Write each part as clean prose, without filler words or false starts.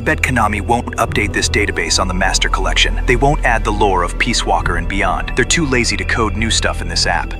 bet Konami won't update this database on the Master Collection. They won't add the lore of Peace Walker and beyond. They're too lazy to code new stuff in this app.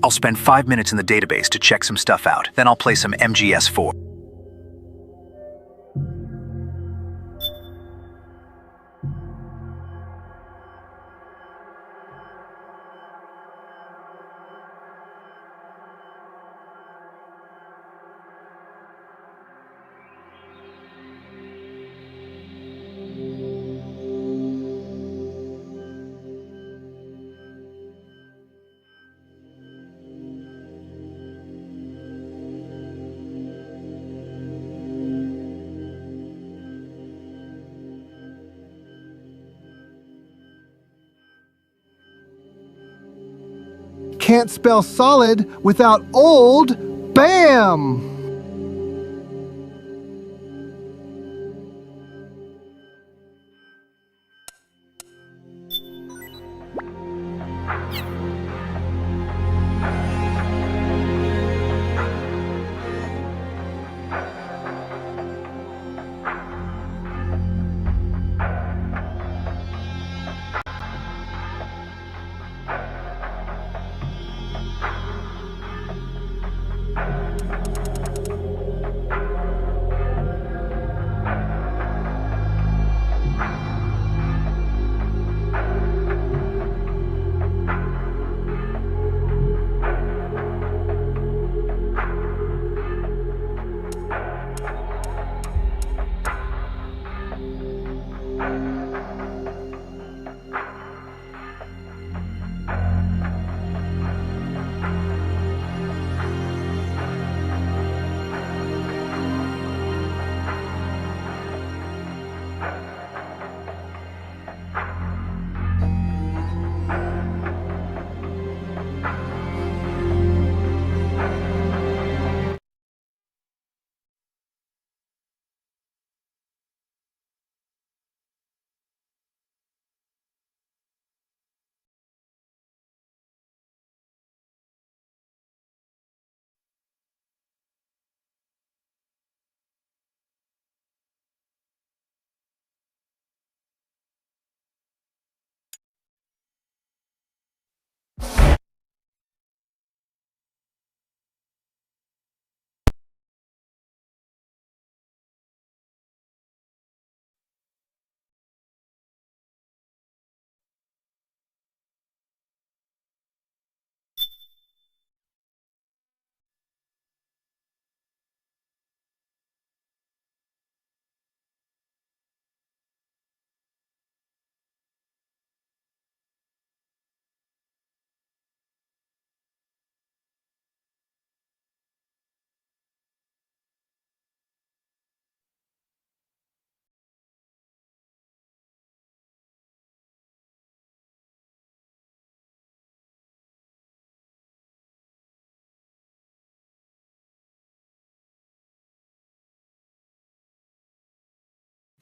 I'll spend 5 minutes in the database to check some stuff out. Then I'll play some MGS4. Can't spell solid without old. Bam!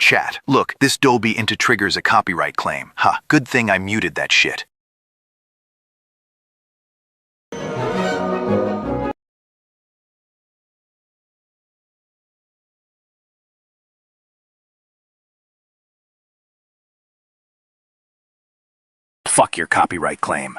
Chat, look, this Dolby into triggers a copyright claim. Ha, good thing I muted that shit. fuck your copyright claim.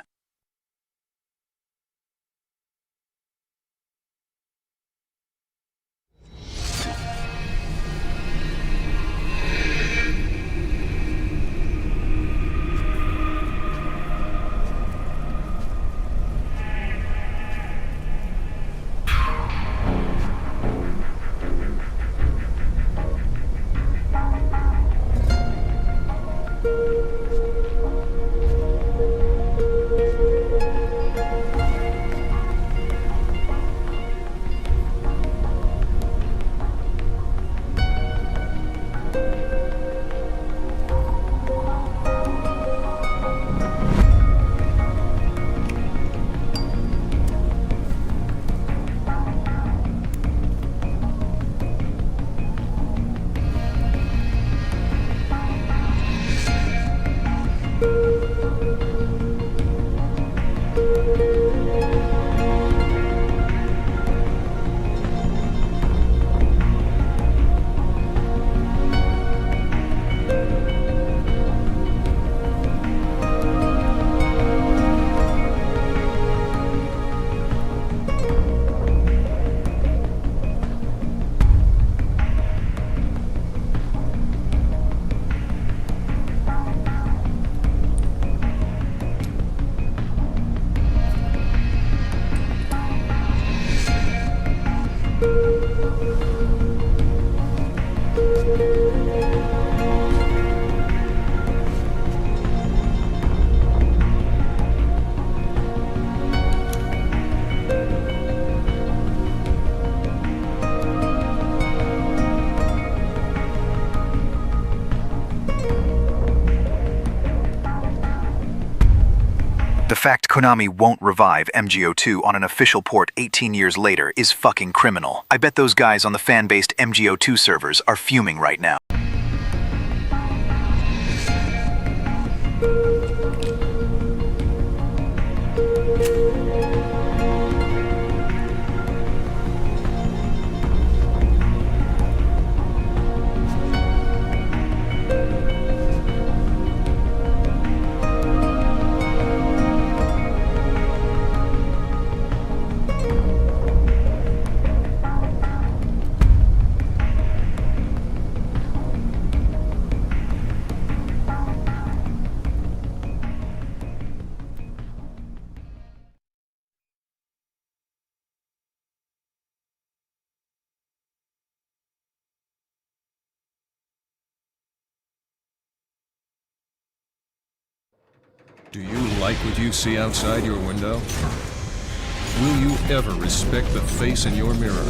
The fact Konami won't revive MGO2 on an official port 18 years later is fucking criminal. I bet those guys on the fan-based MGO2 servers are fuming right now. Do you like what you see outside your window? Will you ever respect the face in your mirror?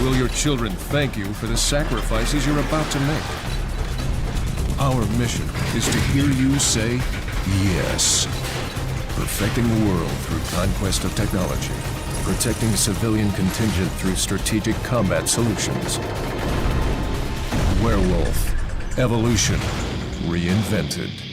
Will your children thank you for the sacrifices you're about to make? Our mission is to hear you say yes. Perfecting the world through conquest of technology. Protecting civilian contingent through strategic combat solutions. Werewolf. Evolution. Reinvented.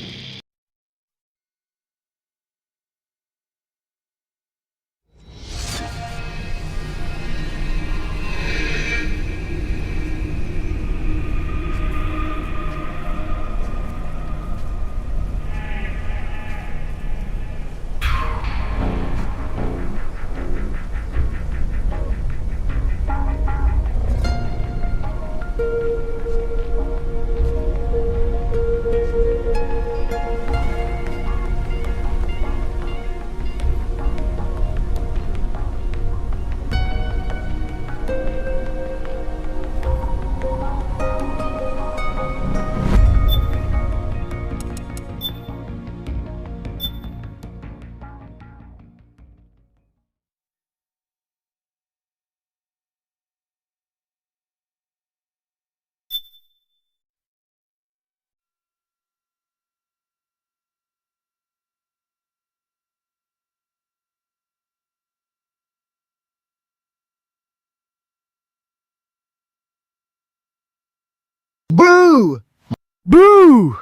Boo! Boo!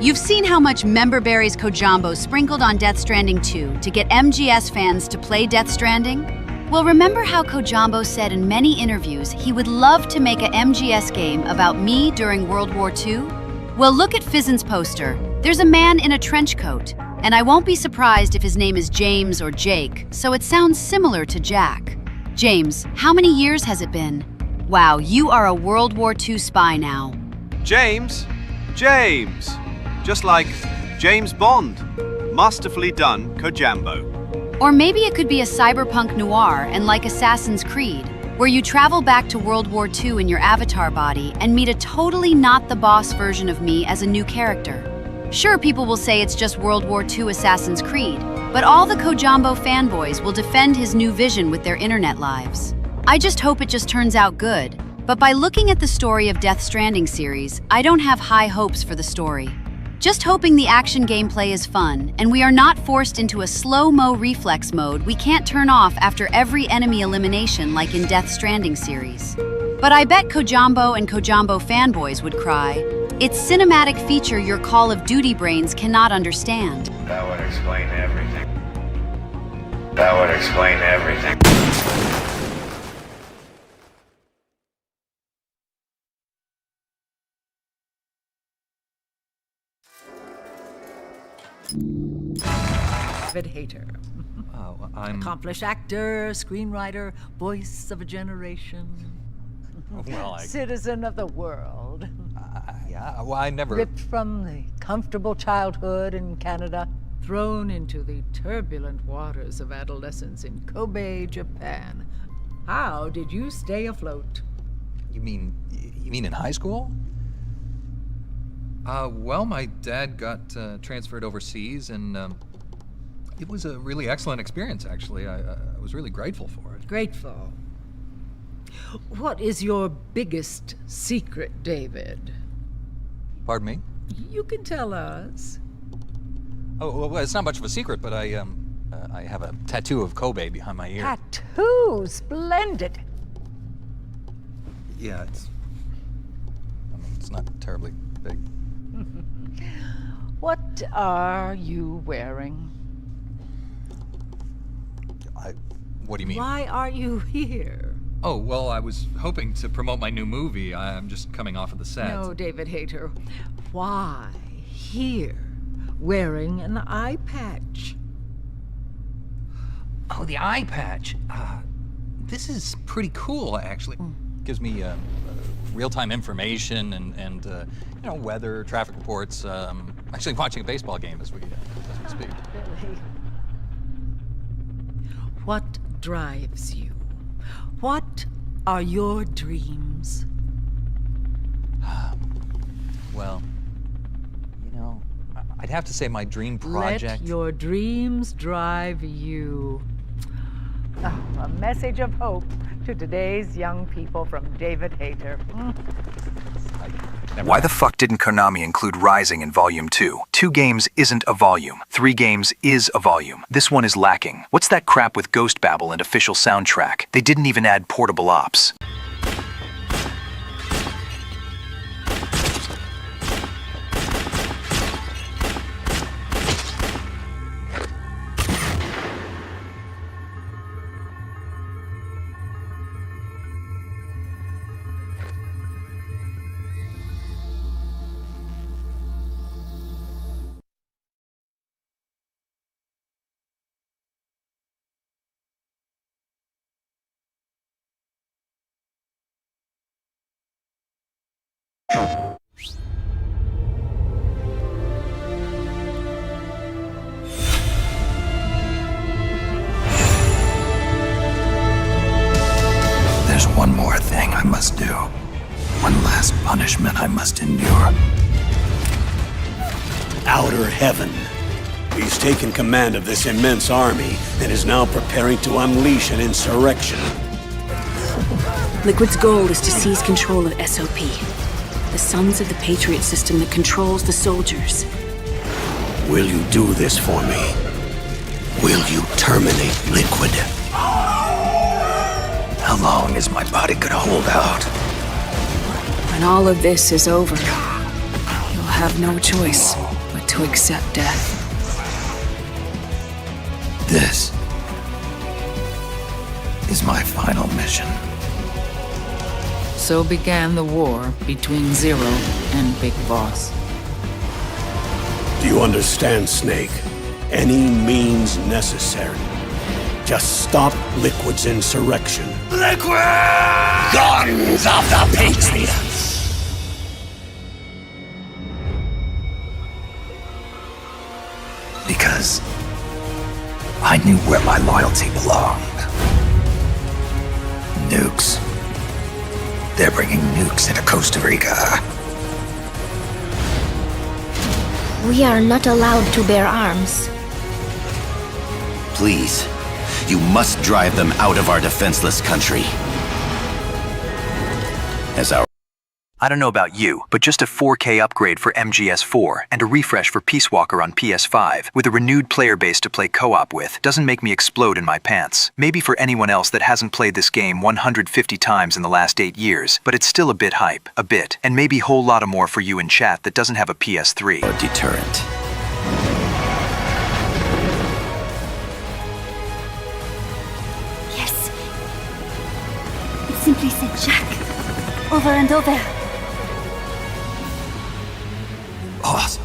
You've seen how much member berries Kojambo sprinkled on Death Stranding 2 to get MGS fans to play Death Stranding? Well, remember how Kojambo said in many interviews he would love to make a MGS game about me during World War II? Well, look at Physint's poster. There's a man in a trench coat, and I won't be surprised if his name is James or Jake, so it sounds similar to Jack. James, how many years has it been? Wow, you are a World War II spy now. James? James! Just like James Bond. Masterfully done, Kojambo. Or maybe it could be a cyberpunk noir and like Assassin's Creed, where you travel back to World War II in your avatar body and meet a totally not the boss version of me as a new character. Sure, people will say it's just World War II Assassin's Creed, but all the Kojambo fanboys will defend his new vision with their internet lives. I just hope it just turns out good, but by looking at the story of Death Stranding series, I don't have high hopes for the story. Just hoping the action gameplay is fun, and we are not forced into a slow-mo reflex mode we can't turn off after every enemy elimination like in Death Stranding series. But I bet Kojambo and Kojambo fanboys would cry, it's cinematic feature your Call of Duty brains cannot understand. That would explain everything. That would explain everything. David Hayter. Oh, I'm... Accomplished actor, screenwriter, voice of a generation. Well, Citizen of the world. yeah, well, I never... Ripped from the comfortable childhood in Canada, thrown into the turbulent waters of adolescence in Kobe, Japan. How did you stay afloat? You mean in high school? Well, my dad got transferred overseas, and it was a really excellent experience, actually. I was really grateful for it. Grateful. What is your biggest secret, David? Pardon me? You can tell us. Oh, well, it's not much of a secret, but I have a tattoo of Kobe behind my ear. Tattoo! Splendid! Yeah, it's not terribly big. What are you wearing? What do you mean? Why are you here? Oh, well, I was hoping to promote my new movie. I'm just coming off of the set. No, David Hayter. Why here, wearing an eye patch? Oh, the eye patch. This is pretty cool, actually. Gives me real-time information and you know, weather, traffic reports. Actually watching a baseball game as we speak. Really? What drives you? What are your dreams? Well, you know, I'd have to say my dream project... Let your dreams drive you. Oh, a message of hope to today's young people from David Hayter. Why the fuck didn't Konami include Rising in Volume 2? 2 games isn't a volume. 3 games is a volume. This one is lacking. What's that crap with Ghost Babble and official soundtrack? They didn't even add portable ops. There's one more thing I must do. One last punishment I must endure. Outer Heaven. He's taken command of this immense army and is now preparing to unleash an insurrection. Liquid's goal is to seize control of SOP, the Sons of the Patriot system that controls the soldiers. Will you do this for me? Will you terminate Liquid? How long is my body gonna hold out? When all of this is over, you'll have no choice but to accept death. This is my final mission. So began the war between Zero and Big Boss. Do you understand, Snake? Any means necessary. Just stop Liquid's insurrection. Liquid! Guns of the Patriots! Because I knew where my loyalty belonged. Nukes. They're bringing nukes into Costa Rica. We are not allowed to bear arms. Please, you must drive them out of our defenseless country. As our I don't know about you, but just a 4K upgrade for MGS4 and a refresh for Peace Walker on PS5 with a renewed player base to play co-op with doesn't make me explode in my pants. Maybe for anyone else that hasn't played this game 150 times in the last 8 years, but it's still a bit hype, a bit, and maybe whole lot of more for you in chat that doesn't have a PS3. A deterrent. Yes. It simply said Jack. Over and over. Boss.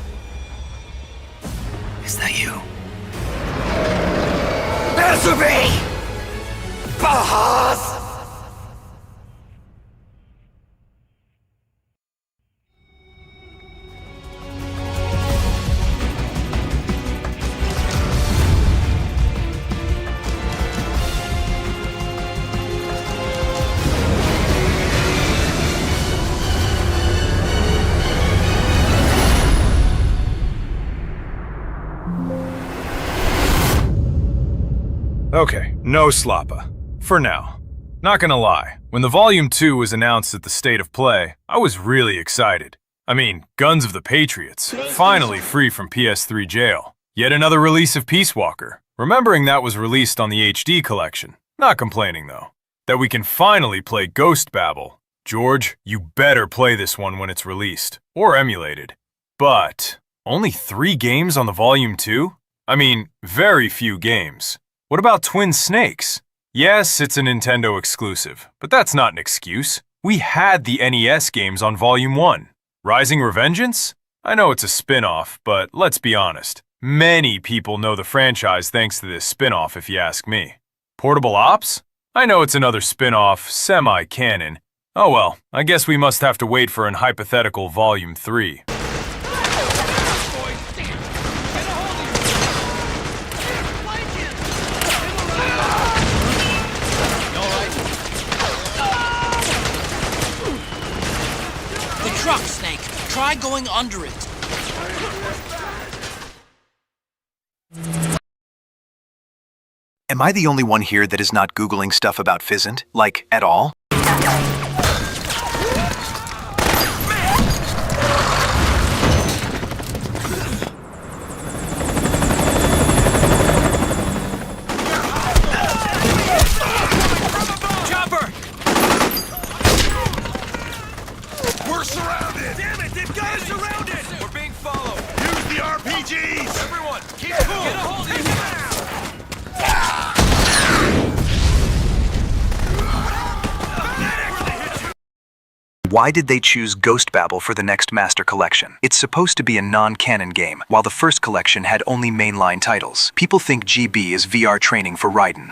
Is that you? Answer me! Boss! Okay, no slappa. For now. Not gonna lie, when the Volume 2 was announced at the State of Play, I was really excited. I mean, Guns of the Patriots, finally free from PS3 jail. Yet another release of Peace Walker, remembering that was released on the HD collection. Not complaining though. That we can finally play Ghost Babel. George, you better play this one when it's released, or emulated. But, only 3 games on the Volume 2? I mean, very few games. What about Twin Snakes? Yes, it's a Nintendo exclusive, but that's not an excuse. We had the NES games on Volume 1. Rising Revengeance? I know it's a spin-off, but let's be honest. Many people know the franchise thanks to this spin-off if you ask me. Portable Ops? I know it's another spin-off, semi-canon. Oh well, I guess we must have to wait for an hypothetical Volume 3. Truck, Snake. Try going under it. Am I the only one here that is not Googling stuff about Physint? Like, at all? Why did they choose Ghost Babel for the next Master Collection? It's supposed to be a non-canon game, while the first collection had only mainline titles. People think GB is VR training for Raiden.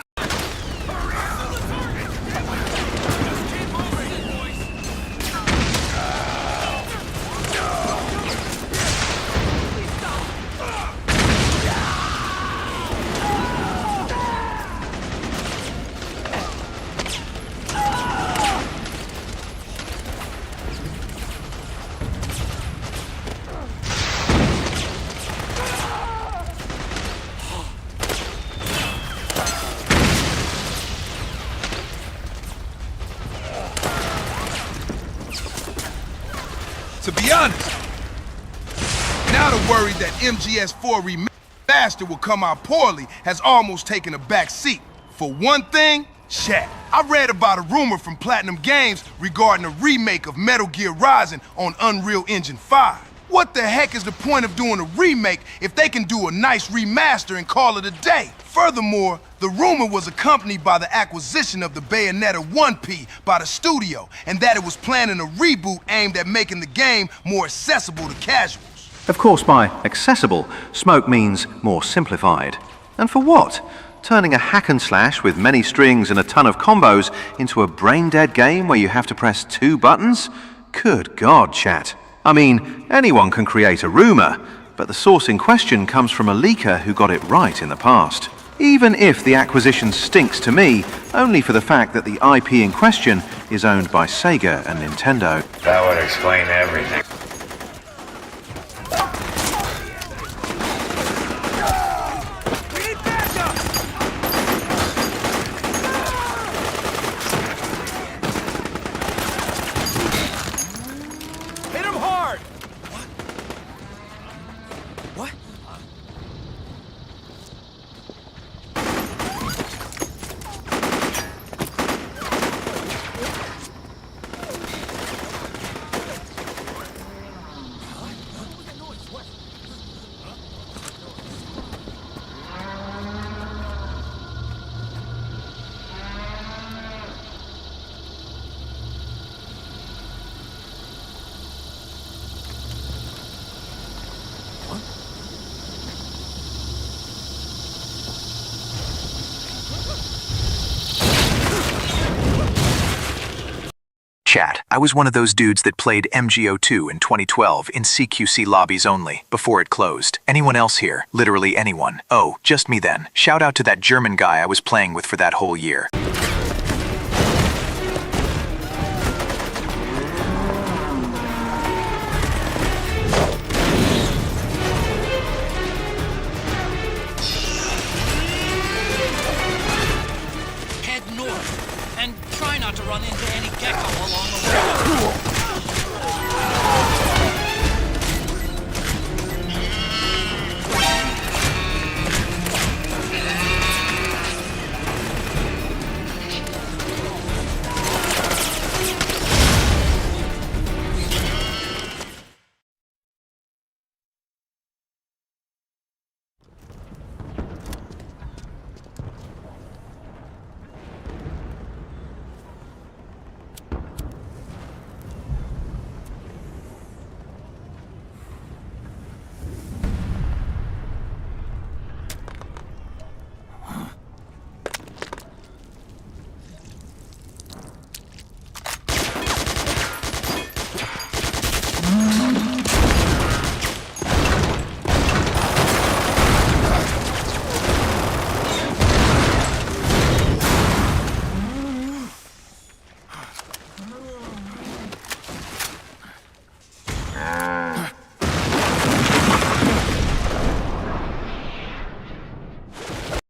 To be honest, now the worry that MGS4 remaster will come out poorly has almost taken a back seat. For one thing, Shaq, I read about a rumor from Platinum Games regarding a remake of Metal Gear Rising on Unreal Engine 5. What the heck is the point of doing a remake if they can do a nice remaster and call it a day? Furthermore, the rumor was accompanied by the acquisition of the Bayonetta 1P by the studio, and that it was planning a reboot aimed at making the game more accessible to casuals. Of course, by accessible, Smoke means more simplified. And for what? Turning a hack and slash with many strings and a ton of combos into a brain-dead game where you have to press 2 buttons? Good God, chat. I mean, anyone can create a rumor, but the source in question comes from a leaker who got it right in the past. Even if the acquisition stinks to me, only for the fact that the IP in question is owned by Sega and Nintendo. That would explain everything. Hit him hard! What? Chat, I was one of those dudes that played MGO2 in 2012 in CQC lobbies only, before it closed. Anyone else here? Literally anyone. Oh, just me then. Shout out to that German guy I was playing with for that whole year. Head north, and try not to run into any gecko along the way.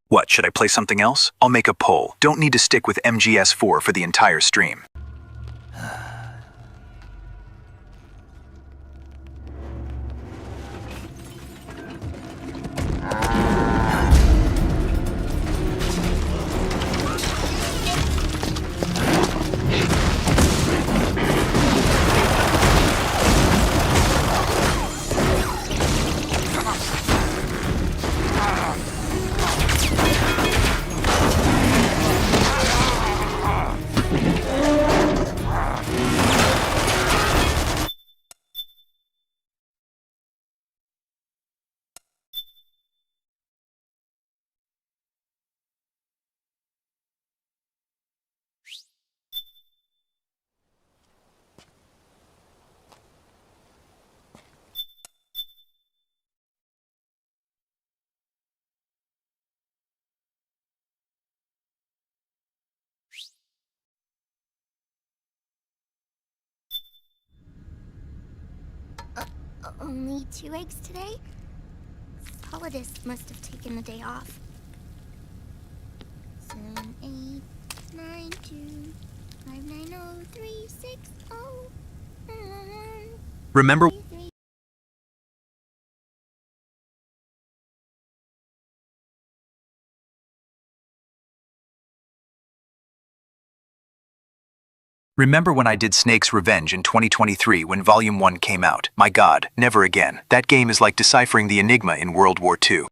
What, should I play something else? I'll make a poll. Don't need to stick with MGS4 for the entire stream. Only 2 eggs today? Solidus must have taken the day off. 7, 8, 9, 2, 5, 9, 0, 3, 6, 0. Remember Remember when I did Snake's Revenge in 2023 when Volume 1 came out? My god, never again. That game is like deciphering the Enigma in World War II.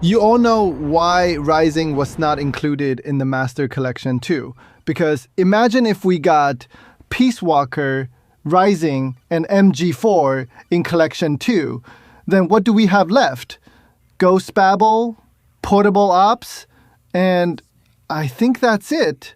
You all know why Rising was not included in the Master Collection too. Because imagine if we got Peace Walker, Rising, and MG4 in Collection 2. Then what do we have left? Ghost Babel, Portable Ops, and I think that's it.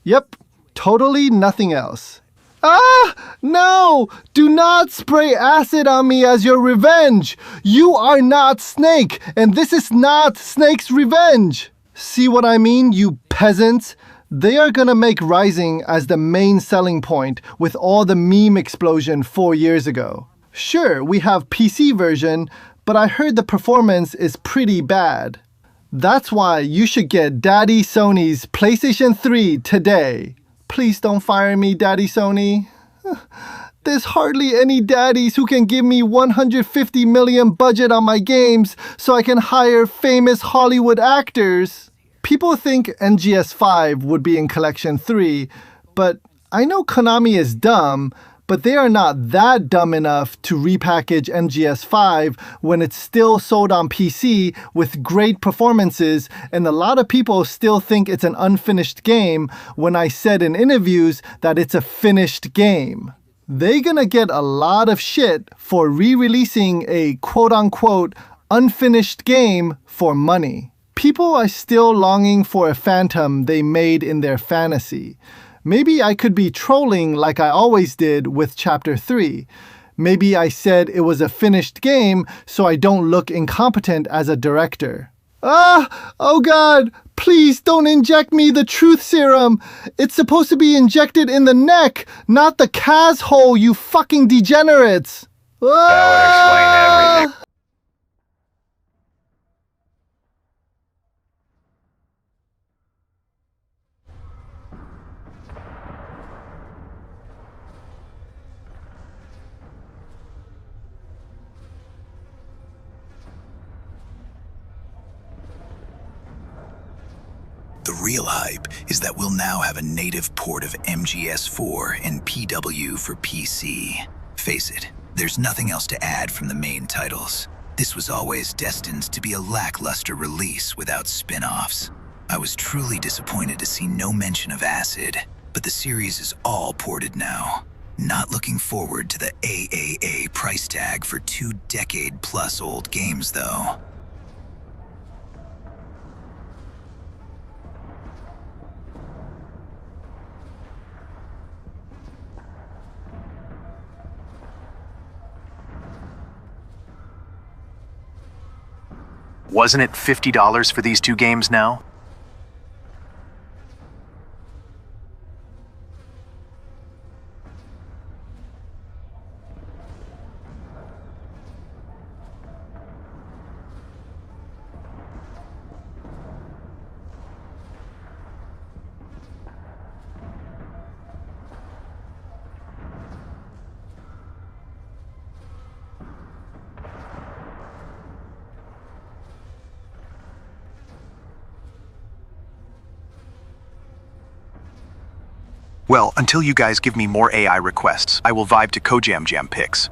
Yep, totally nothing else. Ah! No! Do not spray acid on me as your revenge! You are not Snake, and this is not Snake's revenge! See what I mean, you peasants? They are gonna make Rising as the main selling point with all the meme explosion 4 years ago. Sure, we have PC version, but I heard the performance is pretty bad. That's why you should get Daddy Sony's PlayStation 3 today. Please don't fire me, Daddy Sony. There's hardly any daddies who can give me $150 million budget on my games so I can hire famous Hollywood actors. People think MGS5 would be in Collection 3, but I know Konami is dumb, but they are not that dumb enough to repackage MGS5 when it's still sold on PC with great performances, and a lot of people still think it's an unfinished game when I said in interviews that it's a finished game. They're gonna get a lot of shit for re-releasing a quote-unquote unfinished game for money. People are still longing for a phantom they made in their fantasy. Maybe I could be trolling like I always did with Chapter 3. Maybe I said it was a finished game so I don't look incompetent as a director. Oh god, please don't inject me the truth serum. It's supposed to be injected in the neck, not the Kaz hole, you fucking degenerates. That would explain everything. The real hype is that we'll now have a native port of MGS4 and PW for PC. Face it, there's nothing else to add from the main titles. This was always destined to be a lackluster release without spin-offs. I was truly disappointed to see no mention of Acid, but the series is all ported now. Not looking forward to the AAA price tag for 2 decade-plus old games though. Wasn't it $50 for these 2 games now? Well, until you guys give me more AI requests, I will vibe to Kojam Jam picks.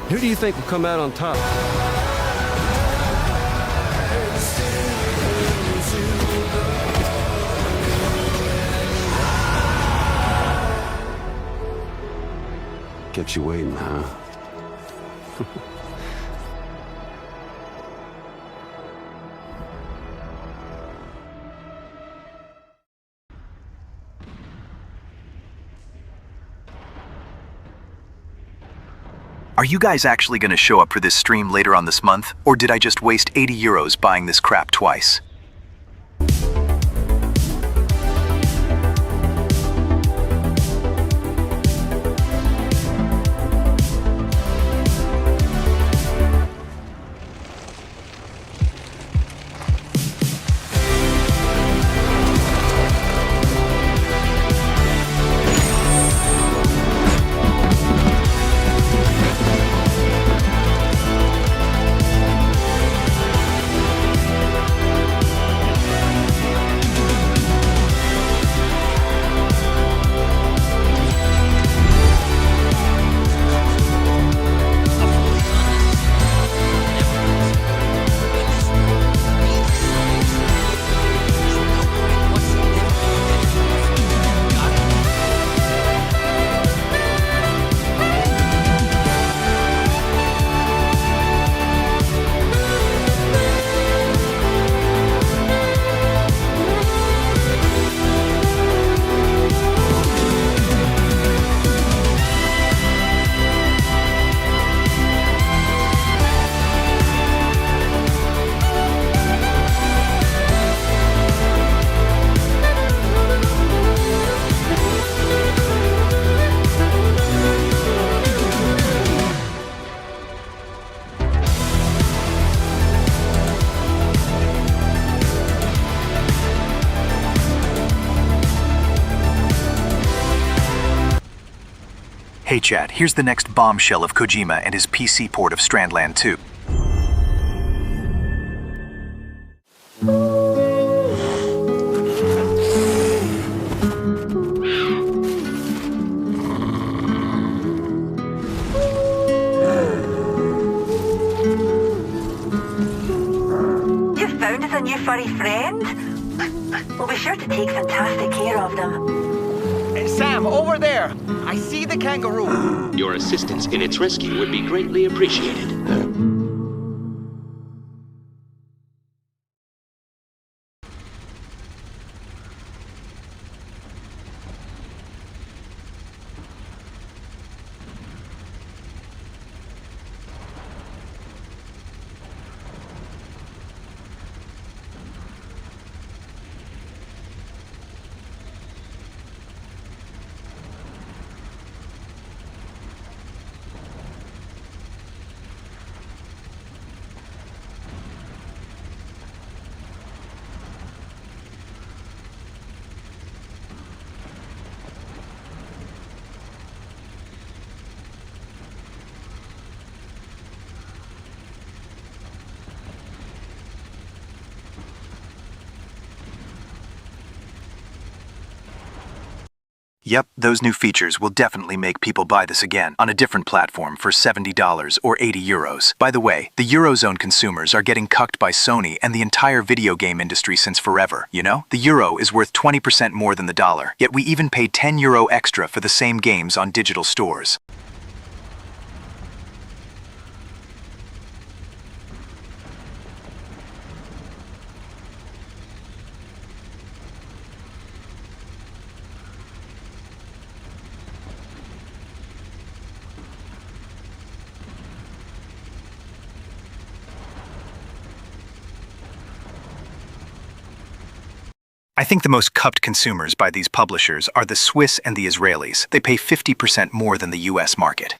Who do you think will come out on top? Kept you waiting, huh? Are you guys actually going to show up for this stream later on this month, or did I just waste 80 euros buying this crap twice? Hey chat, here's the next bombshell of Kojima and his PC port of Stranding 2. You've found us a new furry friend? We'll be sure to take fantastic care of them. Sam, over there! I see the kangaroo! Your assistance in its rescue would be greatly appreciated. Yep, those new features will definitely make people buy this again on a different platform for $70 or 80 euros. By the way, the Eurozone consumers are getting cucked by Sony and the entire video game industry since forever, you know? The euro is worth 20% more than the dollar, yet we even pay 10 euro extra for the same games on digital stores. I think the most cupped consumers by these publishers are the Swiss and the Israelis. They pay 50% more than the US market.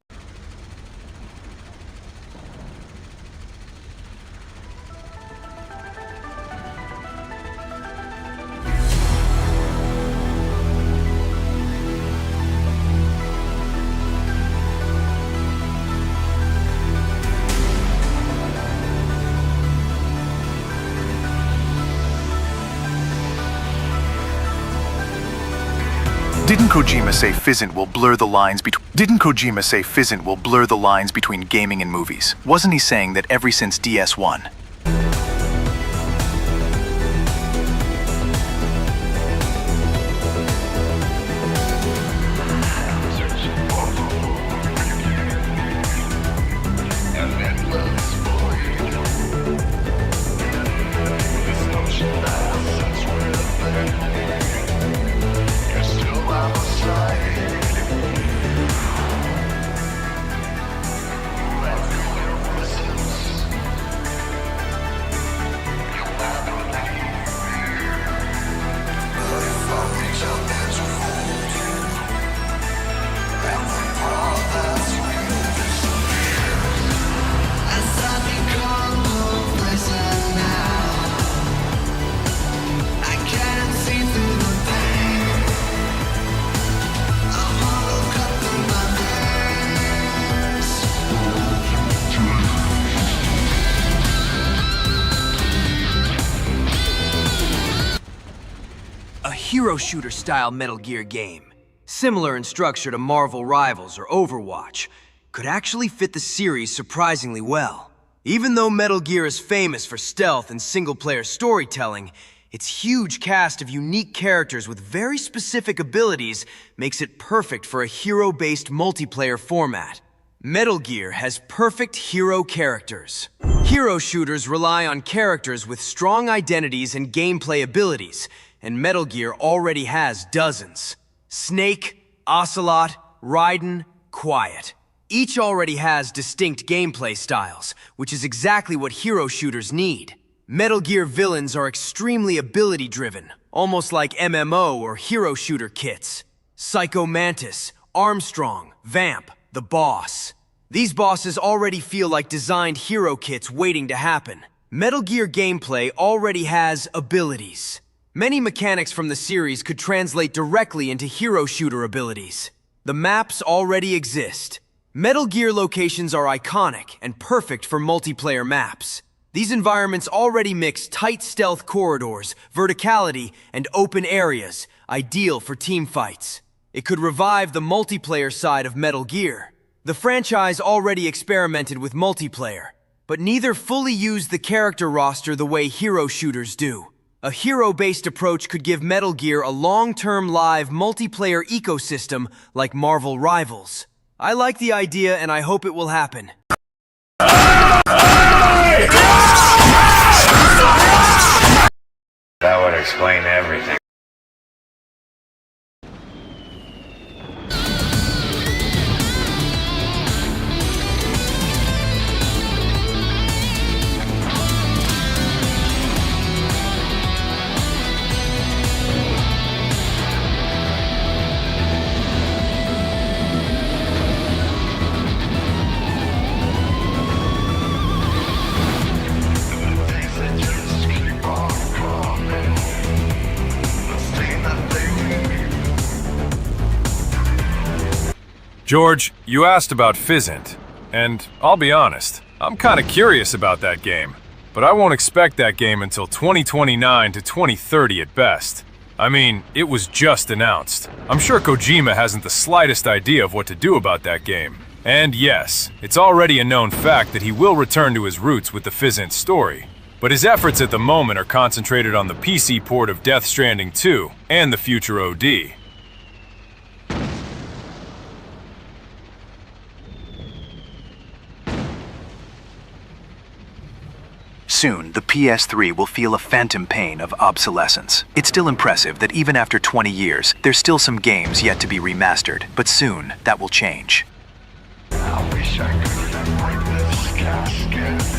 Didn't Kojima say Physint will blur the lines between... Didn't Kojima say Physint will blur the lines between gaming and movies? Wasn't he saying that ever since DS1? Hero shooter style Metal Gear game, similar in structure to Marvel Rivals or Overwatch, could actually fit the series surprisingly well. Even though Metal Gear is famous for stealth and single-player storytelling, its huge cast of unique characters with very specific abilities makes it perfect for a hero-based multiplayer format. Metal Gear has perfect hero characters. Hero shooters rely on characters with strong identities and gameplay abilities, and Metal Gear already has dozens. Snake, Ocelot, Raiden, Quiet. Each already has distinct gameplay styles, which is exactly what hero shooters need. Metal Gear villains are extremely ability-driven, almost like MMO or hero shooter kits. Psycho Mantis, Armstrong, Vamp, the boss. These bosses already feel like designed hero kits waiting to happen. Metal Gear gameplay already has abilities. Many mechanics from the series could translate directly into hero shooter abilities. The maps already exist. Metal Gear locations are iconic and perfect for multiplayer maps. These environments already mix tight stealth corridors, verticality, and open areas, ideal for team fights. It could revive the multiplayer side of Metal Gear. The franchise already experimented with multiplayer, but neither fully used the character roster the way hero shooters do. A hero-based approach could give Metal Gear a long-term live multiplayer ecosystem like Marvel Rivals. I like the idea and I hope it will happen. That would explain everything. George, you asked about Physint, and I'll be honest, I'm kinda curious about that game, but I won't expect that game until 2029 to 2030 at best. I mean, it was just announced. I'm sure Kojima hasn't the slightest idea of what to do about that game. And yes, it's already a known fact that he will return to his roots with the Physint story, but his efforts at the moment are concentrated on the PC port of Death Stranding 2 and the future OD. Soon, the PS3 will feel a phantom pain of obsolescence. It's still impressive that even after 20 years, there's still some games yet to be remastered, but soon, that will change. I wish I could break this casket.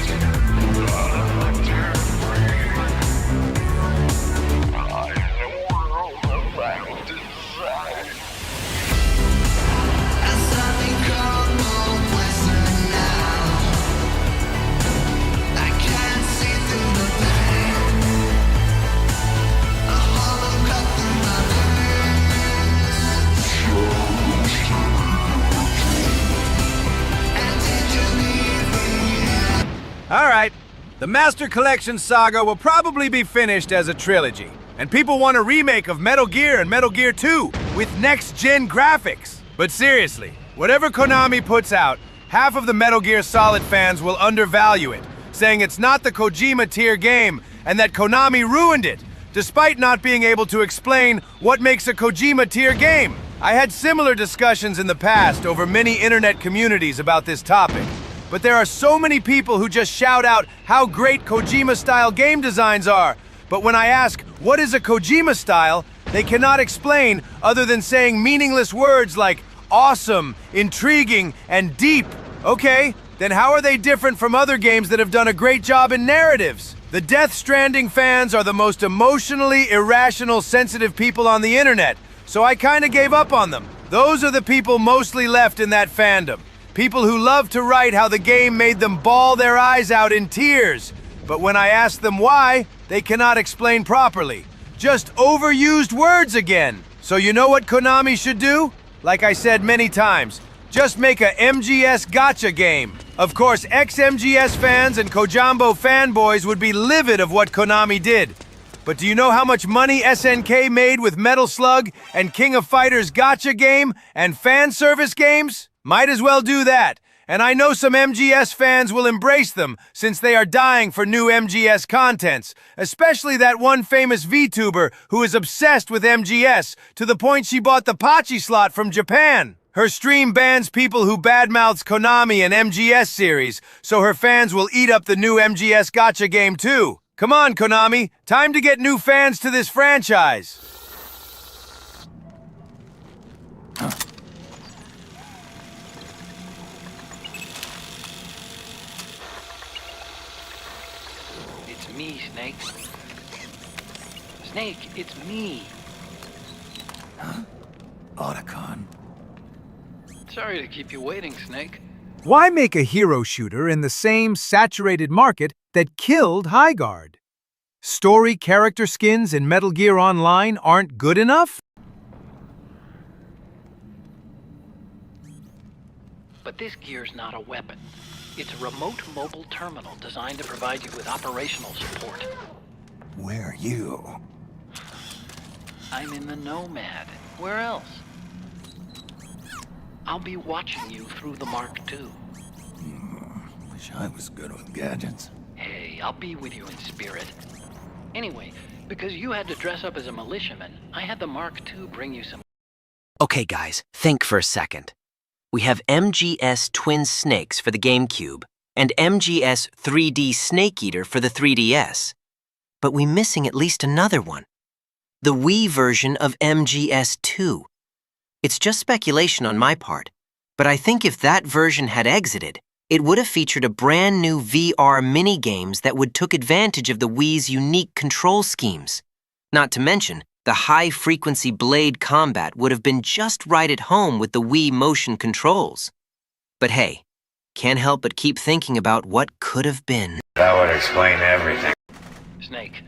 All right, the Master Collection saga will probably be finished as a trilogy. And people want a remake of Metal Gear and Metal Gear 2 with next-gen graphics. But seriously, whatever Konami puts out, half of the Metal Gear Solid fans will undervalue it, saying it's not the Kojima tier game and that Konami ruined it, despite not being able to explain what makes a Kojima tier game. I had similar discussions in the past over many internet communities about this topic, but there are so many people who just shout out how great Kojima-style game designs are. But when I ask, what is a Kojima style, they cannot explain other than saying meaningless words like awesome, intriguing, and deep. Okay, then how are they different from other games that have done a great job in narratives? The Death Stranding fans are the most emotionally irrational, sensitive people on the internet, so I kinda gave up on them. Those are the people mostly left in that fandom. People who love to write how the game made them bawl their eyes out in tears. But when I ask them why, they cannot explain properly. Just overused words again. So you know what Konami should do? Like I said many times, just make a MGS gacha game. Of course, ex-MGS fans and Kojambo fanboys would be livid of what Konami did. But do you know how much money SNK made with Metal Slug and King of Fighters gacha game and fan service games? Might as well do that. And I know some MGS fans will embrace them since they are dying for new MGS contents, especially that one famous VTuber who is obsessed with MGS to the point she bought the Pachi slot from Japan. Her stream bans people who badmouths Konami and MGS series, so her fans will eat up the new MGS gacha game too. Come on, Konami, time to get new fans to this franchise. It's me, Snake. Snake, it's me. Huh? Otacon. Sorry to keep you waiting, Snake. Why make a hero shooter in the same saturated market that killed Highguard? Story character skins in Metal Gear Online aren't good enough? But this gear's not a weapon. It's a remote mobile terminal designed to provide you with operational support. Where are you? I'm in the Nomad. Where else? I'll be watching you through the Mark II. Wish I was good with gadgets. Hey, I'll be with you in spirit. Anyway, because you had to dress up as a militiaman, I had the Mark II bring you some... Okay, guys, think for a second. We have MGS Twin Snakes for the GameCube and MGS 3D Snake Eater for the 3DS. But we're missing at least another one. The Wii version of MGS2. It's just speculation on my part, but I think if that version had exited, it would have featured a brand new VR minigames that would took advantage of the Wii's unique control schemes. Not to mention, the high-frequency blade combat would have been just right at home with the Wii motion controls. But hey, can't help but keep thinking about what could have been. That would explain everything. Snake,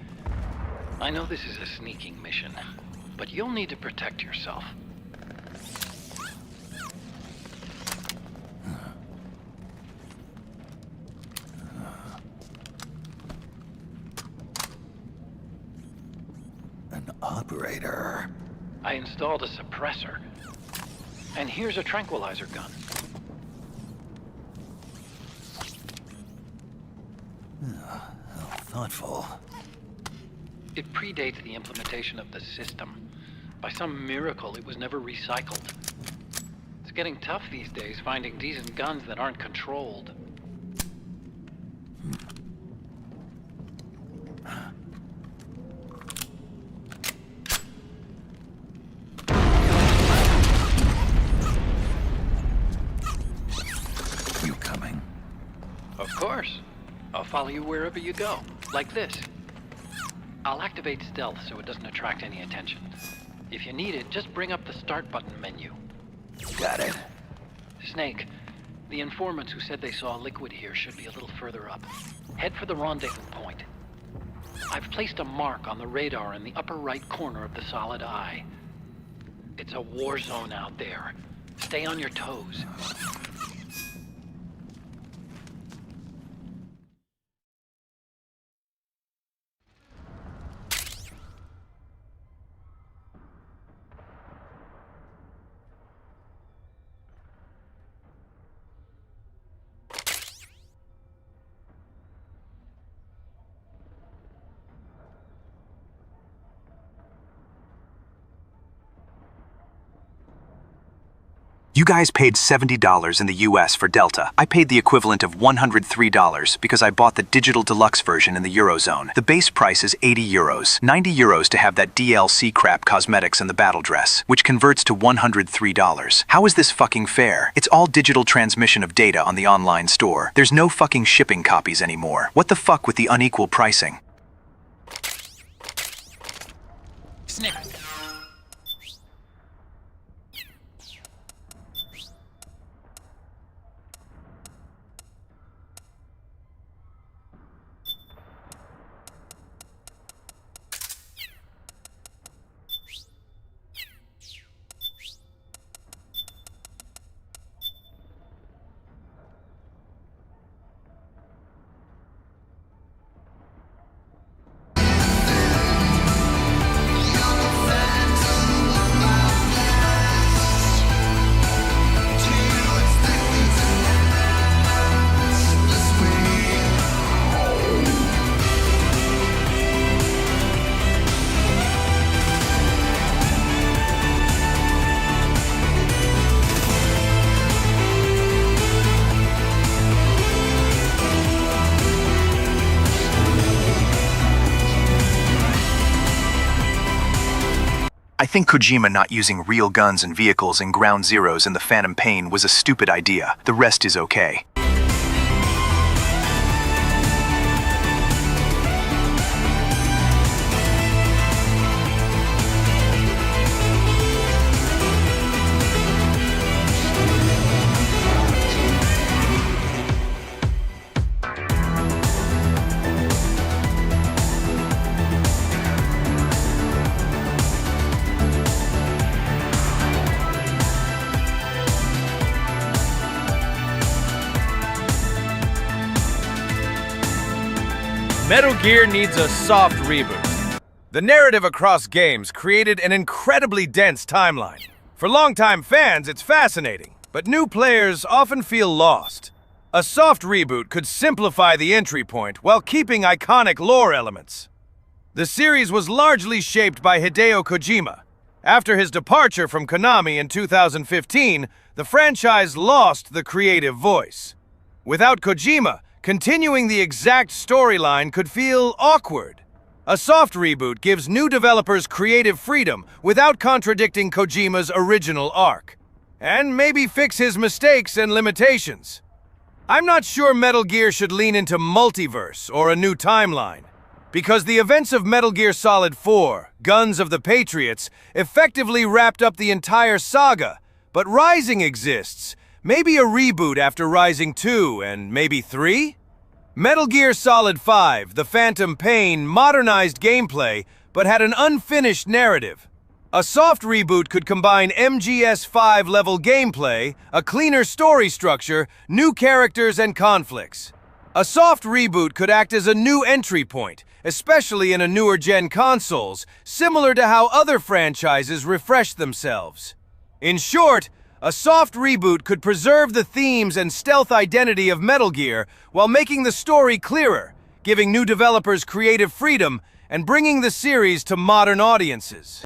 I know this is a sneaking mission, but you'll need to protect yourself. An operator. I installed a suppressor. And here's a tranquilizer gun. How thoughtful. It predates the implementation of the system. By some miracle, it was never recycled. It's getting tough these days finding decent guns that aren't controlled. You coming? Of course. I'll follow you wherever you go, like this. I'll activate stealth so it doesn't attract any attention. If you need it, just bring up the start button menu. Got it. Snake, the informants who said they saw liquid here should be a little further up. Head for the rendezvous point. I've placed a mark on the radar in the upper right corner of the solid eye. It's a war zone out there. Stay on your toes. You guys paid $70 in the US for Delta. I paid the equivalent of $103 because I bought the digital deluxe version in the Eurozone. The base price is 80 euros, 90 euros to have that DLC crap cosmetics and the battle dress, which converts to $103. How is this fucking fair? It's all digital transmission of data on the online store. There's no fucking shipping copies anymore. What the fuck with the unequal pricing? Snickers. I think Kojima not using real guns and vehicles in Ground Zeroes and the Phantom Pain was a stupid idea. The rest is okay. Metal Gear needs a soft reboot. The narrative across games created an incredibly dense timeline. For longtime fans, it's fascinating, but new players often feel lost. A soft reboot could simplify the entry point while keeping iconic lore elements. The series was largely shaped by Hideo Kojima. After his departure from Konami in 2015, the franchise lost the creative voice. Without Kojima, continuing the exact storyline could feel awkward. A soft reboot gives new developers creative freedom without contradicting Kojima's original arc, and maybe fix his mistakes and limitations. I'm not sure Metal Gear should lean into multiverse or a new timeline, because the events of Metal Gear Solid 4, Guns of the Patriots, effectively wrapped up the entire saga, but Rising exists. Maybe a reboot after Rising 2 and maybe 3? Metal Gear Solid 5, The Phantom Pain, modernized gameplay, but had an unfinished narrative. A soft reboot could combine MGS5 level gameplay, a cleaner story structure, new characters and conflicts. A soft reboot could act as a new entry point, especially in a newer gen consoles, similar to how other franchises refresh themselves. In short, a soft reboot could preserve the themes and stealth identity of Metal Gear while making the story clearer, giving new developers creative freedom and bringing the series to modern audiences.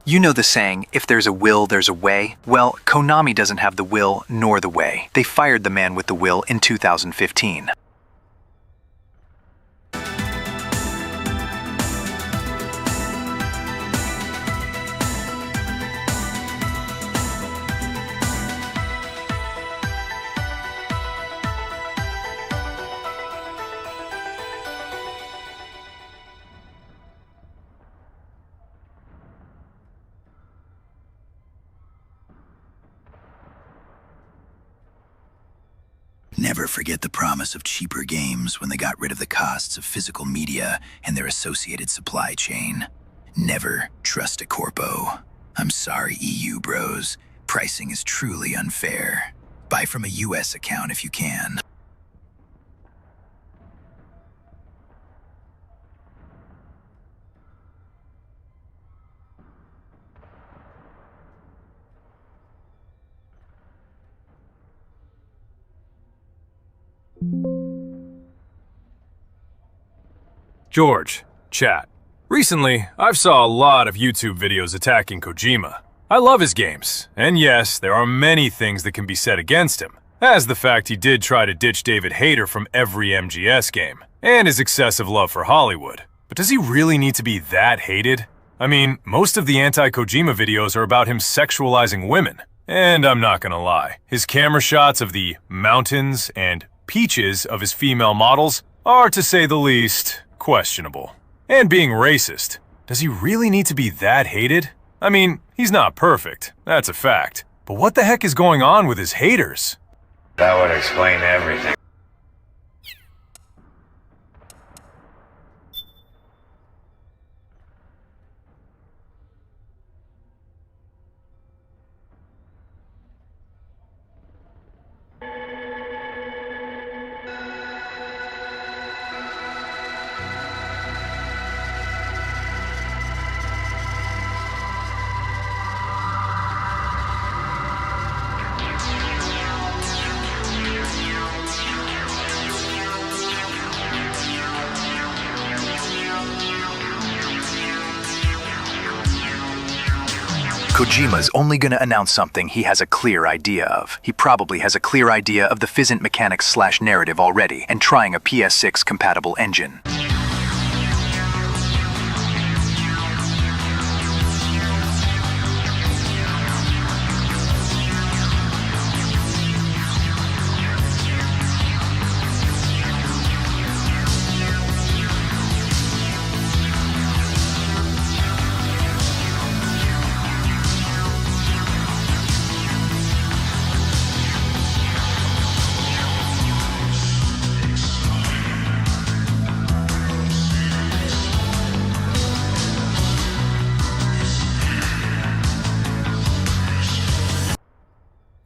You know the saying, if there's a will, there's a way? Well, Konami doesn't have the will nor the way. They fired the man with the will in 2015. Never forget the promise of cheaper games when they got rid of the costs of physical media and their associated supply chain. Never trust a corpo. I'm sorry, EU bros. Pricing is truly unfair. Buy from a US account if you can. George, chat. Recently, I've saw a lot of YouTube videos attacking Kojima. I love his games, and yes, there are many things that can be said against him, as the fact he did try to ditch David Hayter from every MGS game, and his excessive love for Hollywood. But does he really need to be that hated? I mean, most of the anti-Kojima videos are about him sexualizing women. And I'm not gonna lie, his camera shots of the mountains and peaches of his female models are, to say the least, questionable. And being racist. Does he really need to be that hated? I mean, he's not perfect, that's a fact. But what the heck is going on with his haters? That would explain everything. Kojima's only gonna announce something he has a clear idea of. He probably has a clear idea of the Physint mechanics/narrative already, and trying a PS6 compatible engine.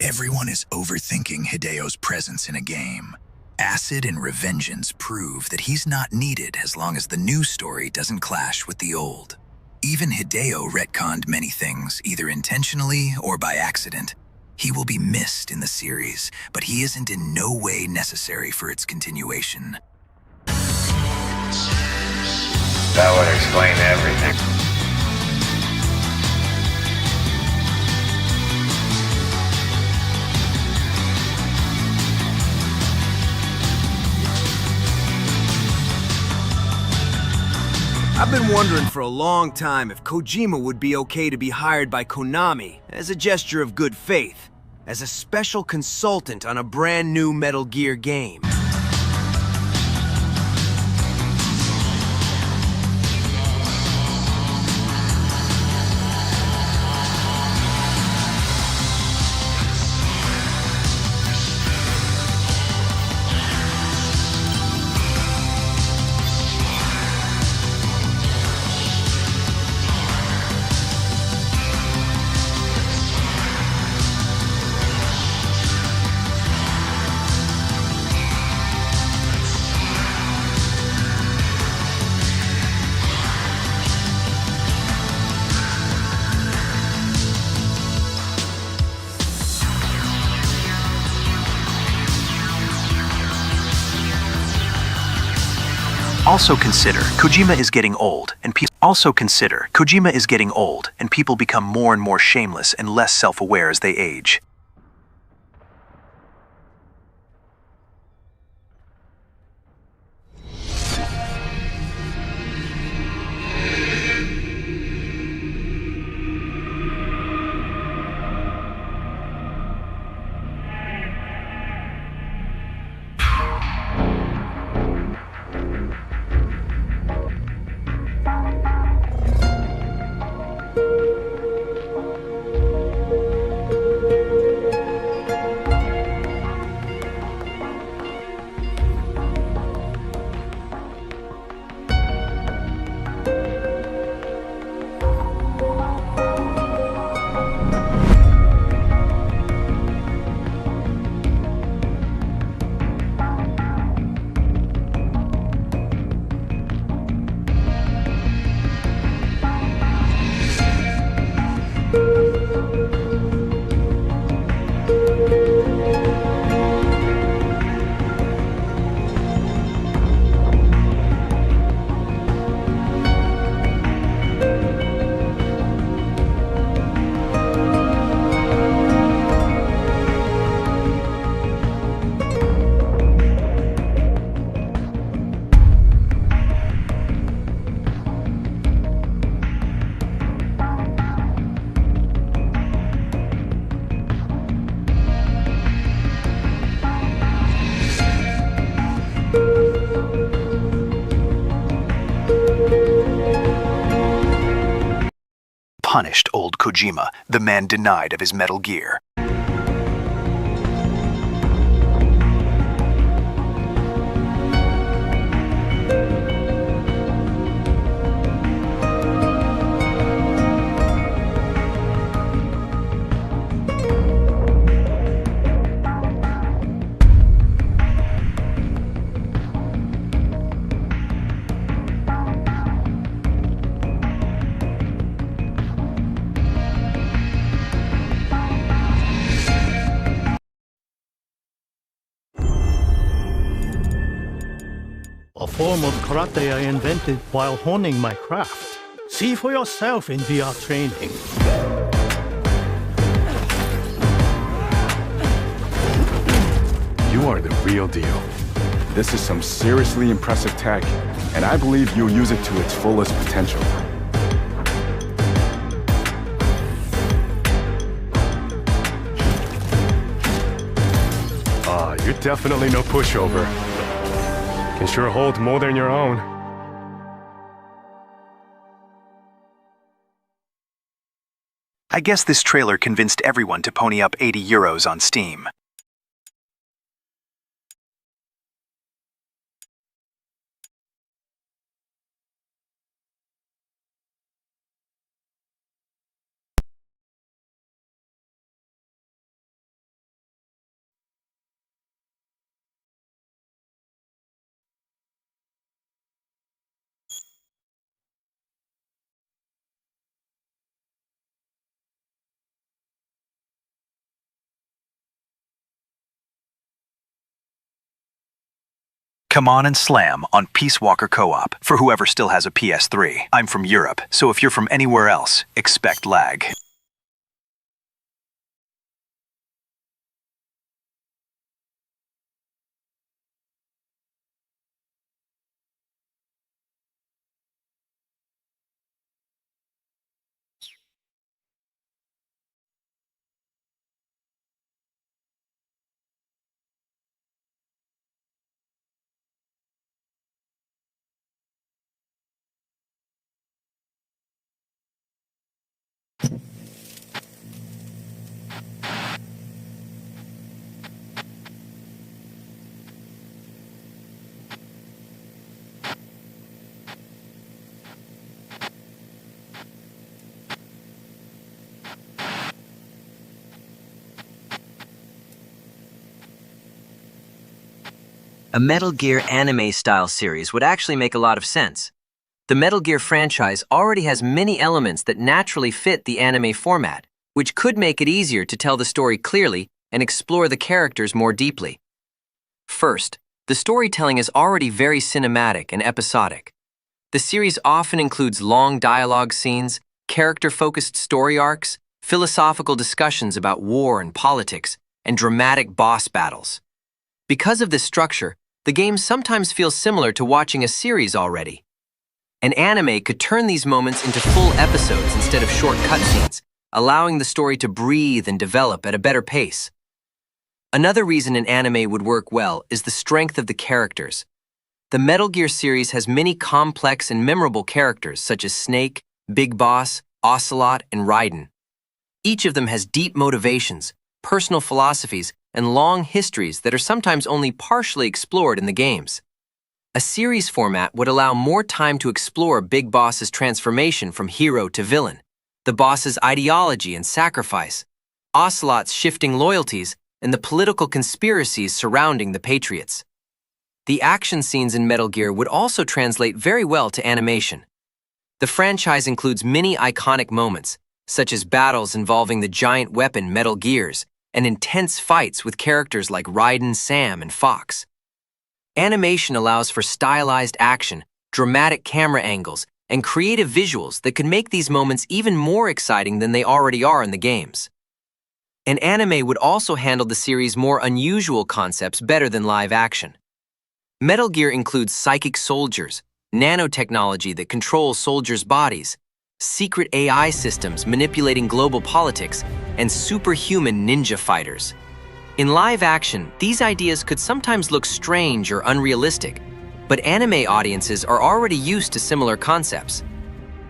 Everyone is overthinking Hideo's presence in a game. Acid and Revengeance prove that he's not needed as long as the new story doesn't clash with the old. Even Hideo retconned many things, either intentionally or by accident. He will be missed in the series, but he isn't in no way necessary for its continuation. That would explain everything. I've been wondering for a long time if Kojima would be okay to be hired by Konami as a gesture of good faith, as a special consultant on a brand new Metal Gear game. Also consider, Kojima is getting old, and people become more and more shameless and less self-aware as they age. punished old Kojima, the man denied of his Metal Gear. A form of karate I invented while honing my craft. See for yourself in VR training. You are the real deal. This is some seriously impressive tech, and I believe you'll use it to its fullest potential. You're definitely no pushover. Can sure hold more than your own. I guess this trailer convinced everyone to pony up €80 on Steam. Come on and slam on Peace Walker Co-op for whoever still has a PS3. I'm from Europe, so if you're from anywhere else, expect lag. A Metal Gear anime-style series would actually make a lot of sense. The Metal Gear franchise already has many elements that naturally fit the anime format, which could make it easier to tell the story clearly and explore the characters more deeply. First, the storytelling is already very cinematic and episodic. The series often includes long dialogue scenes, character-focused story arcs, philosophical discussions about war and politics, and dramatic boss battles. Because of this structure, the game sometimes feels similar to watching a series already. An anime could turn these moments into full episodes instead of short cutscenes, allowing the story to breathe and develop at a better pace. Another reason an anime would work well is the strength of the characters. The Metal Gear series has many complex and memorable characters such as Snake, Big Boss, Ocelot, and Raiden. Each of them has deep motivations, personal philosophies, and long histories that are sometimes only partially explored in the games. A series format would allow more time to explore Big Boss's transformation from hero to villain, the boss's ideology and sacrifice, Ocelot's shifting loyalties, and the political conspiracies surrounding the Patriots. The action scenes in Metal Gear would also translate very well to animation. The franchise includes many iconic moments, such as battles involving the giant weapon Metal Gears, and intense fights with characters like Raiden, Sam, and Fox. Animation allows for stylized action, dramatic camera angles, and creative visuals that can make these moments even more exciting than they already are in the games. An anime would also handle the series' more unusual concepts better than live action. Metal Gear includes psychic soldiers, nanotechnology that controls soldiers' bodies, secret AI systems manipulating global politics, and superhuman ninja fighters. In live action, these ideas could sometimes look strange or unrealistic, but anime audiences are already used to similar concepts.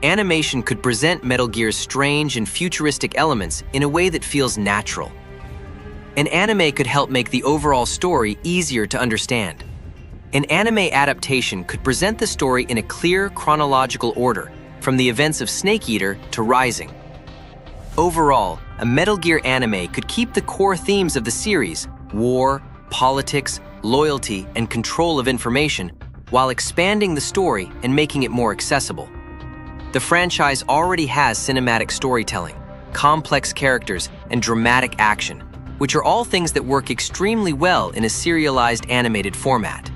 animation could present Metal Gear's strange and futuristic elements in a way that feels natural. An anime could help make the overall story easier to understand. An anime adaptation could present the story in a clear chronological order, from the events of Snake Eater to Rising. Overall, a Metal Gear anime could keep the core themes of the series, war, politics, loyalty, and control of information, while expanding the story and making it more accessible. The franchise already has cinematic storytelling, complex characters, and dramatic action, which are all things that work extremely well in a serialized animated format.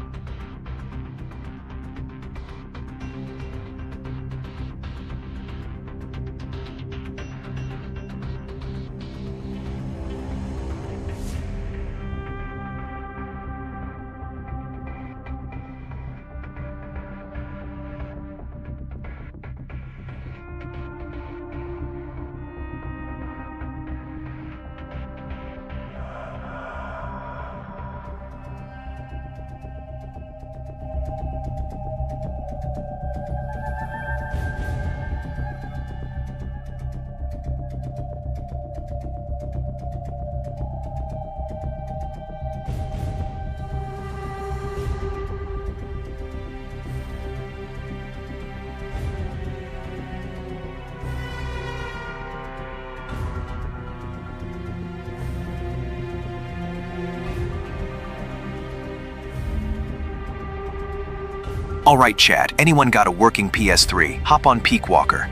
Alright chat, anyone got a working PS3? Hop on Peak Walker.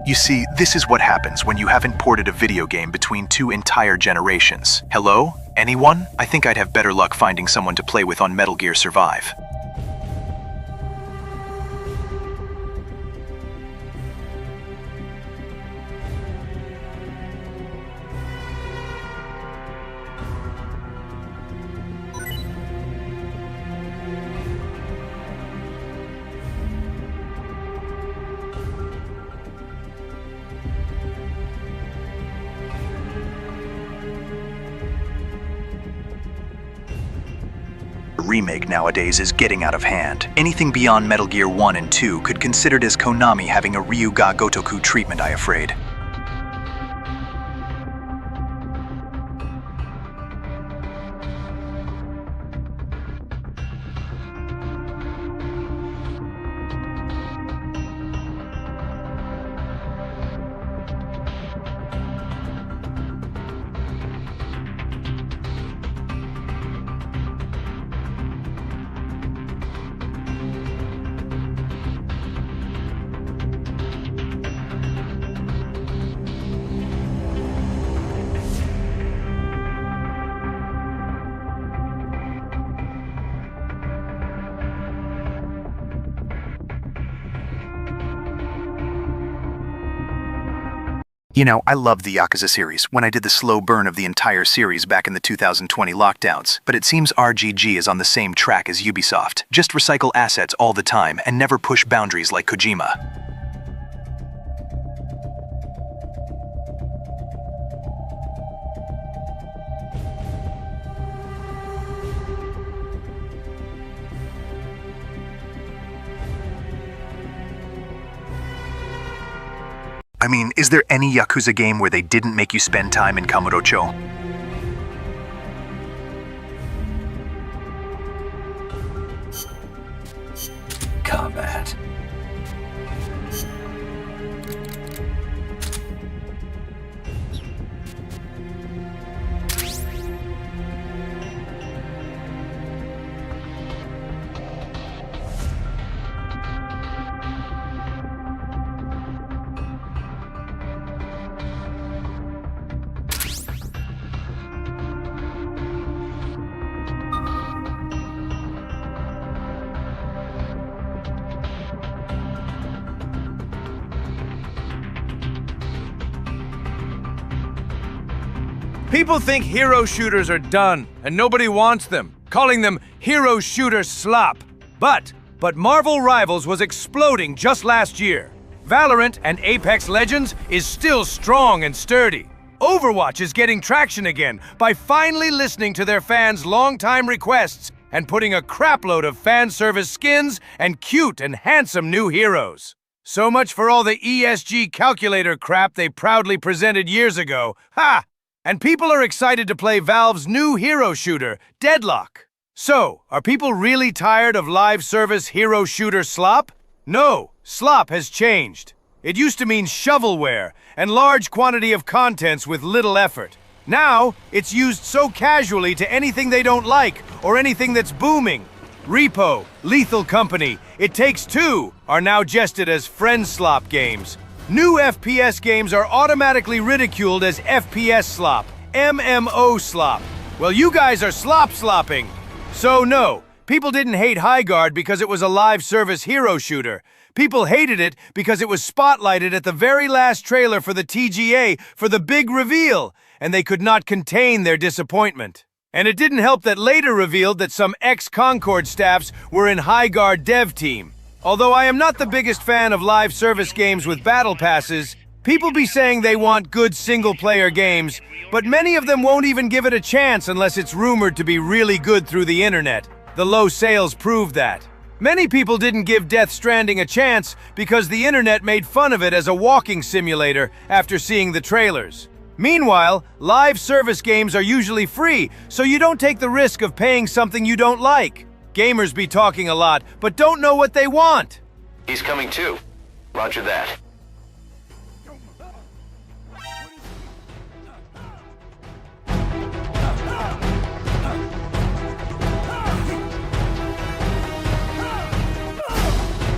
You see, this is what happens when you haven't ported a video game between two entire generations. Hello? Anyone? I think I'd have better luck finding someone to play with on Metal Gear Survive. Remake nowadays is getting out of hand. Anything beyond Metal Gear 1 and 2 could considered as Konami having a Ryuga Gotoku treatment, I'm afraid. You know, I loved the Yakuza series when I did the slow burn of the entire series back in the 2020 lockdowns, but it seems RGG is on the same track as Ubisoft. Just recycle assets all the time and never push boundaries like Kojima. I mean, is there any Yakuza game where they didn't make you spend time in Kamurocho? People think hero shooters are done, and nobody wants them, calling them hero shooter slop. But Marvel Rivals was exploding just last year. Valorant and Apex Legends is still strong and sturdy. Overwatch is getting traction again by finally listening to their fans' longtime requests and putting a crapload of fan service skins and cute and handsome new heroes. So much for all the ESG calculator crap they proudly presented years ago. Ha! And people are excited to play Valve's new hero shooter, Deadlock. So, are people really tired of live service hero shooter slop? No, slop has changed. It used to mean shovelware and large quantity of contents with little effort. Now, it's used so casually to anything they don't like or anything that's booming. Repo, Lethal Company, It Takes Two are now jested as friend slop games. New FPS games are automatically ridiculed as FPS slop, MMO slop. Well, you guys are slopping. So no, people didn't hate Highguard because it was a live service hero shooter. People hated it because it was spotlighted at the very last trailer for the TGA for the big reveal, and they could not contain their disappointment. And it didn't help that later revealed that some ex-Concord staffs were in Highguard dev team. Although I am not the biggest fan of live service games with battle passes, people be saying they want good single-player games, but many of them won't even give it a chance unless it's rumored to be really good through the internet. The low sales prove that. Many people didn't give Death Stranding a chance because the internet made fun of it as a walking simulator after seeing the trailers. Meanwhile, live service games are usually free, so you don't take the risk of paying something you don't like. Gamers be talking a lot, but don't know what they want. He's coming too. Roger that.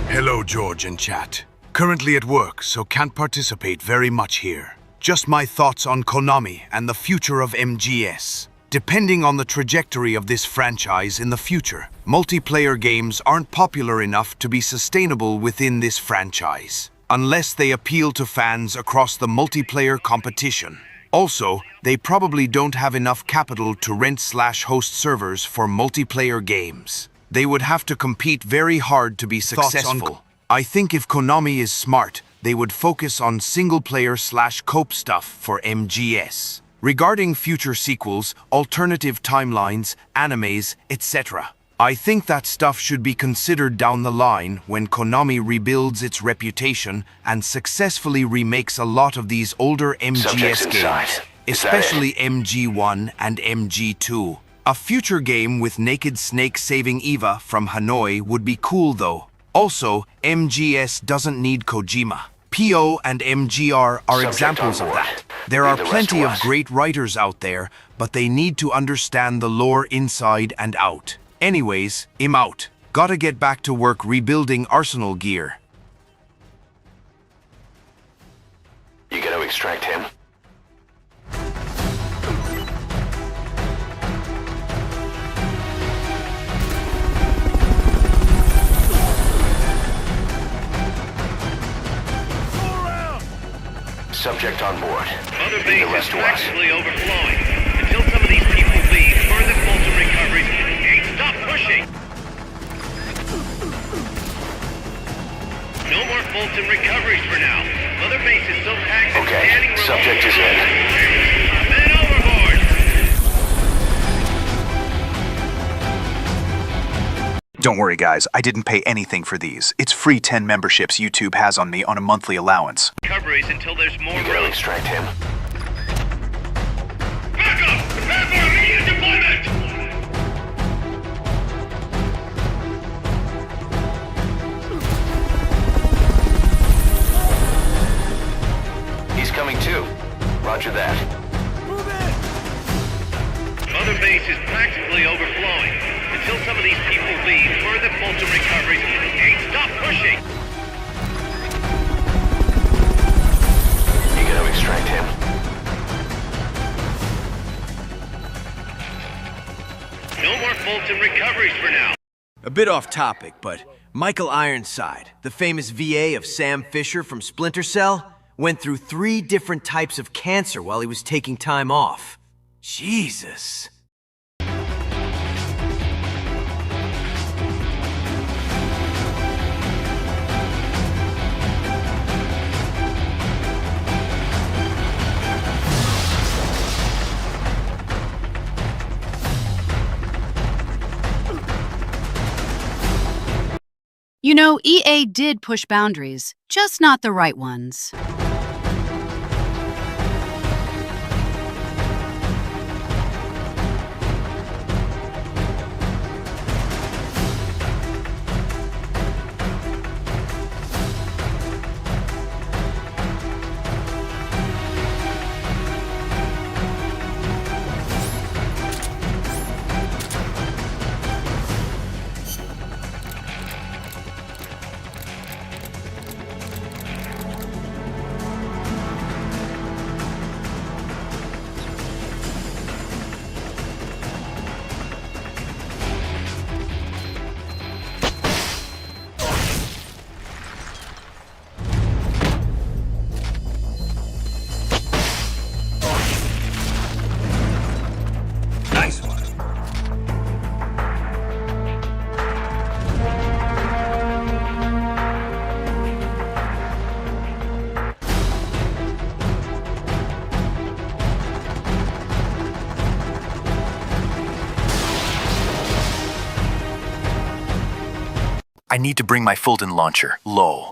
Hello, George and chat. Currently at work, so can't participate very much here. Just my thoughts on Konami and the future of MGS. Depending on the trajectory of this franchise in the future, multiplayer games aren't popular enough to be sustainable within this franchise, unless they appeal to fans across the multiplayer competition. Also, they probably don't have enough capital to rent/host servers for multiplayer games. They would have to compete very hard to be successful. I think if Konami is smart, they would focus on single-player/coop stuff for MGS. Regarding future sequels, alternative timelines, animes, etc., I think that stuff should be considered down the line when Konami rebuilds its reputation and successfully remakes a lot of these older MGS games, especially MG1 and MG2. A future game with Naked Snake saving Eva from Hanoi would be cool though. Also, MGS doesn't need Kojima. PO and MGR are examples of that. There are plenty of great writers out there, but they need to understand the lore inside and out. Anyways, I'm out. Gotta get back to work rebuilding Arsenal gear. You gonna extract him? Subject on board. Mother base is practically overflowing. Until some of these people leave, further Fulton recoveries. Hey, stop pushing! No more Fulton recoveries for now. Mother base is so packed that standing room... Subject is in. Men overboard! Don't worry, guys. I didn't pay anything for these. It's free 10 memberships YouTube has on me on a monthly allowance. Recoveries until there's more You gotta extract him. Back up! Prepare for immediate deployment! He's coming too. Roger that. Mother base is practically overflowing. Until some of these people leave, further Fulton recoveries. Hey, stop pushing! You gotta extract him. No more Fulton recoveries for now. A bit off topic, but Michael Ironside, the famous VA of Sam Fisher from Splinter Cell, went through 3 different types of cancer while he was taking time off. Jesus. You know, EA did push boundaries, just not the right ones. Nice one. I need to bring my Fulton launcher. Lol.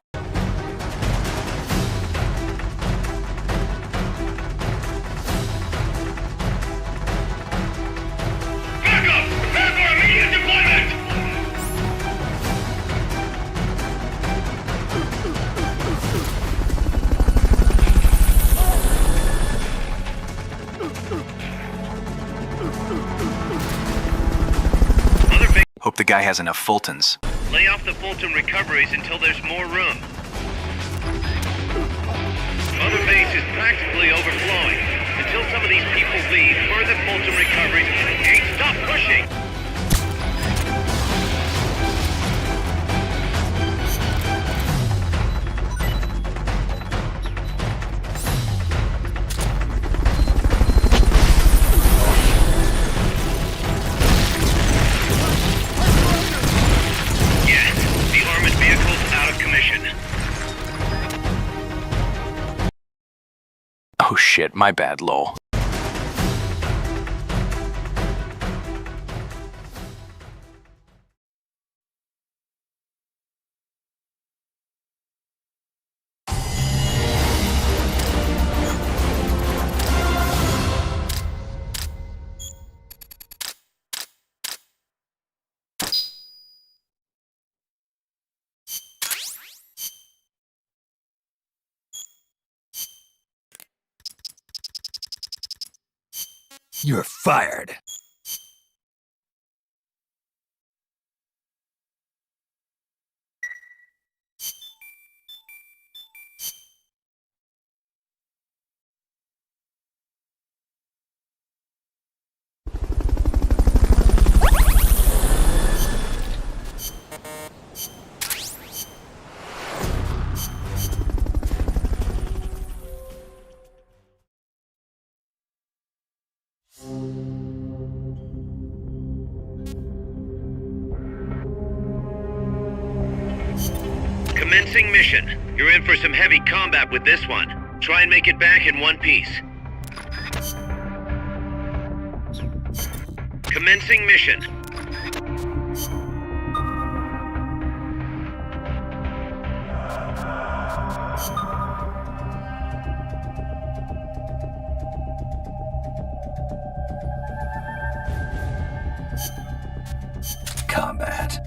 Hope the guy has enough Fultons. Lay off the Fulton recoveries until there's more room. Mother base is practically overflowing. Until some of these people leave, further Fulton recoveries. Hey, stop pushing! Oh shit, my bad, lol. You're fired. Commencing mission. You're in for some heavy combat with this one. Try and make it back in one piece. Commencing mission. Combat.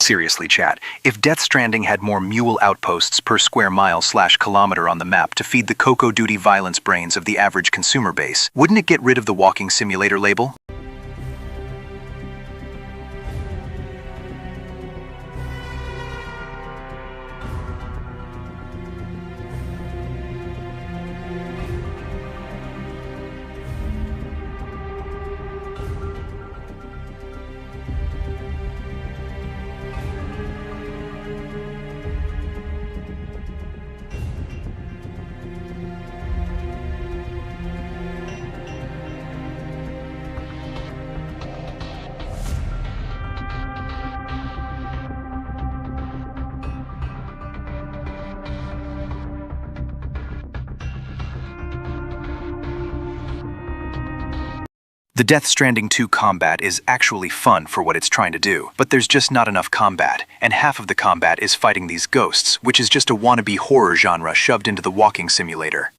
Seriously, chat, if Death Stranding had more mule outposts per square mile/kilometer on the map to feed the Coco Duty violence brains of the average consumer base, wouldn't it get rid of the walking simulator label? The Death Stranding 2 combat is actually fun for what it's trying to do, but there's just not enough combat, and half of the combat is fighting these ghosts, which is just a wannabe horror genre shoved into the walking simulator.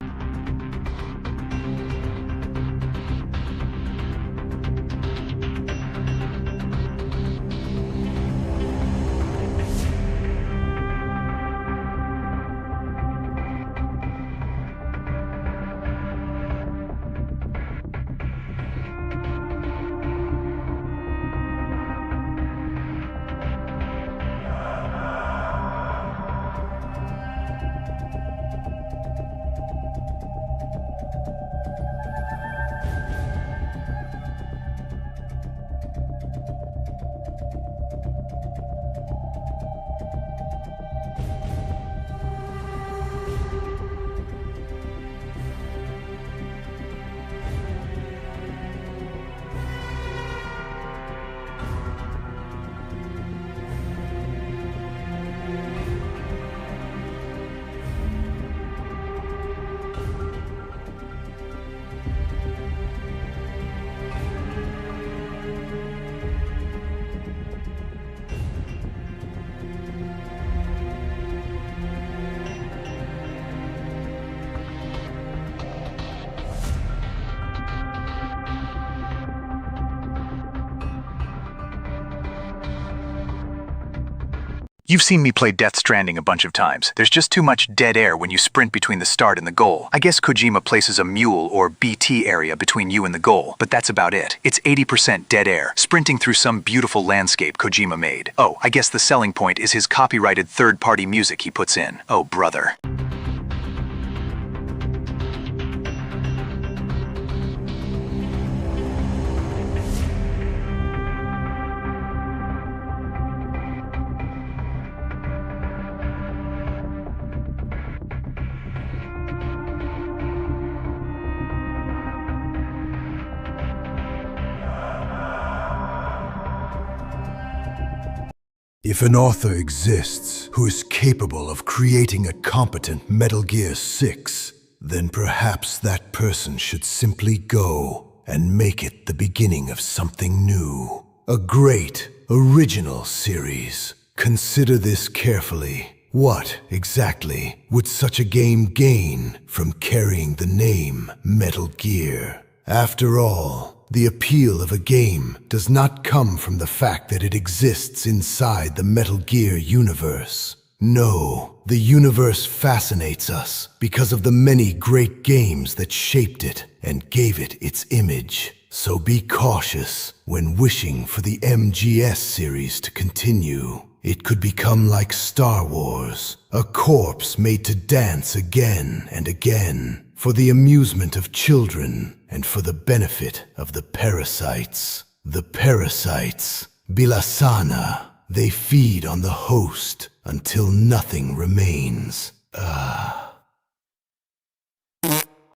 You've seen me play Death Stranding a bunch of times. There's just too much dead air when you sprint between the start and the goal. I guess Kojima places a mule or BT area between you and the goal, but that's about it. It's 80% dead air, sprinting through some beautiful landscape Kojima made. Oh, I guess the selling point is his copyrighted third-party music he puts in. Oh, brother. If an author exists who is capable of creating a competent Metal Gear 6, then perhaps that person should simply go and make it the beginning of something new. A great, original series. Consider this carefully. What, exactly, would such a game gain from carrying the name Metal Gear? After all, the appeal of a game does not come from the fact that it exists inside the Metal Gear universe. No, the universe fascinates us because of the many great games that shaped it and gave it its image. So be cautious when wishing for the MGS series to continue. It could become like Star Wars, a corpse made to dance again and again, for the amusement of children and for the benefit of the parasites. The parasites, Bilasana, they feed on the host until nothing remains. That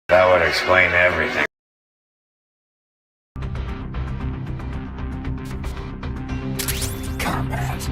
would explain everything. Combat.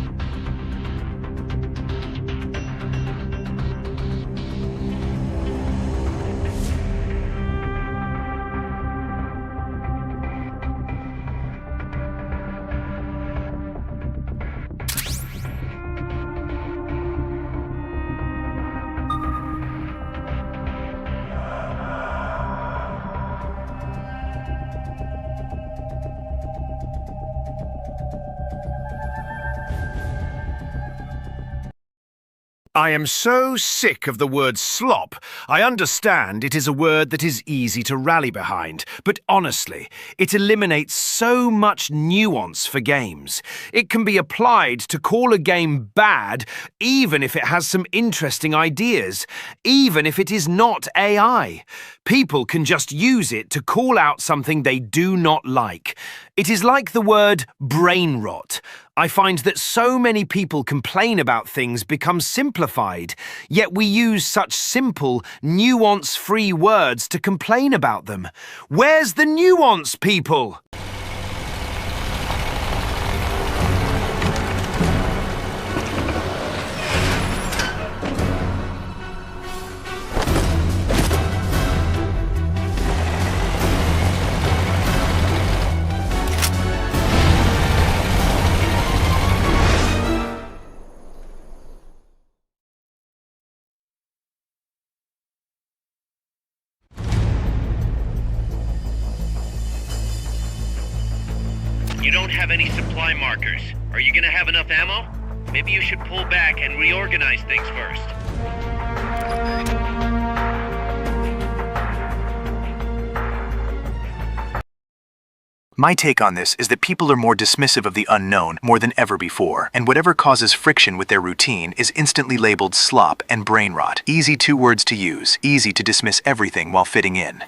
I am so sick of the word slop. I understand it is a word that is easy to rally behind, but honestly, it eliminates so much nuance for games. It can be applied to call a game bad even if it has some interesting ideas, even if it is not AI. People can just use it to call out something they do not like. It is like the word brain rot. I find that so many people complain about things become simplified, yet we use such simple, nuance-free words to complain about them. Where's the nuance, people? You don't have any supply markers. Are you gonna have enough ammo? Maybe you should pull back and reorganize things first. My take on this is that people are more dismissive of the unknown more than ever before, and whatever causes friction with their routine is instantly labeled slop and brain rot. Easy two words to use, easy to dismiss everything while fitting in.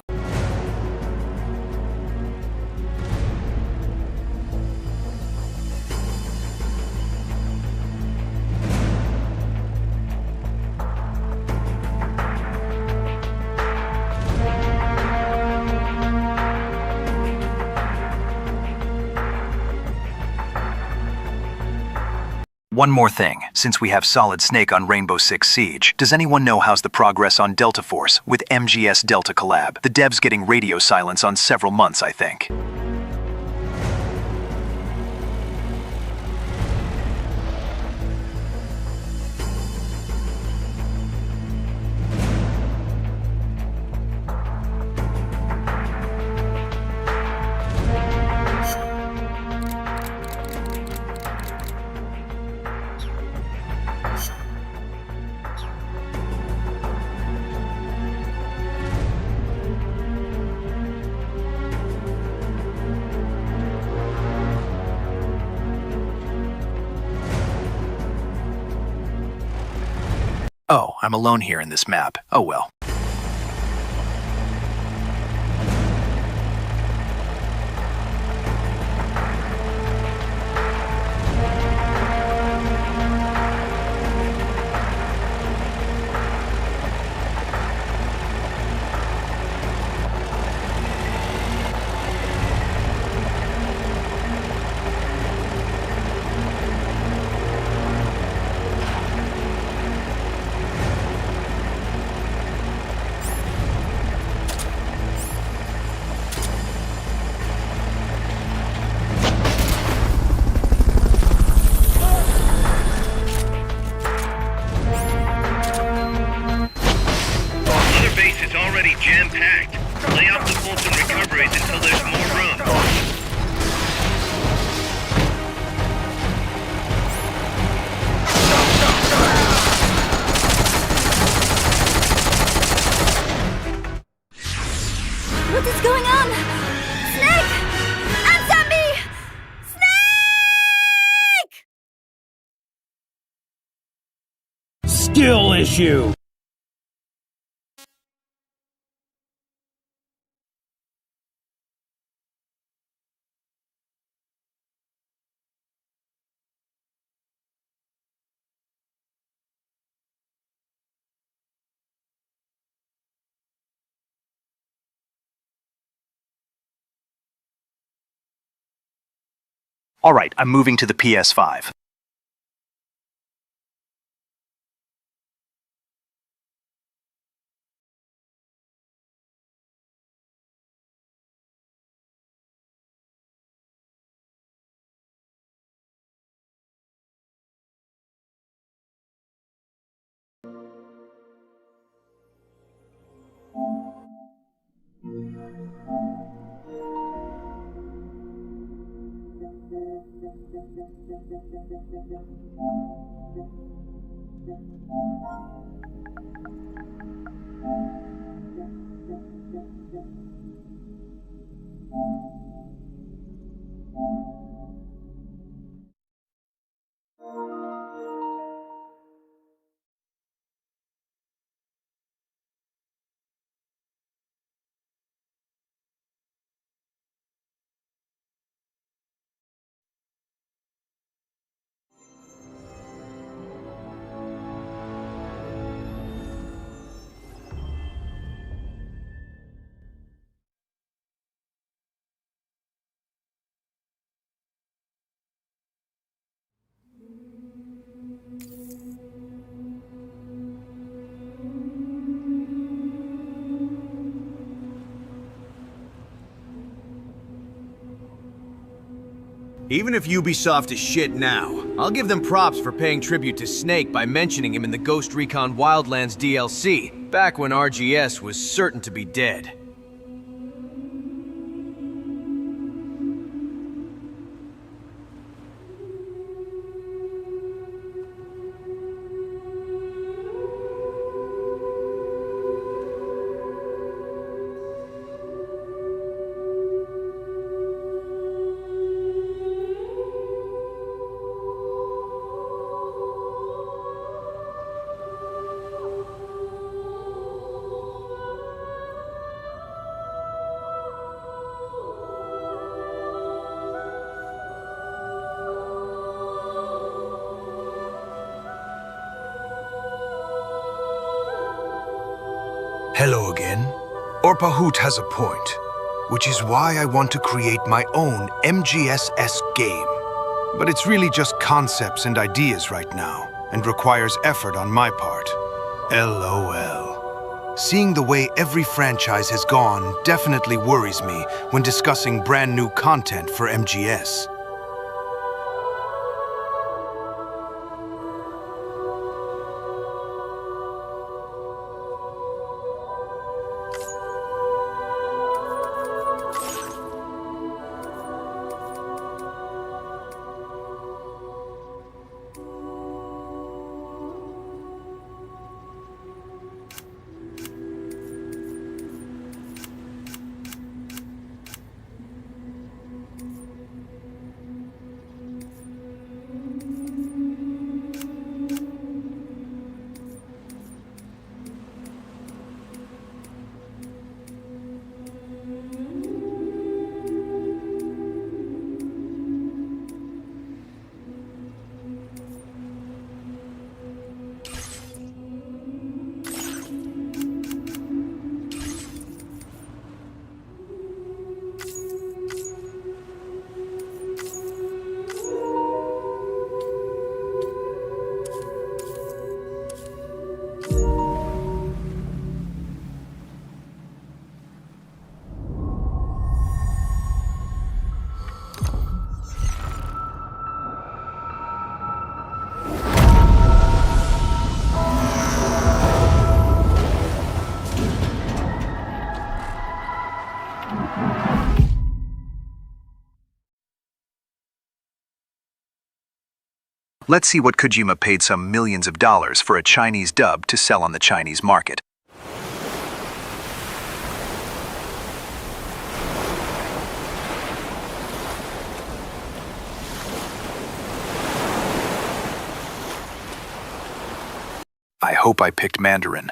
One more thing, since we have Solid Snake on Rainbow Six Siege, does anyone know how's the progress on Delta Force with MGS Delta collab? The dev's getting radio silence on several months, I think. Oh, I'm alone here in this map. Oh well. Jam-packed. Lay off the Fulton recoveries until there's more room. What is going on? Snake! Answer me! Snake! Skill issue! Alright, I'm moving to the PS5. Even if Ubisoft is shit now, I'll give them props for paying tribute to Snake by mentioning him in the Ghost Recon Wildlands DLC, back when RGS was certain to be dead. Hello again. Orpahoot has a point, which is why I want to create my own MGS-esque game. But it's really just concepts and ideas right now, and requires effort on my part. LOL. Seeing the way every franchise has gone definitely worries me when discussing brand new content for MGS. Let's see what Kojima paid some millions of dollars for a Chinese dub to sell on the Chinese market. I hope I picked Mandarin.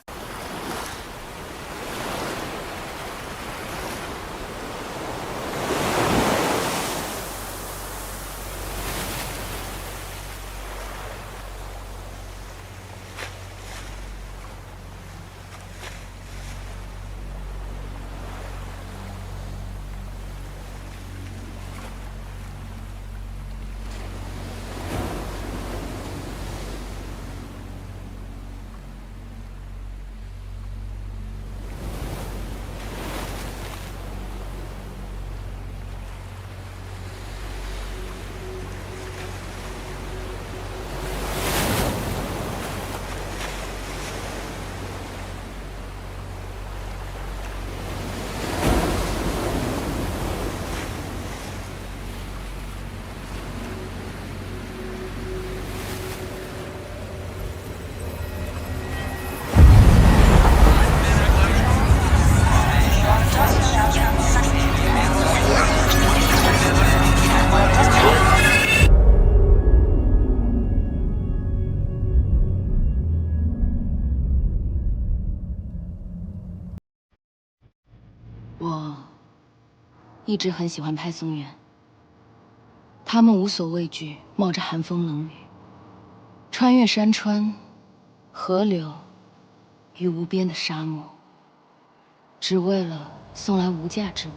我一直很喜欢派送员，他们无所畏惧，冒着寒风冷雨，穿越山川、河流与无边的沙漠，只为了送来无价之物，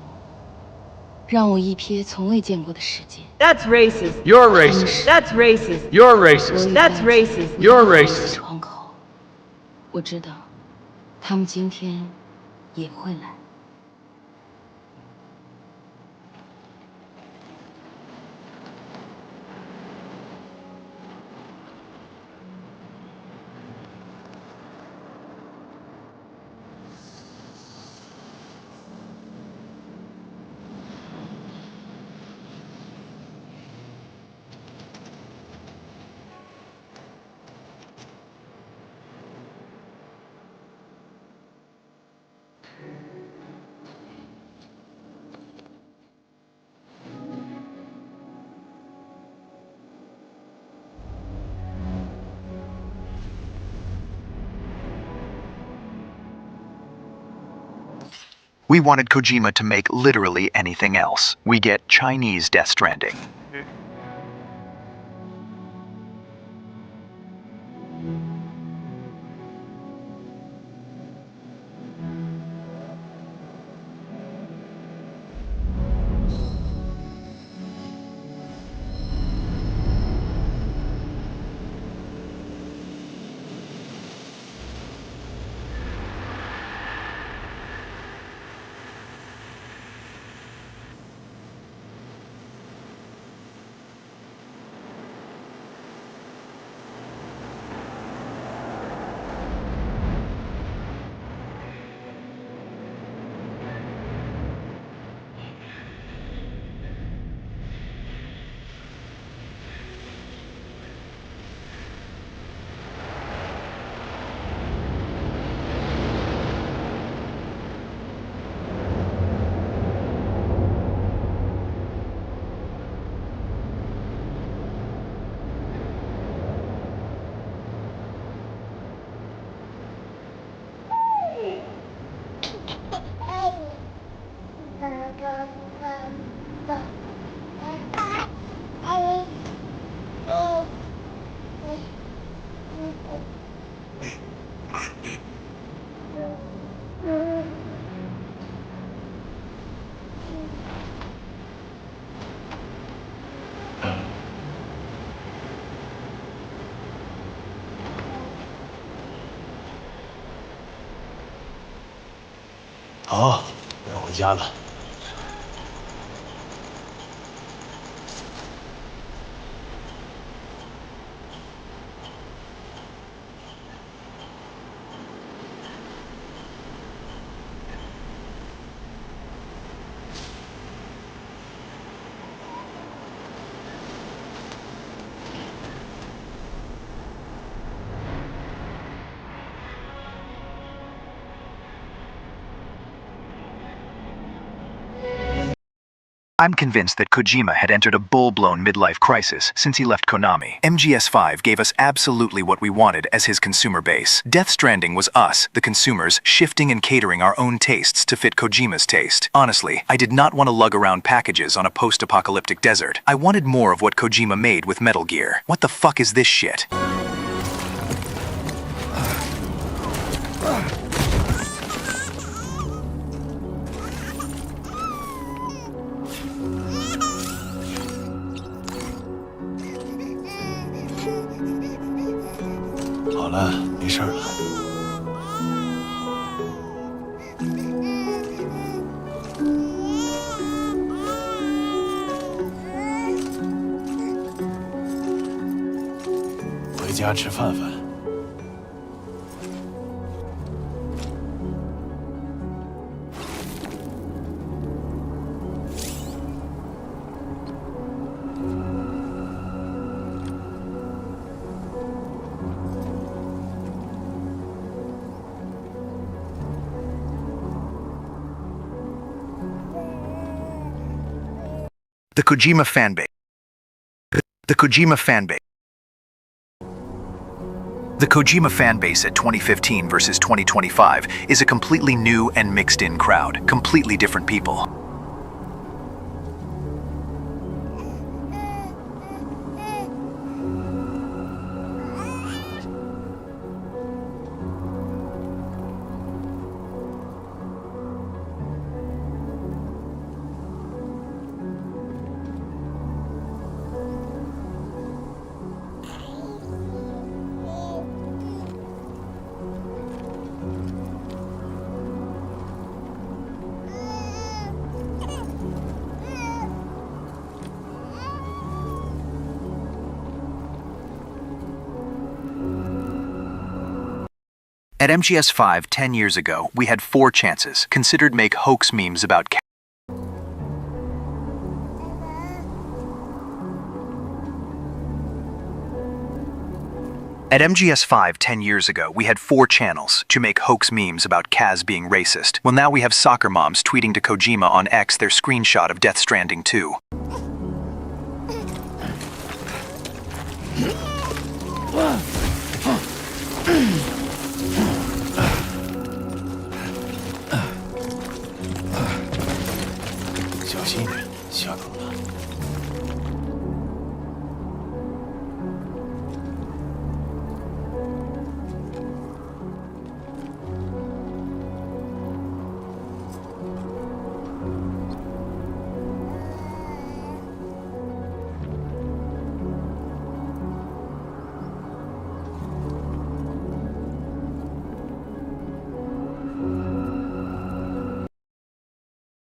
让我一瞥从未见过的世界。That's racist. You're racist. That's racist. You're racist. That's racist. You're racist. 窗口，我知道，他们今天也会来。We wanted Kojima to make literally anything else. We get Chinese Death Stranding. Oh, 要回家了。I'm convinced that Kojima had entered a full-blown midlife crisis since he left Konami. MGS5 gave us absolutely what we wanted as his consumer base. Death Stranding was us, the consumers, shifting and catering our own tastes to fit Kojima's taste. Honestly, I did not want to lug around packages on a post-apocalyptic desert. I wanted more of what Kojima made with Metal Gear. What the fuck is this shit? The Kojima fanbase. The Kojima fanbase. The Kojima fanbase at 2015 versus 2025 is a completely new and mixed-in crowd, completely different people. At MGS5 10 years ago, we had 4 chances, considered make hoax memes about At MGS5 10 years ago, we had 4 channels to make hoax memes about Kaz being racist. Well, now we have soccer moms tweeting to Kojima on X their screenshot of Death Stranding 2.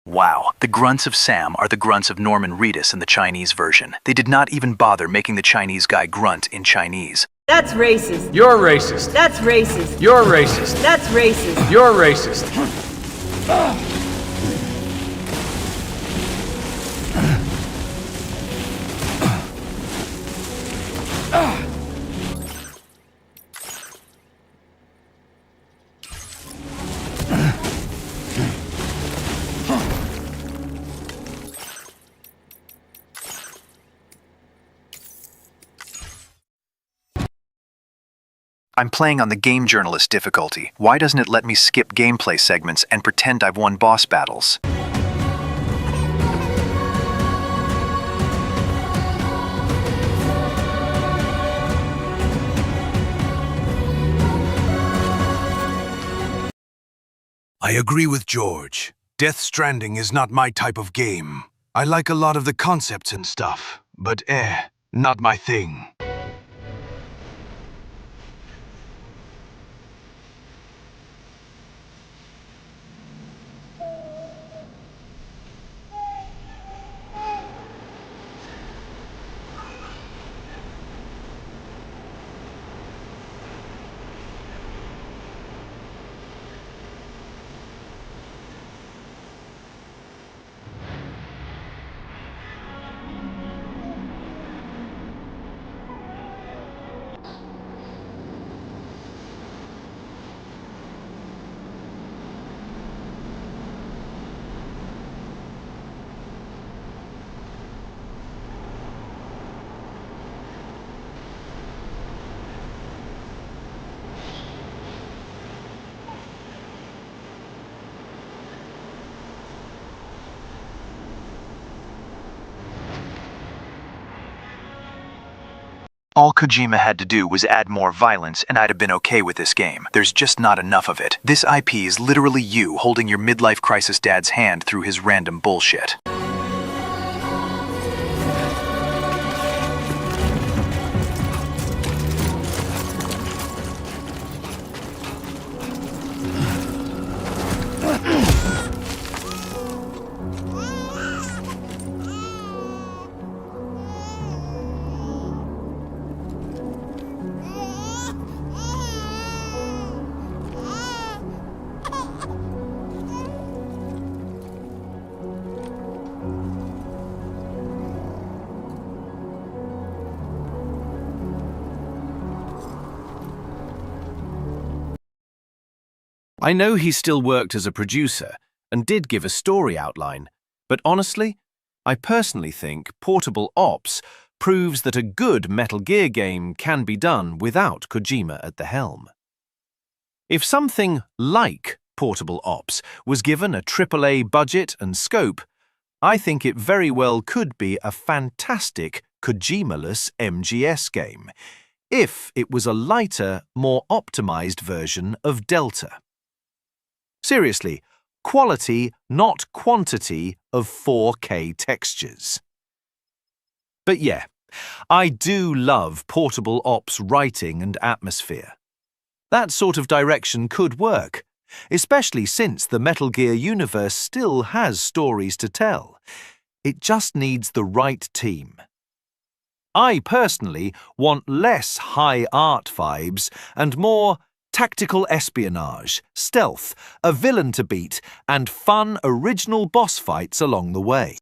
Wow, the grunts of Sam are the grunts of Norman Reedus in the Chinese version. They did not even bother making the Chinese guy grunt in Chinese. That's racist. You're racist. That's racist. You're racist. That's racist. You're racist. I'm playing on the game journalist difficulty. Why doesn't it let me skip gameplay segments and pretend I've won boss battles? I agree with George. Death Stranding is not my type of game. I like a lot of the concepts and stuff, but not my thing. All Kojima had to do was add more violence and I'd have been okay with this game. There's just not enough of it. This IP is literally you holding your midlife crisis dad's hand through his random bullshit. I know he still worked as a producer and did give a story outline, but honestly, I personally think Portable Ops proves that a good Metal Gear game can be done without Kojima at the helm. If something like Portable Ops was given a AAA budget and scope, I think it very well could be a fantastic Kojima-less MGS game, if it was a lighter, more optimized version of Delta. Seriously, quality, not quantity, of 4K textures. But yeah, I do love Portable Ops writing and atmosphere. That sort of direction could work, especially since the Metal Gear universe still has stories to tell. It just needs the right team. I personally want less high art vibes and more tactical espionage, stealth, a villain to beat, and fun original boss fights along the way.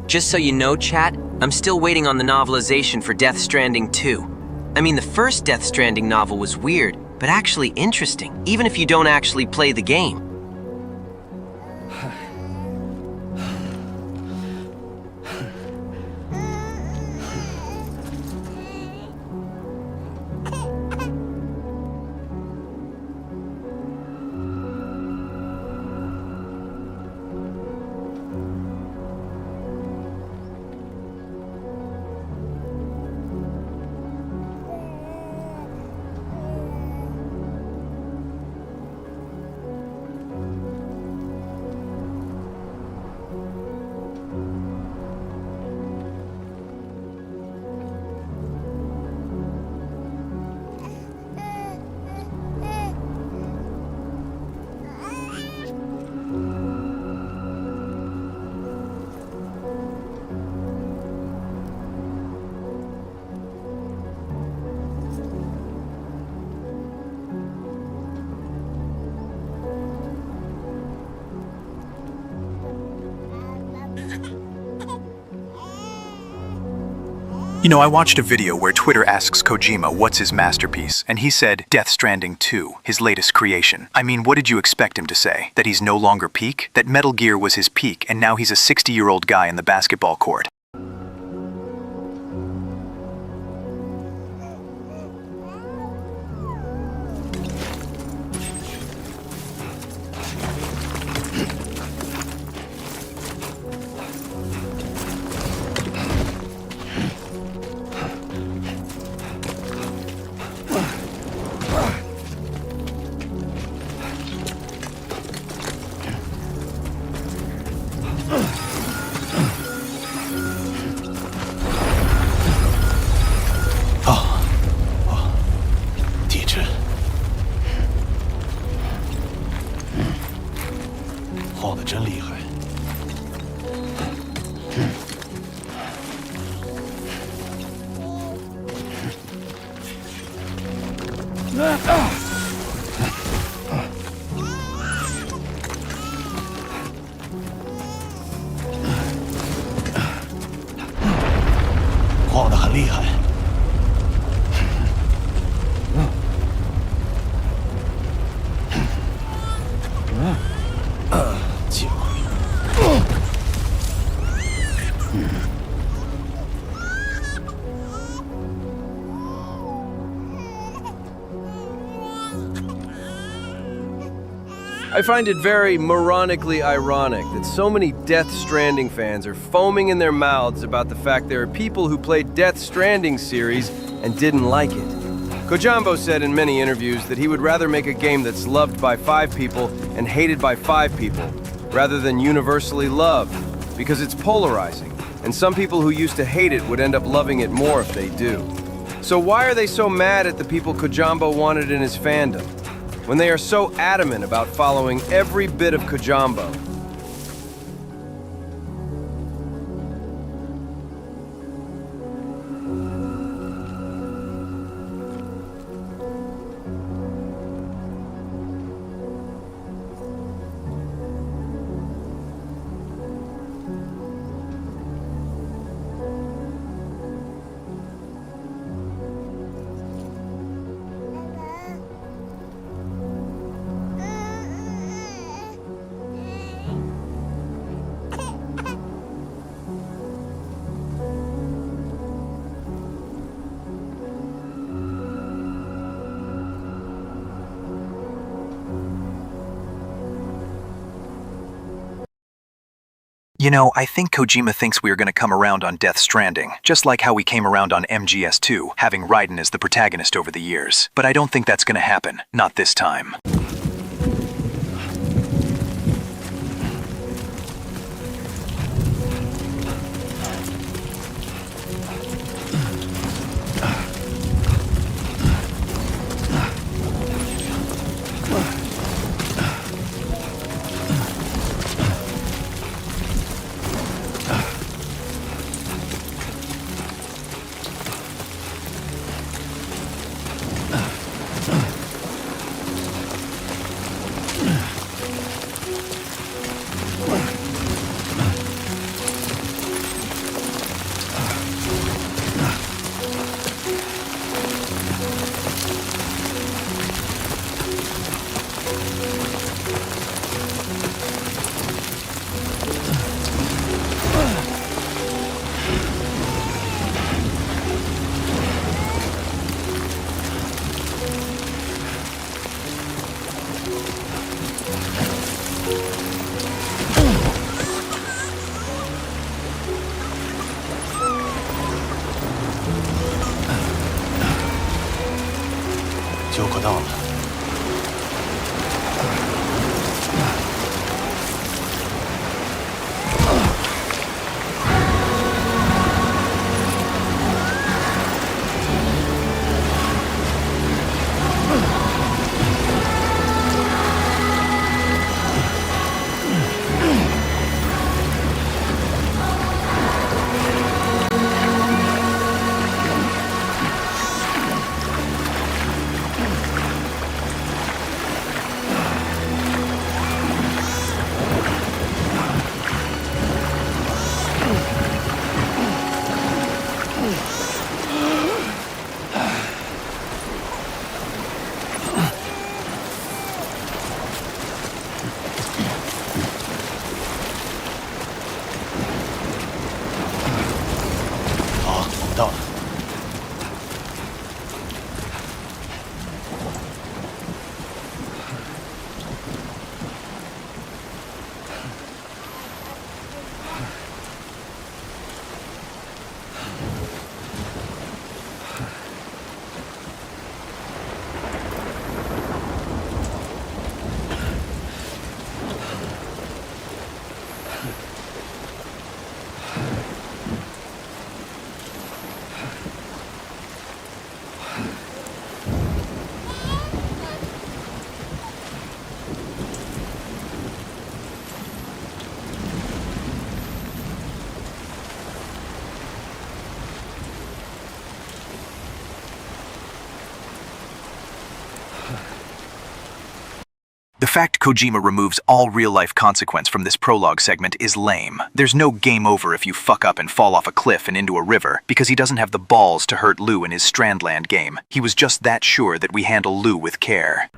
Just so you know, chat, I'm still waiting on the novelization for Death Stranding 2. I mean, the first Death Stranding novel was weird, but actually interesting, even if you don't actually play the game. You know, I watched a video where Twitter asks Kojima what's his masterpiece, and he said Death Stranding 2, his latest creation. I mean, what did you expect him to say? That he's no longer peak? That Metal Gear was his peak, and now he's a 60-year-old guy in the basketball court? I find it very moronically ironic that so many Death Stranding fans are foaming in their mouths about the fact there are people who played Death Stranding series and didn't like it. Kojimbo said in many interviews that he would rather make a game that's loved by 5 people and hated by 5 people, rather than universally loved, because it's polarizing, and some people who used to hate it would end up loving it more if they do. So why are they so mad at the people Kojimbo wanted in his fandom, when they are so adamant about following every bit of Kojimbo? You know, I think Kojima thinks we are going to come around on Death Stranding, just like how we came around on MGS2, having Raiden as the protagonist over the years. But I don't think that's going to happen. Not this time. The fact Kojima removes all real-life consequence from this prologue segment is lame. There's no game over if you fuck up and fall off a cliff and into a river, because he doesn't have the balls to hurt Lou in his Strandland game. He was just that sure that we handle Lou with care.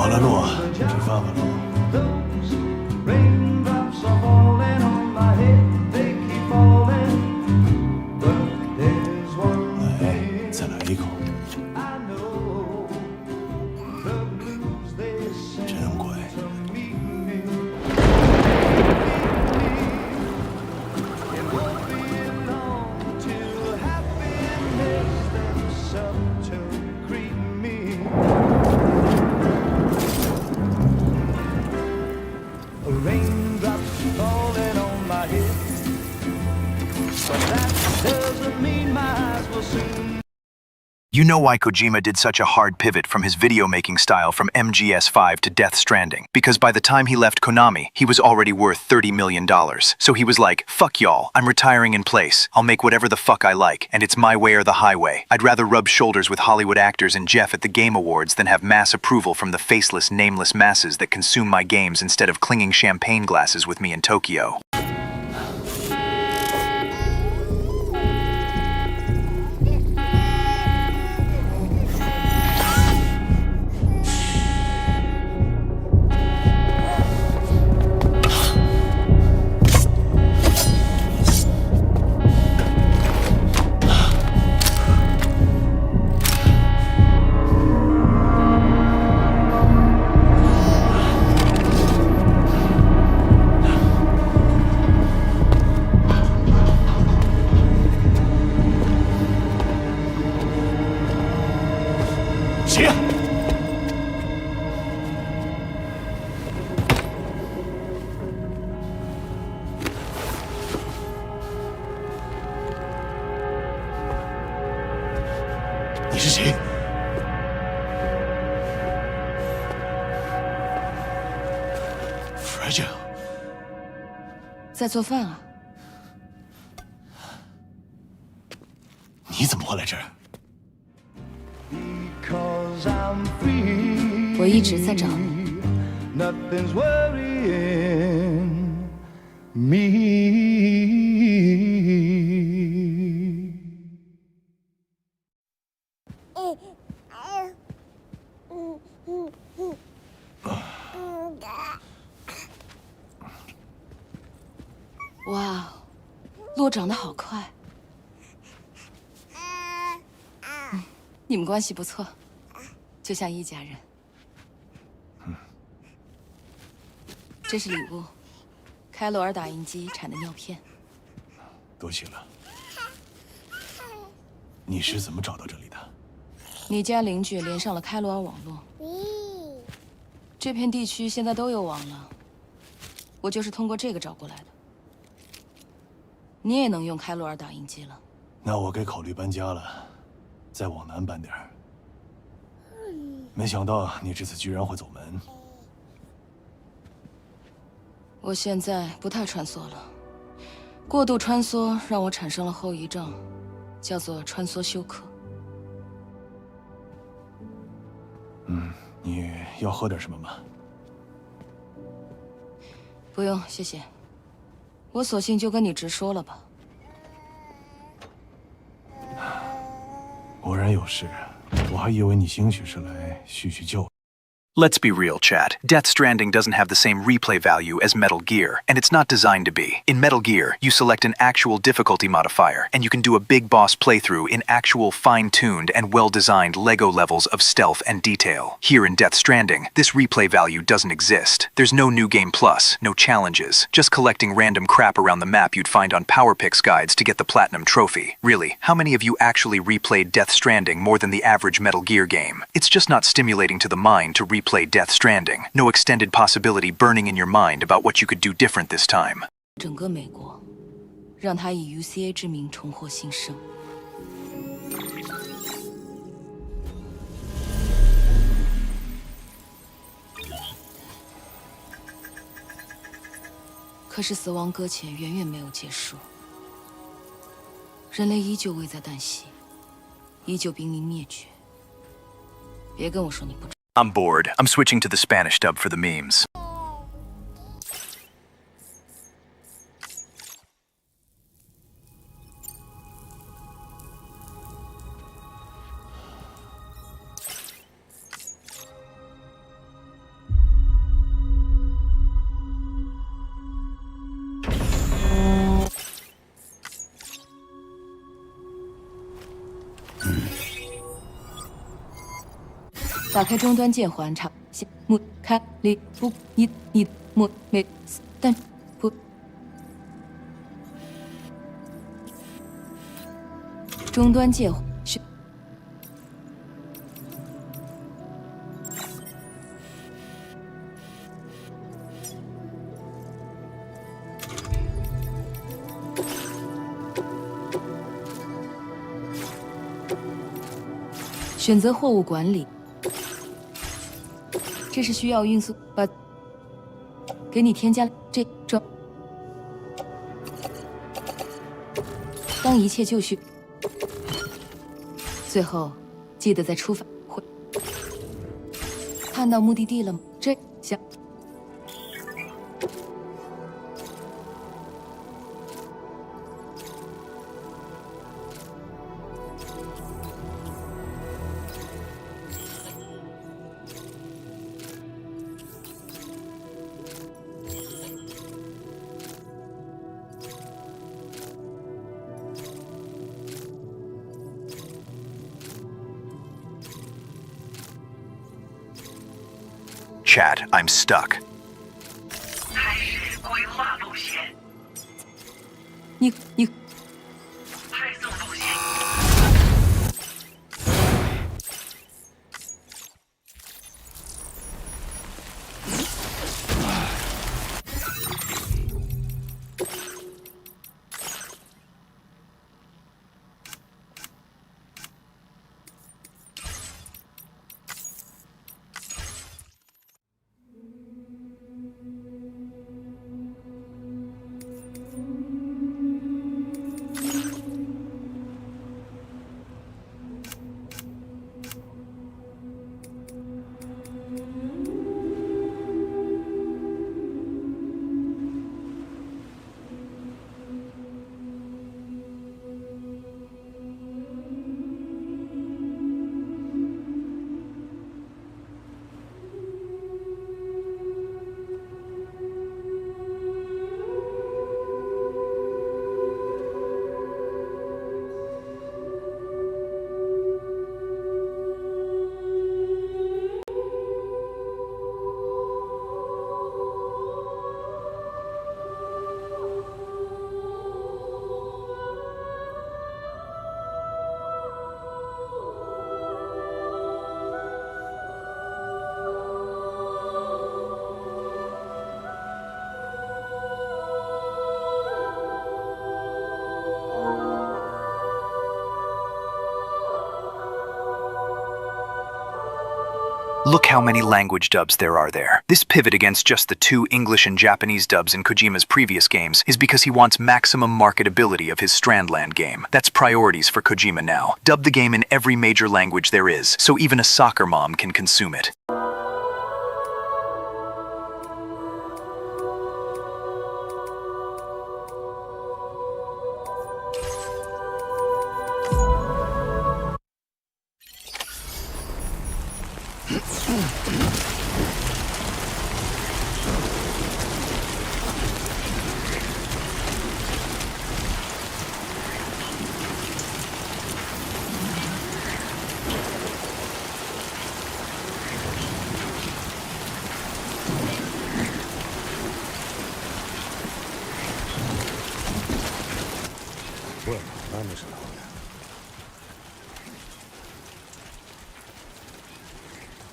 好了，洛，吃饭吧，洛。来，再来一口。真乖。You know why Kojima did such a hard pivot from his video-making style from MGS5 to Death Stranding. Because by the time he left Konami, he was already worth $30 million. So he was like, fuck y'all, I'm retiring in place. I'll make whatever the fuck I like, and it's my way or the highway. I'd rather rub shoulders with Hollywood actors and Jeff at the Game Awards than have mass approval from the faceless, nameless masses that consume my games instead of clinging champagne glasses with me in Tokyo. 你是谁？Fragile， 在做饭啊？你怎么会来这儿？我一直在找你。 Nothing's worrying me. 哇，洛长得好快。你们关系不错，就像一家人。 这是礼物，开罗尔打印机产的尿片。多谢了。你是怎么找到这里的？你家邻居连上了开罗尔网络，这片地区现在都有网了。我就是通过这个找过来的。你也能用开罗尔打印机了。那我该考虑搬家了，再往南搬点儿。没想到你这次居然会走门。 我现在不太穿梭了，过度穿梭让我产生了后遗症，叫做穿梭休克。你要喝点什么吗？不用，谢谢。我索性就跟你直说了吧。果然有事，我还以为你兴许是来叙叙旧。 Let's be real, chat. Death Stranding doesn't have the same replay value as Metal Gear, and it's not designed to be. In Metal Gear, you select an actual difficulty modifier, and you can do a big boss playthrough in actual fine-tuned and well-designed LEGO levels of stealth and detail. Here in Death Stranding, this replay value doesn't exist. There's no New Game Plus, no challenges, just collecting random crap around the map you'd find on Power Picks guides to get the Platinum Trophy. Really, how many of you actually replayed Death Stranding more than the average Metal Gear game? It's just not stimulating to the mind to replay Death Stranding. No extended possibility burning in your mind about what you could do different this time. 整个美国，让他以 UCA 之名重获新生。可是死亡搁浅远远没有结束，人类依旧危在旦夕，依旧濒临灭绝。别跟我说你不知。 I'm bored. I'm switching to the Spanish dub for the memes. 打开终端键环查木开里不一木没但不终端键是选择货物管理。这是需要运送，给你添加这。当一切就绪，最后记得在出发会看到目的地了吗？这下。Chat, I'm stuck. 开始规划路线。你派送路线。Look how many language dubs there are there. This pivot against just the 2 English and Japanese dubs in Kojima's previous games is because he wants maximum marketability of his Strandland game. That's priorities for Kojima now. Dub the game in every major language there is, so even a soccer mom can consume it.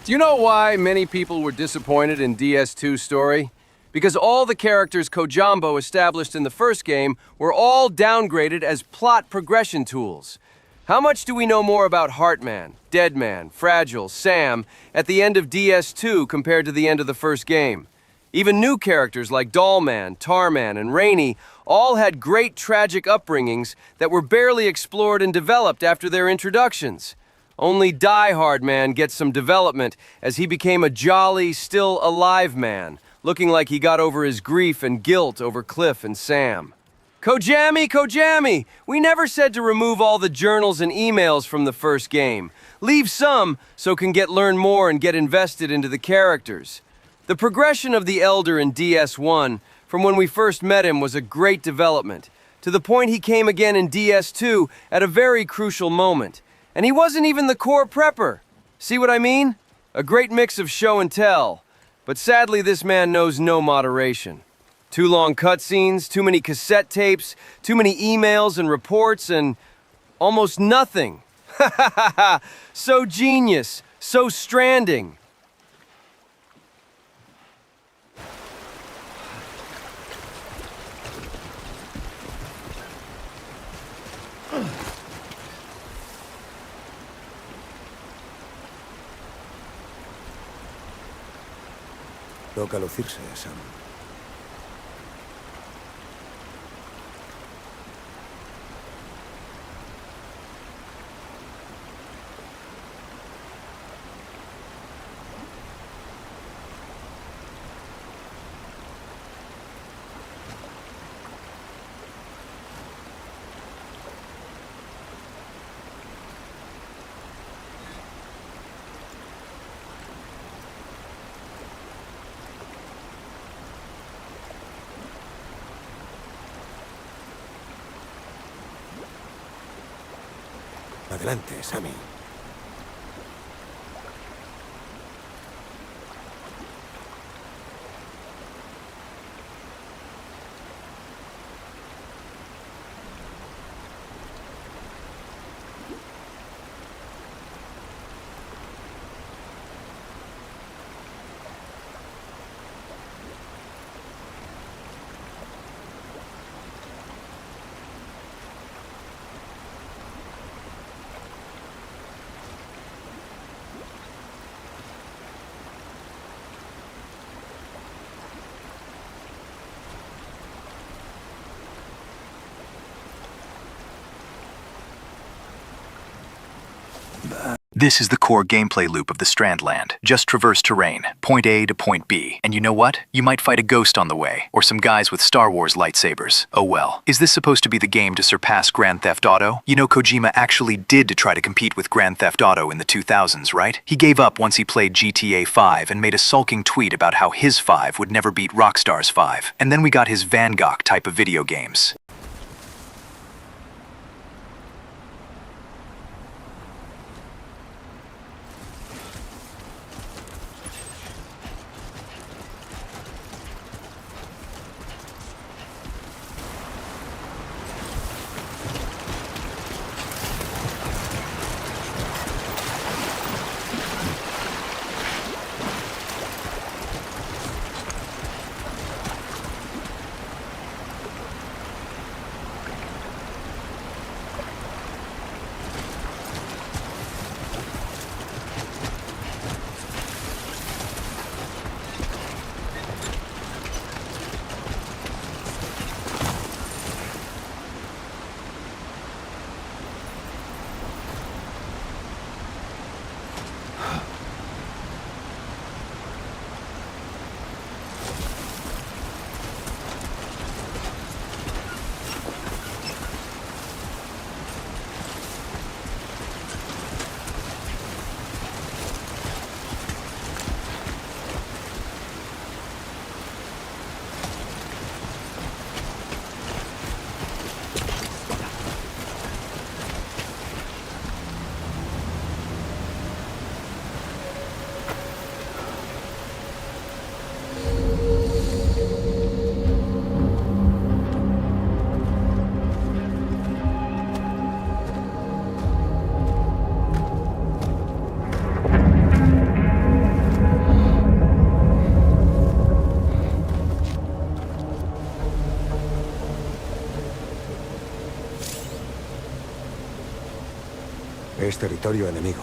Do you know why many people were disappointed in DS2's story? Because all the characters Kojambo established in the first game were all downgraded as plot progression tools. How much do we know more about Heartman, Deadman, Fragile, Sam at the end of DS2 compared to the end of the first game? Even new characters like Dollman, Tarman, and Rainy all had great tragic upbringings that were barely explored and developed after their introductions. Only Die Hard Man gets some development as he became a jolly, still alive man, looking like he got over his grief and guilt over Cliff and Sam. Kojami! We never said to remove all the journals and emails from the first game. Leave some so can learn more and get invested into the characters. The progression of the Elder in DS1 from when we first met him was a great development, to the point he came again in DS2 at a very crucial moment. And he wasn't even the core prepper. See what I mean? A great mix of show and tell, but sadly this man knows no moderation. Too long cutscenes, too many cassette tapes, too many emails and reports, and almost nothing. Ha ha ha ha! So genius, so Stranding. Toca lucirse, Sam. Adelante, Sammy. This is the core gameplay loop of the Strandland. Just traverse terrain, point A to point B. And you know what? You might fight a ghost on the way, or some guys with Star Wars lightsabers. Oh well. Is this supposed to be the game to surpass Grand Theft Auto? You know Kojima actually did to try to compete with Grand Theft Auto in the 2000s, right? He gave up once he played GTA 5 and made a sulking tweet about how his 5 would never beat Rockstar's 5. And then we got his Van Gogh type of video games. Es territorio enemigo.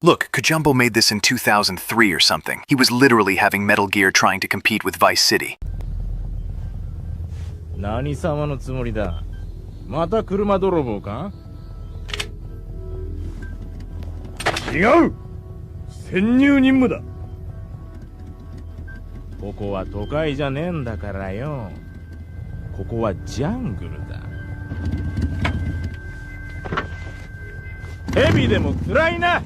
Look, Kojumbo made this in 2003 or something. He was literally having Metal Gear trying to compete with Vice City. 何様のつもりだ。また車泥棒か？違う！潜入任務だ。ここは都会じゃねえんだからよ。ここはジャングルだ。ヘビでも暗いな。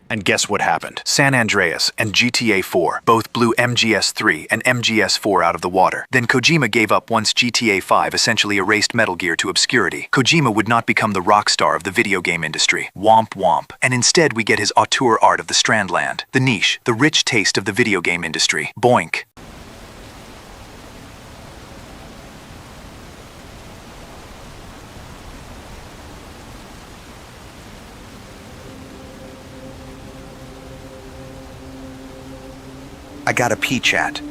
And guess what happened? San Andreas and GTA 4 both blew MGS3 and MGS4 out of the water. Then Kojima gave up once GTA 5 essentially erased Metal Gear to obscurity. Kojima would not become the Rockstar of the video game industry. Womp womp. And instead we get his auteur art of the Strandland. The niche, the rich taste of the video game industry. Boink. I gotta pee, chat.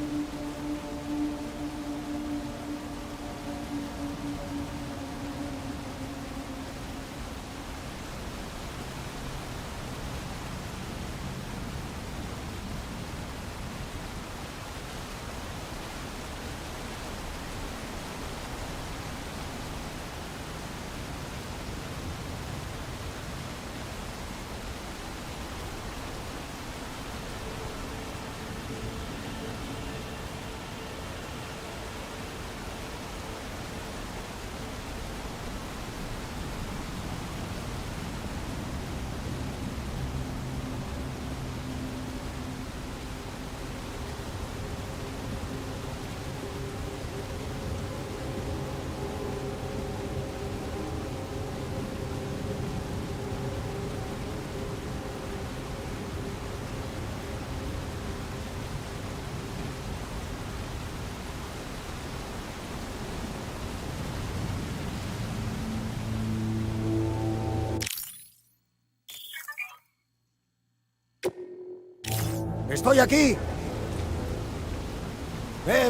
¡Estoy aquí!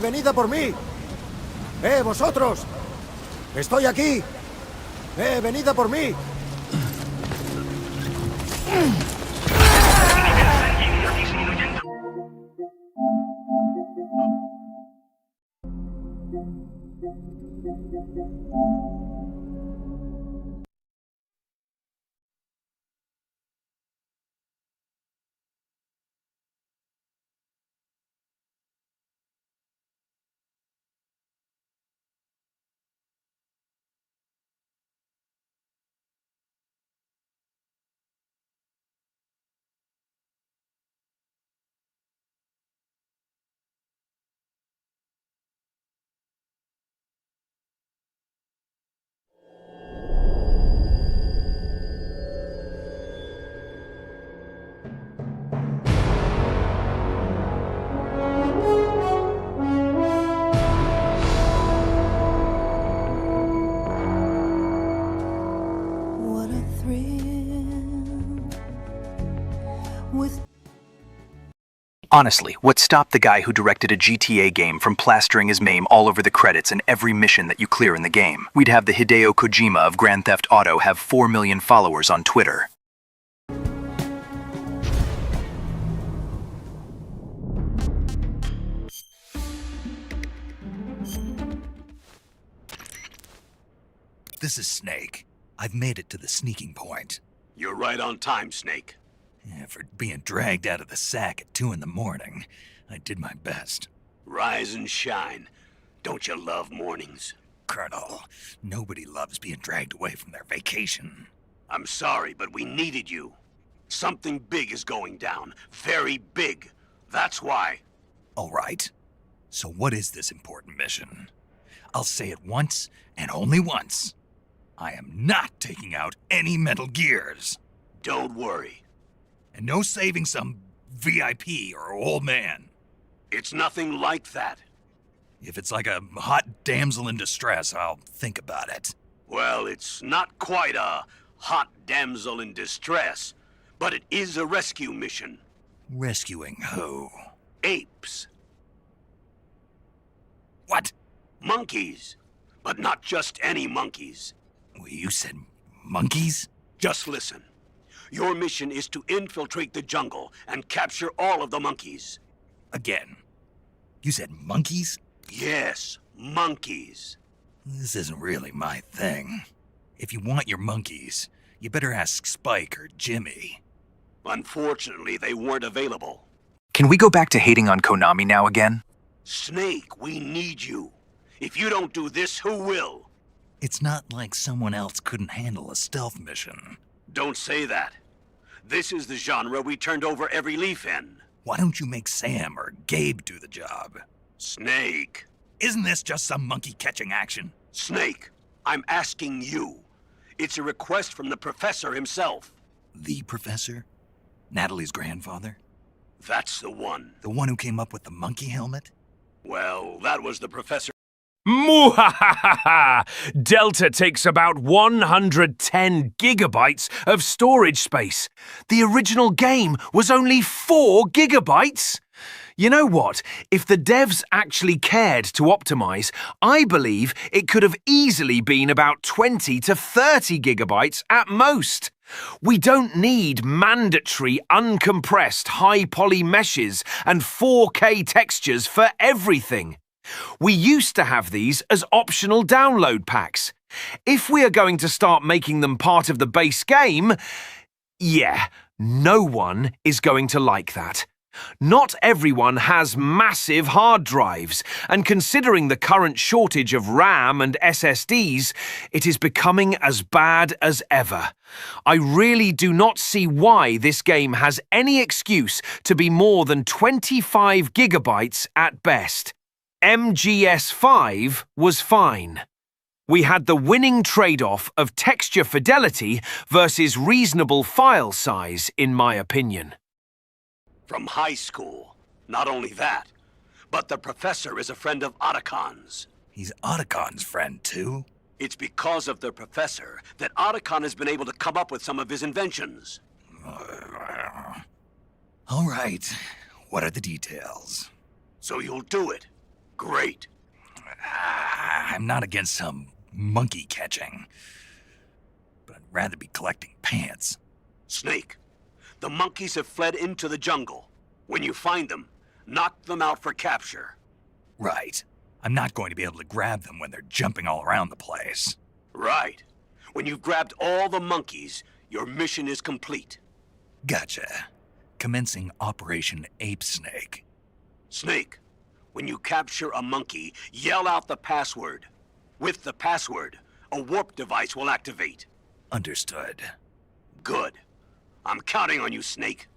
¡Venid a por mí! ¡Vosotros! ¡Estoy aquí! ¡Venid a por mí! Honestly, what stopped the guy who directed a GTA game from plastering his name all over the credits in every mission that you clear in the game? We'd have the Hideo Kojima of Grand Theft Auto have 4 million followers on Twitter. this is Snake. I've made it to the sneaking point. You're right on time, Snake. Yeah, for being dragged out of the sack at 2 in the morning, I did my best. Rise and shine. Don't you love mornings? Colonel, nobody loves being dragged away from their vacation. I'm sorry, but we needed you. Something big is going down. Very big. That's why. All right. So what is this important mission? I'll say it once, and only once. I am not taking out any Metal Gears. Don't worry. And no saving some VIP or old man. It's nothing like that. If it's like a hot damsel in distress, I'll think about it. Well, it's not quite a hot damsel in distress, but it is a rescue mission. Rescuing who? Apes. What? Monkeys. But not just any monkeys. You said monkeys? Just listen. Your mission is to infiltrate the jungle and capture all of the monkeys. Again. You said monkeys? Yes, monkeys. This isn't really my thing. If you want your monkeys, you better ask Spike or Jimmy. Unfortunately, they weren't available. Can we go back to hating on Konami now again? Snake, we need you. If you don't do this, who will? It's not like someone else couldn't handle a stealth mission. Don't say that. This is the genre we turned over every leaf in. Why don't you make Sam or Gabe do the job? Snake. Isn't this just some monkey-catching action? Snake, I'm asking you. It's a request from the professor himself. The professor? Natalie's grandfather? That's the one. The one who came up with the monkey helmet? Well, that was the professor. Muhahaha! Delta takes about 110 gigabytes of storage space. The original game was only 4 gigabytes. You know what? If the devs actually cared to optimize, I believe it could have easily been about 20 to 30 gigabytes at most. We don't need mandatory uncompressed high-poly meshes and 4K textures for everything. We used to have these as optional download packs. If we are going to start making them part of the base game, yeah, no one is going to like that. Not everyone has massive hard drives, and considering the current shortage of RAM and SSDs, it is becoming as bad as ever. I really do not see why this game has any excuse to be more than 25 gigabytes at best. MGS5 was fine. We had the winning trade-off of texture fidelity versus reasonable file size, in my opinion. From high school. Not only that, but the professor is a friend of Otacon's. He's Otacon's friend, too? It's because of the professor that Otacon has been able to come up with some of his inventions. All right. What are the details? So you'll do it. Great. I'm not against some monkey catching, but I'd rather be collecting pants. Snake, the monkeys have fled into the jungle. When you find them, knock them out for capture. Right. I'm not going to be able to grab them when they're jumping all around the place. Right. When you've grabbed all the monkeys, your mission is complete. Gotcha. Commencing Operation Ape Snake. Snake, when you capture a monkey, yell out the password. With the password, a warp device will activate. Understood. Good. I'm counting on you, Snake.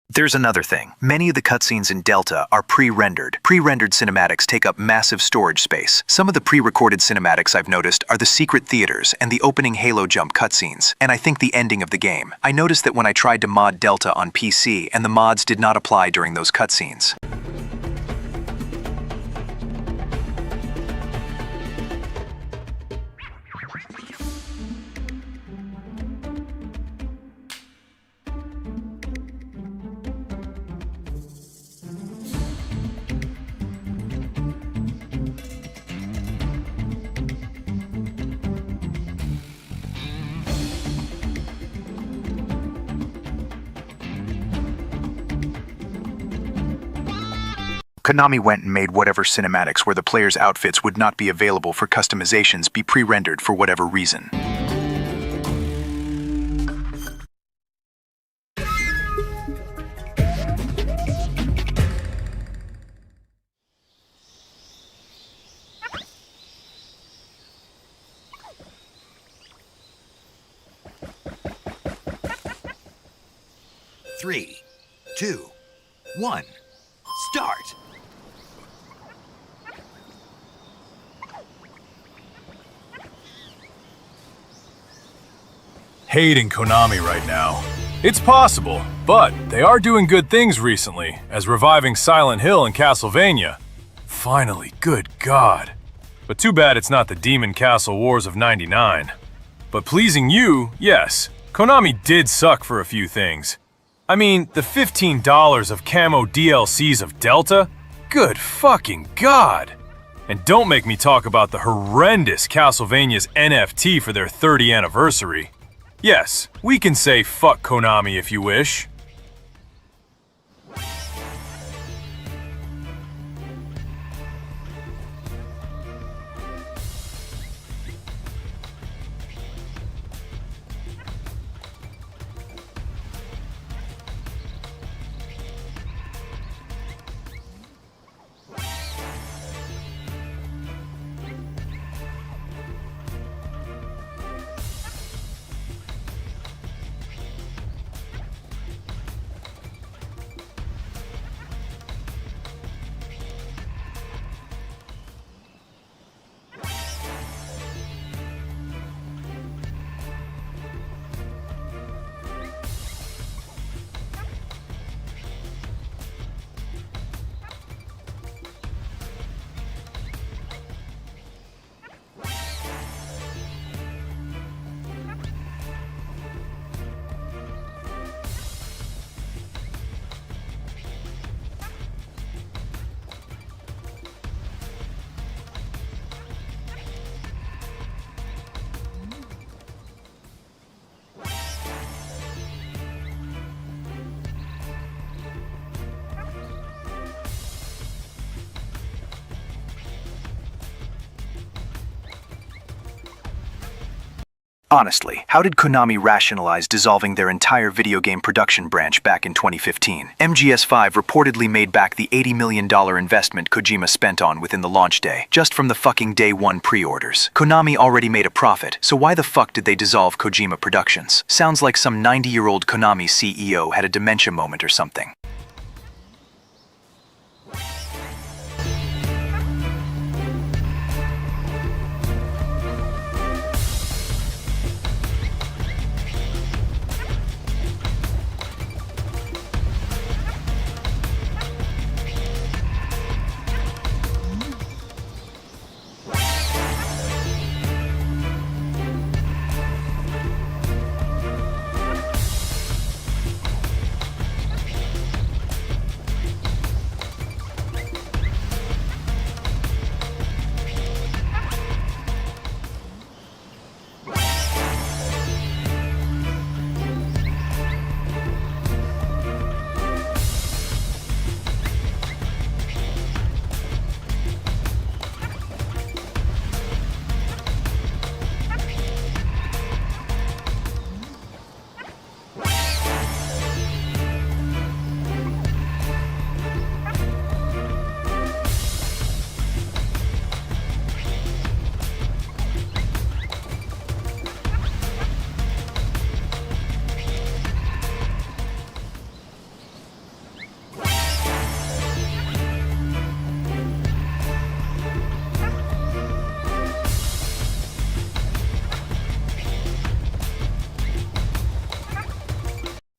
There's another thing. Many of the cutscenes in Delta are pre-rendered. Pre-rendered cinematics take up massive storage space. Some of the pre-recorded cinematics I've noticed are the secret theaters and the opening Halo jump cutscenes, and I think the ending of the game. I noticed that when I tried to mod Delta on PC, and the mods did not apply during those cutscenes. Konami went and made whatever cinematics where the players' outfits would not be available for customizations be pre-rendered for whatever reason. Three, 2, 1, start! Hating Konami right now. It's possible, but they are doing good things recently, as reviving Silent Hill and Castlevania. Finally, good God. But too bad it's not the Demon Castle Wars of '99. But pleasing you, yes, Konami did suck for a few things. I mean, the $15 of camo DLCs of Delta? Good fucking God! And don't make me talk about the horrendous Castlevania's NFT for their 30th anniversary. Yes, we can say fuck Konami if you wish. Honestly, how did Konami rationalize dissolving their entire video game production branch back in 2015? MGS5 reportedly made back the $80 million investment Kojima spent on within the launch day, just from the fucking day one pre-orders. Konami already made a profit, so why the fuck did they dissolve Kojima Productions? Sounds like some 90-year-old Konami CEO had a dementia moment or something.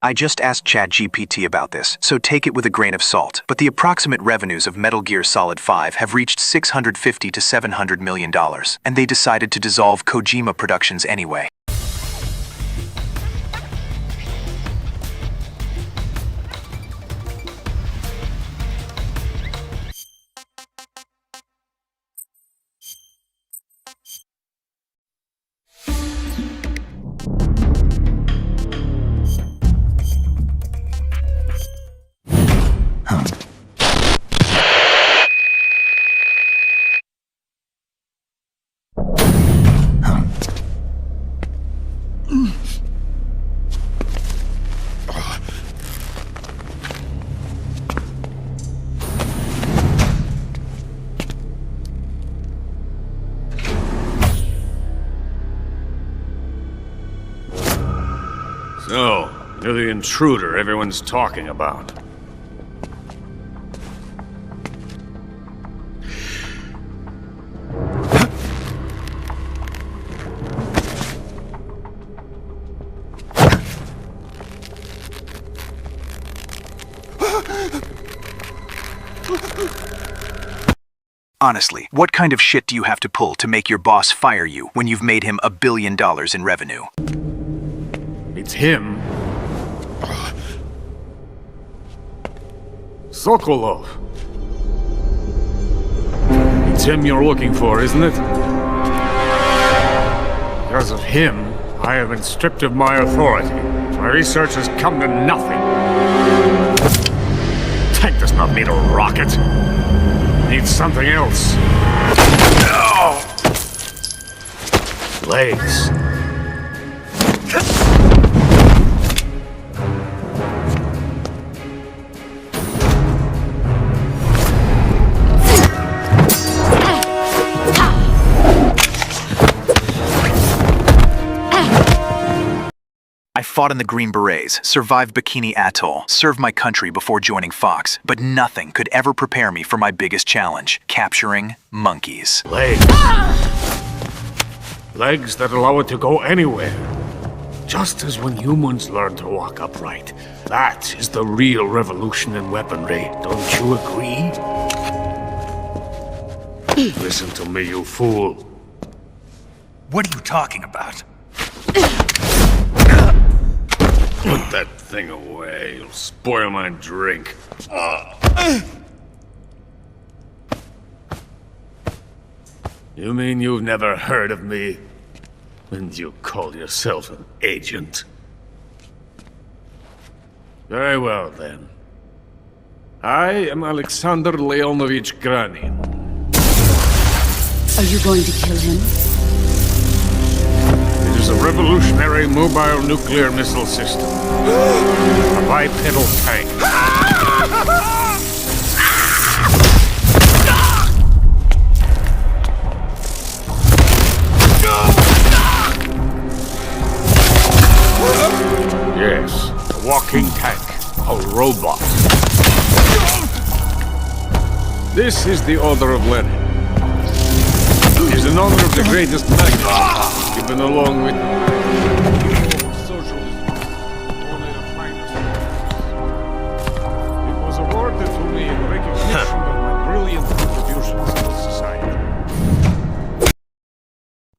I just asked ChatGPT about this, so take it with a grain of salt. But the approximate revenues of Metal Gear Solid 5 have reached $650 to $700 million, and they decided to dissolve Kojima Productions anyway. So, you're the intruder everyone's talking about. Honestly, what kind of shit do you have to pull to make your boss fire you when you've made him $1 billion in revenue? It's him. Sokolov. It's him you're looking for, isn't it? Because of him, I have been stripped of my authority. My research has come to nothing. Tank does not need a rocket. It needs something else. No! Legs. I fought in the Green Berets, survived Bikini Atoll, served my country before joining Fox, but nothing could ever prepare me for my biggest challenge, capturing monkeys. Legs. Legs that allow it to go anywhere. Just as when humans learn to walk upright. That is the real revolution in weaponry. Don't you agree? Listen to me, you fool. What are you talking about? Put that thing away. You'll spoil my drink. You mean you've never heard of me? And you call yourself an agent? Very well, then. I am Alexander Leonovich Granin. Are you going to kill him? It is a revolutionary mobile nuclear missile system. A bipedal tank. Yes, a walking tank. A robot. This is the Order of Lenin. It is in honor of the greatest magnate, given along with socialism, only the finest. It was awarded to me in recognition of my brilliant contributions to society.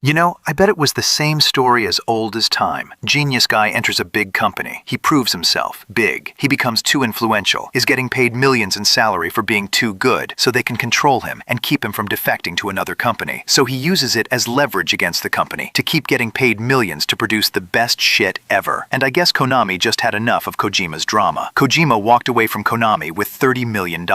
You know, I bet it was the same story as old as time. Genius guy enters a big company. He proves himself. Big. He becomes too influential, is getting paid millions in salary for being too good, so they can control him and keep him from defecting to another company. So he uses it as leverage against the company to keep getting paid millions to produce the best shit ever. And I guess Konami just had enough of Kojima's drama. Kojima walked away from Konami with $30 million.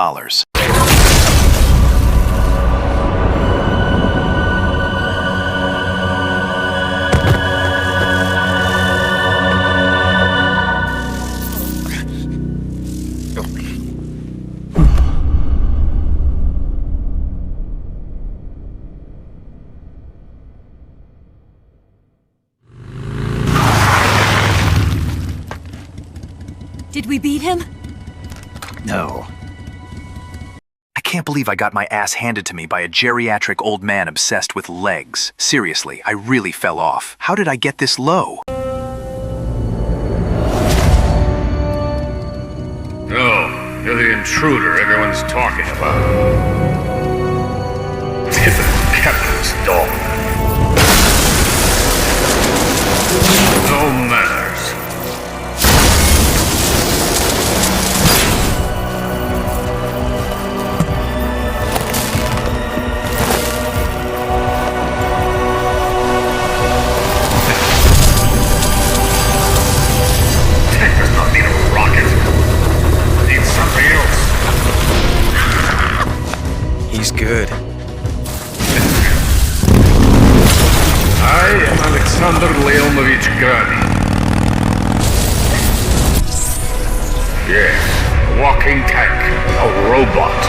Did we beat him? No. I can't believe I got my ass handed to me by a geriatric old man obsessed with legs. Seriously, I really fell off. How did I get this low? No, you're the intruder everyone's talking about. Typical captain's dog. No manners. Good. I am Alexander Leonovich Granin. Yes, a walking tank, a robot.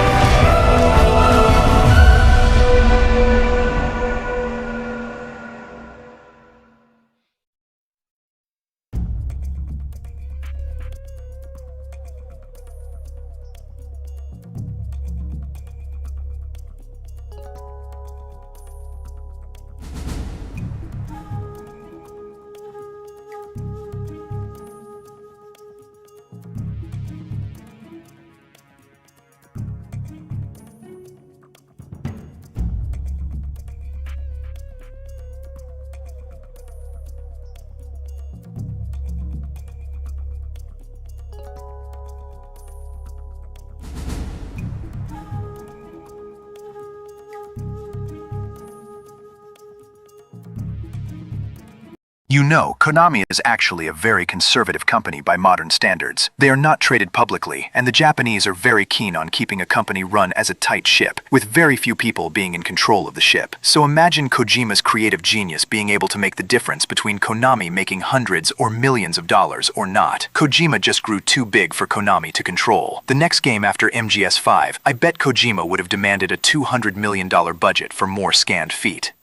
You know, Konami is actually a very conservative company by modern standards. They are not traded publicly, and the Japanese are very keen on keeping a company run as a tight ship, with very few people being in control of the ship. So imagine Kojima's creative genius being able to make the difference between Konami making hundreds or millions of dollars or not. Kojima just grew too big for Konami to control. The next game after MGS5, I bet Kojima would have demanded a $200 million budget for more scanned feet.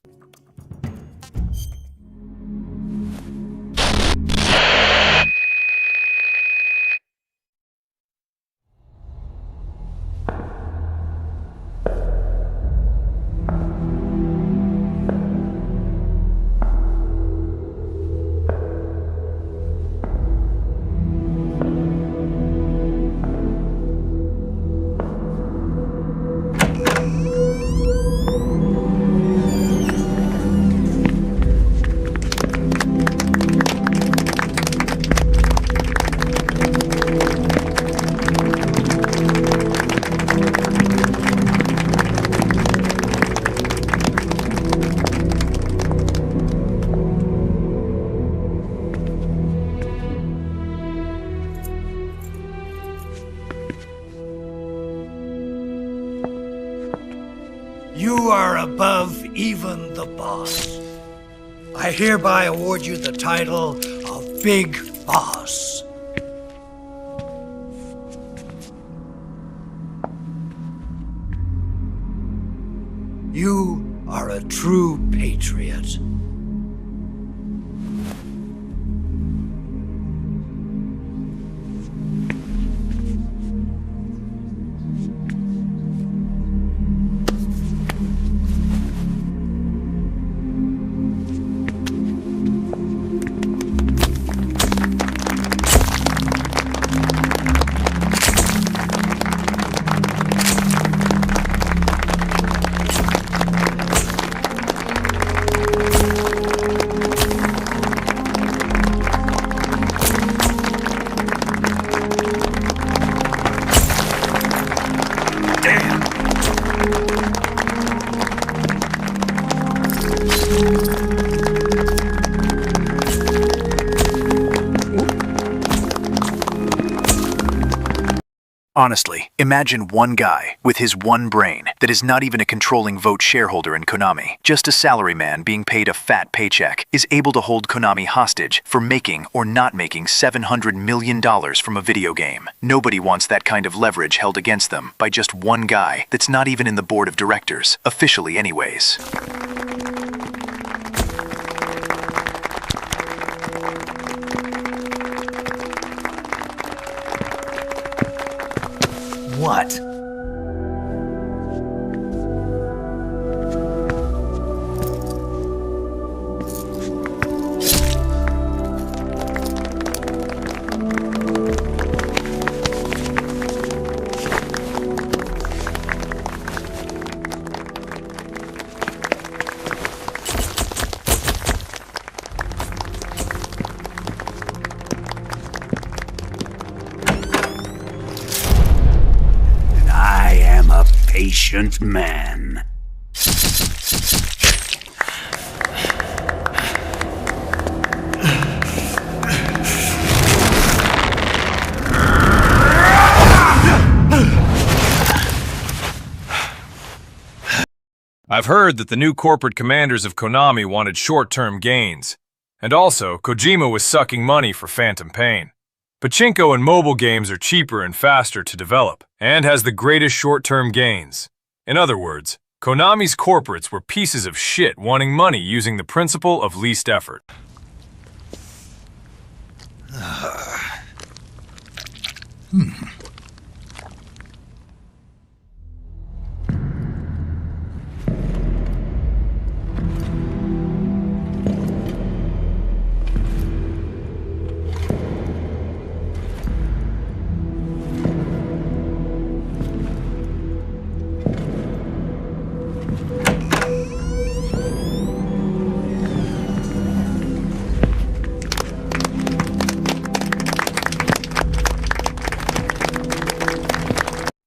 You are above even the boss. I hereby award you the title of Big Boss. You are a true patriot. Honestly, imagine one guy with his one brain that is not even a controlling vote shareholder in Konami, just a salaryman being paid a fat paycheck, is able to hold Konami hostage for making or not making $700 million from a video game. Nobody wants that kind of leverage held against them by just one guy that's not even in the board of directors, officially anyways. What? Patient man. I've heard that the new corporate commanders of Konami wanted short-term gains, and also Kojima was sucking money for phantom pain. Pachinko and mobile games are cheaper and faster to develop, and has the greatest short-term gains. In other words, Konami's corporates were pieces of shit wanting money using the principle of least effort.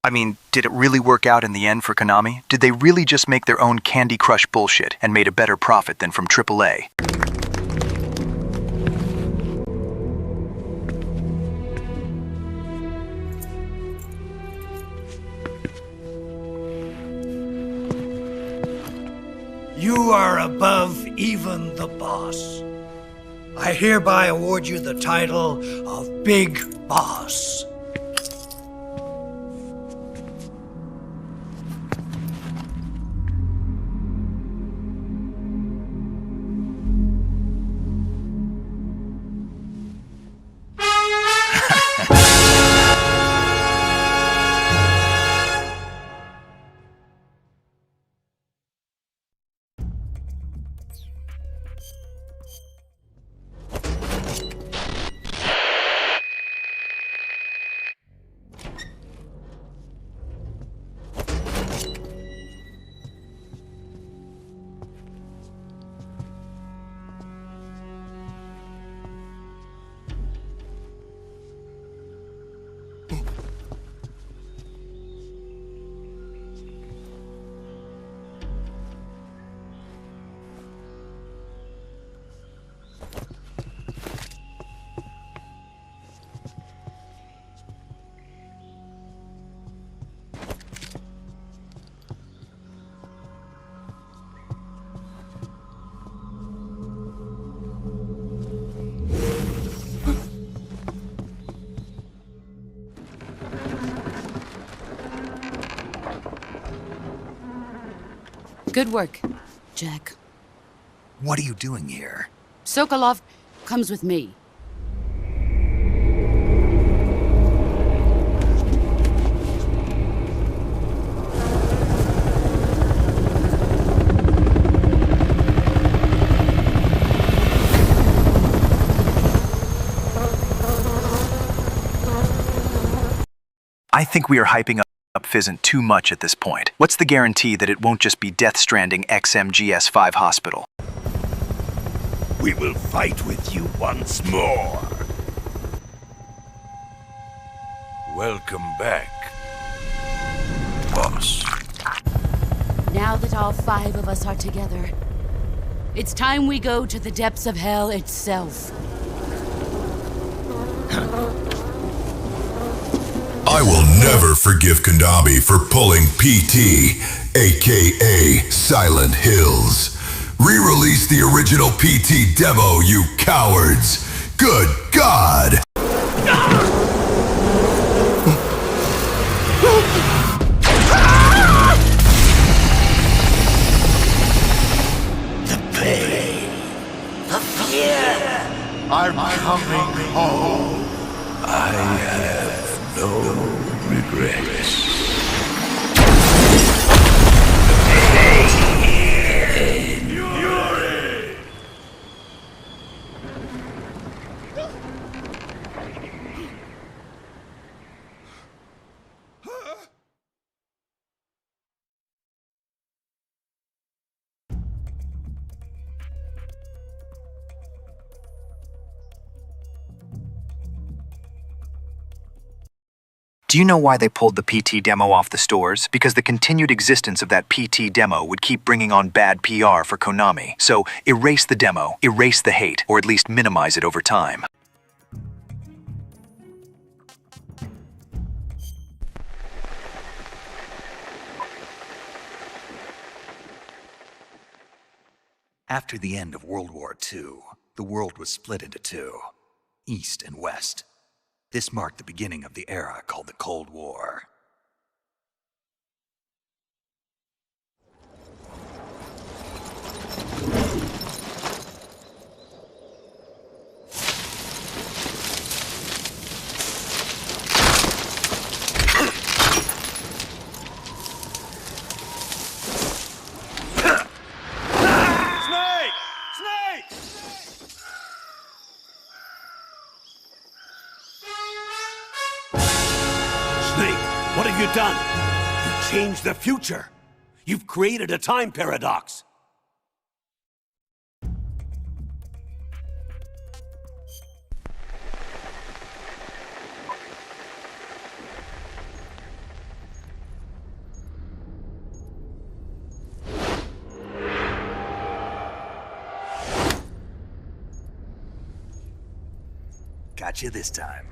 I mean, did it really work out in the end for Konami? Did they really just make their own Candy Crush bullshit and made a better profit than from AAA? above even the boss. I hereby award you the title of Big Boss. Good work, Jack. What are you doing here? Sokolov comes with me. I think we are hyping up Physint too much at this point. What's the guarantee that it won't just be Death Stranding x MGS5 Hospital? We will fight with you once more. Welcome back, boss. Now that all 5 of us are together, it's time we go to the depths of hell itself. I will never forgive Konami for pulling PT, aka Silent Hills. Re-release the original PT demo, you cowards! Good God! The pain, the fear. I'm coming home. I have no regrets. Do you know why they pulled the PT demo off the stores? Because the continued existence of that PT demo would keep bringing on bad PR for Konami. So erase the demo, erase the hate, or at least minimize it over time. After the end of World War II, the world was split into two, East and West. This marked the beginning of the era called the Cold War. What have you done? You changed the future. You've created a time paradox. Got you this time.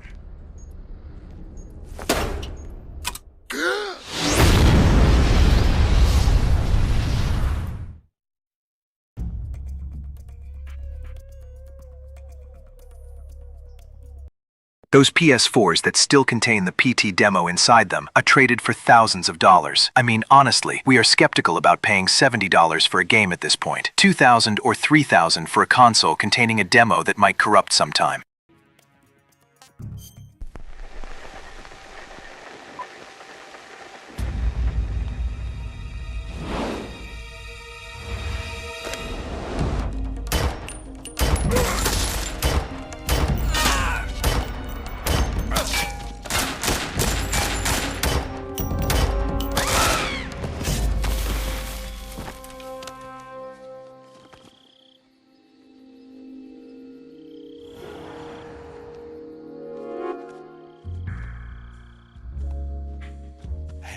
Those PS4s that still contain the PT demo inside them are traded for thousands of dollars. I mean, honestly, we are skeptical about paying $70 for a game at this point. $2,000 or $3,000 for a console containing a demo that might corrupt sometime.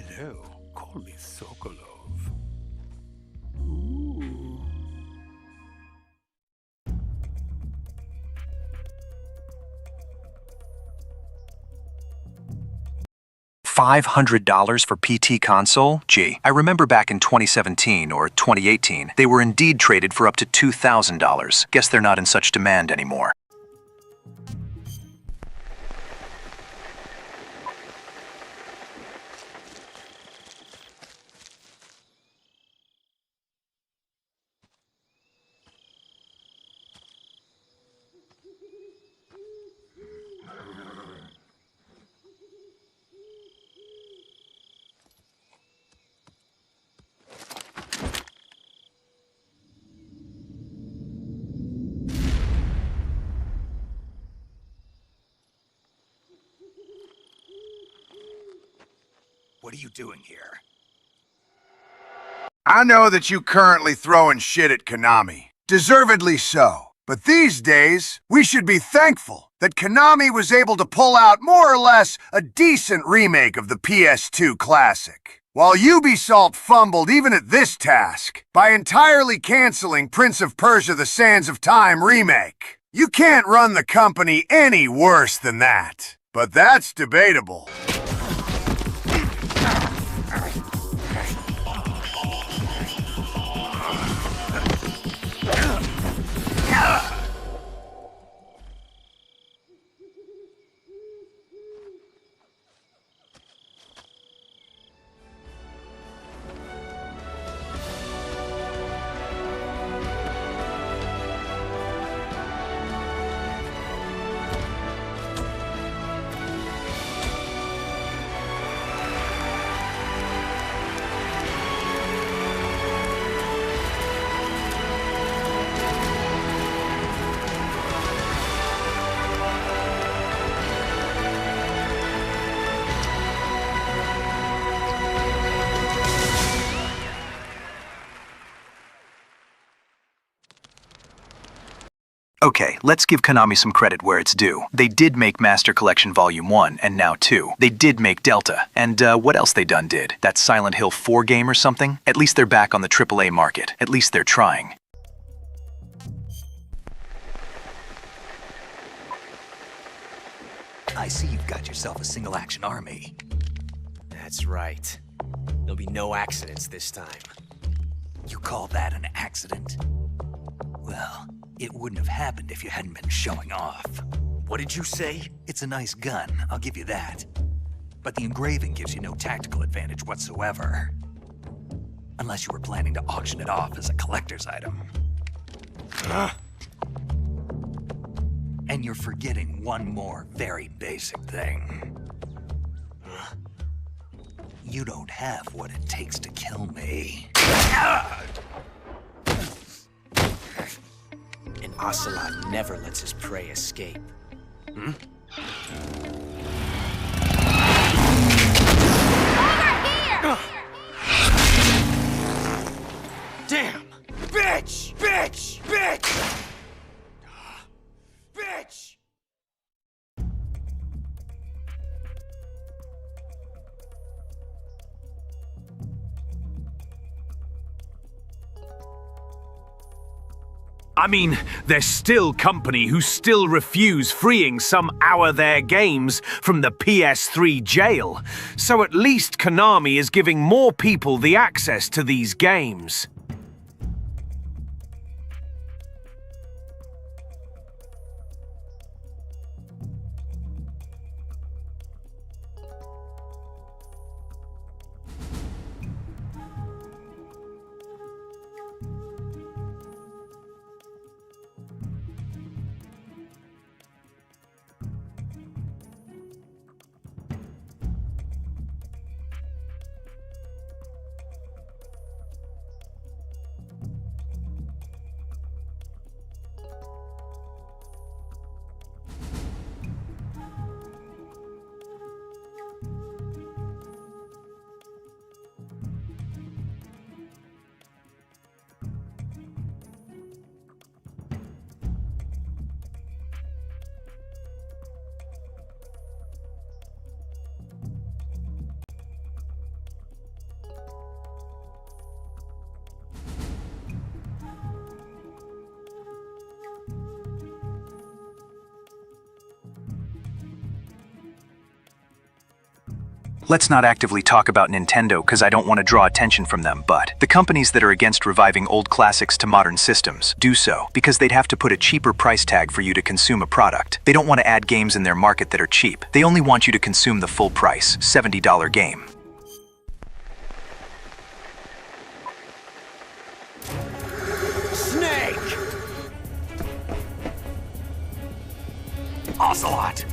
Hello, call me Sokolov. $500 for PT console? Gee, I remember back in 2017 or 2018, they were indeed traded for up to $2,000. Guess they're not in such demand anymore. What are you doing here? I know that you currently throwing shit at Konami. Deservedly so. But these days, we should be thankful that Konami was able to pull out more or less a decent remake of the PS2 classic. While Ubisoft fumbled even at this task by entirely canceling Prince of Persia: The Sands of Time remake. You can't run the company any worse than that. But that's debatable. Okay, let's give Konami some credit where it's due. They did make Master Collection Volume 1, and now 2. They did make Delta. And what else they did? That Silent Hill 4 game or something? At least they're back on the AAA market. At least they're trying. I see you've got yourself a single-action army. That's right. There'll be no accidents this time. You call that an accident? Well, it wouldn't have happened if you hadn't been showing off. What did you say? It's a nice gun, I'll give you that. But the engraving gives you no tactical advantage whatsoever. Unless you were planning to auction it off as a collector's item. And you're forgetting one more very basic thing. You don't have what it takes to kill me. An ocelot never lets his prey escape. Hmm? Over here! Damn! Bitch! Bitch! Bitch! Bitch! I mean, there's still company who still refuse freeing some hour their games from the PS3 jail. So at least Konami is giving more people the access to these games. Let's not actively talk about Nintendo because I don't want to draw attention from them, but the companies that are against reviving old classics to modern systems do so because they'd have to put a cheaper price tag for you to consume a product. They don't want to add games in their market that are cheap. They only want you to consume the full price, $70 game. Snake! Ocelot!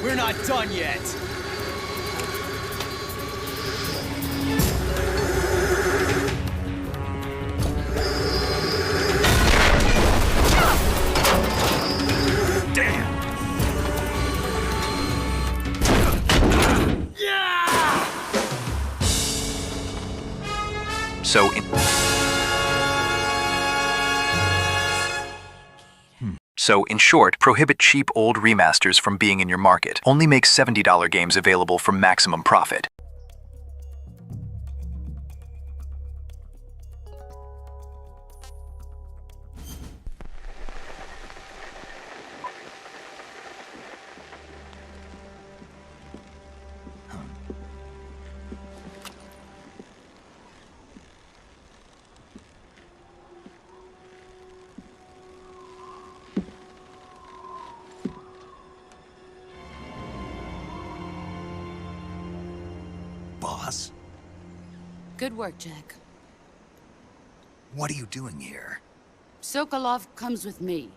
We're not done yet. Damn! So in short, prohibit cheap old remasters from being in your market. Only make $70 games available for maximum profit. Boss? Good work, Jack. What are you doing here? Sokolov comes with me.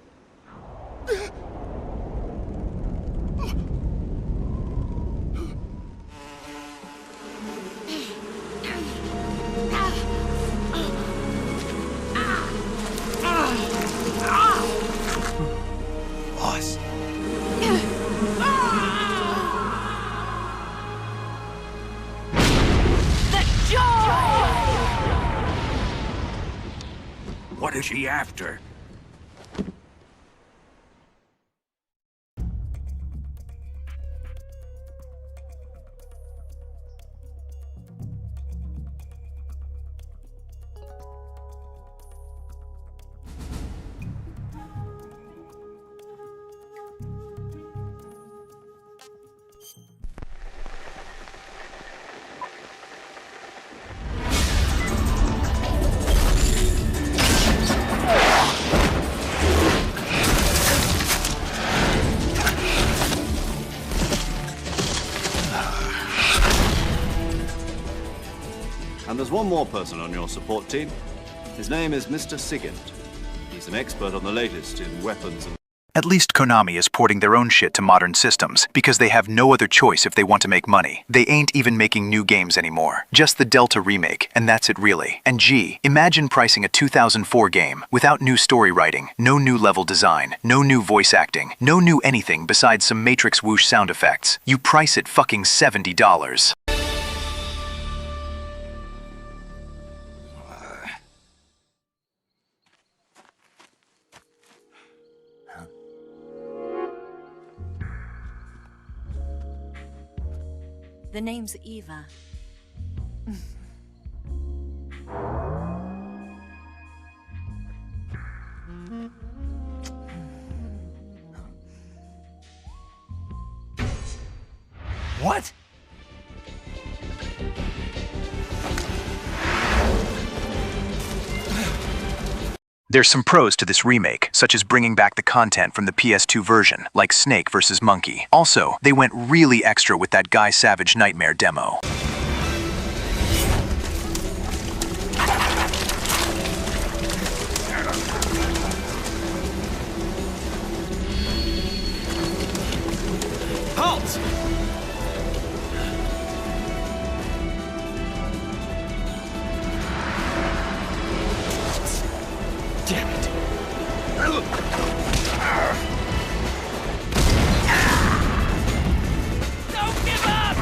Boss. What is he after? And there's one more person on your support team. His name is Mr. Sigint. He's an expert on the latest in weapons and... At least Konami is porting their own shit to modern systems, because they have no other choice if they want to make money. They ain't even making new games anymore. Just the Delta remake, and that's it really. And gee, imagine pricing a 2004 game without new story writing, no new level design, no new voice acting, no new anything besides some Matrix whoosh sound effects. You price it fucking $70. The name's Eva. What? There's some pros to this remake, such as bringing back the content from the PS2 version, like Snake vs. Monkey. Also, they went really extra with that Guy Savage Nightmare demo. Halt! Damn it. Don't give up!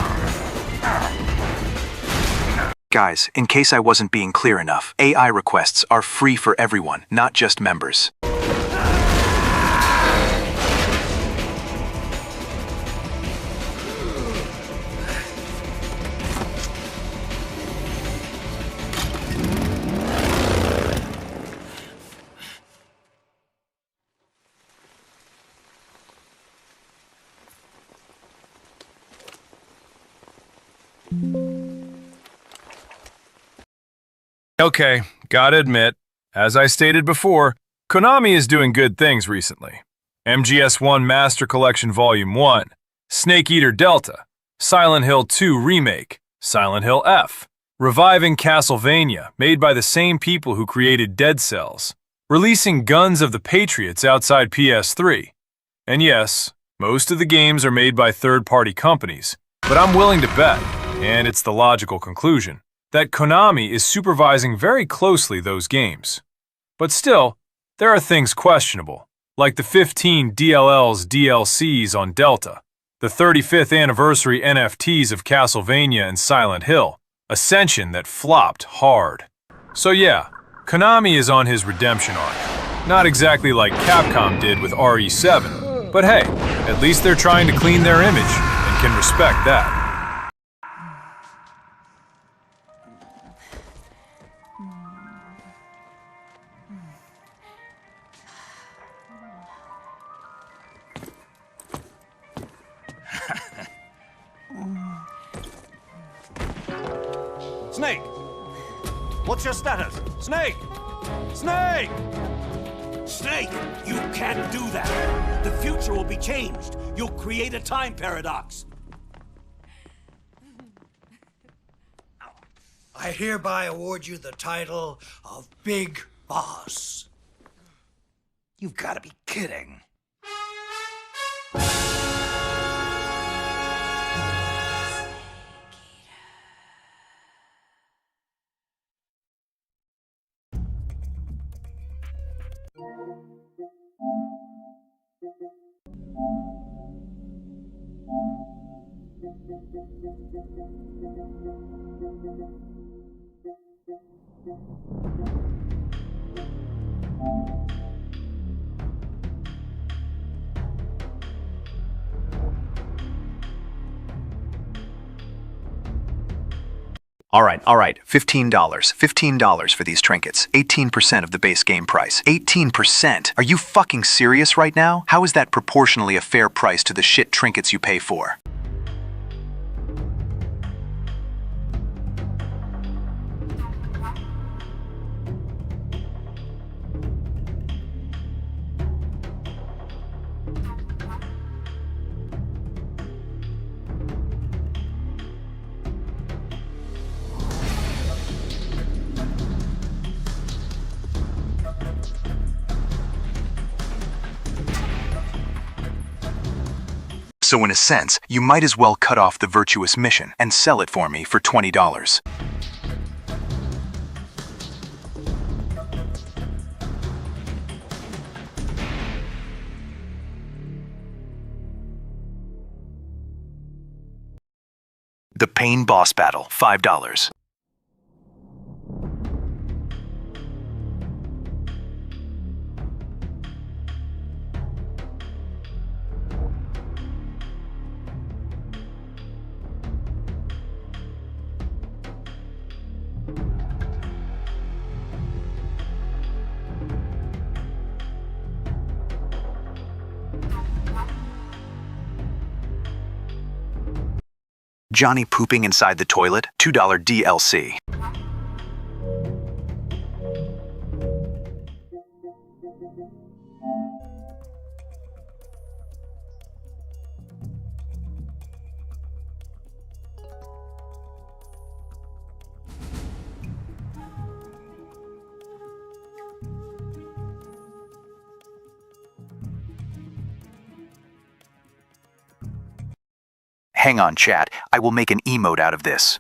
Guys, in case I wasn't being clear enough, AI requests are free for everyone, not just members. Okay, gotta admit, as I stated before, Konami is doing good things recently. MGS1 Master Collection Volume 1, Snake Eater Delta, Silent Hill 2 Remake, Silent Hill F, reviving Castlevania, made by the same people who created Dead Cells, releasing Guns of the Patriots outside PS3. And yes, most of the games are made by third-party companies, but I'm willing to bet, and it's the logical conclusion, that Konami is supervising very closely those games. But still, there are things questionable, like the 15 DLL's DLCs on Delta, the 35th anniversary NFTs of Castlevania and Silent Hill, Ascension that flopped hard. So yeah, Konami is on his redemption arc. Not exactly like Capcom did with RE7, but hey, at least they're trying to clean their image and can respect that. Snake! What's your status? Snake! Snake! Snake, you can't do that. The future will be changed. You'll create a time paradox. I hereby award you the title of Big Boss. You've got to be kidding. All right, $15. $15 for these trinkets. 18% of the base game price. 18%? Are you fucking serious right now? How is that proportionally a fair price to the shit trinkets you pay for? So in a sense, you might as well cut off the virtuous mission and sell it for me for $20. The Pain Boss Battle, $5. Johnny pooping inside the toilet, $2 DLC. Hang on, chat. I will make an emote out of this.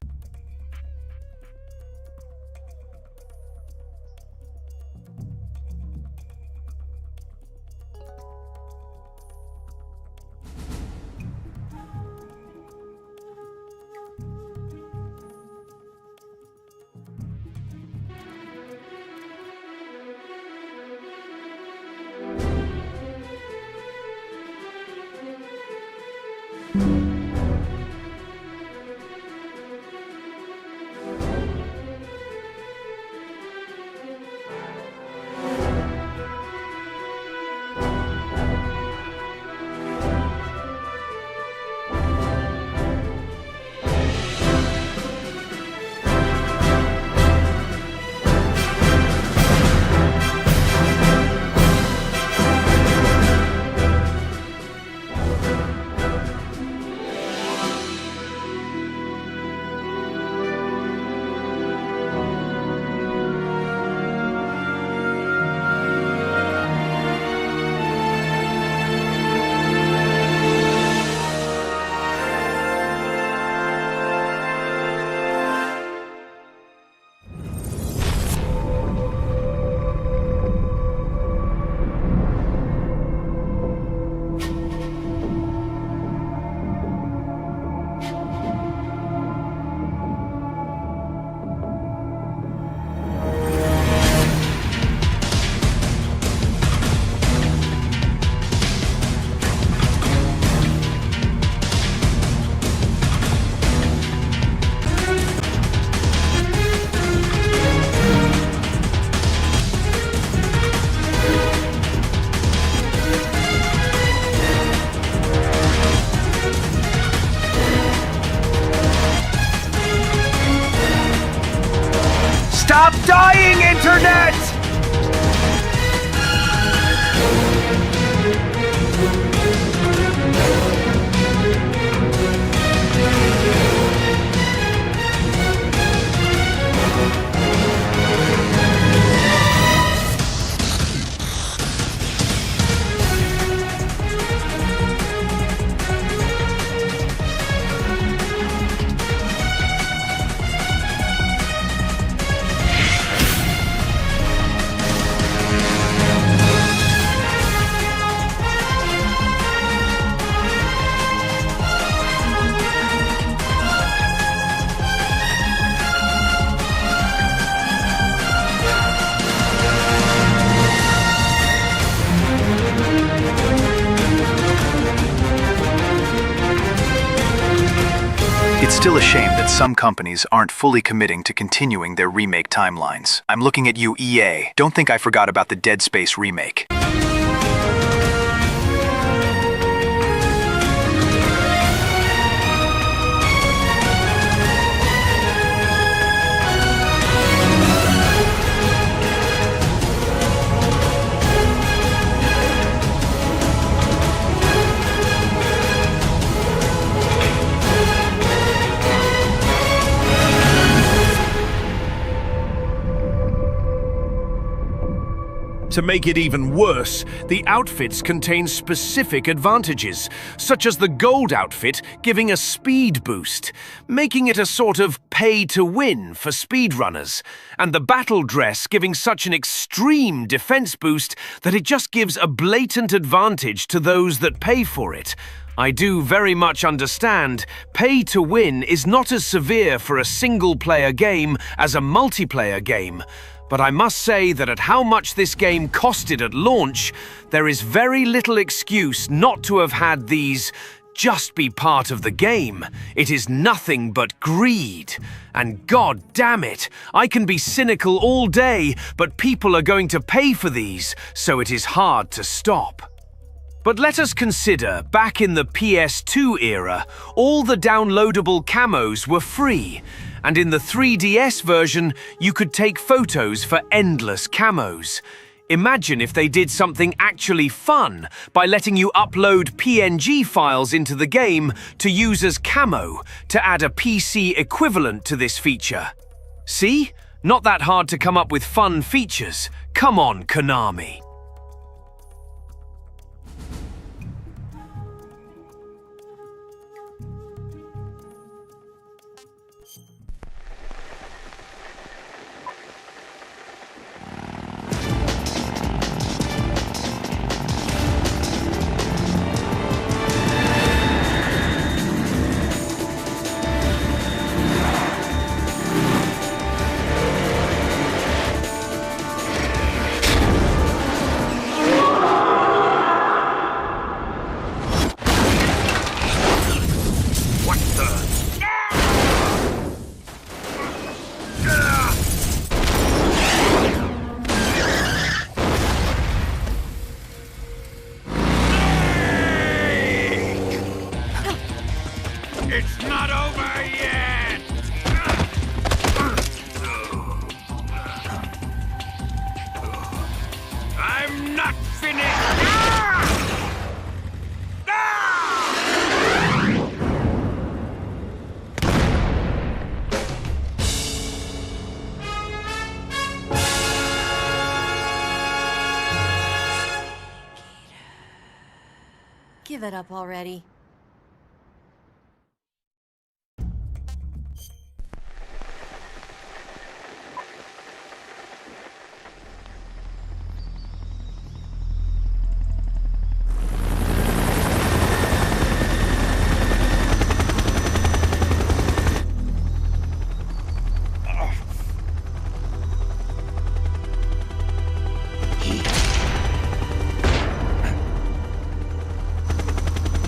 Stop dying, Internet! It's still a shame that some companies aren't fully committing to continuing their remake timelines. I'm looking at you, EA. Don't think I forgot about the Dead Space remake. To make it even worse, the outfits contain specific advantages, such as the gold outfit giving a speed boost, making it a sort of pay-to-win for speedrunners, and the battle dress giving such an extreme defense boost that it just gives a blatant advantage to those that pay for it. I do very much understand pay-to-win is not as severe for a single-player game as a multiplayer game, but I must say that at how much this game costed at launch, there is very little excuse not to have had these just be part of the game. It is nothing but greed. And god damn it, I can be cynical all day, but people are going to pay for these, so it is hard to stop. But let us consider, back in the PS2 era, all the downloadable camos were free, and in the 3DS version, you could take photos for endless camos. Imagine if they did something actually fun by letting you upload PNG files into the game to use as camo to add a PC equivalent to this feature. See? Not that hard to come up with fun features. Come on, Konami. It's not over yet! I'm not finished! Give it up already.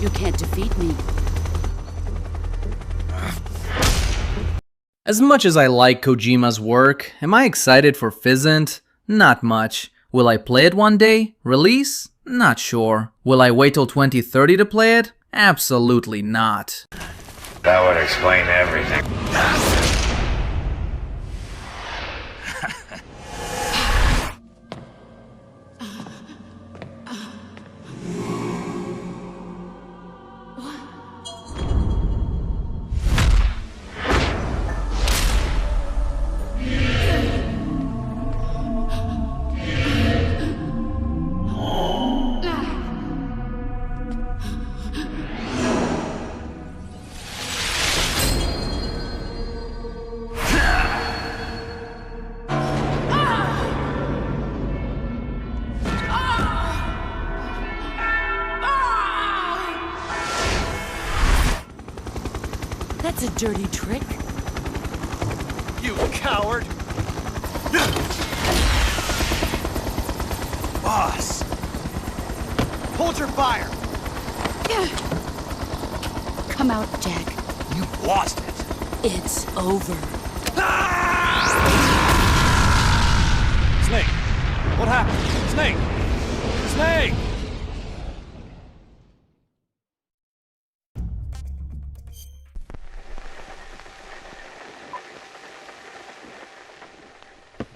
You can't defeat me. As much as I like Kojima's work, am I excited for Physint? Not much. Will I play it one day? Release? Not sure. Will I wait till 2030 to play it? Absolutely not. That would explain everything. That's a dirty trick. You coward! Boss! Hold your fire! Come out, Jack. You lost it. It's over. Snake! What happened? Snake! Snake!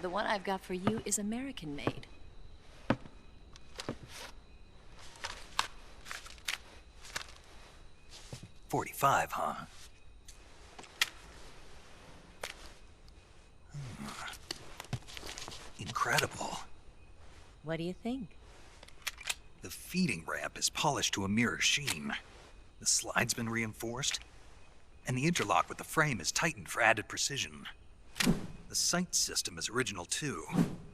The one I've got for you is American-made. $45, huh? Incredible. What do you think? The feeding ramp is polished to a mirror sheen. The slide's been reinforced, and the interlock with the frame is tightened for added precision. The sight system is original too.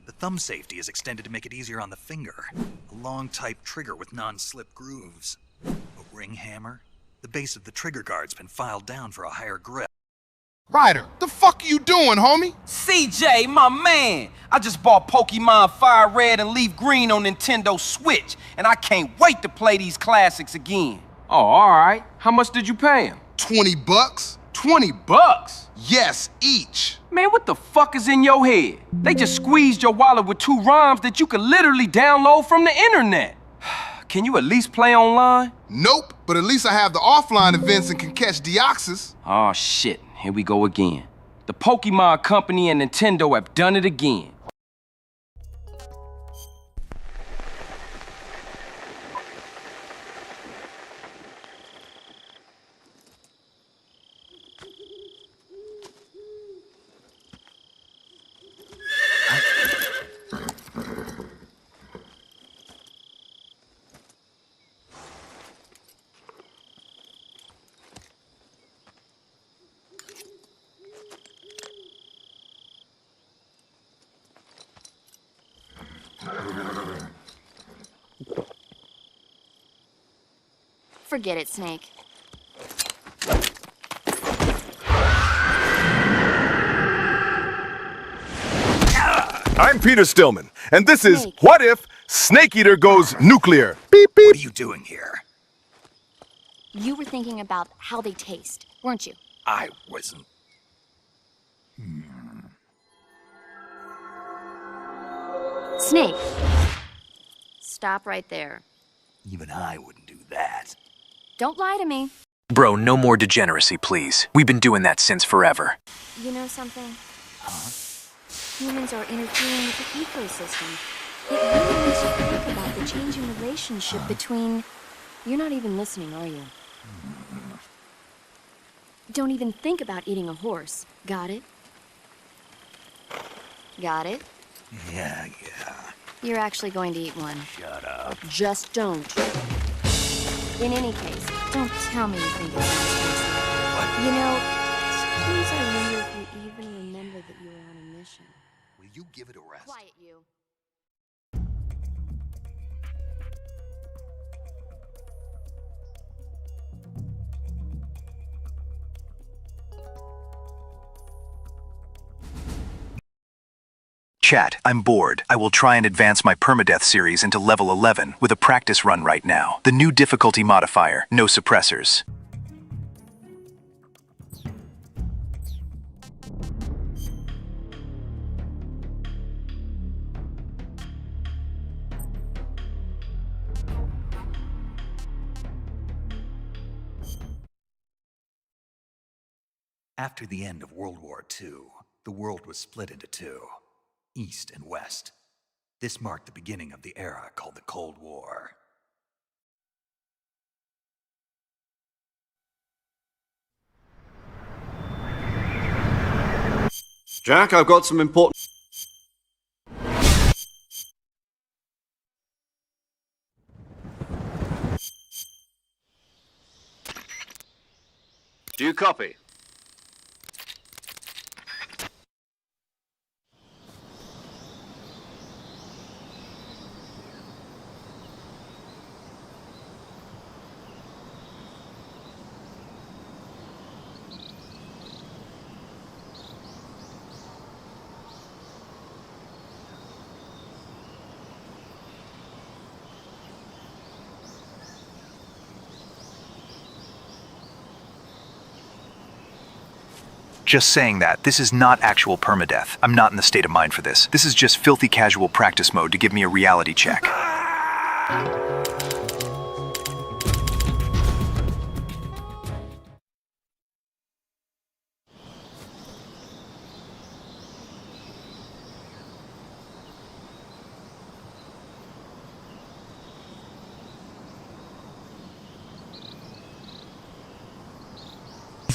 The thumb safety is extended to make it easier on the finger. A long type trigger with non-slip grooves. A ring hammer. The base of the trigger guard's been filed down for a higher grip. Ryder, the fuck are you doing, homie? CJ, my man! I just bought Pokemon Fire Red and Leaf Green on Nintendo Switch, and I can't wait to play these classics again. Oh, alright. How much did you pay him? $20. $20? Yes, each. Man, what the fuck is in your head? They just squeezed your wallet with 2 ROMs that you could literally download from the internet. Can you at least play online? Nope, but at least I have the offline events and can catch Deoxys. Oh shit, here we go again. The Pokemon Company and Nintendo have done it again. Forget it, Snake. I'm Peter Stillman, and this is What If Snake Eater Goes Nuclear. Beep, beep. What are you doing here? You were thinking about how they taste, weren't you? I wasn't. Snake! Stop right there. Even I wouldn't do that. Don't lie to me. Bro, no more degeneracy, please. We've been doing that since forever. You know something? Humans are interfering with the ecosystem. It really makes you think about the changing relationship between... You're not even listening, are you? Don't even think about eating a horse. Got it? Got it? Yeah. You're actually going to eat one. Shut up. Just don't. In any case, don't tell me you think it's tasty. What? You know, sometimes I wonder if you even remember that you were on a mission. Will you give it a rest? Quiet, you. Chat, I'm bored. I will try and advance my permadeath series into level 11 with a practice run right now. The new difficulty modifier, no suppressors. After the end of World War II, the world was split into two. East and West. This marked the beginning of the era called the Cold War. Jack, I've got some important... Do you copy? Just saying that, this is not actual permadeath. I'm not in the state of mind for this. This is just filthy casual practice mode to give me a reality check.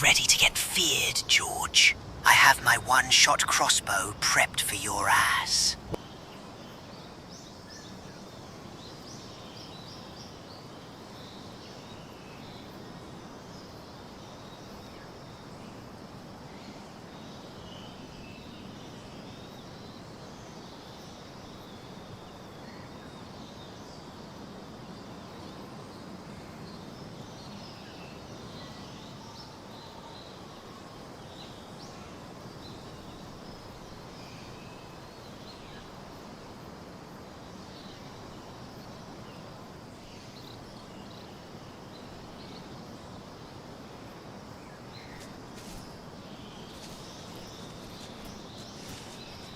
Ready to get feared, George. I have my one-shot crossbow prepped for your ass.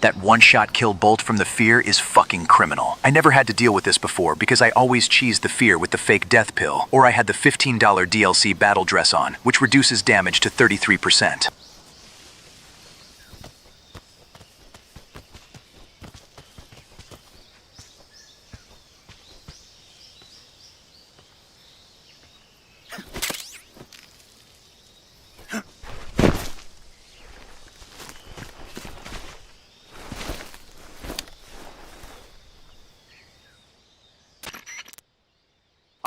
That one-shot kill bolt from the fear is fucking criminal. I never had to deal with this before because I always cheesed the fear with the fake death pill, or I had the $15 DLC battle dress on, which reduces damage to 33%.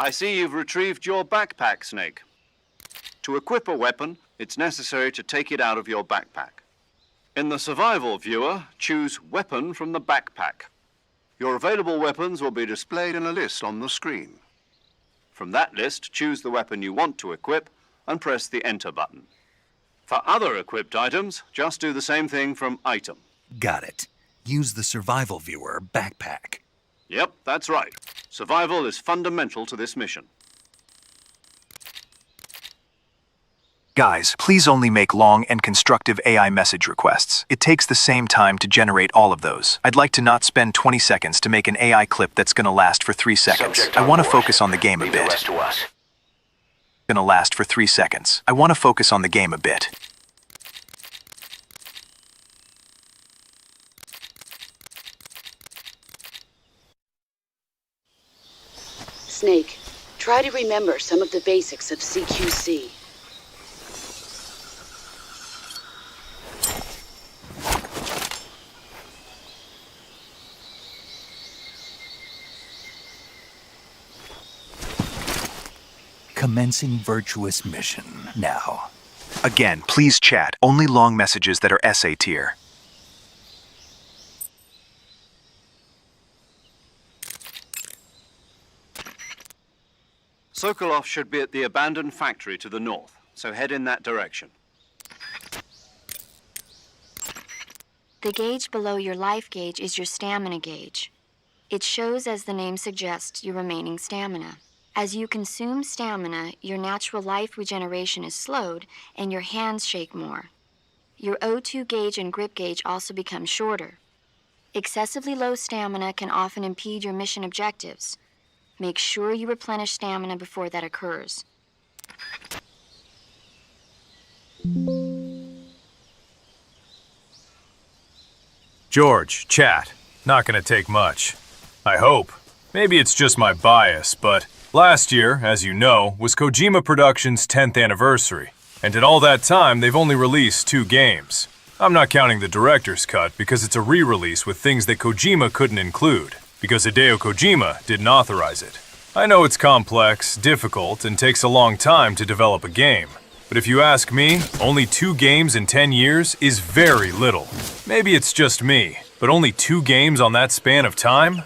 I see you've retrieved your backpack, Snake. To equip a weapon, it's necessary to take it out of your backpack. In the survival viewer, choose Weapon from the backpack. Your available weapons will be displayed in a list on the screen. From that list, choose the weapon you want to equip and press the Enter button. For other equipped items, just do the same thing from Item. Got it. Use the survival viewer backpack. Yep, that's right. Survival is fundamental to this mission. Guys, please only make long and constructive AI message requests. It takes the same time to generate all of those. I'd like to not spend 20 seconds to make an AI clip that's gonna last for 3 seconds. I want to focus on the game a bit. Gonna last for 3 seconds. I want to focus on the game a bit. Snake, try to remember some of the basics of CQC. Commencing virtuous mission now. Again, please chat. Only long messages that are SA tier. Sokolov should be at the abandoned factory to the north, so head in that direction. The gauge below your life gauge is your stamina gauge. It shows, as the name suggests, your remaining stamina. As you consume stamina, your natural life regeneration is slowed and your hands shake more. Your O2 gauge and grip gauge also become shorter. Excessively low stamina can often impede your mission objectives. Make sure you replenish stamina before that occurs. George, chat. Not gonna take much. I hope. Maybe it's just my bias, but last year, as you know, was Kojima Productions' 10th anniversary. And in all that time, they've only released 2 games. I'm not counting the director's cut because it's a re-release with things that Kojima couldn't include, because Hideo Kojima didn't authorize it. I know it's complex, difficult, and takes a long time to develop a game. But if you ask me, only 2 games in 10 years is very little. Maybe it's just me, but only 2 games on that span of time?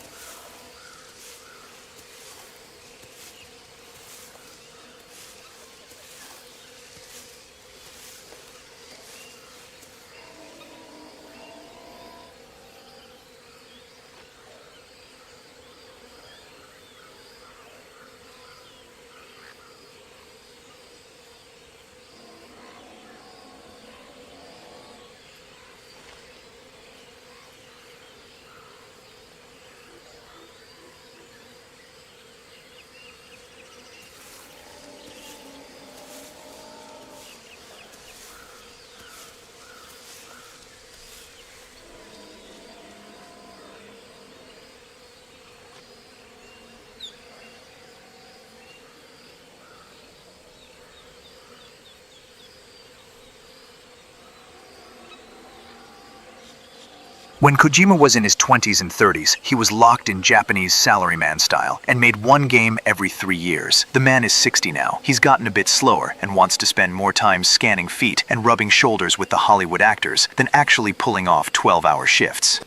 When Kojima was in his 20s and 30s, he was locked in Japanese salaryman style and made 1 game every 3 years. The man is 60 now. He's gotten a bit slower and wants to spend more time scanning feet and rubbing shoulders with the Hollywood actors than actually pulling off 12-hour shifts.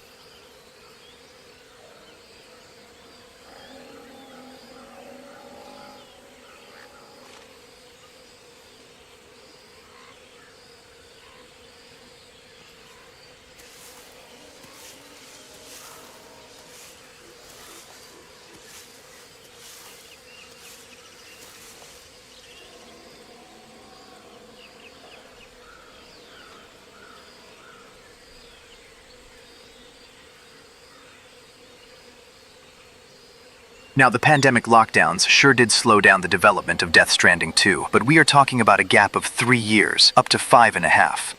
Now, the pandemic lockdowns sure did slow down the development of Death Stranding 2, but we are talking about a gap of 3 years, up to 5.5.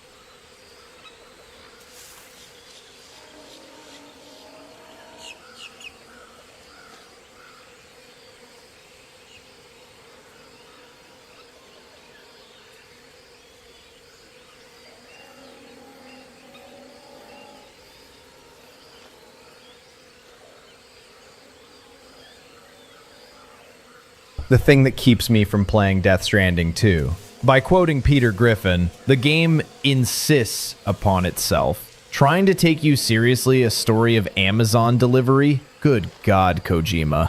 The thing that keeps me from playing Death Stranding 2. By quoting Peter Griffin, the game insists upon itself. Trying to take you seriously a story of Amazon delivery? Good God, Kojima.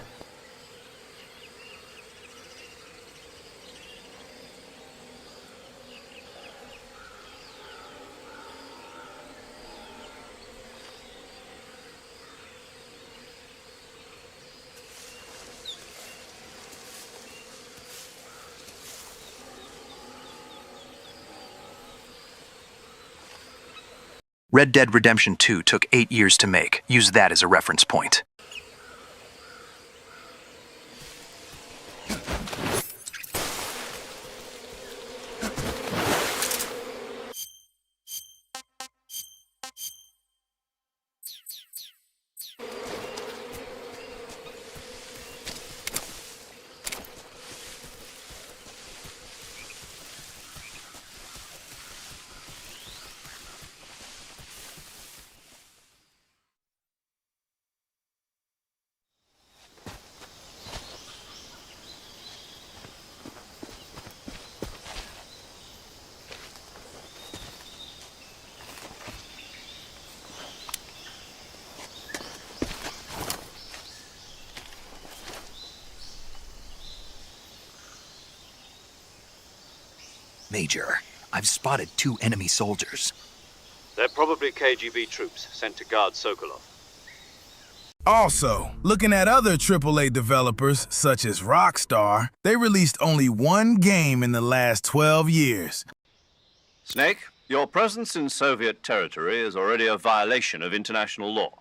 Red Dead Redemption 2 took 8 years to make. Use that as a reference point. Major, I've spotted 2 enemy soldiers. They're probably KGB troops sent to guard Sokolov. Also, looking at other AAA developers, such as Rockstar, they released only 1 game in the last 12 years. Snake, your presence in Soviet territory is already a violation of international law.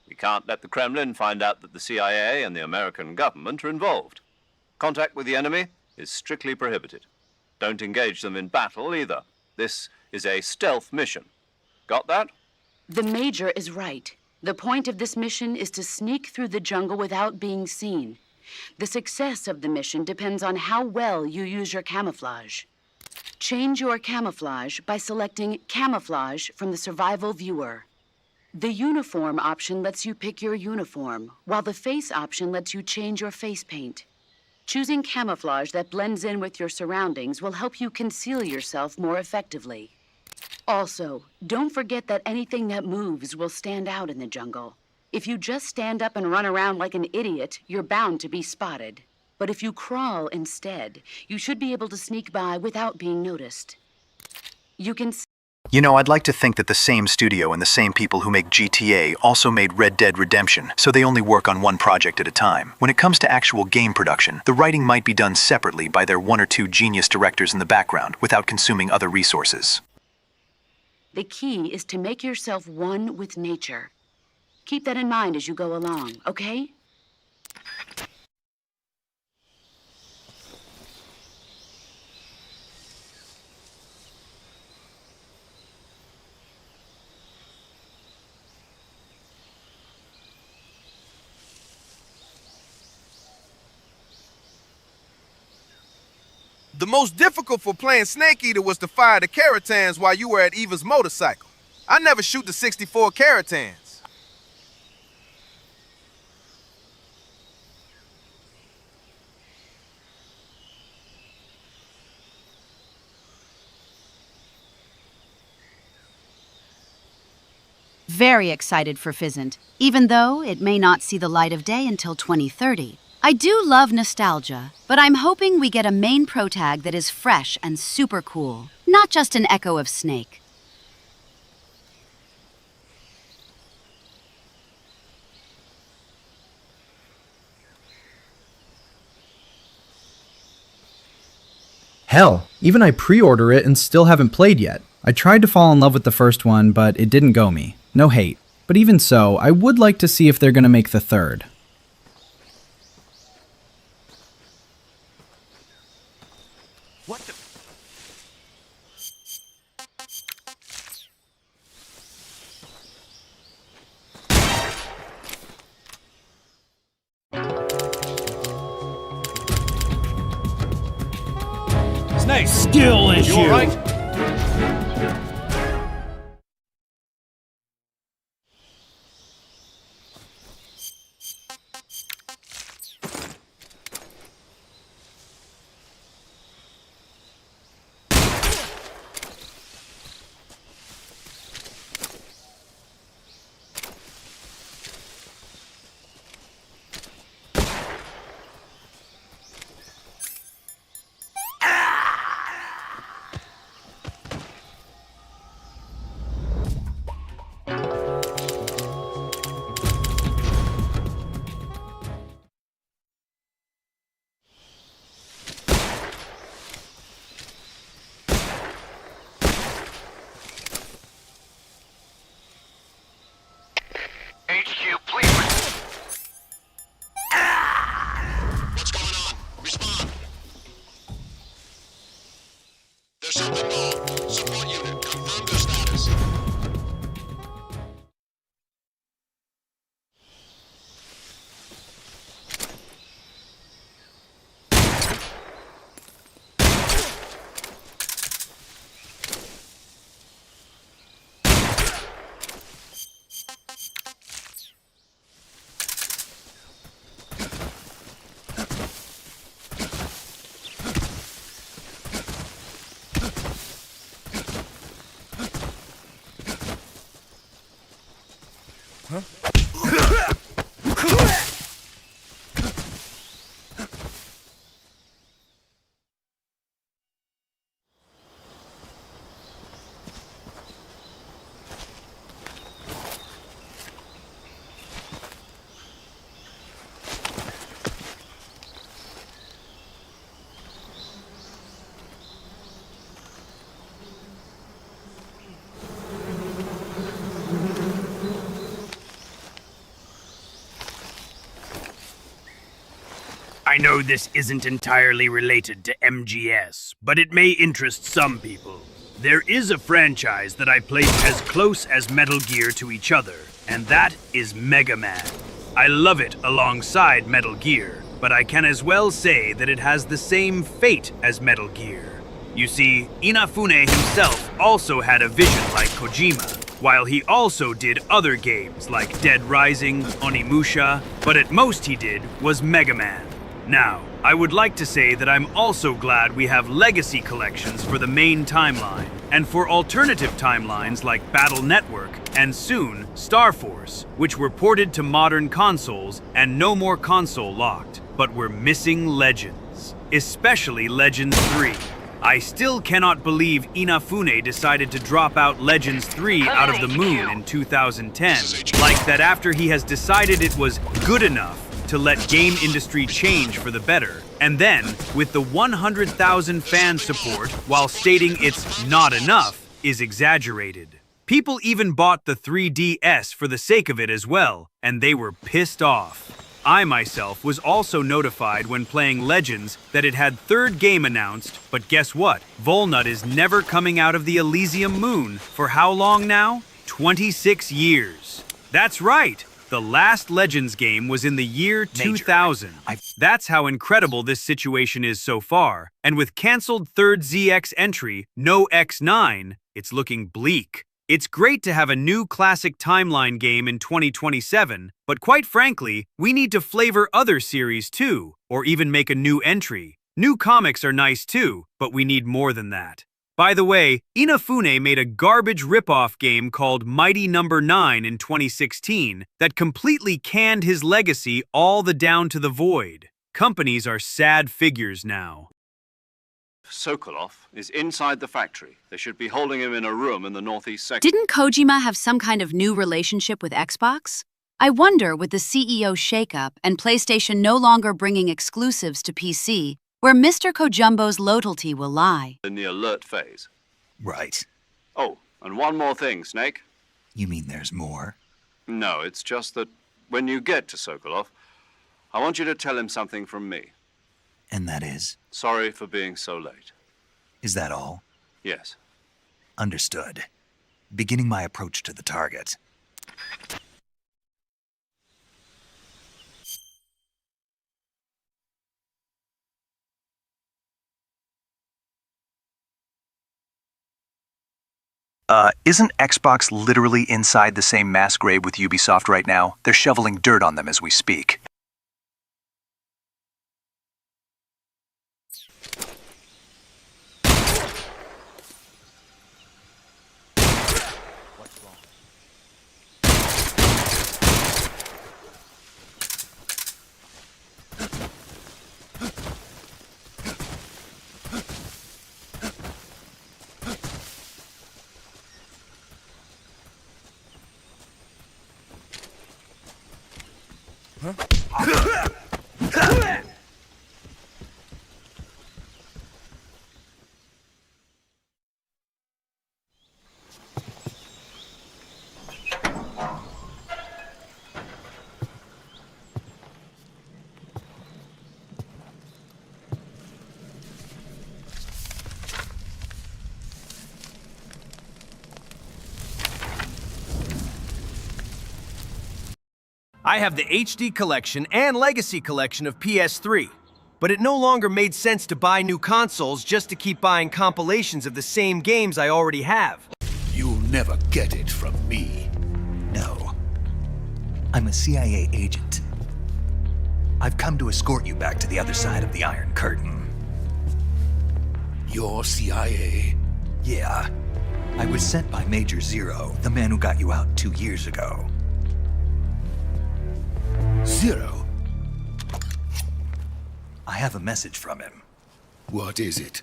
We can't let the Kremlin find out that the CIA and the American government are involved. Contact with the enemy is strictly prohibited. Don't engage them in battle either. This is a stealth mission. Got that? The Major is right. The point of this mission is to sneak through the jungle without being seen. The success of the mission depends on how well you use your camouflage. Change your camouflage by selecting Camouflage from the Survival Viewer. The Uniform option lets you pick your uniform, while the Face option lets you change your face paint. Choosing camouflage that blends in with your surroundings will help you conceal yourself more effectively. Also, don't forget that anything that moves will stand out in the jungle. If you just stand up and run around like an idiot, you're bound to be spotted. But if you crawl instead, you should be able to sneak by without being noticed. You can... You know, I'd like to think that the same studio and the same people who make GTA also made Red Dead Redemption, so they only work on one project at a time. When it comes to actual game production, the writing might be done separately by their 1 or 2 genius directors in the background without consuming other resources. The key is to make yourself one with nature. Keep that in mind as you go along, okay? The most difficult for playing Snake Eater was to fire the Caratans while you were at Eva's motorcycle. I never shoot the 64 Caratans. Very excited for Physint, even though it may not see the light of day until 2030. I do love nostalgia, but I'm hoping we get a main protag that is fresh and super cool, not just an echo of Snake. Hell, even I pre-order it and still haven't played yet. I tried to fall in love with the first one, but it didn't go me. No hate. But even so, I would like to see if they're gonna make the third. What the... Snake! Skill issue! You all right? HQ, please. What's going on? Respond. There's something wrong. Support unit, confirm their status. I know this isn't entirely related to MGS, but it may interest some people. There is a franchise that I place as close as Metal Gear to each other, and that is Mega Man. I love it alongside Metal Gear, but I can as well say that it has the same fate as Metal Gear. You see, Inafune himself also had a vision like Kojima, while he also did other games like Dead Rising, Onimusha, but at most he did was Mega Man. Now, I would like to say that I'm also glad we have legacy collections for the main timeline, and for alternative timelines like Battle Network and soon Star Force, which were ported to modern consoles and no more console locked, but we're missing Legends, especially Legends 3. I still cannot believe Inafune decided to drop out Legends 3 out of the moon in 2010, like that after he has decided it was good enough to let game industry change for the better, and then, with the 100,000 fan support while stating it's not enough, is exaggerated. People even bought the 3DS for the sake of it as well, and they were pissed off. I myself was also notified when playing Legends that it had third game announced, but guess what? Vol.2 is never coming out of the Elysium Moon for how long now? 26 years. That's right! The last Legends game was in the year 2000. That's how incredible this situation is so far. And with cancelled third ZX entry, no X9, it's looking bleak. It's great to have a new classic timeline game in 2027, but quite frankly, we need to flavor other series too, or even make a new entry. New comics are nice too, but we need more than that. By the way, Inafune made a garbage ripoff game called Mighty No. 9 in 2016 that completely canned his legacy all the down to the void. Companies are sad figures now. Sokolov is inside the factory. They should be holding him in a room in the northeast section. Didn't Kojima have some kind of new relationship with Xbox? I wonder, with the CEO shakeup and PlayStation no longer bringing exclusives to PC, where Mr. Kojumbo's loyalty will lie. In the alert phase. Right. Oh, and one more thing, Snake. You mean there's more? No, it's just that when you get to Sokolov, I want you to tell him something from me. And that is? Sorry for being so late. Is that all? Yes. Understood. Beginning my approach to the target. Isn't Xbox literally inside the same mass grave with Ubisoft right now? They're shoveling dirt on them as we speak. I have the HD collection and Legacy collection of PS3, but it no longer made sense to buy new consoles just to keep buying compilations of the same games I already have. You'll never get it from me. No. I'm a CIA agent. I've come to escort you back to the other side of the Iron Curtain. You're CIA? Yeah. I was sent by Major Zero, the man who got you out 2 years ago. Zero? I have a message from him. What is it?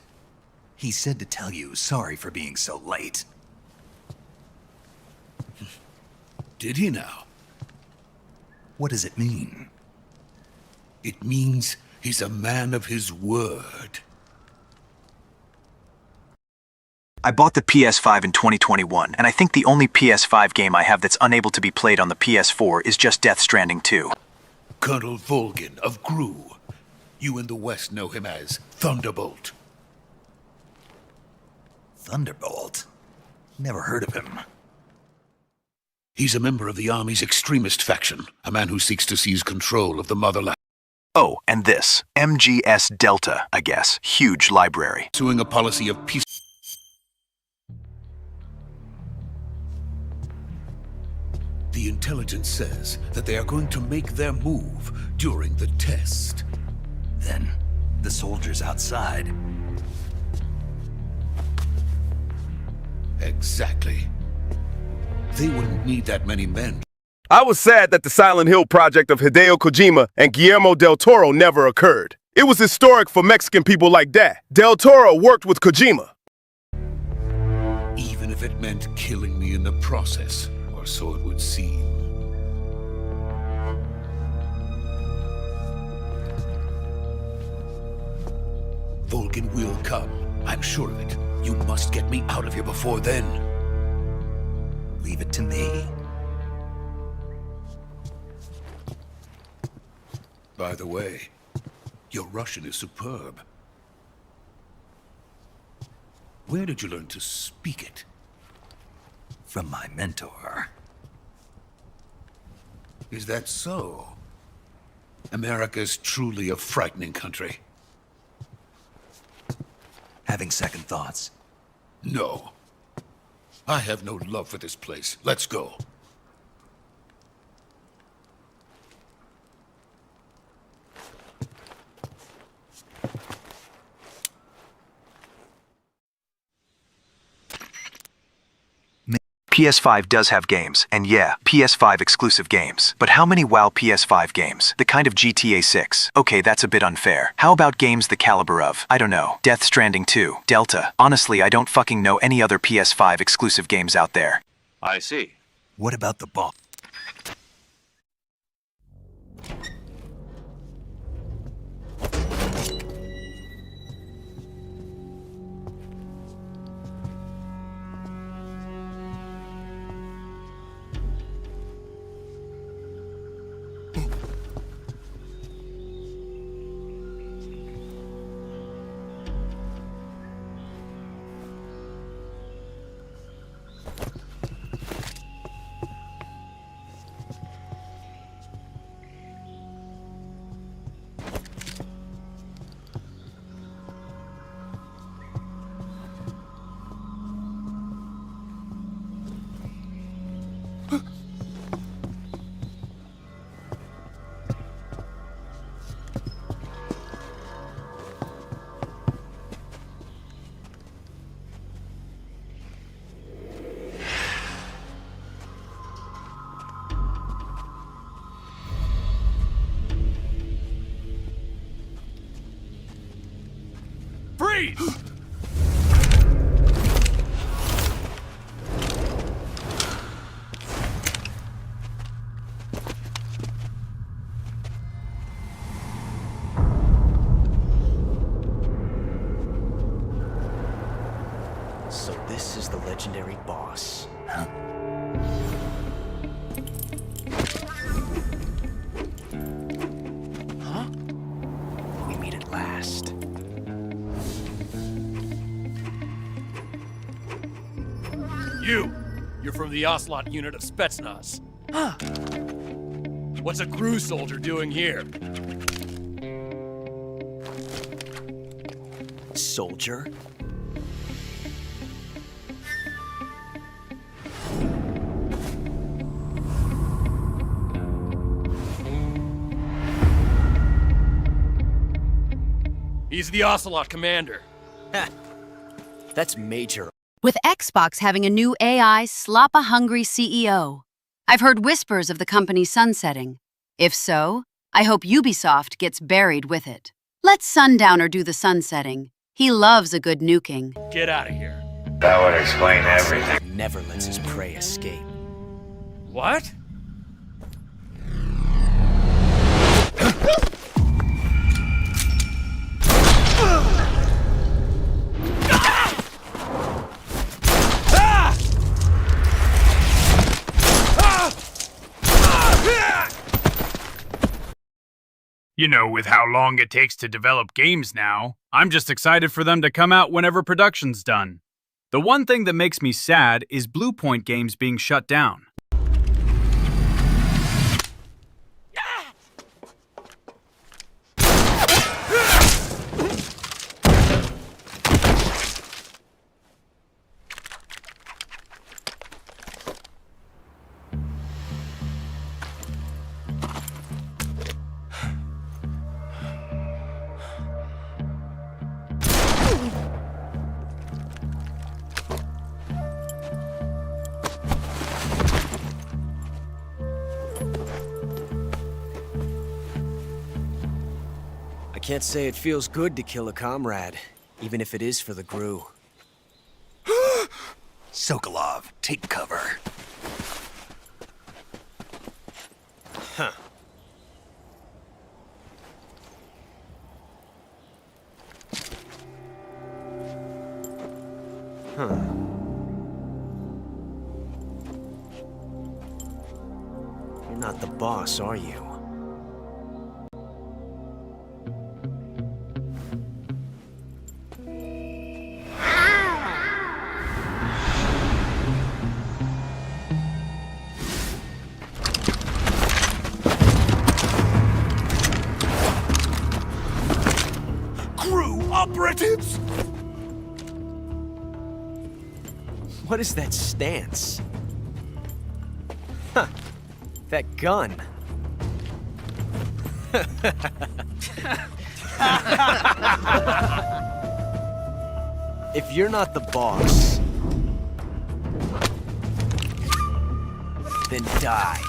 He said to tell you sorry for being so late. Did he now? What does it mean? It means he's a man of his word. I bought the PS5 in 2021, and I think the only PS5 game I have that's unable to be played on the PS4 is just Death Stranding 2. Colonel Volgin of GRU. You in the West know him as Thunderbolt. Thunderbolt? Never heard of him. He's a member of the Army's extremist faction, a man who seeks to seize control of the motherland. Oh, and this. MGS Delta, I guess. Huge library. Pursuing a policy of peace. The intelligence says that they are going to make their move during the test. Then, The soldiers outside. Exactly. They wouldn't need that many men. I was sad that the Silent Hill project of Hideo Kojima and Guillermo del Toro never occurred. It was historic for Mexican people like that. Del Toro worked with Kojima. Even if it meant killing me in the process, or so it would seem. Volgin will come. I'm sure of it. You must get me out of here before then. Leave it to me. By the way, your Russian is superb. Where did you learn to speak it? From my mentor. Is that so? America's truly a frightening country. Having second thoughts? No. I have no love for this place. Let's go. PS5 does have games, and yeah, PS5 exclusive games. But how many WoW PS5 games? The kind of GTA 6. Okay, that's a bit unfair. How about games the caliber of, I don't know, Death Stranding 2, Delta? Honestly, I don't fucking know any other PS5 exclusive games out there. I see. What about the boss? Freeze! So this is the legendary boss. Huh? Huh? We meet at last. You're from the Ocelot unit of Spetsnaz. Huh. What's a crew soldier doing here? Soldier? He's the Ocelot commander. Ha! That's Major. With Xbox having a new AI slop-a-hungry CEO, I've heard whispers of the company sunsetting. If so, I hope Ubisoft gets buried with it. Let Sundowner do the sunsetting. He loves a good nuking. Get out of here. That would explain everything. Never lets his prey escape. What? You know, with how long it takes to develop games now, I'm just excited for them to come out whenever production's done. The one thing that makes me sad is Blue Point Games being shut down. Can't say it feels good to kill a comrade, even if it is for the GRU. Sokolov, take cover. Huh. Huh. You're not the boss, are you? Operatives! What is that stance? Huh. That gun. If you're not the boss, then die.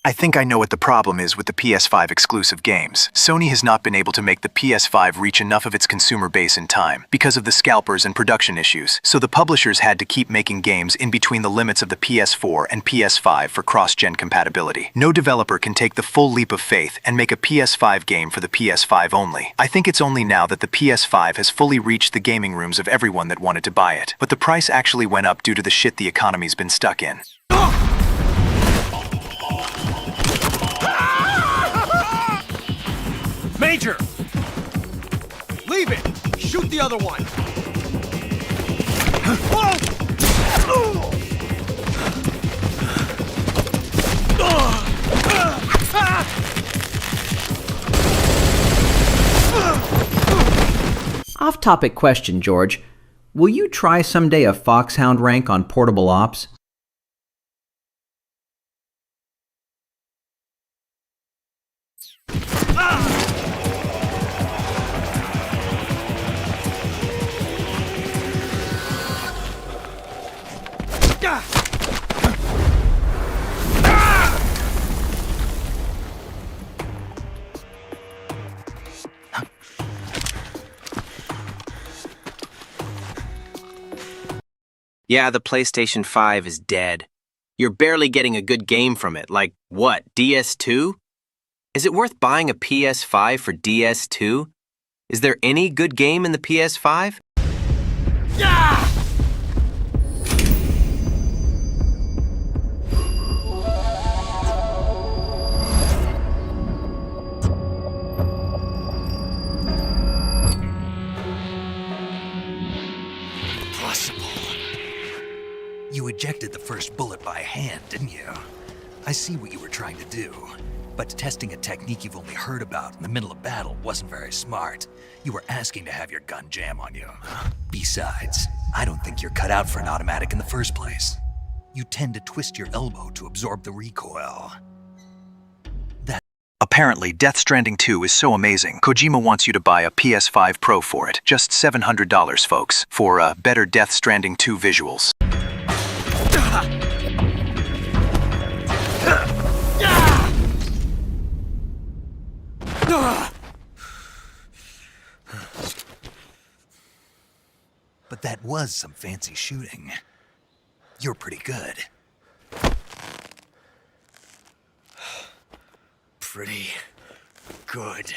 I think I know what the problem is with the PS5 exclusive games. Sony has not been able to make the PS5 reach enough of its consumer base in time because of the scalpers and production issues, so the publishers had to keep making games in between the limits of the PS4 and PS5 for cross-gen compatibility. No developer can take the full leap of faith and make a PS5 game for the PS5 only. I think it's only now that the PS5 has fully reached the gaming rooms of everyone that wanted to buy it, but the price actually went up due to the shit the economy's been stuck in. Major! Leave it! Shoot the other one! Off-topic question, George. Will you try someday a Foxhound rank on Portable Ops? Yeah, the PlayStation 5 is dead. You're barely getting a good game from it. Like, what, DS2? Is it worth buying a PS5 for DS2? Is there any good game in the PS5? You ejected the first bullet by hand, didn't you? I see what you were trying to do. But testing a technique you've only heard about in the middle of battle wasn't very smart. You were asking to have your gun jam on you. Besides, I don't think you're cut out for an automatic in the first place. You tend to twist your elbow to absorb the recoil. Apparently, Death Stranding 2 is so amazing, Kojima wants you to buy a PS5 Pro for it. Just $700, folks, for better Death Stranding 2 visuals. But that was some fancy shooting. You're pretty good. Pretty good.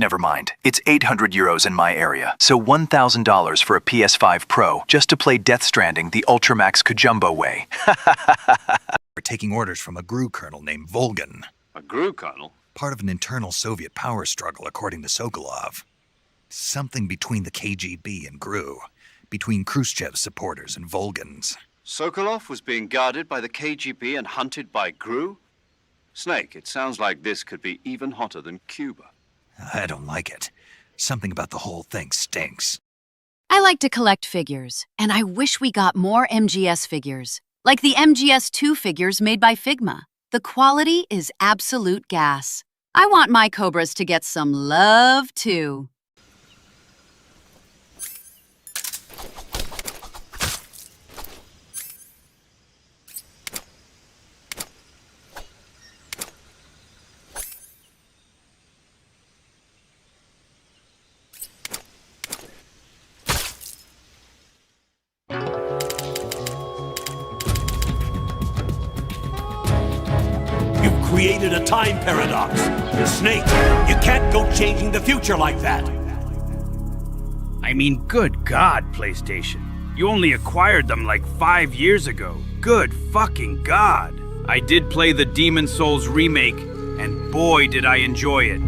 Never mind. It's 800 euros in my area, so $1,000 for a PS5 Pro just to play Death Stranding the Ultramax Kojumbo way. We're taking orders from a GRU colonel named Volgan. A GRU colonel? Part of an internal Soviet power struggle, according to Sokolov. Something between the KGB and GRU, between Khrushchev's supporters and Volgan's. Sokolov was being guarded by the KGB and hunted by GRU? Snake, it sounds like this could be even hotter than Cuba. I don't like it. Something about the whole thing stinks. I like to collect figures, and I wish we got more MGS figures, like the MGS2 figures made by Figma. The quality is absolute gas. I want my Cobras to get some love, too. Created a time paradox. Snake, you can't go changing the future like that. I mean, good God, PlayStation. You only acquired them like 5 years ago. Good fucking God. I did play the Demon's Souls remake, and boy did I enjoy it.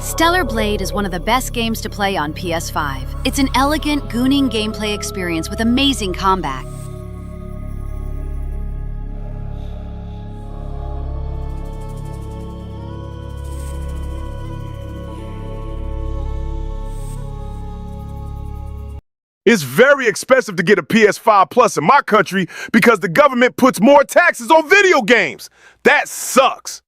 Stellar Blade is one of the best games to play on PS5. It's an elegant, gooning gameplay experience with amazing combat. It's very expensive to get a PS5 Plus in my country because the government puts more taxes on video games. That sucks.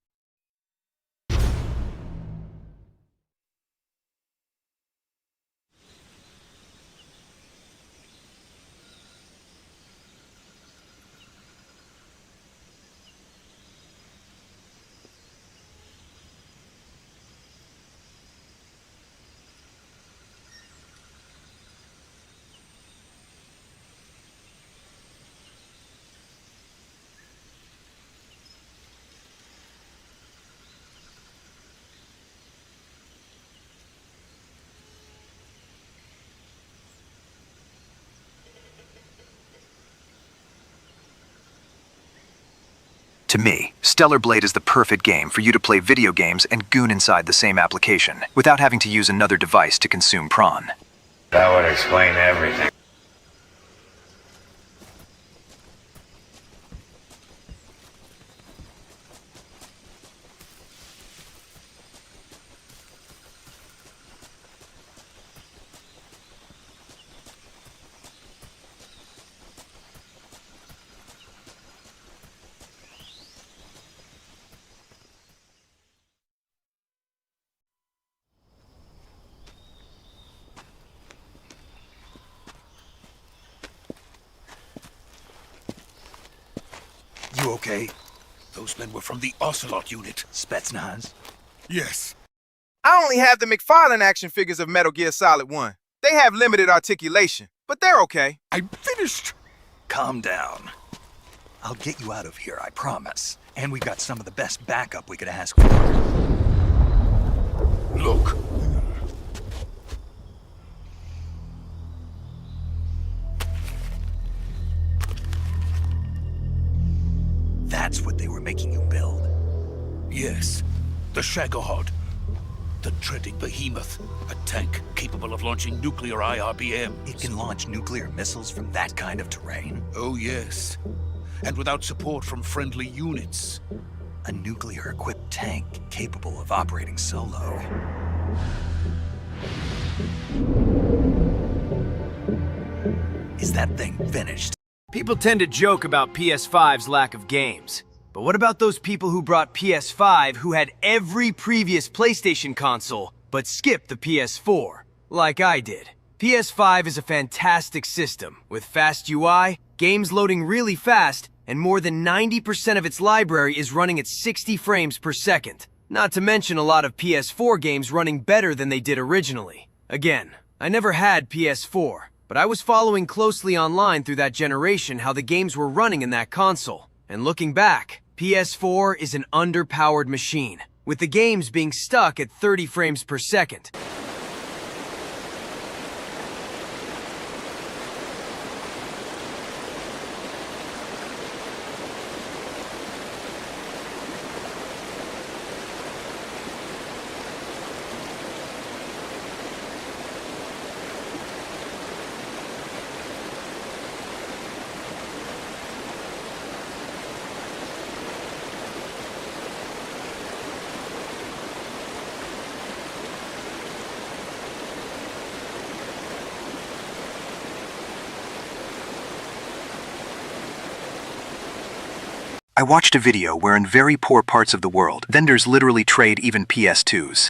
To me, Stellar Blade is the perfect game for you to play video games and goon inside the same application, without having to use another device to consume prawn. That would explain everything. You okay? Those men were from the Ocelot unit. Spetsnaz? Yes. I only have the McFarlane action figures of Metal Gear Solid 1. They have limited articulation, but they're okay. I'm finished! Calm down. I'll get you out of here, I promise. And we've got some of the best backup we could ask for. Look. That's what they were making you build? Yes. The Shagohod. The dreaded behemoth. A tank capable of launching nuclear IRBM. It can launch nuclear missiles from that kind of terrain? Oh, yes. And without support from friendly units. A nuclear-equipped tank capable of operating solo. Is that thing finished? People tend to joke about PS5's lack of games. But what about those people who brought PS5 who had every previous PlayStation console, but skipped the PS4? Like I did. PS5 is a fantastic system, with fast UI, games loading really fast, and more than 90% of its library is running at 60 frames per second. Not to mention a lot of PS4 games running better than they did originally. Again, I never had PS4, but I was following closely online through that generation how the games were running in that console. And looking back, PS4 is an underpowered machine, with the games being stuck at 30 frames per second. I watched a video where in very poor parts of the world, vendors literally trade even PS2s.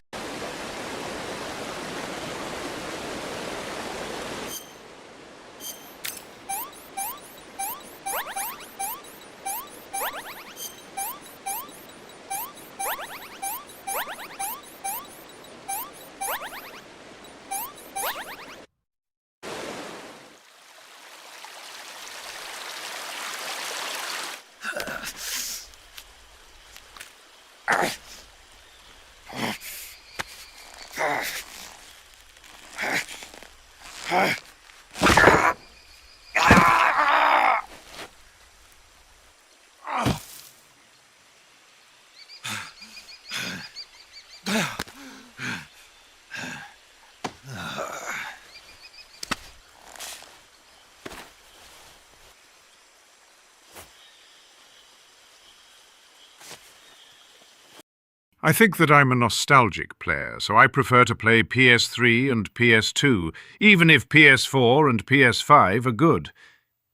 I think that I'm a nostalgic player, so I prefer to play PS3 and PS2, even if PS4 and PS5 are good.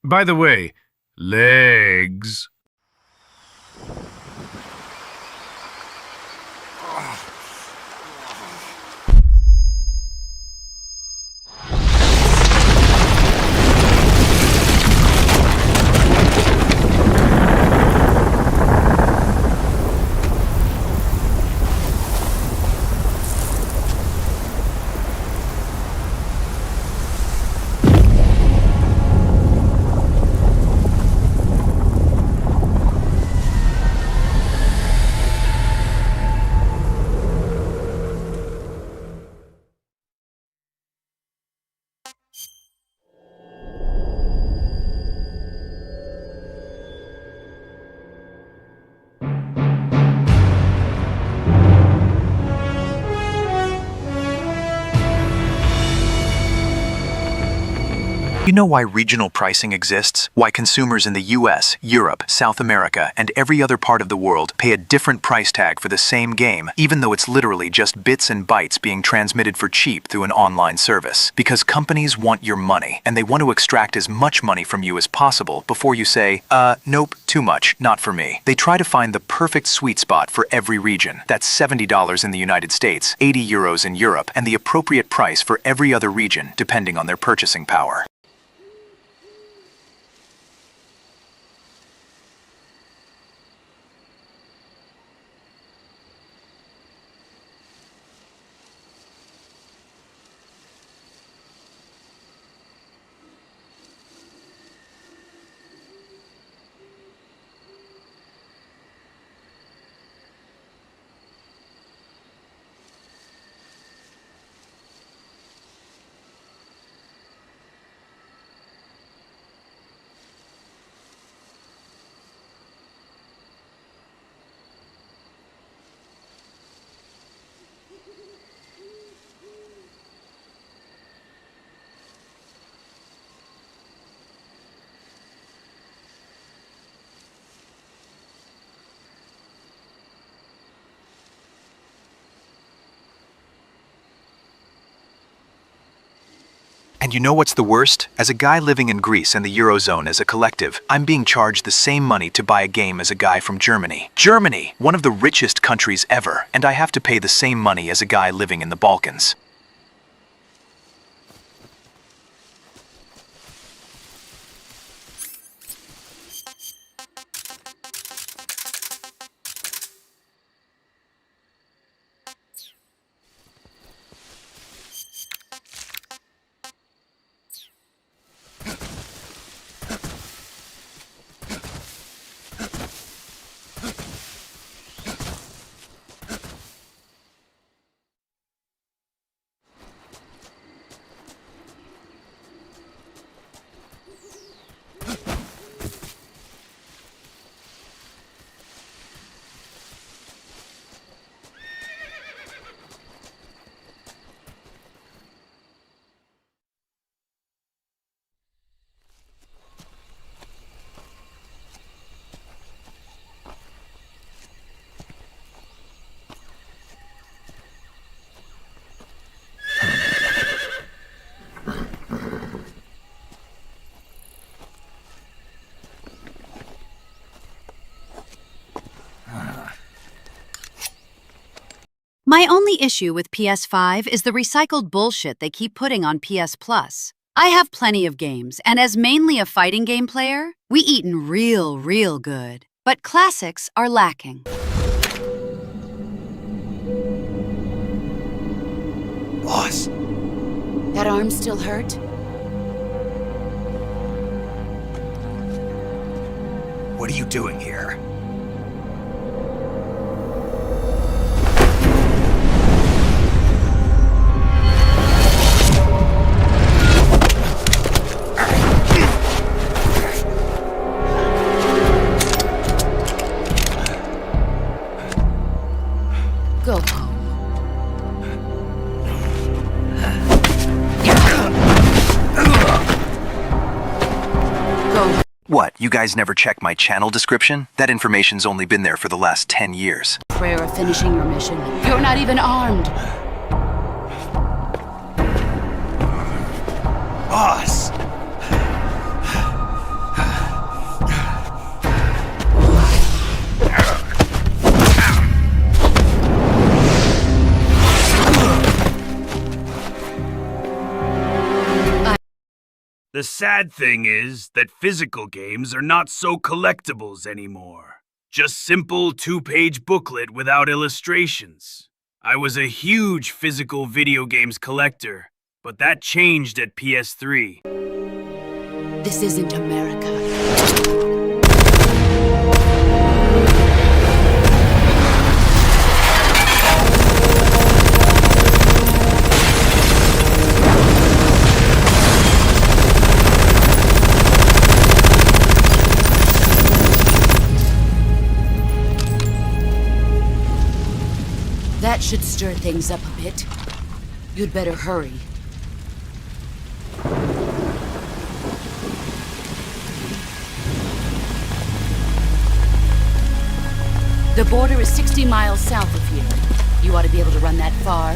By the way, legs. You know why regional pricing exists? Why consumers in the US, Europe, South America, and every other part of the world pay a different price tag for the same game, even though it's literally just bits and bytes being transmitted for cheap through an online service. Because companies want your money, and they want to extract as much money from you as possible before you say, nope, too much, not for me. They try to find the perfect sweet spot for every region. That's $70 in the United States, 80 euros in Europe, and the appropriate price for every other region, depending on their purchasing power. And you know what's the worst? As a guy living in Greece and the Eurozone as a collective, I'm being charged the same money to buy a game as a guy from Germany. Germany, one of the richest countries ever, and I have to pay the same money as a guy living in the Balkans. My only issue with PS5 is the recycled bullshit they keep putting on PS Plus. I have plenty of games, and as mainly a fighting game player, we eatin' real good. But classics are lacking. Boss. That arm still hurt? What are you doing here? Go. What, you guys never check my channel description? That information's only been there for the last 10 years. Prayer of finishing your mission. You're not even armed. Boss! The sad thing is that physical games are not so collectibles anymore. Just simple 2-page booklet without illustrations. I was a huge physical video games collector, but that changed at PS3. This isn't America. That should stir things up a bit. You'd better hurry. The border is 60 miles south of here. You ought to be able to run that far.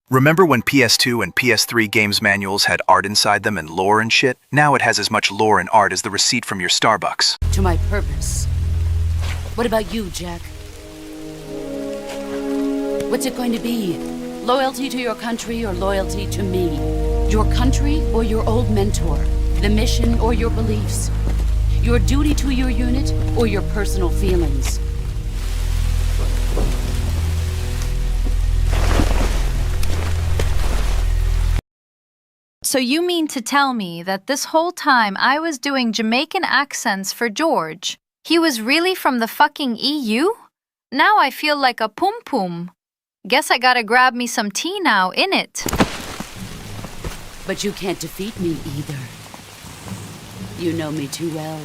Remember when PS2 and PS3 games manuals had art inside them and lore and shit? Now it has as much lore and art as the receipt from your Starbucks. To my purpose. What about you, Jack? What's it going to be? Loyalty to your country or loyalty to me? Your country or your old mentor? The mission or your beliefs? Your duty to your unit or your personal feelings? So you mean to tell me that this whole time I was doing Jamaican accents for George, he was really from the fucking EU? Now I feel like a pum-pum. Guess I gotta grab me some tea now, innit? But you can't defeat me either. You know me too well.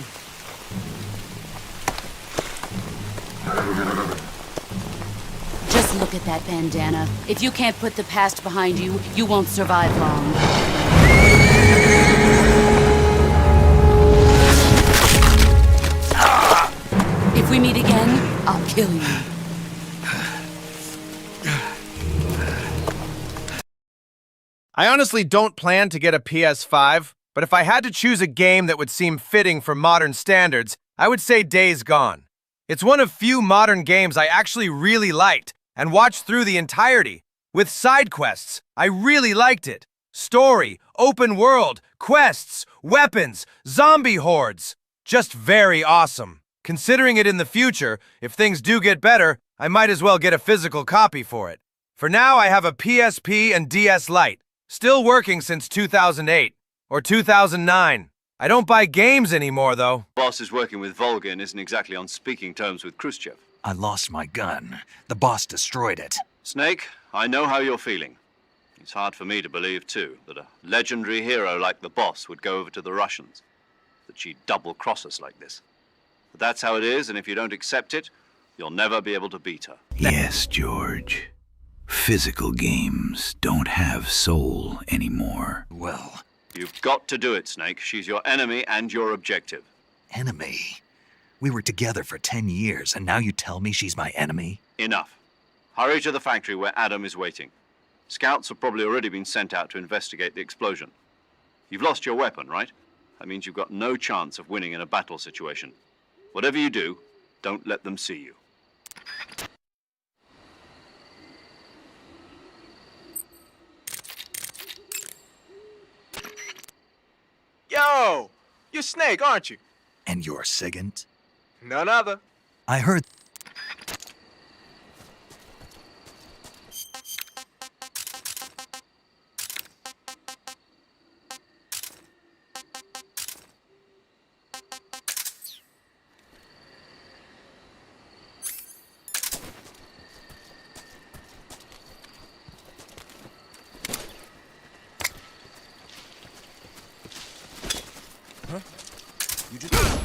Just look at that bandana. If you can't put the past behind you, you won't survive long. If we meet again, I'll kill you. I honestly don't plan to get a PS5, but if I had to choose a game that would seem fitting for modern standards, I would say Days Gone. It's one of few modern games I actually really liked and watched through the entirety. With side quests, I really liked it. Story, open world, quests, weapons, zombie hordes. Just very awesome. Considering it in the future, if things do get better, I might as well get a physical copy for it. For now, I have a PSP and DS Lite, still working since 2008, or 2009. I don't buy games anymore, though. Boss is working with Volga and isn't exactly on speaking terms with Khrushchev. I lost my gun. The boss destroyed it. Snake, I know how you're feeling. It's hard for me to believe, too, that a legendary hero like the boss would go over to the Russians. That she'd double-cross us like this. But that's how it is, and if you don't accept it, you'll never be able to beat her. Yes, George. Physical games don't have soul anymore. Well, you've got to do it, Snake. She's your enemy and your objective. Enemy? We were together for 10 years, and now you tell me she's my enemy? Enough. Hurry to the factory where Adam is waiting. Scouts have probably already been sent out to investigate the explosion. You've lost your weapon, right? That means you've got no chance of winning in a battle situation. Whatever you do, don't let them see you. Yo! You're Snake, aren't you? And you're Physint? None other. I heard. You just...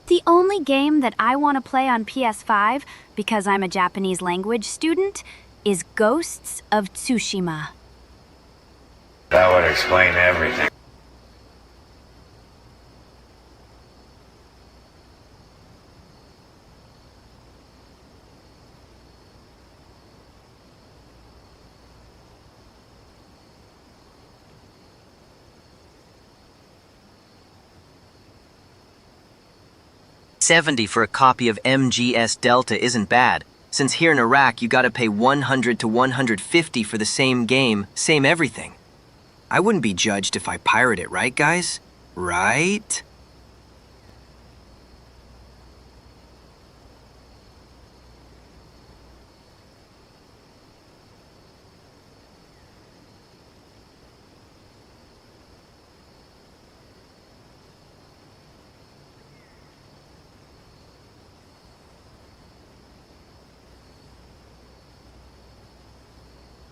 The only game that I want to play on PS5, because I'm a Japanese language student, is Ghosts of Tsushima. That would explain everything. $70 for a copy of MGS Delta isn't bad, since here in Iraq you gotta pay $100 to $150 for the same game, same everything. I wouldn't be judged if I pirate it, right guys? Right?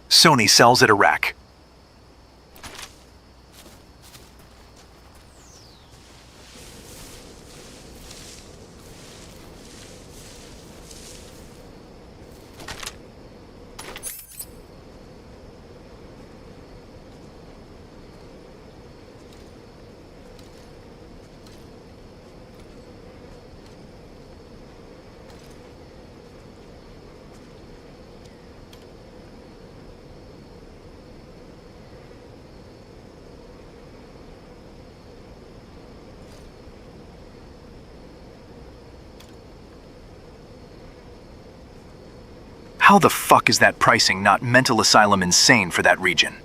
Sony sells at Iraq. How the fuck is that pricing not mental asylum insane for that region?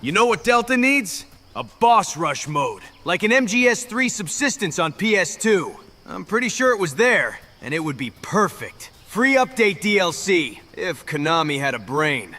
You know what Delta needs? A boss rush mode, like an MGS3 Subsistence on PS2. I'm pretty sure it was there, and it would be perfect. Free update DLC, if Konami had a brain.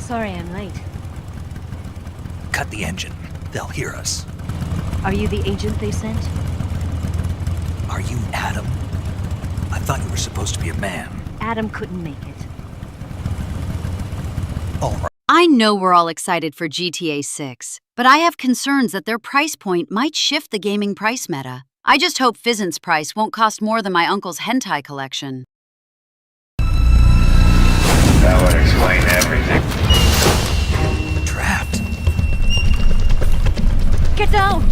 Sorry I'm late. Cut the engine. They'll hear us. Are you the agent they sent? Are you Adam? I thought you were supposed to be a man. Adam couldn't make it. All right. I know we're all excited for GTA 6, but I have concerns that their price point might shift the gaming price meta. I just hope Physint's price won't cost more than my uncle's hentai collection. That would explain everything. Trapped. Get down!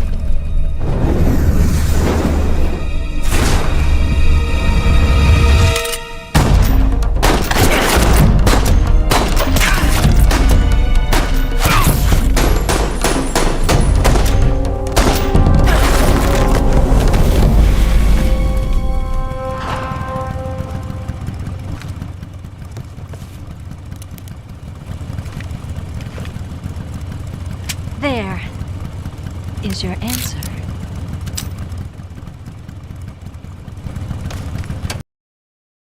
There is your answer.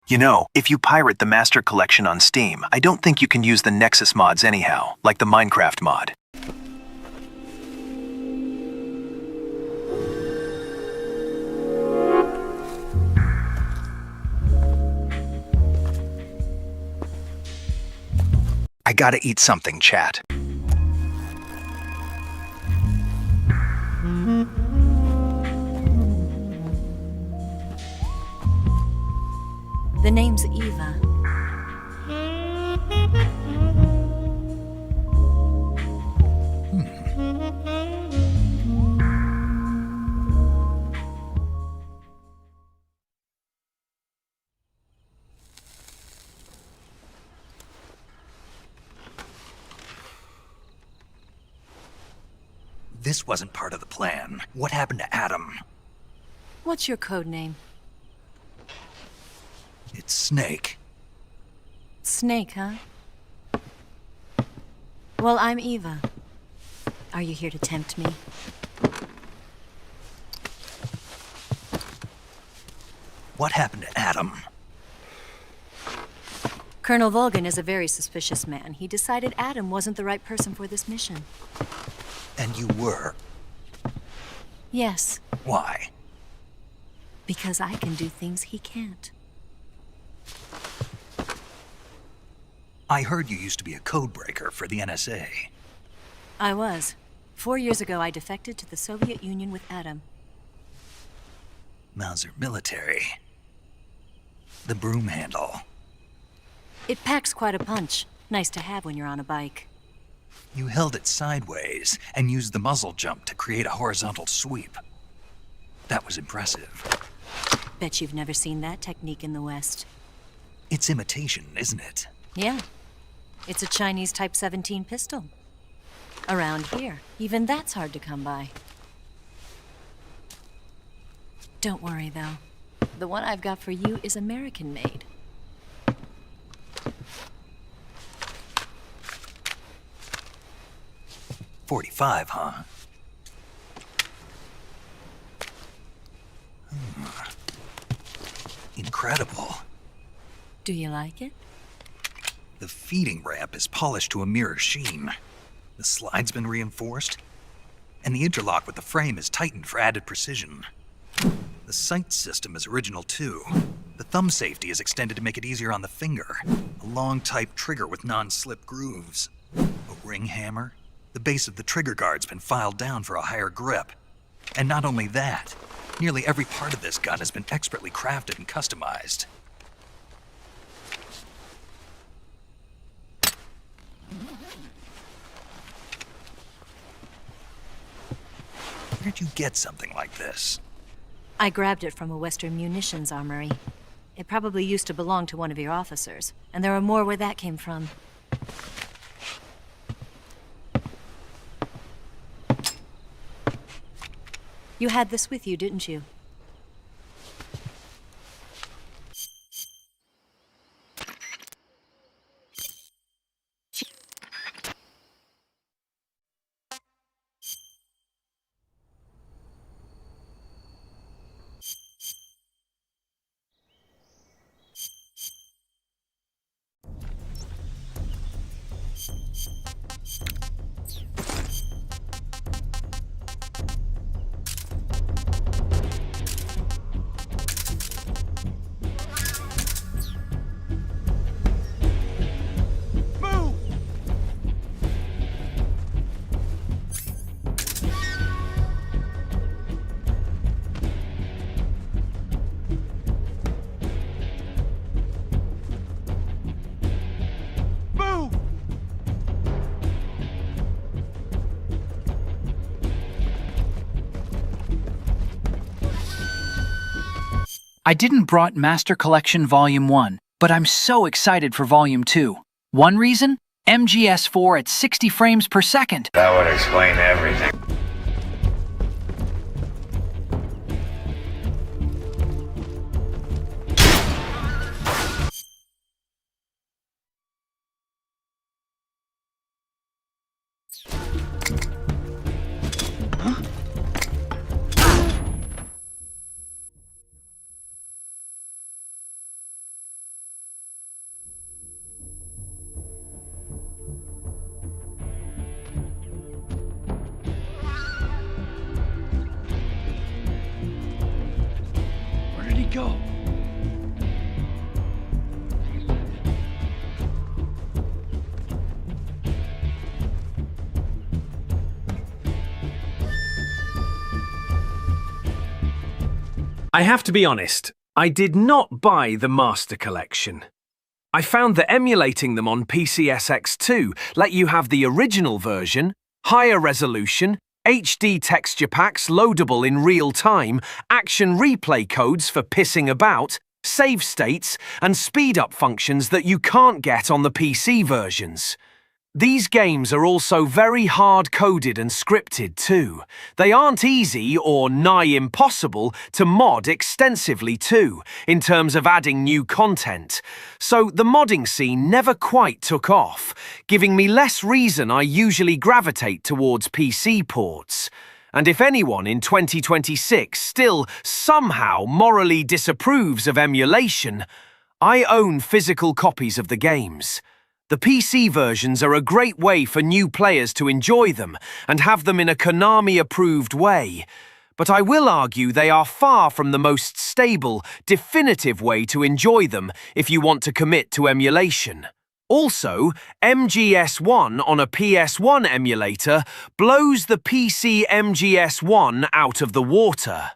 You know, if you pirate the Master Collection on Steam, I don't think you can use the Nexus mods anyhow, like the Minecraft mod. I gotta eat something, chat. The name's Eva. This wasn't part of the plan. What happened to Adam? What's your code name? It's Snake. Snake, huh? Well, I'm Eva. Are you here to tempt me? What happened to Adam? Colonel Volgan is a very suspicious man. He decided Adam wasn't the right person for this mission. And you were? Yes. Why? Because I can do things he can't. I heard you used to be a codebreaker for the NSA. I was. 4 years ago, I defected to the Soviet Union with Adam. Mauser military. The broom handle. It packs quite a punch. Nice to have when you're on a bike. You held it sideways and used the muzzle jump to create a horizontal sweep. That was impressive. Bet you've never seen that technique in the West. It's imitation, isn't it? Yeah. It's a Chinese Type 17 pistol. Around here, even that's hard to come by. Don't worry, though. The one I've got for you is American-made. 45, huh? Incredible. Do you like it? The feeding ramp is polished to a mirror sheen. The slide's been reinforced, and the interlock with the frame is tightened for added precision. The sight system is original too. The thumb safety is extended to make it easier on the finger. A long type trigger with non-slip grooves. A ring hammer. The base of the trigger guard's been filed down for a higher grip. And not only that, nearly every part of this gun has been expertly crafted and customized. Where'd you get something like this? I grabbed it from a Western munitions armory. It probably used to belong to one of your officers, and there are more where that came from. You had this with you, didn't you? I didn't brought Master Collection Volume 1, but I'm so excited for Volume 2. One reason? MGS4 at 60 frames per second. That would explain everything. Go. I have to be honest, I did not buy the Master Collection. I found that emulating them on PCSX2 let you have the original version, higher resolution, HD texture packs loadable in real time, action replay codes for pissing about, save states, and speed-up functions that you can't get on the PC versions. These games are also very hard-coded and scripted too. They aren't easy or nigh impossible to mod extensively too, in terms of adding new content. So the modding scene never quite took off, giving me less reason I usually gravitate towards PC ports. And if anyone in 2026 still somehow morally disapproves of emulation, I own physical copies of the games. The PC versions are a great way for new players to enjoy them and have them in a Konami-approved way. But I will argue they are far from the most stable, definitive way to enjoy them if you want to commit to emulation. Also, MGS1 on a PS1 emulator blows the PC MGS1 out of the water.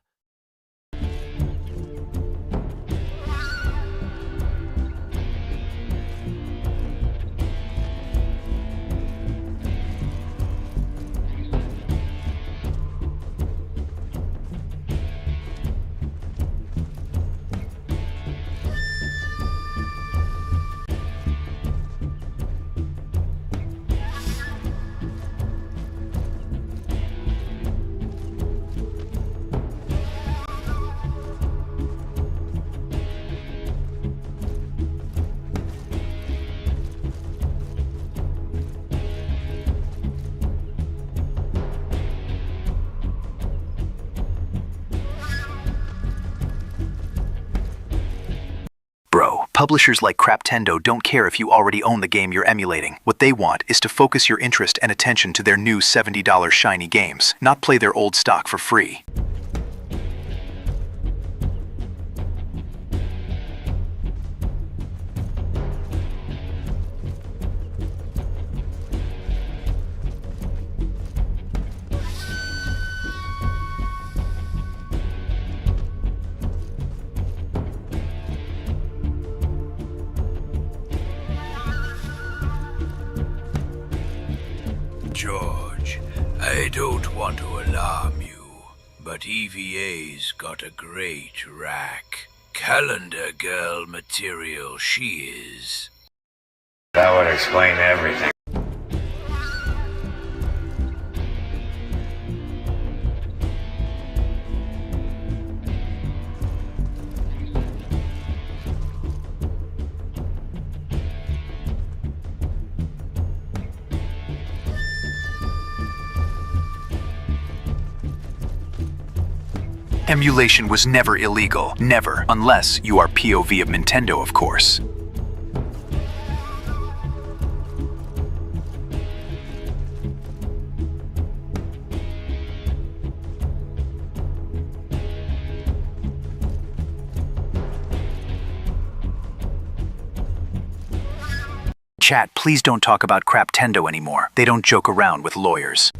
Publishers like Craptendo don't care if you already own the game you're emulating. What they want is to focus your interest and attention to their new $70 shiny games, not play their old stock for free. George, I don't want to alarm you, but EVA's got a great rack. Calendar girl material she is. That would explain everything. Emulation was never illegal. Never. Unless you are POV of Nintendo, of course. Chat, please don't talk about Craptendo anymore. They don't joke around with lawyers.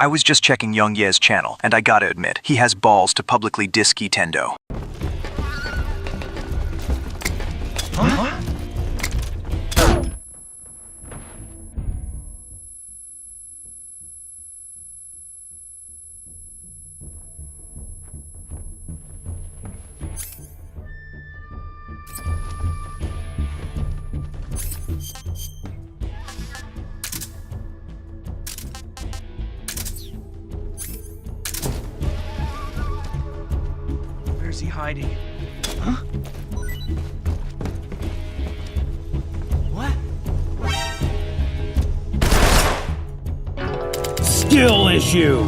I was just checking Yong Yea's channel, and I gotta admit, he has balls to publicly diss Nintendo. Huh? Where's he hiding? Huh? What? Skill issue!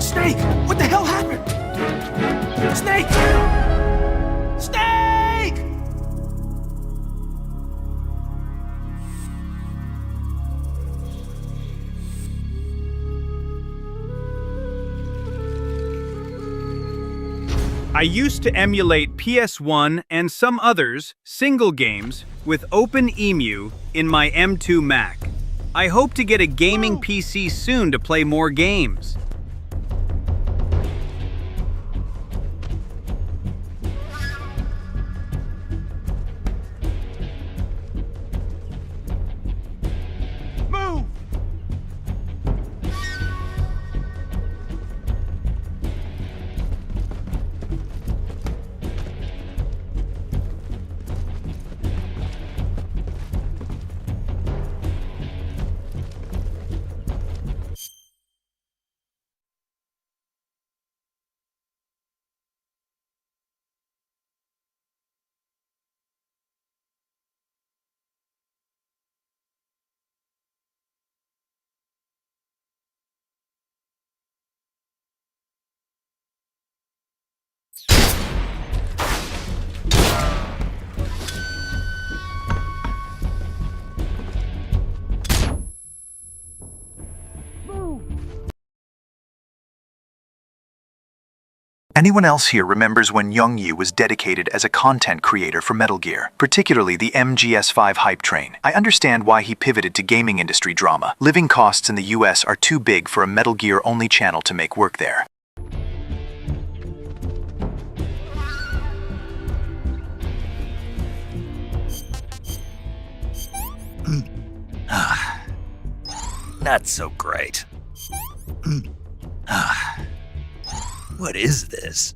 Snake! What the hell happened? Snake! Snake! I used to emulate PS1 and some others, single games, with OpenEMU in my M2 Mac. I hope to get a gaming PC soon to play more games. Anyone else here remembers when Yong Yea was dedicated as a content creator for Metal Gear, particularly the MGS5 hype train? I understand why he pivoted to gaming industry drama. Living costs in the US are too big for a Metal Gear-only channel to make work there. Not so great. What is this?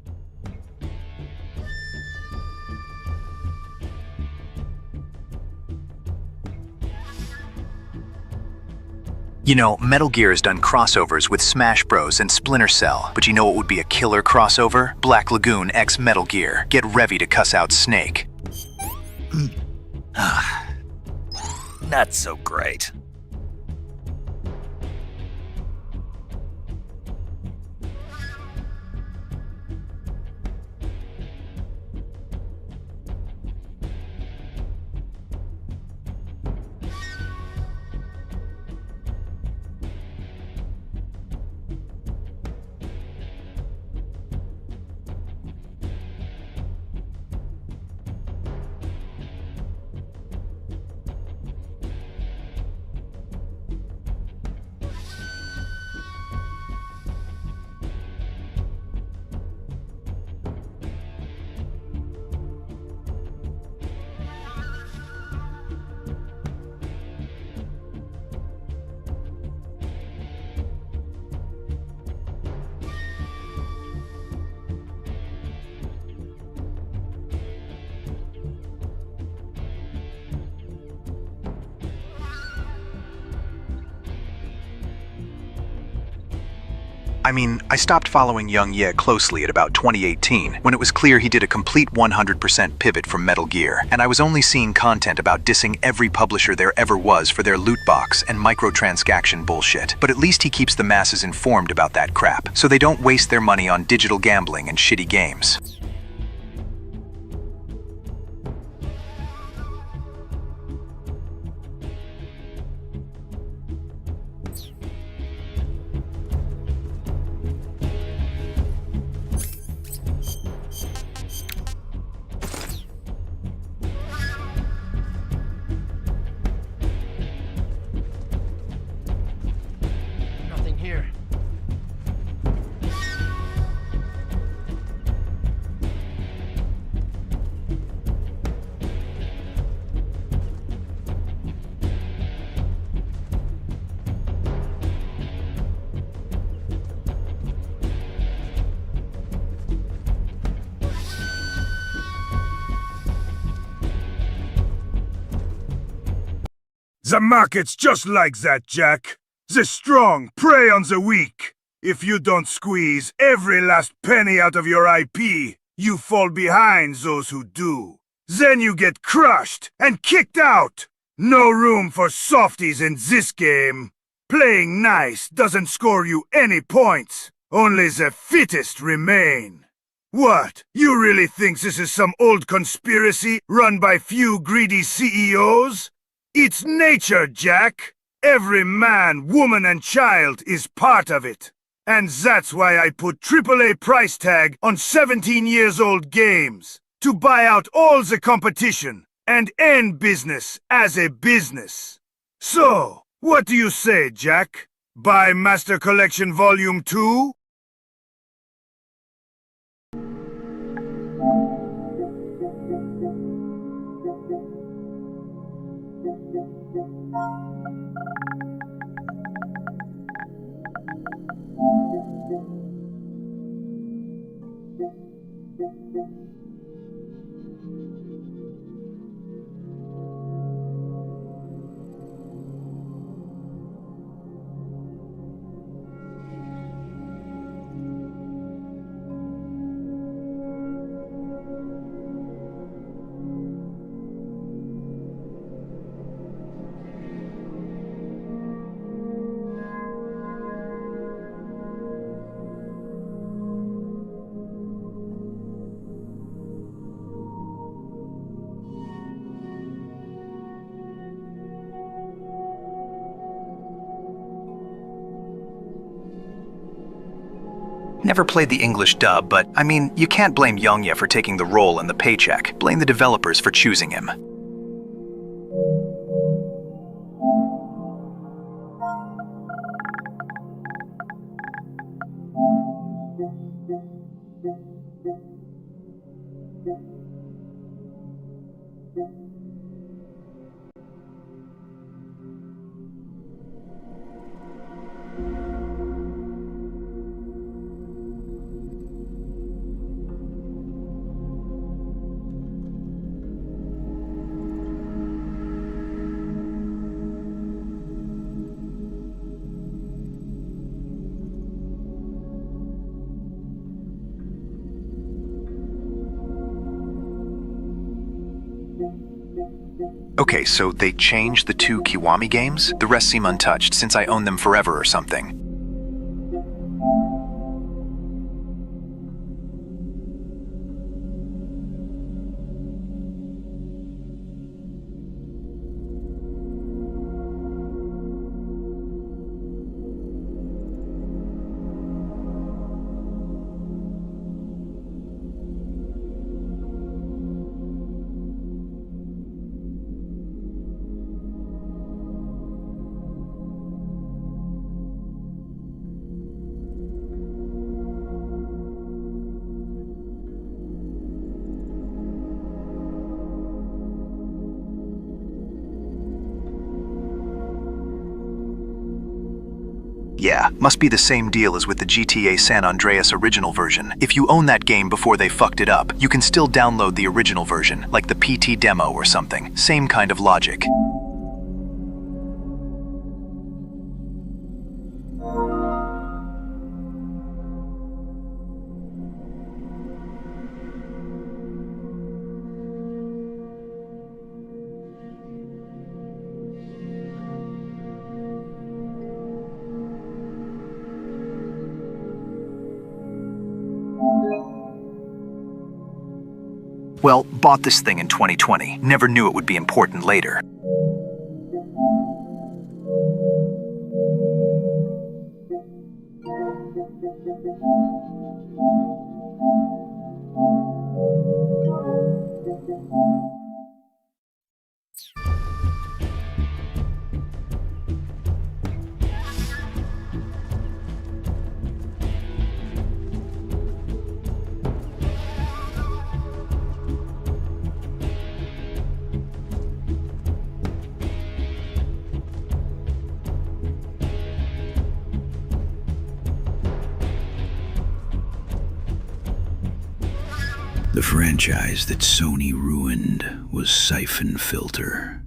You know, Metal Gear has done crossovers with Smash Bros. And Splinter Cell, but you know what would be a killer crossover? Black Lagoon x Metal Gear. Get ready to cuss out Snake. Not so great. I mean, I stopped following Yong Yea closely at about 2018, when it was clear he did a complete 100% pivot from Metal Gear, and I was only seeing content about dissing every publisher there ever was for their loot box and microtransaction bullshit. But at least he keeps the masses informed about that crap, so they don't waste their money on digital gambling and shitty games. The market's just like that, Jack. The strong prey on the weak. If you don't squeeze every last penny out of your IP, you fall behind those who do. Then you get crushed and kicked out. No room for softies in this game. Playing nice doesn't score you any points. Only the fittest remain. What? You really think this is some old conspiracy run by few greedy CEOs? It's nature, Jack. Every man, woman, and child is part of it. And that's why I put AAA price tag on 17-years-old games. To buy out all the competition and end business as a business. So, what do you say, Jack? Buy Master Collection Volume 2? Never played the English dub, but I mean, you can't blame Yong Yea for taking the role and the paycheck. Blame the developers for choosing him. Okay, so they changed the 2 Kiwami games? The rest seem untouched, since I own them forever or something. Yeah, must be the same deal as with the GTA San Andreas original version. If you own that game before they fucked it up, you can still download the original version, like the PT demo or something. Same kind of logic. Well, bought this thing in 2020. Never knew it would be important later. The franchise that Sony ruined was Siphon Filter.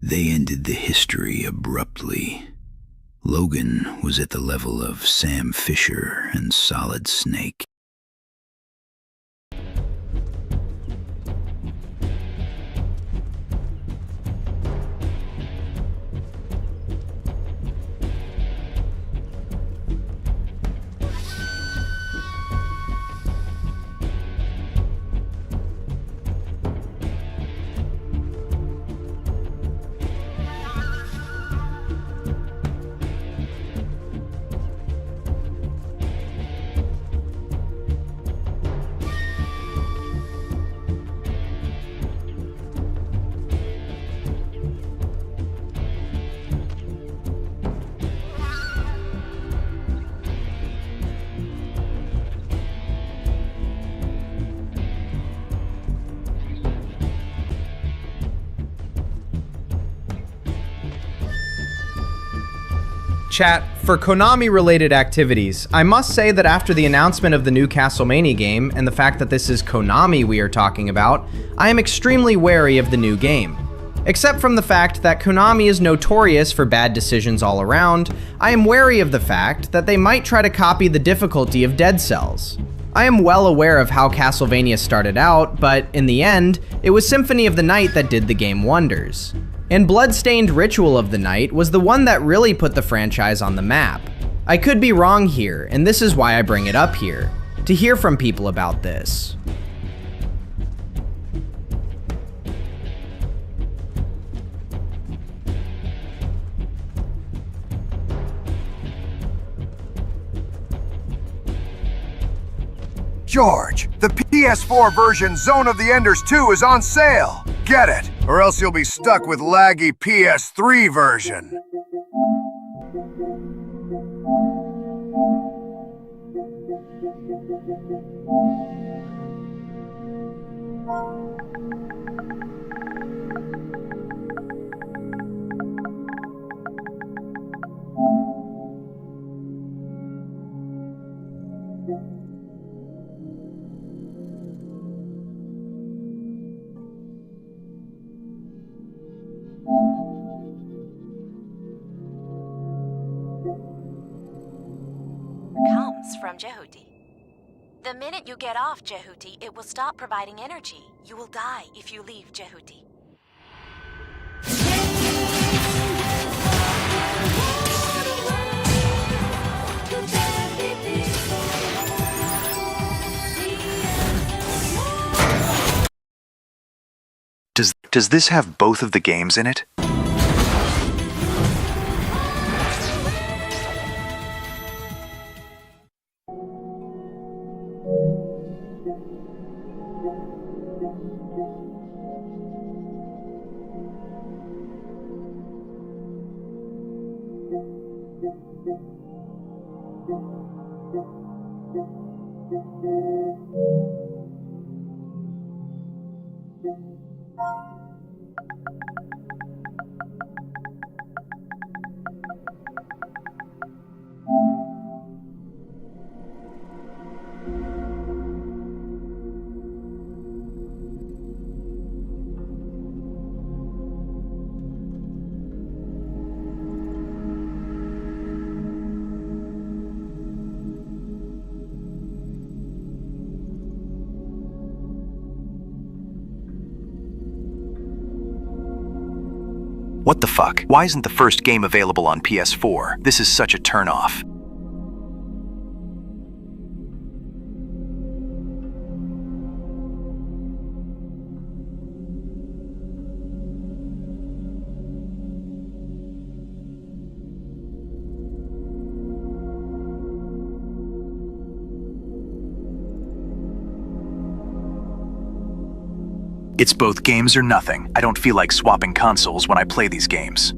They ended the history abruptly. Logan was at the level of Sam Fisher and Solid Snake. Chat, for Konami-related activities, I must say that after the announcement of the new Castlevania game, and the fact that this is Konami we are talking about, I am extremely wary of the new game. Except from the fact that Konami is notorious for bad decisions all around, I am wary of the fact that they might try to copy the difficulty of Dead Cells. I am well aware of how Castlevania started out, but in the end, it was Symphony of the Night that did the game wonders. And Bloodstained Ritual of the Night was the one that really put the franchise on the map. I could be wrong here, and this is why I bring it up here, to hear from people about this. George, the PS4 version Zone of the Enders 2 is on sale. Get it, or else you'll be stuck with laggy PS3 version. Comes from Jehuti. The minute you get off Jehuti, it will stop providing energy. You will die if you leave Jehuti. Does this have both of the games in it? What the fuck? Why isn't the first game available on PS4? This is such a turnoff. It's both games or nothing. I don't feel like swapping consoles when I play these games.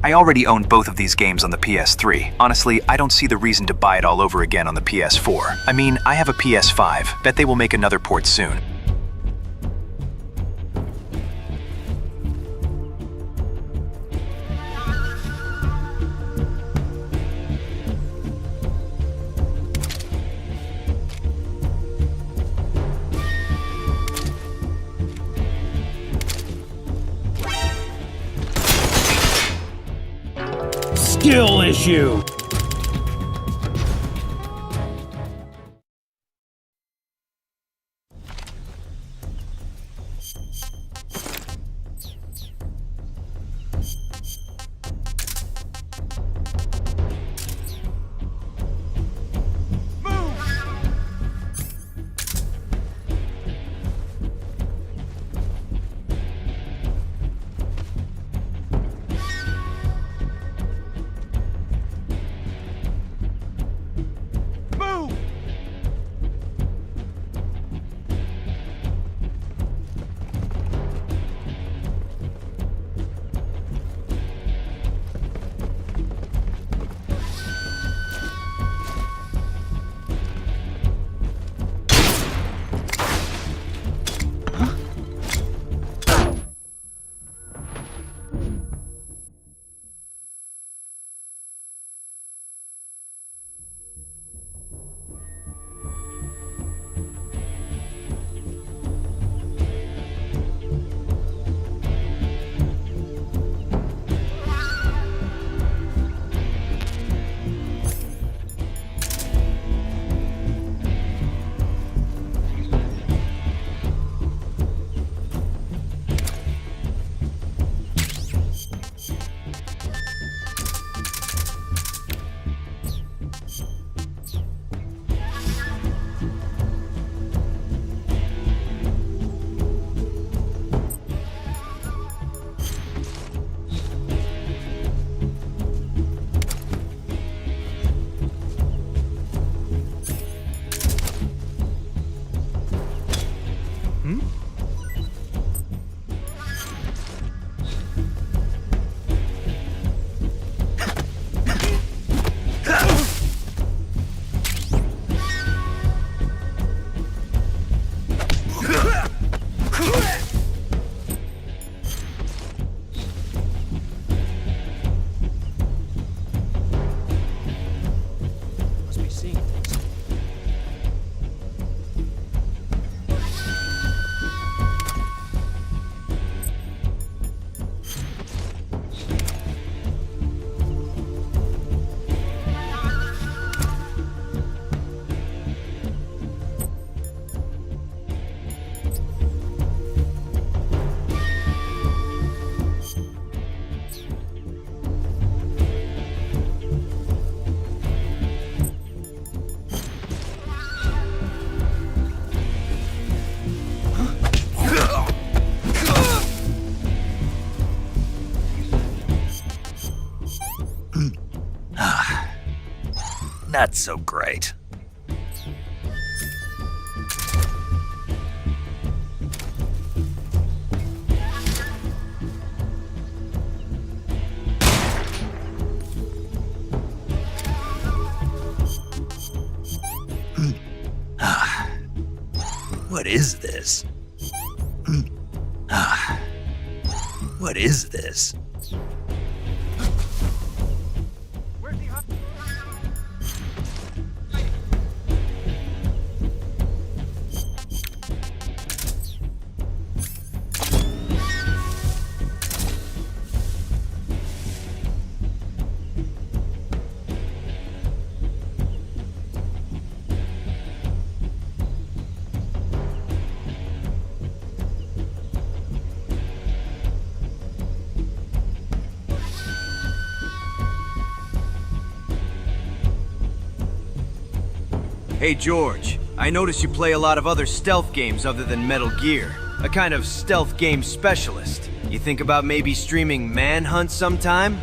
I already own both of these games on the PS3. Honestly, I don't see the reason to buy it all over again on the PS4. I mean, I have a PS5. Bet they will make another port soon. Skill issue. Not so great. What is this? What is this? Hey George, I notice you play a lot of other stealth games other than Metal Gear. A kind of stealth game specialist. You think about maybe streaming Manhunt sometime?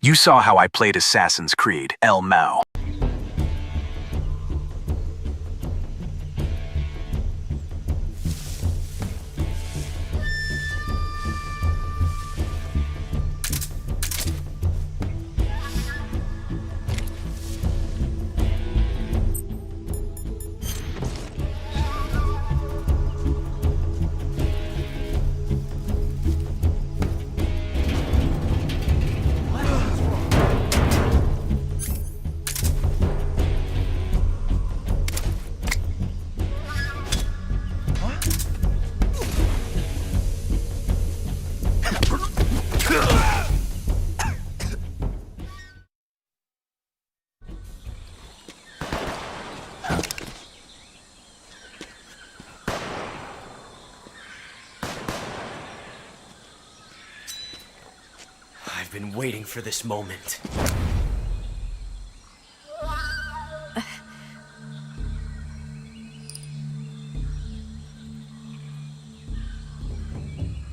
You saw how I played Assassin's Creed, El Mao. I've been waiting for this moment.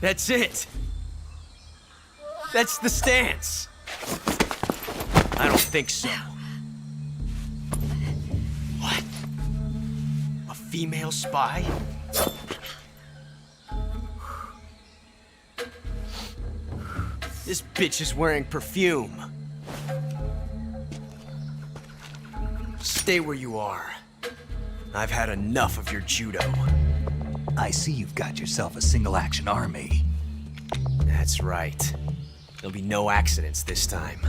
That's it! That's the stance! I don't think so. What? A female spy? This bitch is wearing perfume. Stay where you are. I've had enough of your judo. I see you've got yourself a single-action army. That's right. There'll be no accidents this time.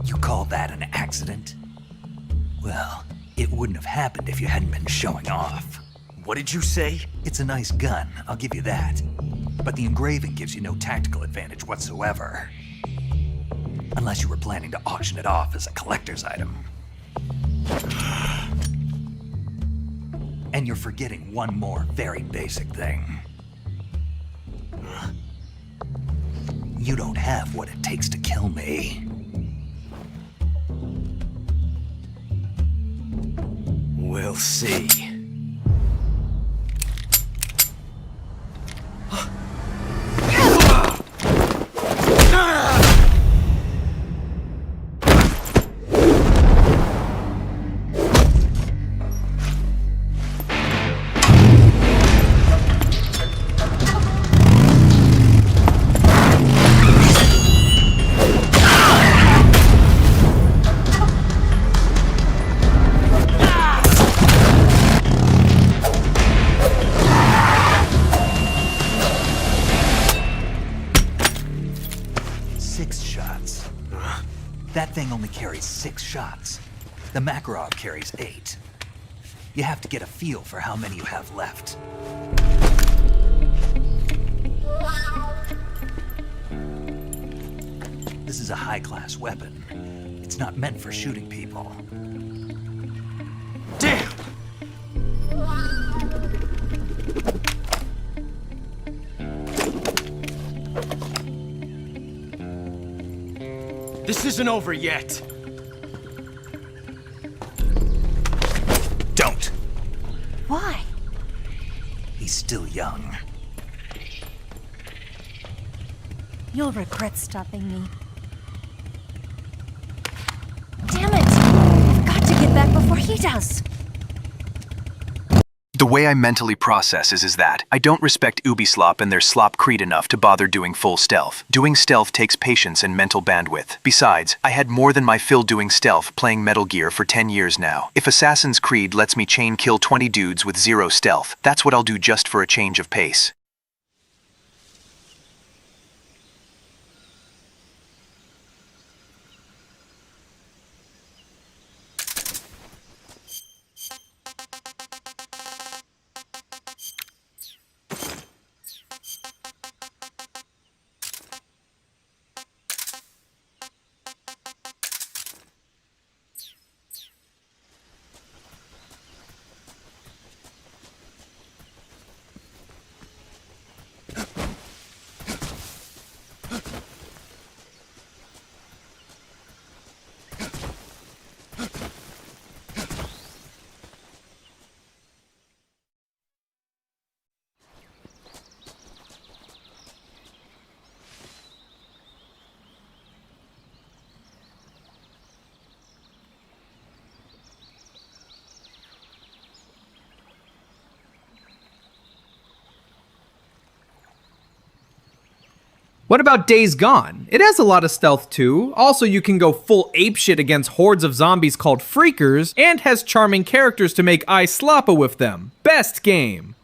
You call that an accident? Well, it wouldn't have happened if you hadn't been showing off. What did you say? It's a nice gun, I'll give you that. But the engraving gives you no tactical advantage whatsoever. Unless you were planning to auction it off as a collector's item. And you're forgetting one more very basic thing. You don't have what it takes to kill me. We'll see. That thing only carries 6 shots. The Makarov carries 8. You have to get a feel for how many you have left. This is a high-class weapon. It's not meant for shooting people. Damn! This isn't over yet. Don't. Why? He's still young. You'll regret stopping me. Damn it! I've got to get back before he does. The way I mentally process is that I don't respect Ubisoft and their slop creed enough to bother doing full stealth. Doing stealth takes patience and mental bandwidth. Besides, I had more than my fill doing stealth playing Metal Gear for 10 years now. If Assassin's Creed lets me chain kill 20 dudes with 0 stealth, that's what I'll do just for a change of pace. What about Days Gone? It has a lot of stealth too. Also, you can go full apeshit against hordes of zombies called Freakers, and has charming characters to make eye slappa with them. Best game.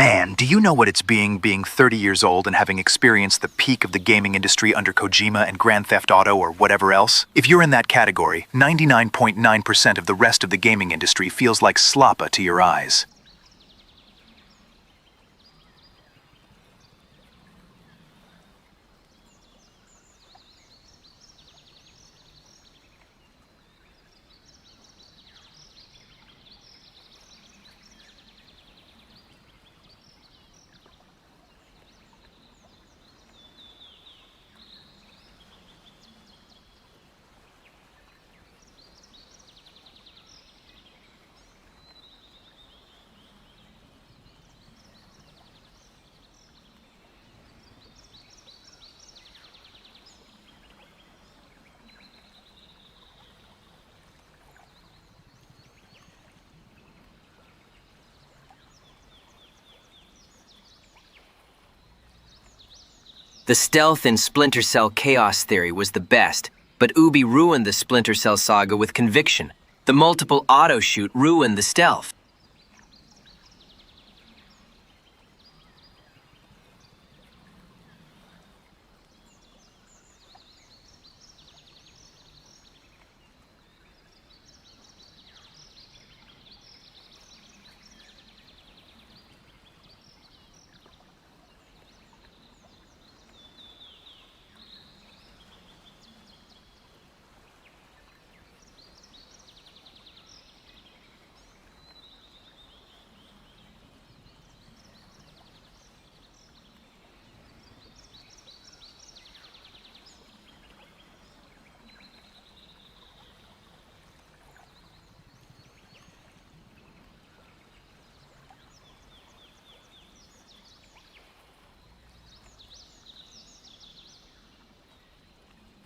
Man, do you know what it's being 30 years old and having experienced the peak of the gaming industry under Kojima and Grand Theft Auto or whatever else? If you're in that category, 99.9% of the rest of the gaming industry feels like sloppa to your eyes. The stealth in Splinter Cell Chaos Theory was the best, but Ubi ruined the Splinter Cell saga with conviction. The multiple auto-shoot ruined the stealth.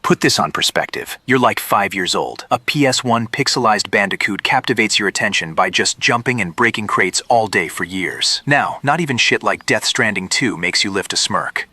Put this on perspective. You're like 5 years old. A PS1 pixelized Bandicoot captivates your attention by just jumping and breaking crates all day for years. Now, not even shit like Death Stranding 2 makes you lift a smirk.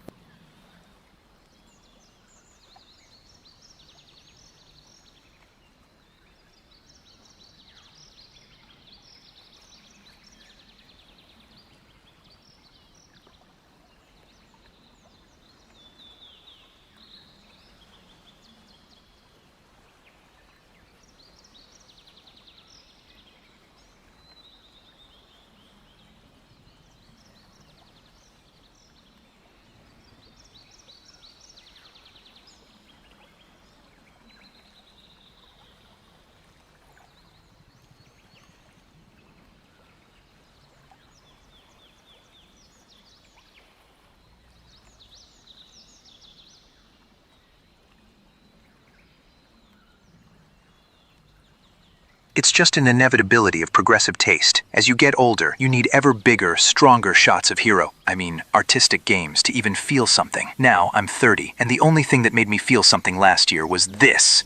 It's just an inevitability of progressive taste. As you get older, you need ever bigger, stronger shots of artistic games to even feel something. Now, I'm 30, and the only thing that made me feel something last year was this.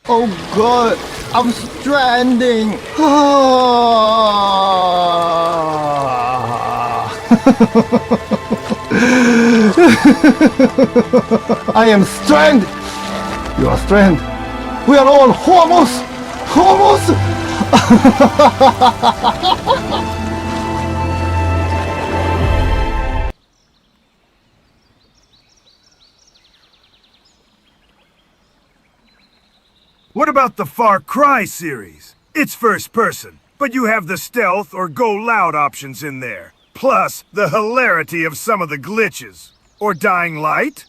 Oh god, I'm stranding! I am stranded! You are stranded! We are all homos! Homos! What about the Far Cry series? It's first person, but you have the stealth or go loud options in there. Plus, the hilarity of some of the glitches. Or Dying Light?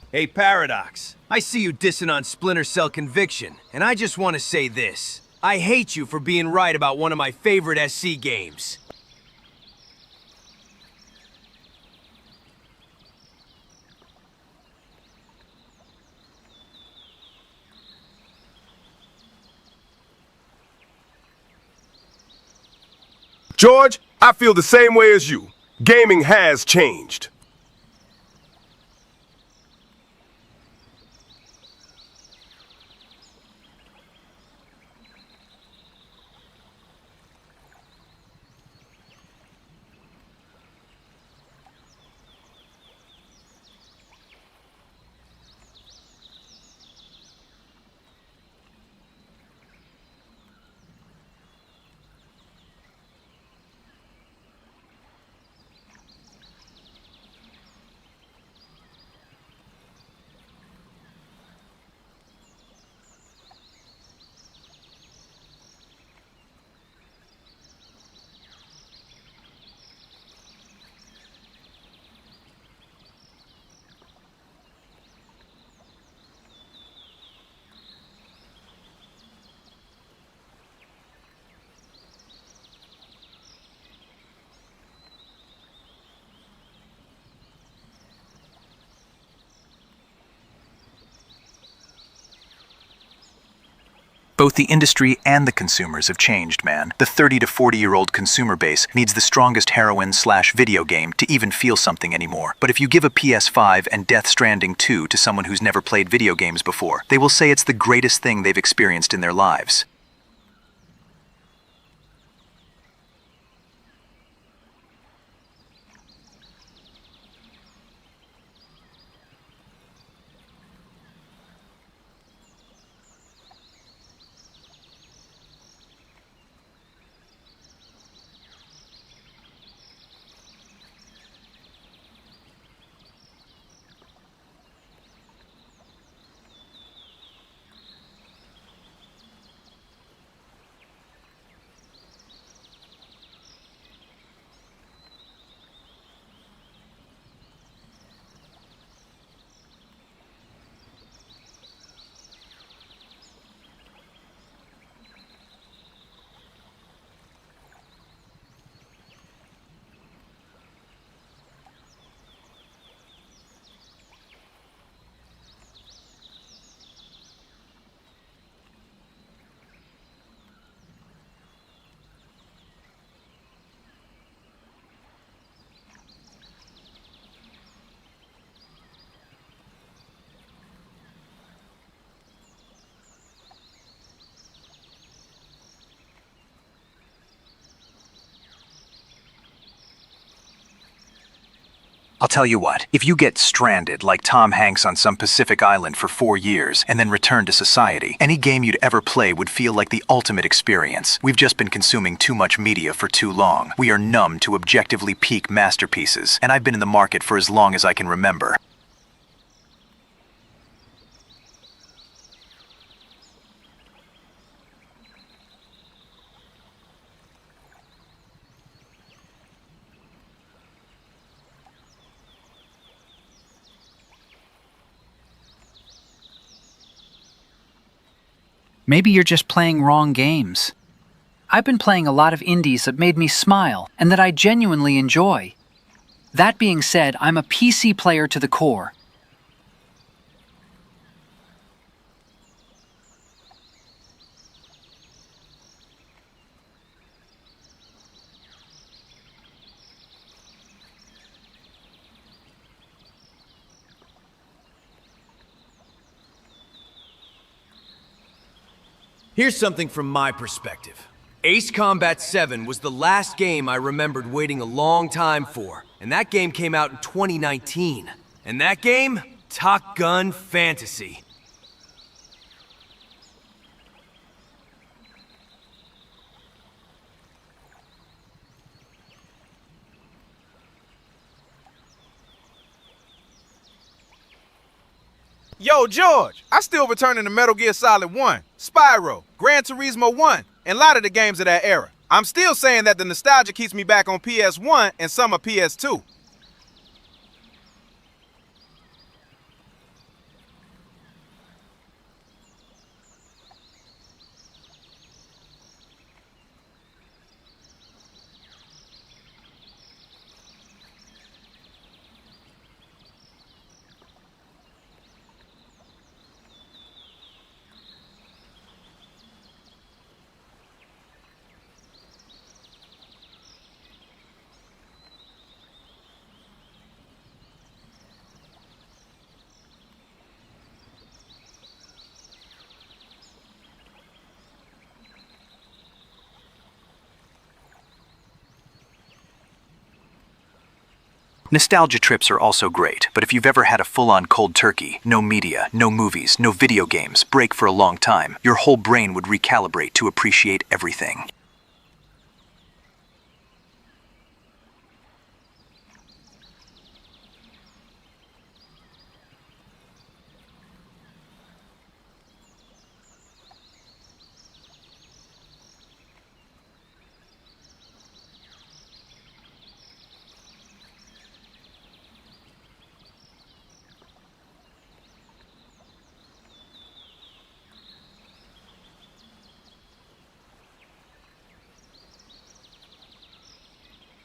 Hey, Paradox. I see you dissing on Splinter Cell Conviction, and I just want to say this. I hate you for being right about one of my favorite SC games. George, I feel the same way as you. Gaming has changed. Both the industry and the consumers have changed, man. The 30 to 40-year-old consumer base needs the strongest heroin/video game to even feel something anymore. But if you give a PS5 and Death Stranding 2 to someone who's never played video games before, they will say it's the greatest thing they've experienced in their lives. I'll tell you what, if you get stranded like Tom Hanks on some Pacific island for 4 years and then return to society, any game you'd ever play would feel like the ultimate experience. We've just been consuming too much media for too long. We are numb to objectively peak masterpieces, and I've been in the market for as long as I can remember. Maybe you're just playing wrong games. I've been playing a lot of indies that made me smile and that I genuinely enjoy. That being said, I'm a PC player to the core. Here's something from my perspective. Ace Combat 7 was the last game I remembered waiting a long time for, and that game came out in 2019. And that game? Top Gun Fantasy. Yo, George, I still returning to Metal Gear Solid 1, Spyro, Gran Turismo 1, and a lot of the games of that era. I'm still saying that the nostalgia keeps me back on PS1 and some of PS2. Nostalgia trips are also great, but if you've ever had a full-on cold turkey, no media, no movies, no video games, break for a long time, your whole brain would recalibrate to appreciate everything.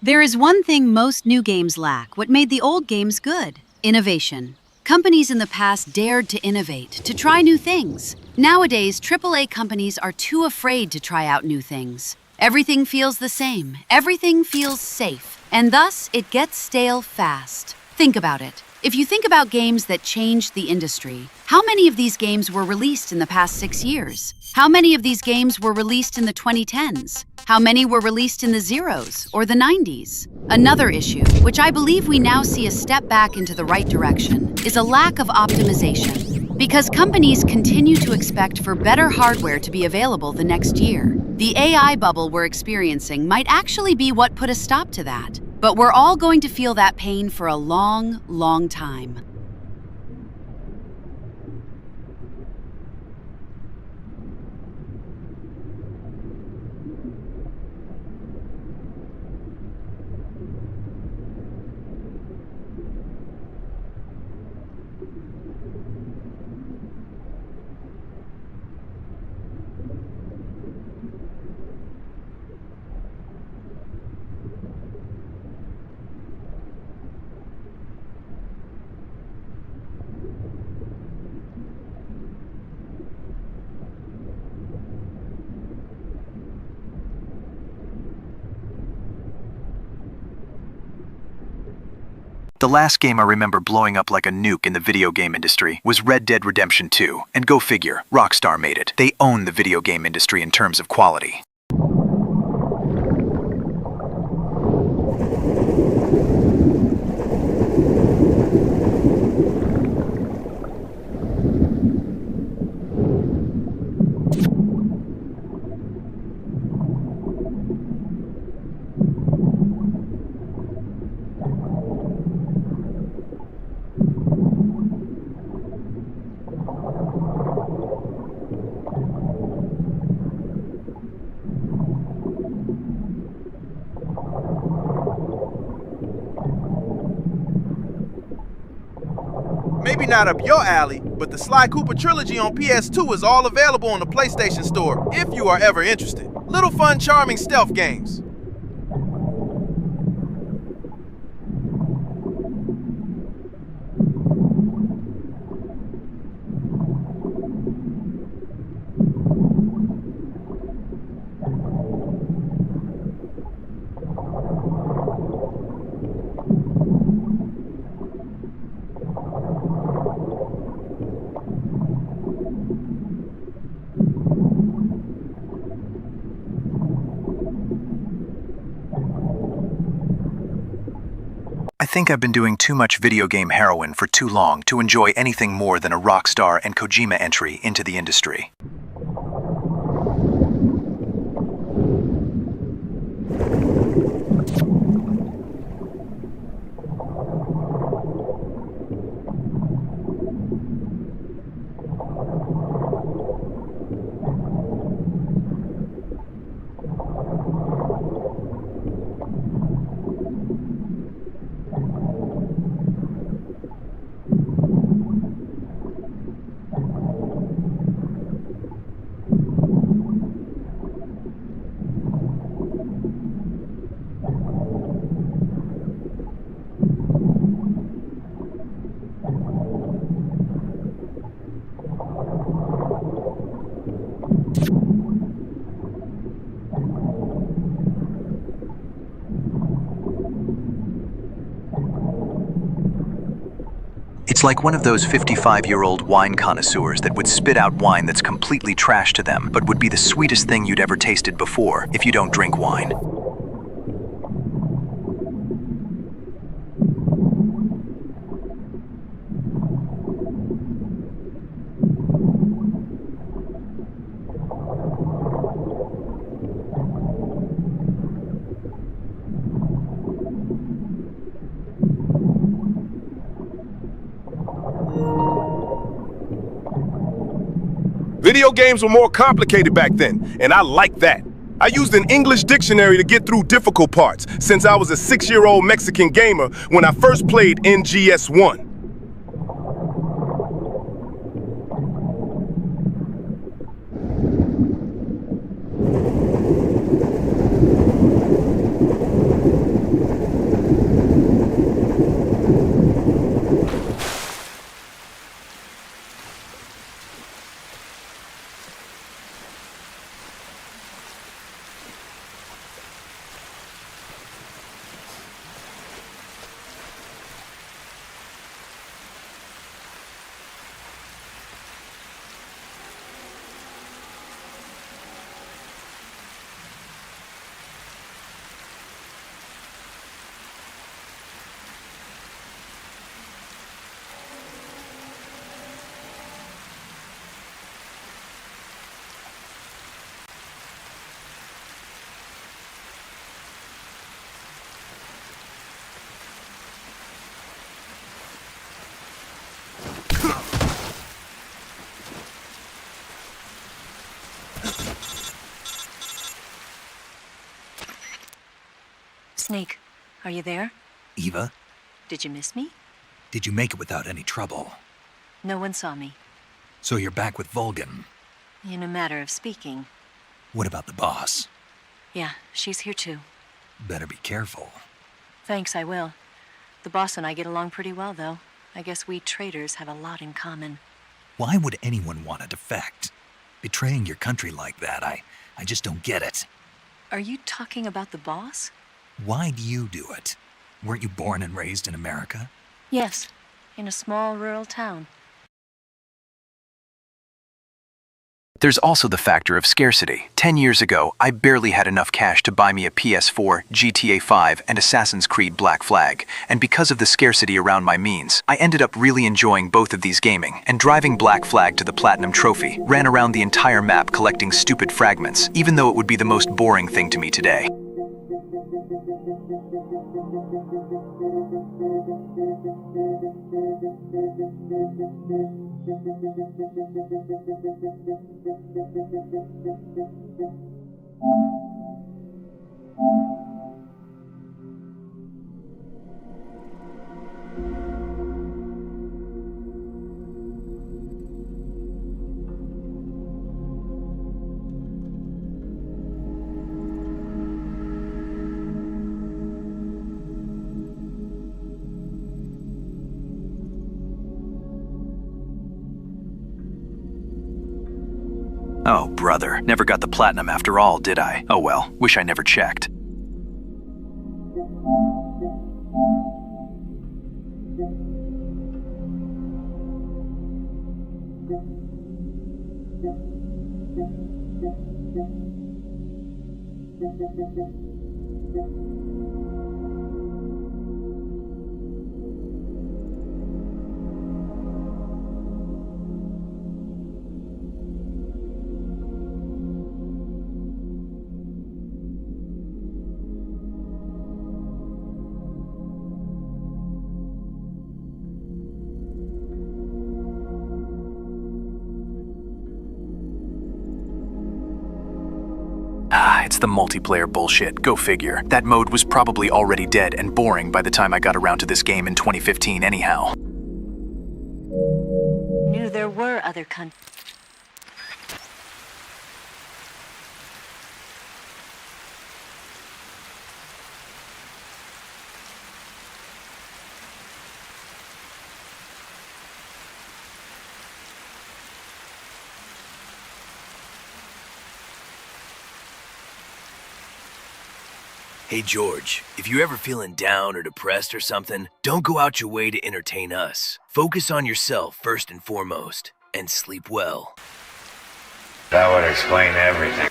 There is one thing most new games lack, what made the old games good: innovation. Companies in the past dared to innovate, to try new things. Nowadays, AAA companies are too afraid to try out new things. Everything feels the same, everything feels safe, and thus it gets stale fast. Think about it. If you think about games that changed the industry, how many of these games were released in the past 6 years? How many of these games were released in the 2010s? How many were released in the zeros or the 90s? Another issue, which I believe we now see a step back into the right direction, is a lack of optimization. Because companies continue to expect for better hardware to be available the next year. The AI bubble we're experiencing might actually be what put a stop to that. But we're all going to feel that pain for a long, long time. The last game I remember blowing up like a nuke in the video game industry was Red Dead Redemption 2, and go figure, Rockstar made it. They own the video game industry in terms of quality. Maybe not up your alley, but the Sly Cooper trilogy on PS2 is all available on the PlayStation Store if you are ever interested. Little fun, charming stealth games. I think I've been doing too much video game heroin for too long to enjoy anything more than a Rockstar and Kojima entry into the industry. It's like one of those 55-year-old wine connoisseurs that would spit out wine that's completely trash to them, but would be the sweetest thing you'd ever tasted before if you don't drink wine. Video games were more complicated back then, and I like that. I used an English dictionary to get through difficult parts, since I was a 6-year-old Mexican gamer when I first played MGS1. Snake, are you there? Eva, Did you miss me? did you make it without any trouble? No one saw me. So you're back with Vulcan. In a matter of speaking. What about the boss? Yeah, she's here too. Better be careful. Thanks, I will. The boss and I get along pretty well, though. I guess we traders have a lot in common. Why would anyone want to defect? Betraying your country like that, I just don't get it. Are you talking about the boss? Why do you do it? Weren't you born and raised in America? Yes, in a small rural town. There's also the factor of scarcity. 10 years ago, I barely had enough cash to buy me a PS4, GTA 5, and Assassin's Creed Black Flag, and because of the scarcity around my means, I ended up really enjoying both of these gaming, and driving Black Flag to the Platinum Trophy, ran around the entire map collecting stupid fragments, even though it would be the most boring thing to me today. Oh, brother. Never got the platinum after all, did I? Oh well, wish I never checked. It's the multiplayer bullshit. Go figure. That mode was probably already dead and boring by the time I got around to this game in 2015 anyhow. Knew there were other countries. Hey George, if you're ever feeling down or depressed or something, don't go out your way to entertain us. Focus on yourself first and foremost, and sleep well. That would explain everything.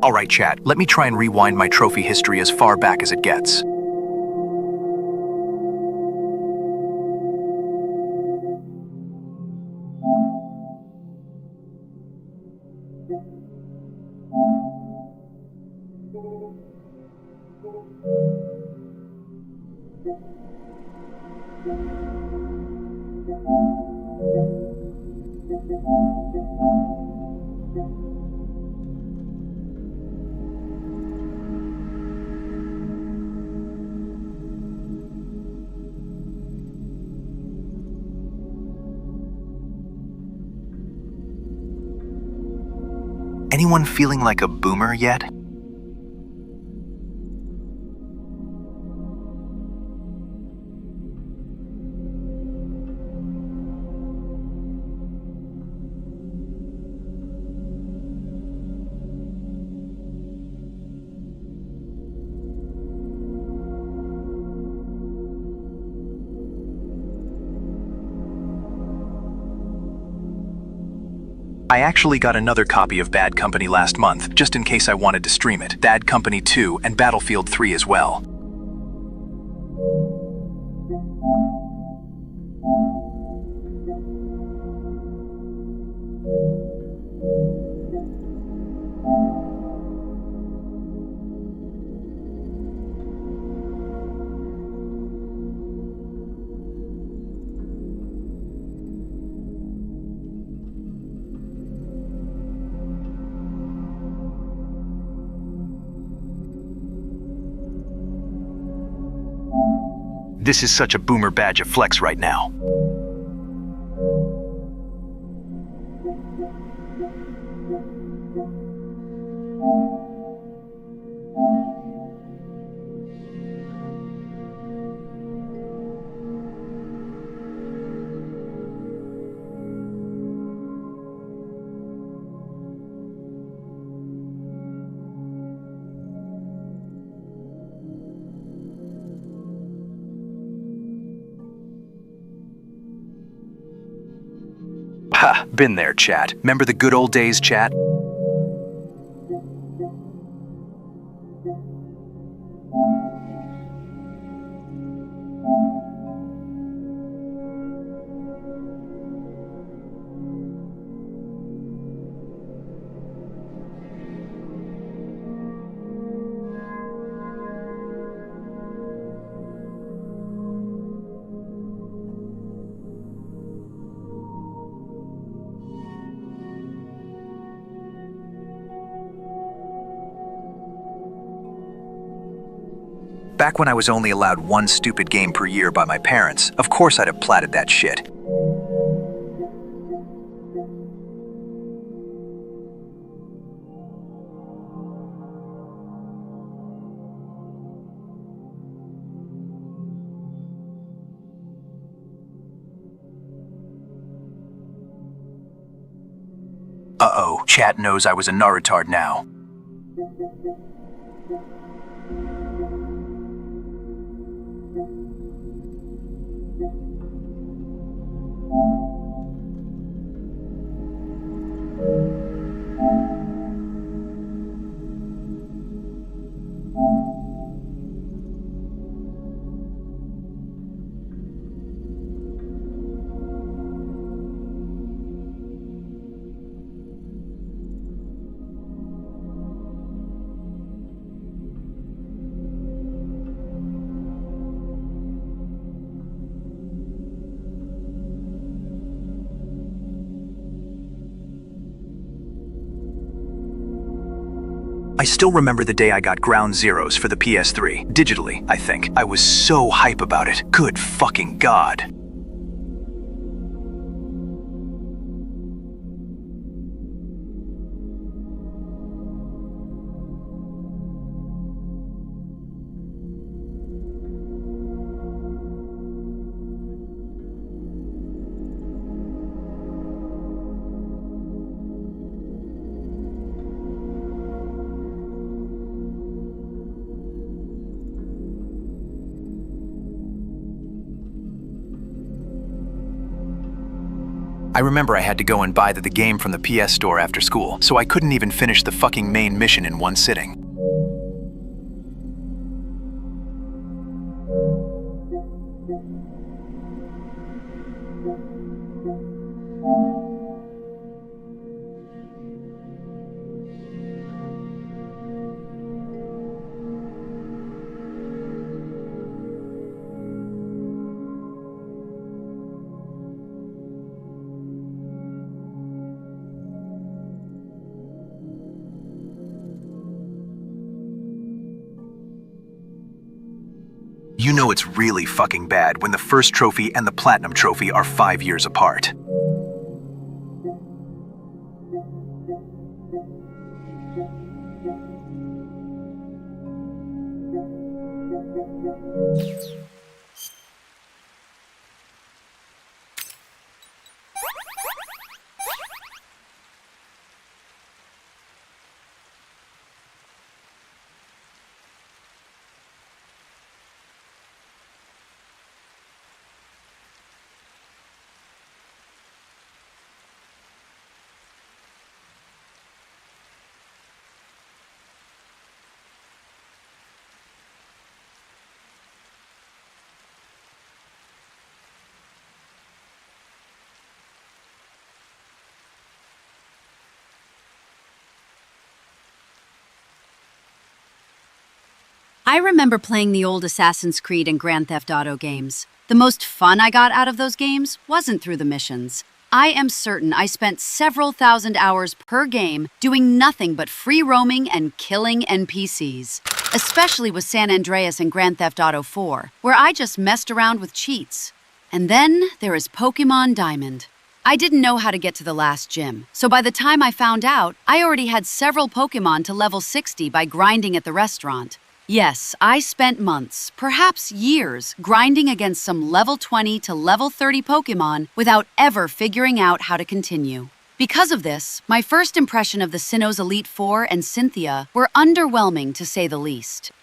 Alright chat, let me try and rewind my trophy history as far back as it gets. Anyone feeling like a boomer yet? I actually got another copy of Bad Company last month, just in case I wanted to stream it. Bad Company 2 and Battlefield 3 as well. This is such a boomer badge of flex right now. Ha, been there, chat. Remember the good old days, chat? Back when I was only allowed one stupid game per year by my parents, of course I'd have platted that shit. Uh-oh, chat knows I was a Naruto now. I still remember the day I got Ground Zeroes for the PS3, digitally, I think. I was so hype about it. Good fucking God. I remember I had to go and buy the game from the PS store after school, so I couldn't even finish the fucking main mission in one sitting. You know it's really fucking bad when the first trophy and the platinum trophy are 5 years apart. I remember playing the old Assassin's Creed and Grand Theft Auto games. The most fun I got out of those games wasn't through the missions. I am certain I spent several thousand hours per game doing nothing but free roaming and killing NPCs. Especially with San Andreas and Grand Theft Auto 4, where I just messed around with cheats. And then there is Pokemon Diamond. I didn't know how to get to the last gym, so by the time I found out, I already had several Pokemon to level 60 by grinding at the restaurant. Yes, I spent months, perhaps years, grinding against some level 20 to level 30 Pokemon without ever figuring out how to continue. Because of this, my first impression of the Sinnoh's Elite Four and Cynthia were underwhelming to say the least.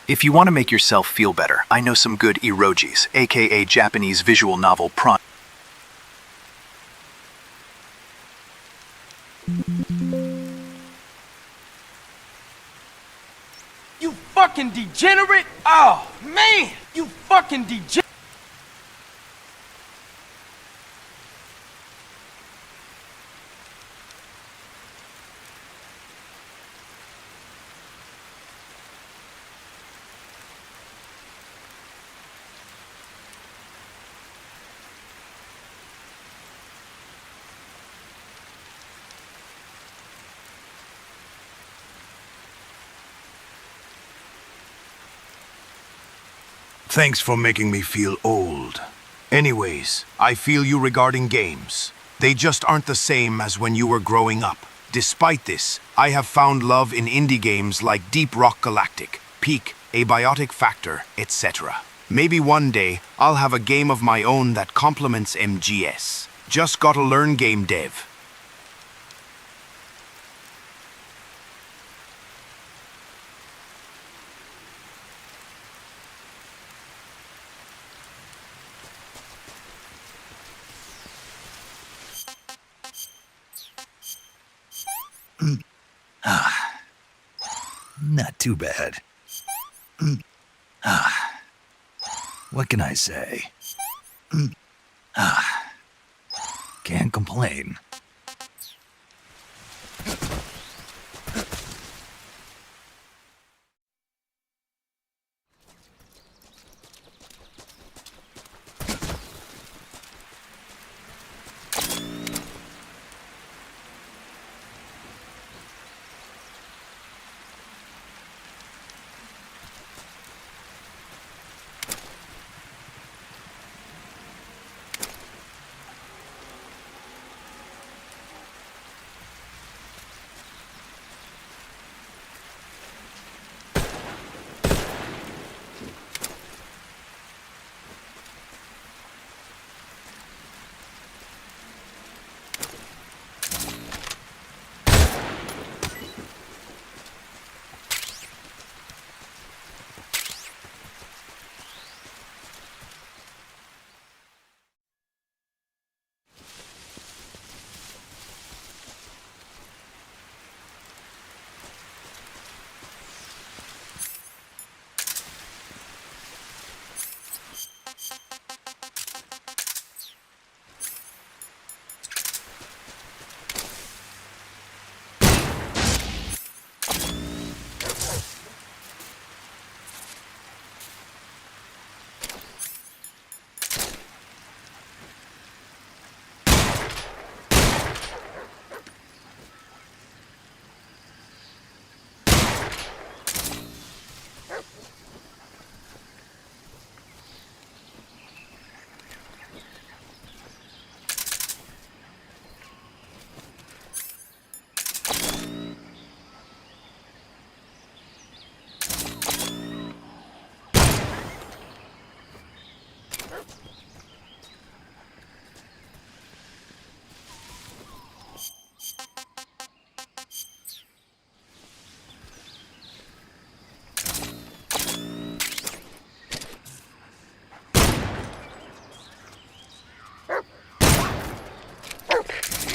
If you want to make yourself feel better, I know some good irojis, aka Japanese visual novel prompt. You fucking degenerate! Oh, man! You fucking degenerate! Thanks for making me feel old. Anyways, I feel you regarding games. They just aren't the same as when you were growing up. Despite this, I have found love in indie games like Deep Rock Galactic, Peak, Abiotic Factor, etc. Maybe one day, I'll have a game of my own that complements MGS. Just gotta learn game dev. Not too bad. What can I say? Can't complain.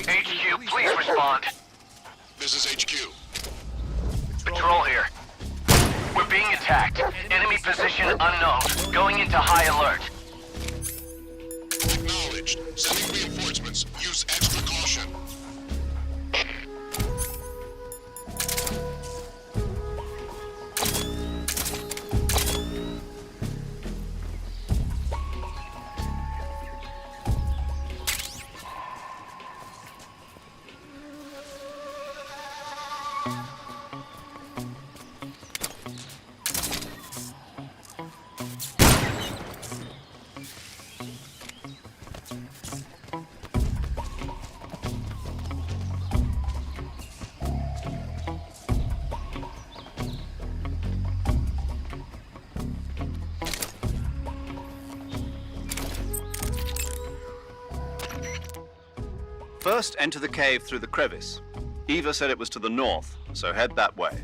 HQ, please respond. This is HQ. Patrol here. We're being attacked. Enemy position unknown. Going into high alert. Acknowledged. Sending reinforcements. Use extra caution. First, enter the cave through the crevice. Eva said it was to the north, so head that way.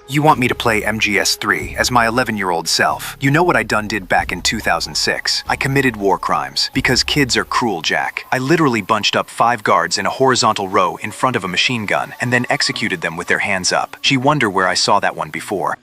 You want me to play MGS3 as my 11-year-old self. You know what I done did back in 2006. I committed war crimes because kids are cruel, Jack. I literally bunched up 5 guards in a horizontal row in front of a machine gun and then executed them with their hands up. She wonder where I saw that one before.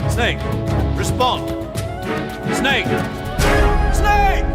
Snake, respond. Snake! Snake!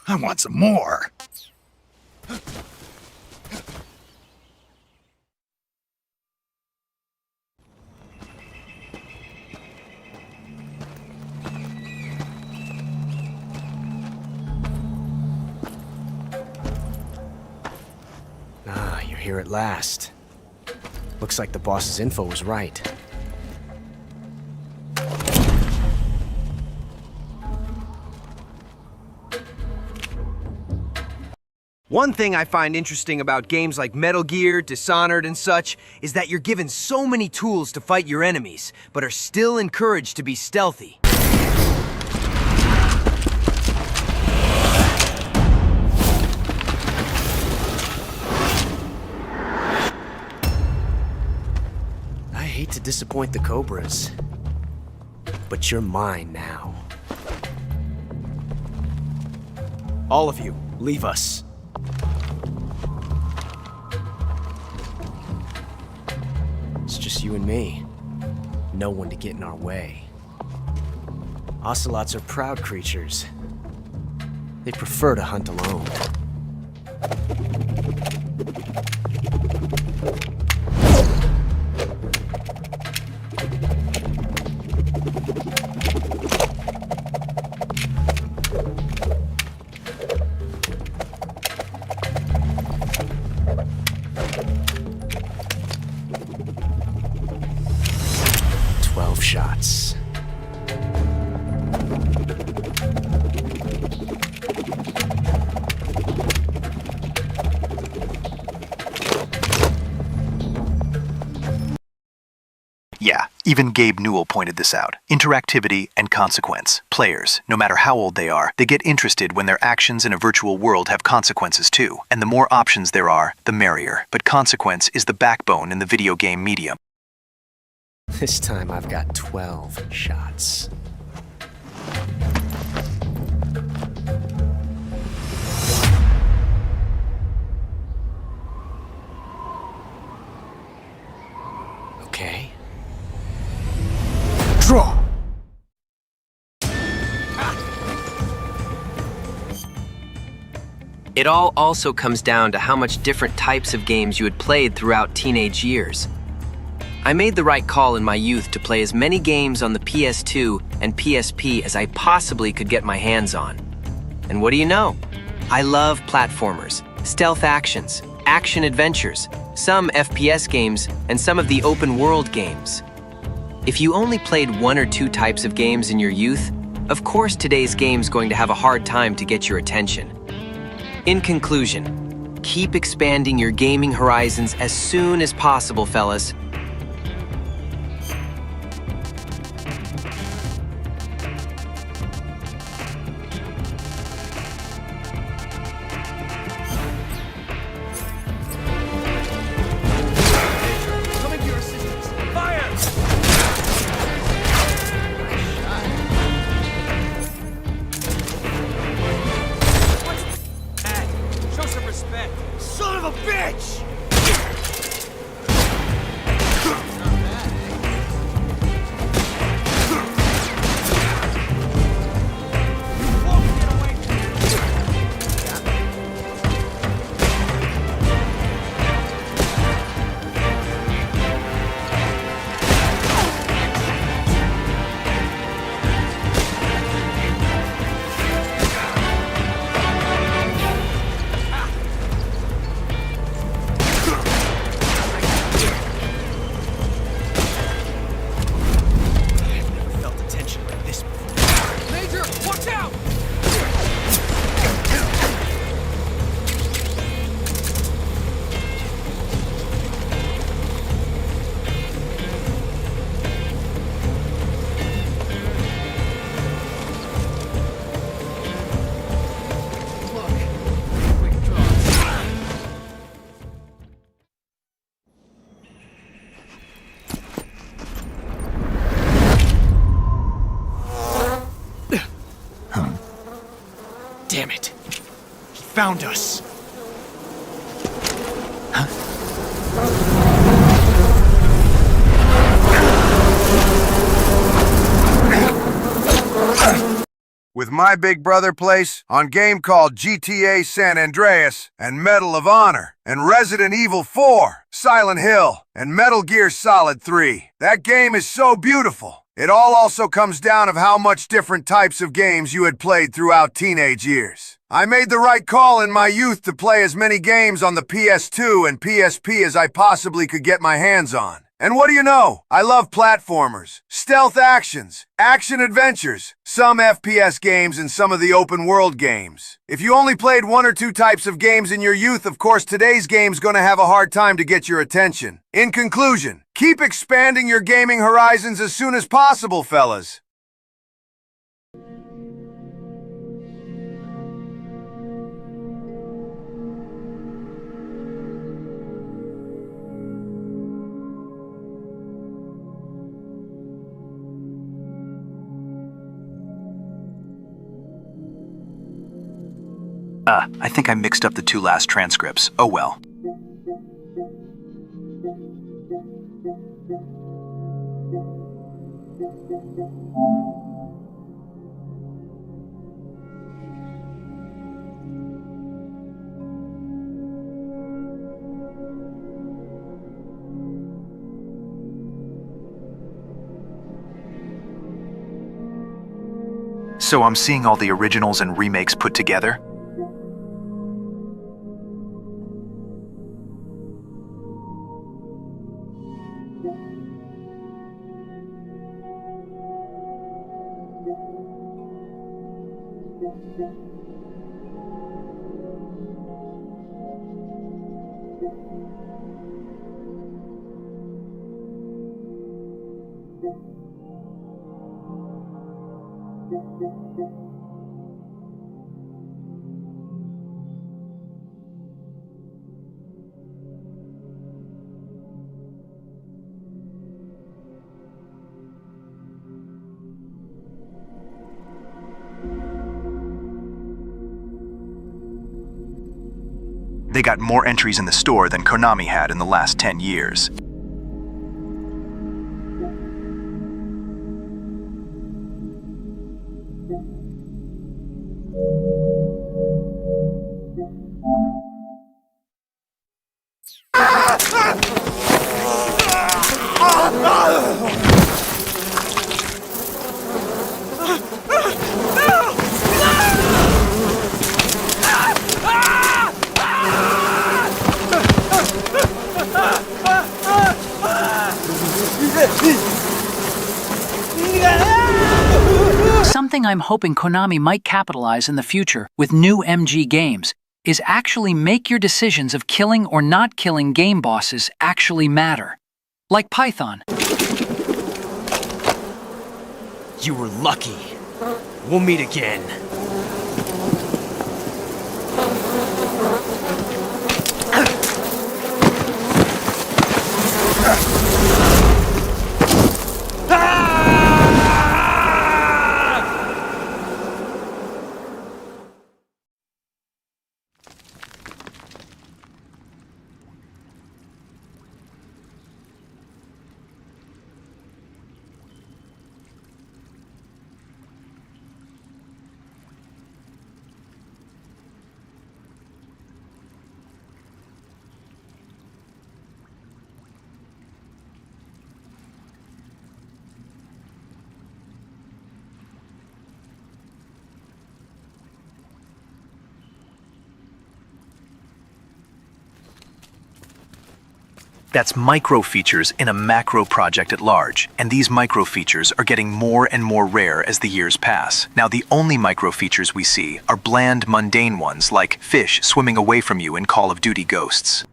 I want some more. Ah, you're here at last. Looks like the boss's info was right. One thing I find interesting about games like Metal Gear, Dishonored, and such is that you're given so many tools to fight your enemies, but are still encouraged to be stealthy. I hate to disappoint the Cobras, but you're mine now. All of you, leave us. It's just you and me. No one to get in our way. Ocelots are proud creatures. They prefer to hunt alone. 12 shots. Yeah, even Gabe Newell pointed this out. Interactivity and consequence. Players, no matter how old they are, they get interested when their actions in a virtual world have consequences too. And the more options there are, the merrier. But consequence is the backbone in the video game medium. This time I've got 12 shots. Okay. Draw! It all also comes down to how much different types of games you had played throughout teenage years. I made the right call in my youth to play as many games on the PS2 and PSP as I possibly could get my hands on. And what do you know? I love platformers, stealth actions, action adventures, some FPS games, and some of the open world games. If you only played one or two types of games in your youth, of course today's game's going to have a hard time to get your attention. In conclusion, keep expanding your gaming horizons as soon as possible, fellas. Son of a bitch! Damn it. He found us. With my big brother place on game called GTA San Andreas and Medal of Honor and Resident Evil 4, Silent Hill, and Metal Gear Solid 3. That game is so beautiful. It all also comes down to how much different types of games you had played throughout teenage years. I made the right call in my youth to play as many games on the PS2 and PSP as I possibly could get my hands on. And what do you know? I love platformers, stealth actions, action adventures, some FPS games, and some of the open world games. If you only played one or two types of games in your youth, of course today's game's gonna have a hard time to get your attention. In conclusion, keep expanding your gaming horizons as soon as possible, fellas. I think I mixed up the two last transcripts. Oh well. So I'm seeing all the originals and remakes put together? They got more entries in the store than Konami had in the last 10 years. Something I'm hoping Konami might capitalize in the future with new MG games is actually make your decisions of killing or not killing game bosses actually matter. Like Python. You were lucky. We'll meet again. That's micro features in a macro project at large, and these micro features are getting more and more rare as the years pass. Now the only micro features we see are bland, mundane ones like fish swimming away from you in Call of Duty Ghosts.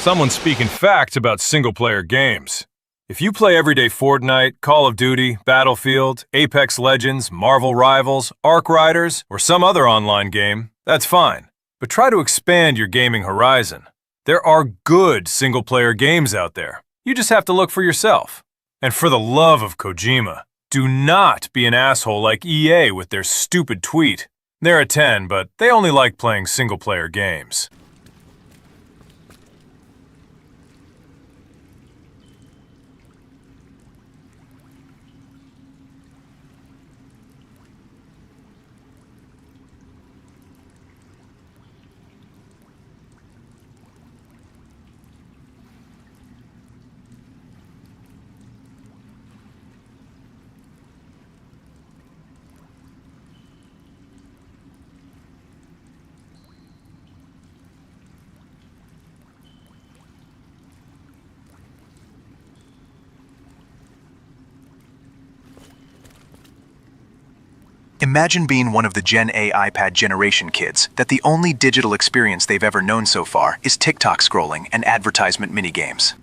Someone's speaking facts about single-player games. If you play everyday Fortnite, Call of Duty, Battlefield, Apex Legends, Marvel Rivals, Ark Riders, or some other online game, that's fine. But try to expand your gaming horizon. There are good single-player games out there. You just have to look for yourself. And for the love of Kojima, do not be an asshole like EA with their stupid tweet. They're a 10, but they only like playing single-player games. Imagine being one of the Gen A iPad generation kids that the only digital experience they've ever known so far is TikTok scrolling and advertisement minigames.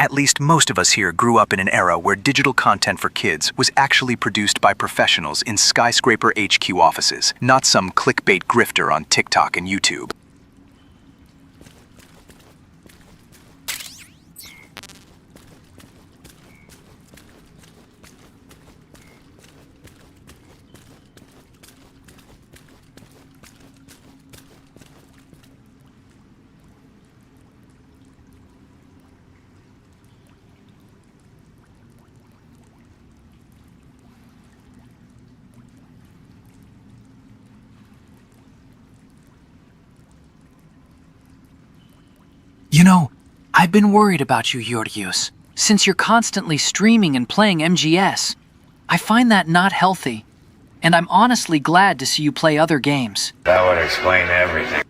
At least most of us here grew up in an era where digital content for kids was actually produced by professionals in skyscraper HQ offices, not some clickbait grifter on TikTok and YouTube. You know, I've been worried about you, Yordius, since you're constantly streaming and playing MGS. I find that not healthy, and I'm honestly glad to see you play other games. That would explain everything.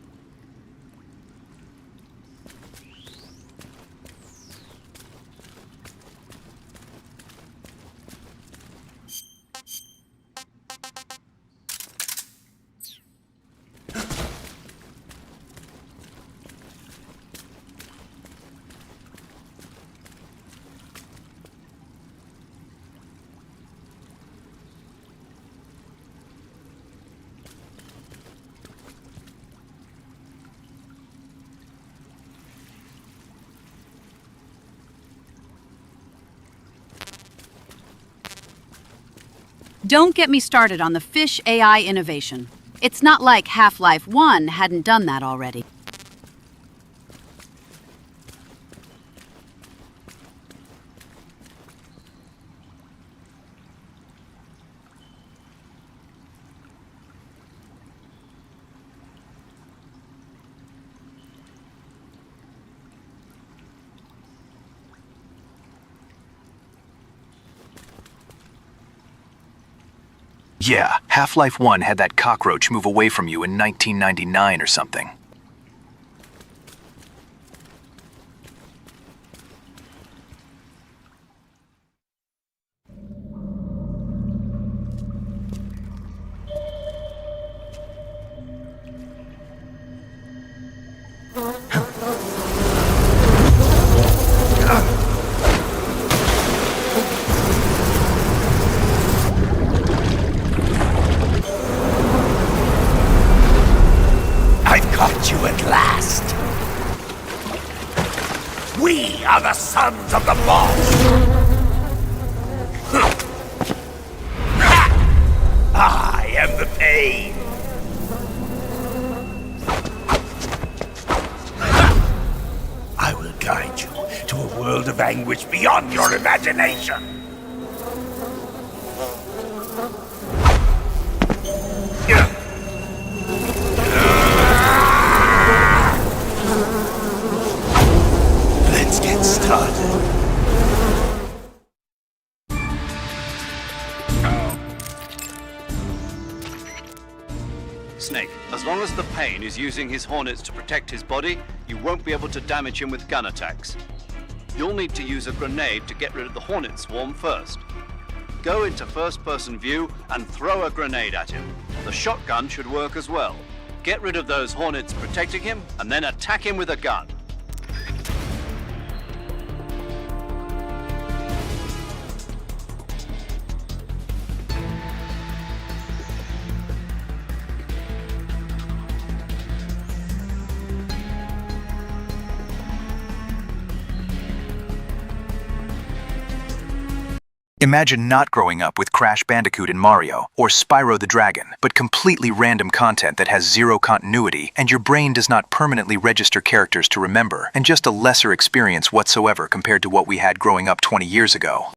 Don't get me started on the fish AI innovation. It's not like Half-Life 1 hadn't done that already. Yeah, Half-Life 1 had that cockroach move away from you in 1999 or something. We are the sons of the boss! I am the pain! I will guide you to a world of anguish beyond your imagination! Let's get started. Snake, as long as the Pain is using his Hornets to protect his body, you won't be able to damage him with gun attacks. You'll need to use a grenade to get rid of the Hornet swarm first. Go into first-person view and throw a grenade at him. The shotgun should work as well. Get rid of those Hornets protecting him, and then attack him with a gun. Imagine not growing up with Crash Bandicoot and Mario, or Spyro the Dragon, but completely random content that has zero continuity, and your brain does not permanently register characters to remember, and just a lesser experience whatsoever compared to what we had growing up 20 years ago.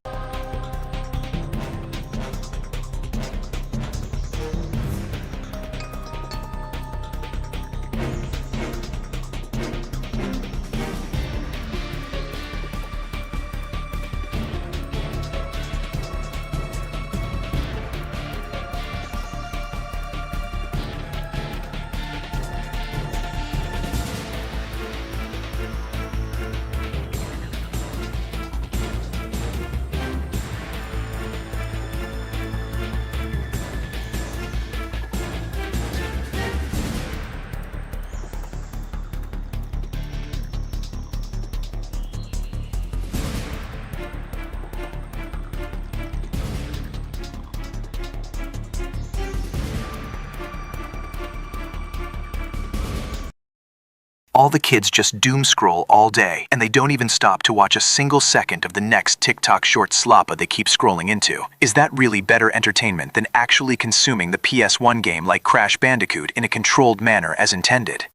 All the kids just doom scroll all day, and they don't even stop to watch a single second of the next TikTok short slappa they keep scrolling into. Is that really better entertainment than actually consuming the PS1 game like Crash Bandicoot in a controlled manner as intended?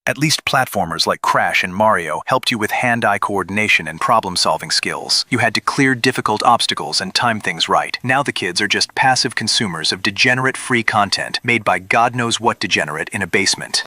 At least platformers like Crash and Mario helped you with hand-eye coordination and problem-solving skills. You had to clear difficult obstacles and time things right. Now the kids are just passive consumers of degenerate free content made by God knows what degenerate in a basement.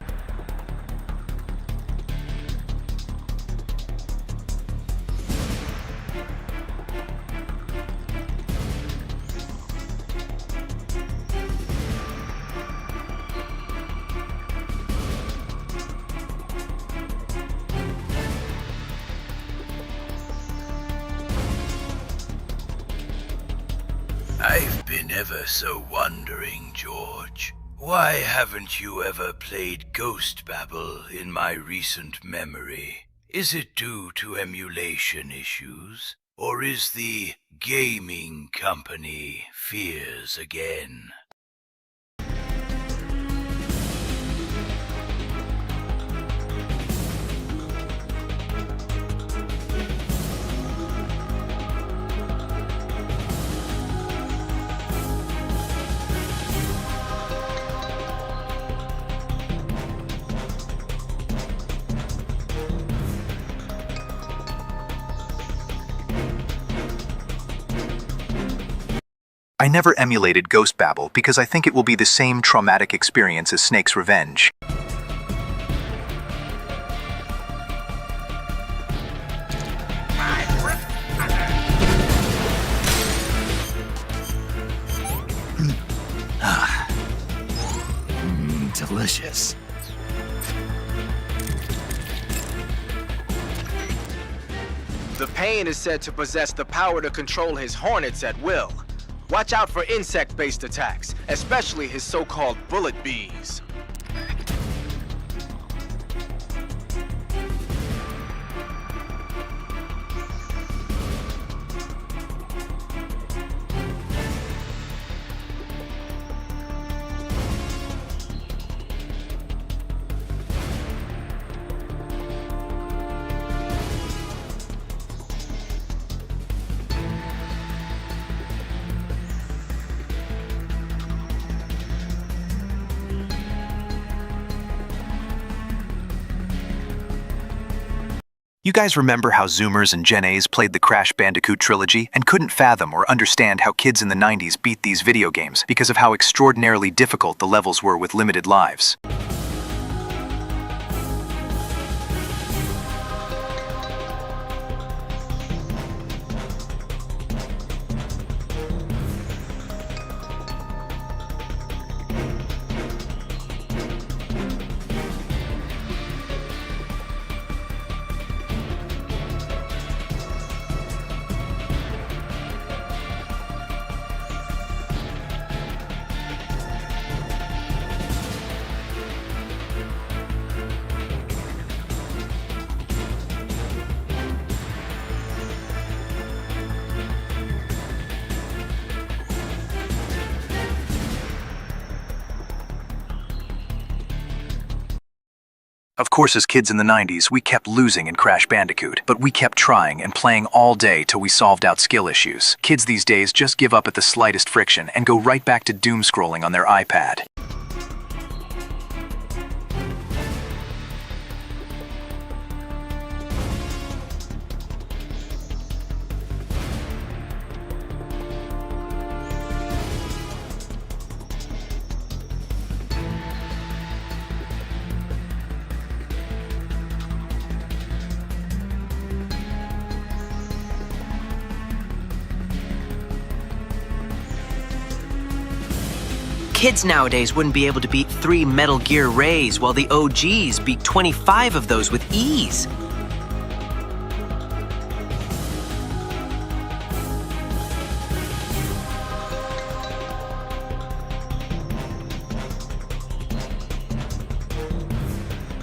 I've been ever so wondering, George. Why haven't you ever played Ghost Babel in my recent memory? Is it due to emulation issues? Or is the gaming company fears again? I never emulated Ghost Babel because I think it will be the same traumatic experience as Snake's Revenge. Delicious. The Pain is said to possess the power to control his hornets at will. Watch out for insect-based attacks, especially his so-called bullet bees. You guys remember how Zoomers and Gen A's played the Crash Bandicoot trilogy and couldn't fathom or understand how kids in the 90s beat these video games because of how extraordinarily difficult the levels were with limited lives? Of course, as kids in the 90s, we kept losing in Crash Bandicoot, but we kept trying and playing all day till we solved out skill issues. Kids these days just give up at the slightest friction and go right back to doom scrolling on their iPad. Kids nowadays wouldn't be able to beat 3 Metal Gear Rays, while the OGs beat 25 of those with ease.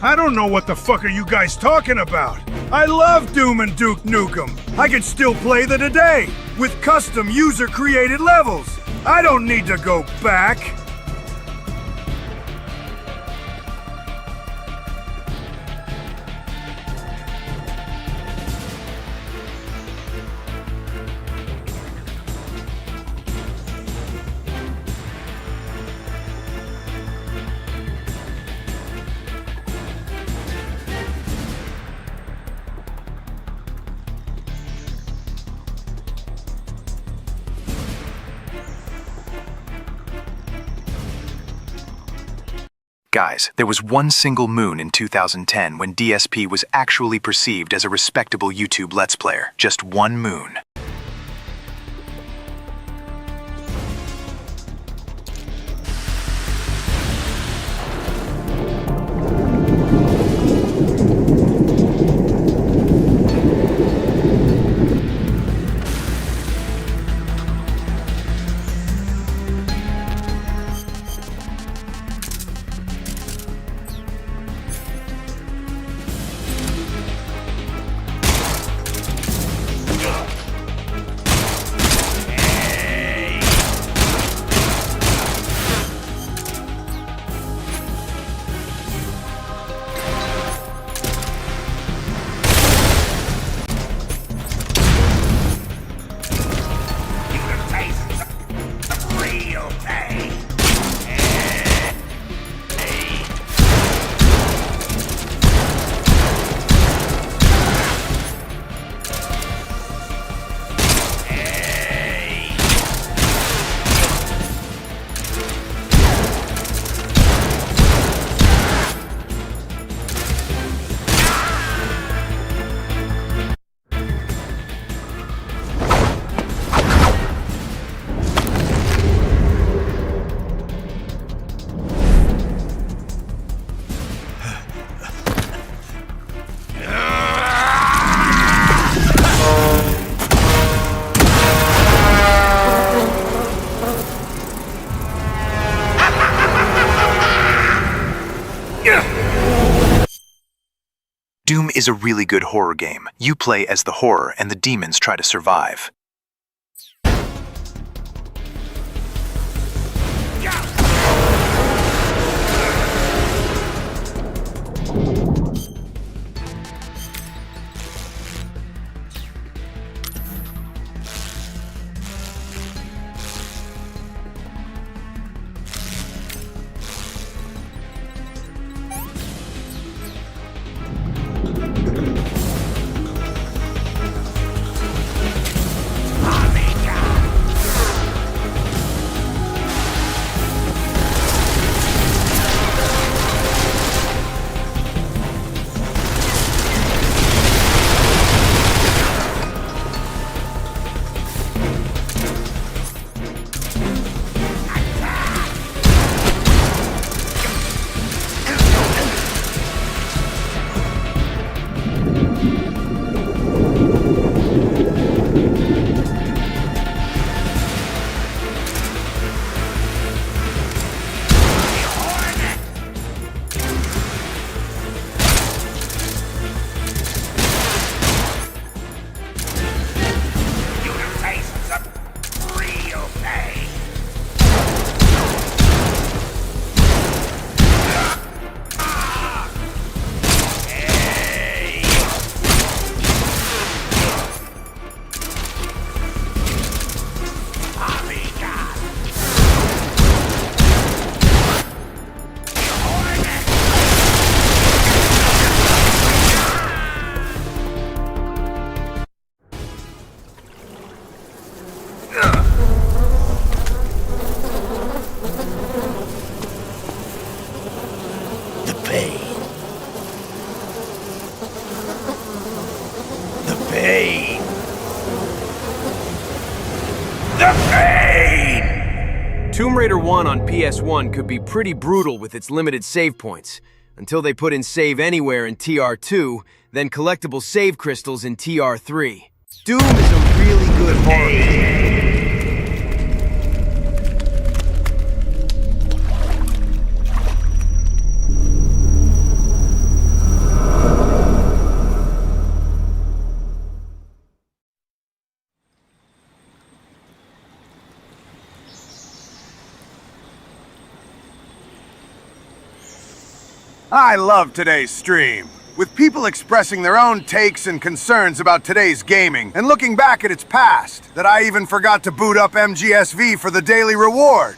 I don't know what the fuck are you guys talking about. I love Doom and Duke Nukem. I can still play them today, with custom user-created levels. I don't need to go back. Guys, there was one single moon in 2010 when DSP was actually perceived as a respectable YouTube Let's Player. Just one moon. Doom is a really good horror game. You play as the horror and the demons try to survive. Tomb Raider 1 on PS1 could be pretty brutal with its limited save points, until they put in Save Anywhere in TR2, then collectible save crystals in TR3. Doom is a really good horror game. I love today's stream, with people expressing their own takes and concerns about today's gaming, and looking back at its past, that I even forgot to boot up MGS4 for the daily reward.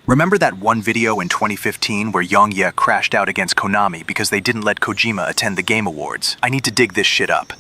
Remember that one video in 2015 where Yong Yea crashed out against Konami because they didn't let Kojima attend the Game Awards? I need to dig this shit up.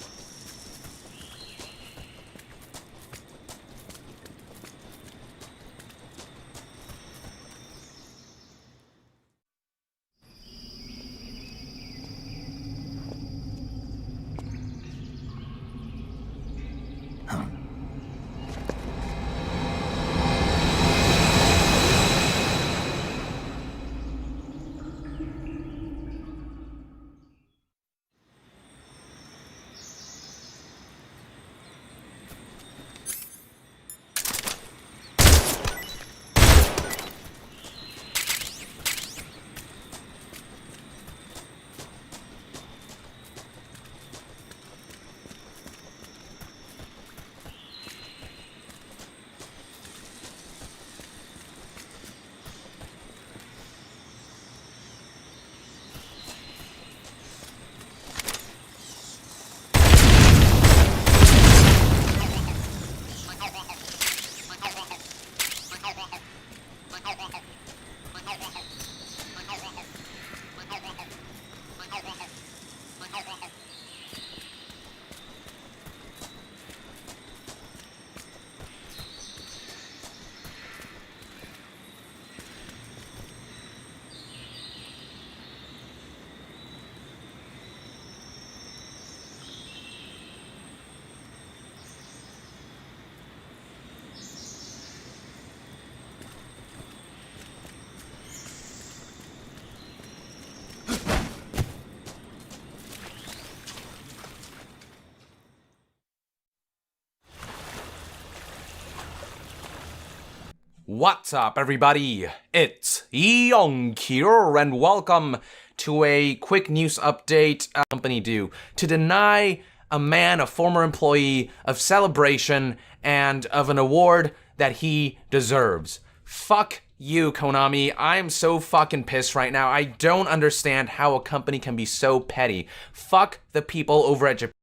What's up, everybody? It's Yong Yea, and welcome to a quick news update. Company due to deny a man, a former employee, of celebration and of an award that he deserves. Fuck you, Konami. I'm so fucking pissed right now. I don't understand how a company can be so petty. Fuck the people over at Japan.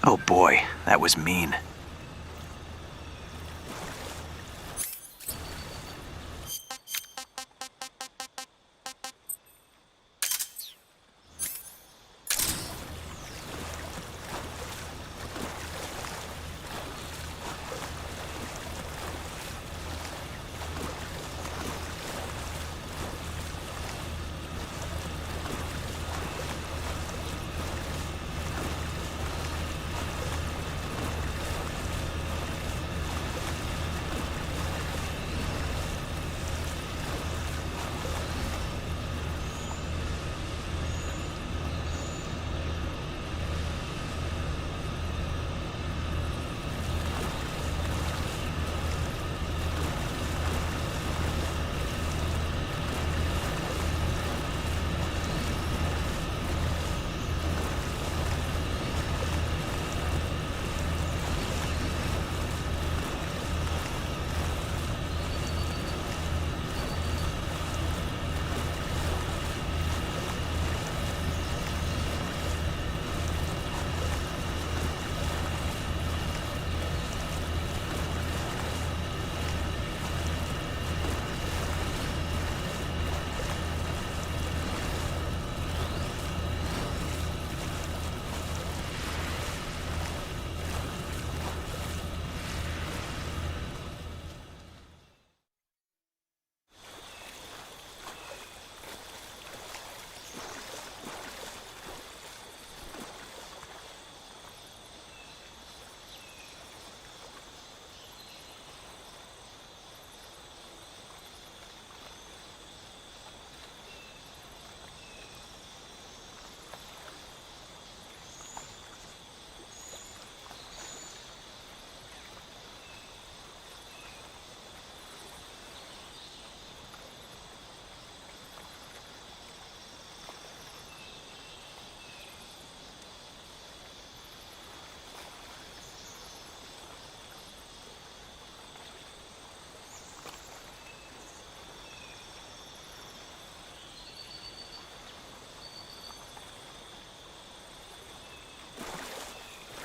Oh boy, that was mean.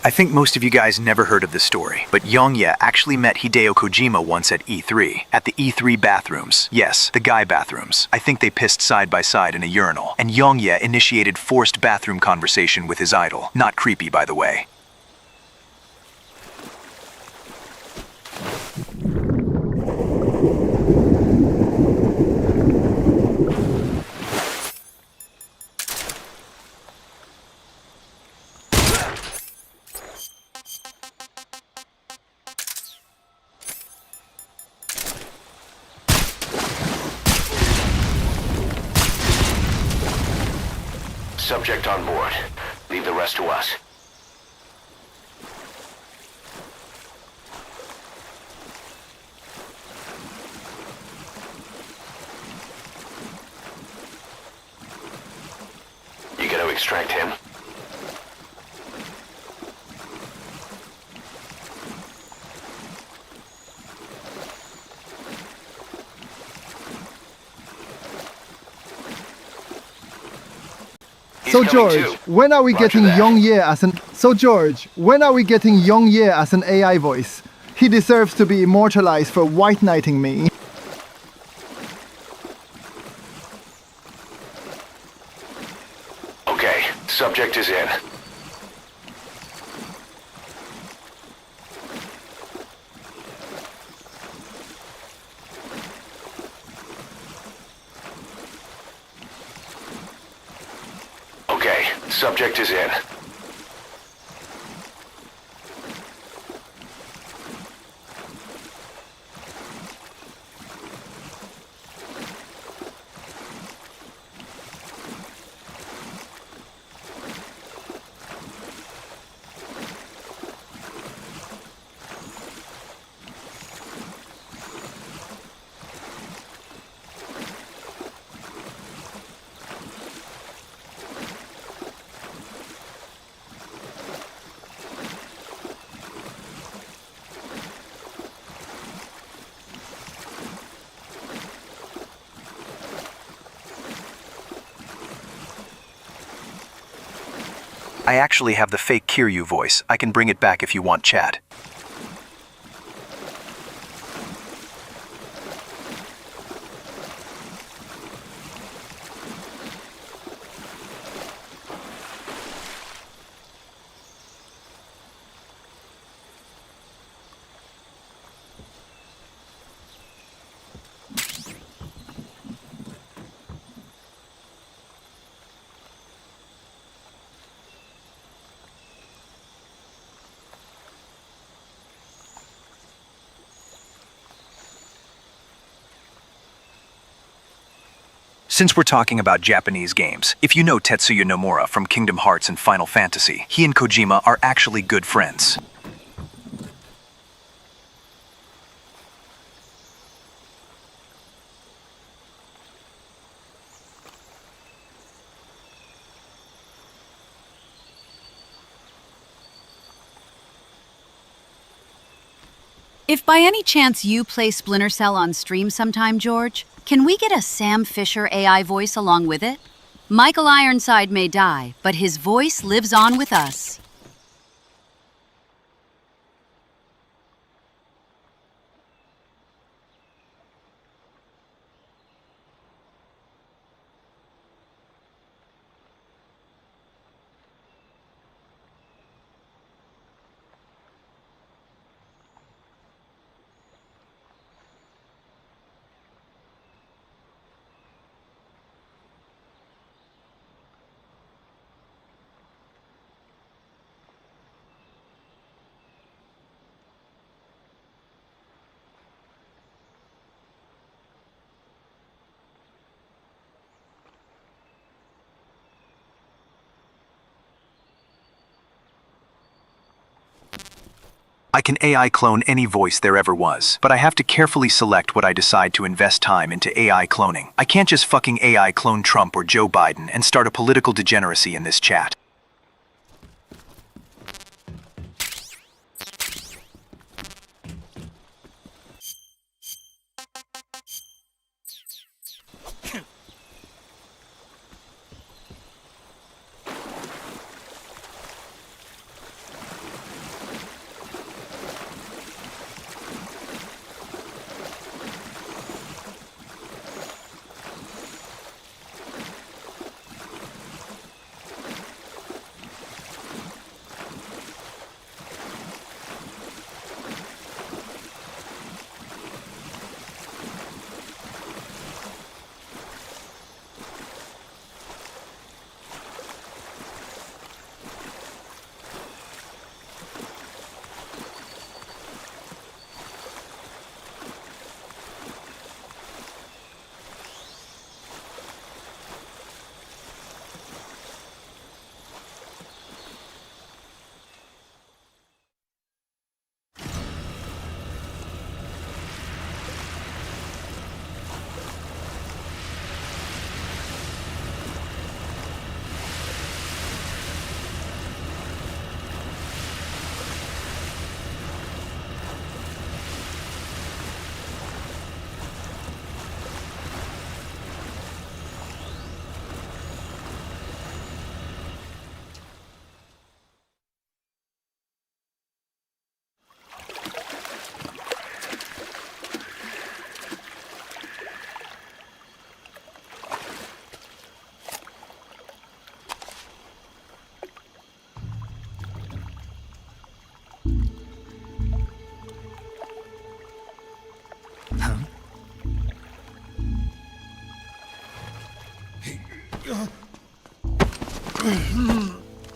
I think most of you guys never heard of this story, but Yong Yea actually met Hideo Kojima once at E3. At the E3 bathrooms. Yes, the guy bathrooms. I think they pissed side by side in a urinal. And Yong Yea initiated forced bathroom conversation with his idol. Not creepy, by the way. Subject on board. Leave the rest to us. You gotta extract him. So George, when are we getting Yong Yea as an AI voice? He deserves to be immortalized for white knighting me. Okay, subject is in. Okay, subject is in. I actually have the fake Kiryu voice. I can bring it back if you want, chat. Since we're talking about Japanese games, if you know Tetsuya Nomura from Kingdom Hearts and Final Fantasy, he and Kojima are actually good friends. If by any chance you play Splinter Cell on stream sometime, George, can we get a Sam Fisher AI voice along with it? Michael Ironside may die, but his voice lives on with us. I can AI clone any voice there ever was, but I have to carefully select what I decide to invest time into AI cloning. I can't just fucking AI clone Trump or Joe Biden and start a political degeneracy in this chat.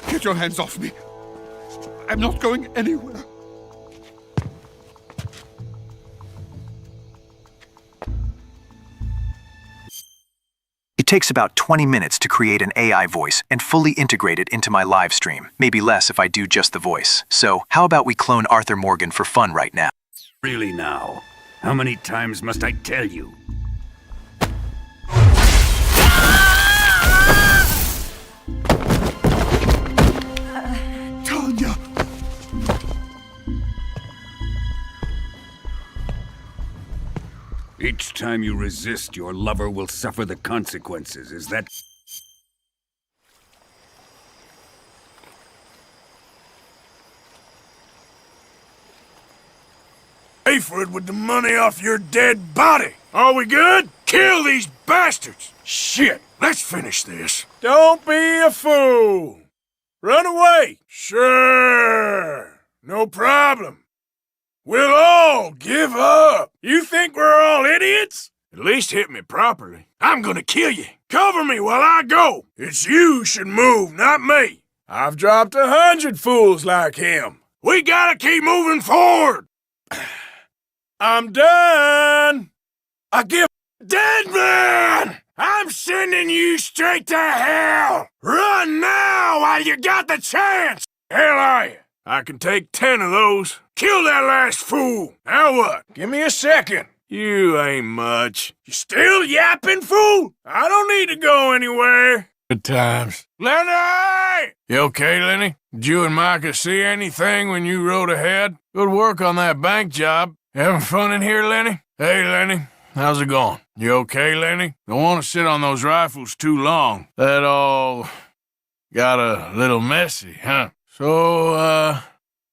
Get your hands off me. I'm not going anywhere. It takes about 20 minutes to create an AI voice and fully integrate it into my live stream. Maybe less if I do just the voice. So, how about we clone Arthur Morgan for fun right now? Really now? How many times must I tell you? Tanya! Each time you resist, your lover will suffer the consequences. Is that... Pay for it with the money off your dead body. Are we good? Kill these bastards! Shit, let's finish this. Don't be a fool. Run away. Sure, no problem. We'll all give up. You think we're all idiots? At least hit me properly. I'm gonna kill you. Cover me while I go. It's you should move, not me. I've dropped 100 fools like him. We gotta keep moving forward. I'm done. I give dead man. I'm sending you straight to hell. Run now while you got the chance. Hell are you? I can take 10 of those. Kill that last fool. Now what? Give me a second. You ain't much. You still yapping, fool? I don't need to go anywhere. Good times. Lenny! You okay, Lenny? Did you and Micah see anything when you rode ahead? Good work on that bank job. You having fun in here, Lenny? Hey, Lenny. How's it going? You okay, Lenny? Don't want to sit on those rifles too long. That all got a little messy, huh? So,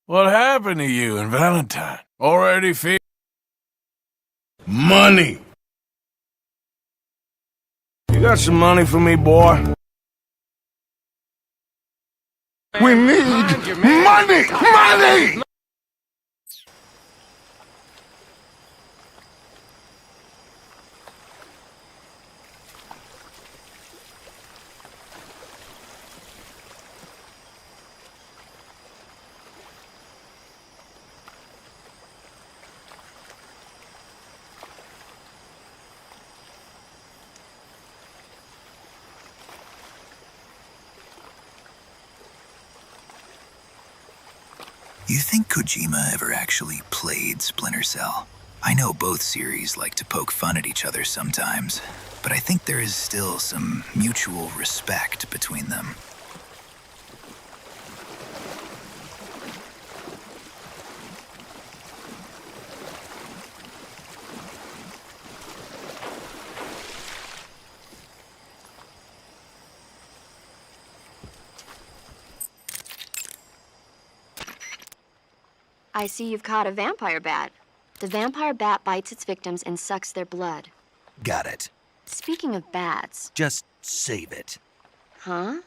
what happened to you and Valentine? Already feel... Money! You got some money for me, boy? We need money! Money! You think Kojima ever actually played Splinter Cell? I know both series like to poke fun at each other sometimes, but I think there is still some mutual respect between them. I see you've caught a vampire bat. The vampire bat bites its victims and sucks their blood. Got it. Speaking of bats... Just save it. Huh?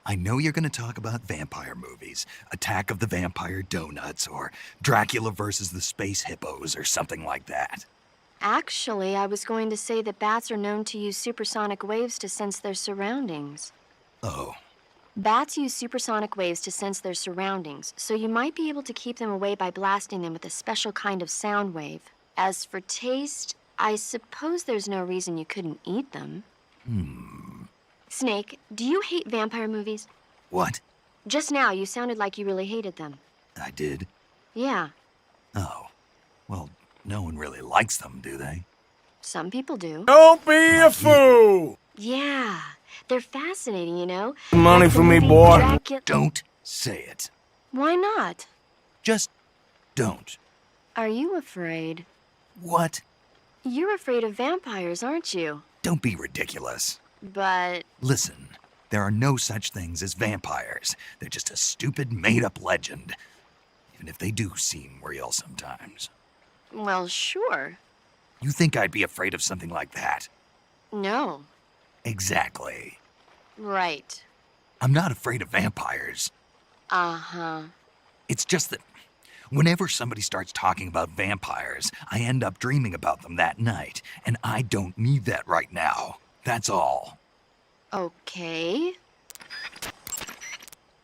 I know you're going to talk about vampire movies. Attack of the Vampire Donuts, or Dracula versus the Space Hippos, or something like that. Actually, I was going to say that bats are known to use supersonic waves to sense their surroundings. Oh. Bats use supersonic waves to sense their surroundings, so you might be able to keep them away by blasting them with a special kind of sound wave. As for taste, I suppose there's no reason you couldn't eat them. Snake, do you hate vampire movies? What? Just now, you sounded like you really hated them. I did? Yeah. Oh. Well, no one really likes them, do they? Some people do. Don't be a fool! Yeah. They're fascinating, you know? Money for me, boy. Don't say it. Why not? Just don't. Are you afraid? What? You're afraid of vampires, aren't you? Don't be ridiculous. But... Listen, there are no such things as vampires. They're just a stupid, made-up legend. Even if they do seem real sometimes. Well, sure. You think I'd be afraid of something like that? No. Exactly. Right. I'm not afraid of vampires. Uh-huh. It's just that whenever somebody starts talking about vampires, I end up dreaming about them that night, and I don't need that right now. That's all. Okay.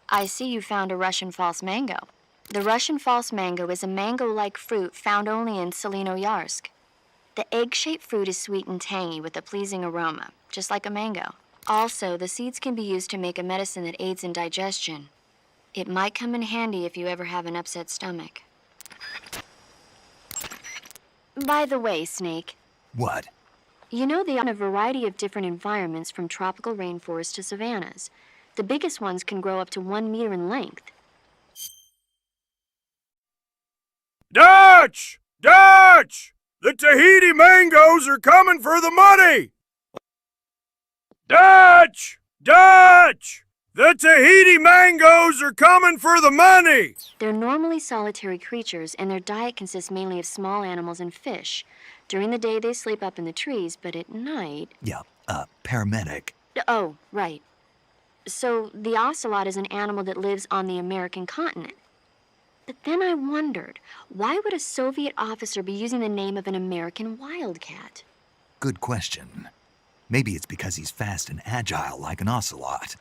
I see you found a Russian false mango. The Russian false mango is a mango-like fruit found only in Selinoyarsk. The egg-shaped fruit is sweet and tangy with a pleasing aroma, just like a mango. Also, the seeds can be used to make a medicine that aids in digestion. It might come in handy if you ever have an upset stomach. By the way, Snake. What? You know they are in a variety of different environments from tropical rainforests to savannas. The biggest ones can grow up to 1 meter in length. Dutch! Dutch! The Tahiti mangoes are coming for the money! Dutch! Dutch! The Tahiti mangoes are coming for the money! They're normally solitary creatures, and their diet consists mainly of small animals and fish. During the day, they sleep up in the trees, but at night... Yeah, paramedic. Oh, right. So, the ocelot is an animal that lives on the American continent. But then I wondered, why would a Soviet officer be using the name of an American wildcat? Good question. Maybe it's because he's fast and agile like an ocelot.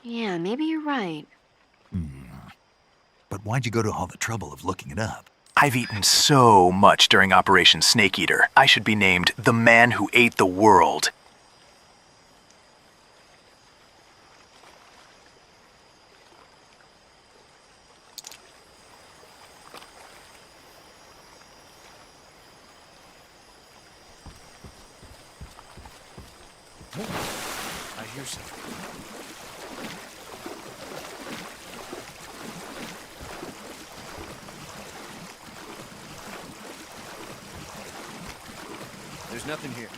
Yeah, maybe you're right. But why'd you go to all the trouble of looking it up? I've eaten so much during Operation Snake Eater. I should be named the man who ate the world. I hear something. There's nothing here.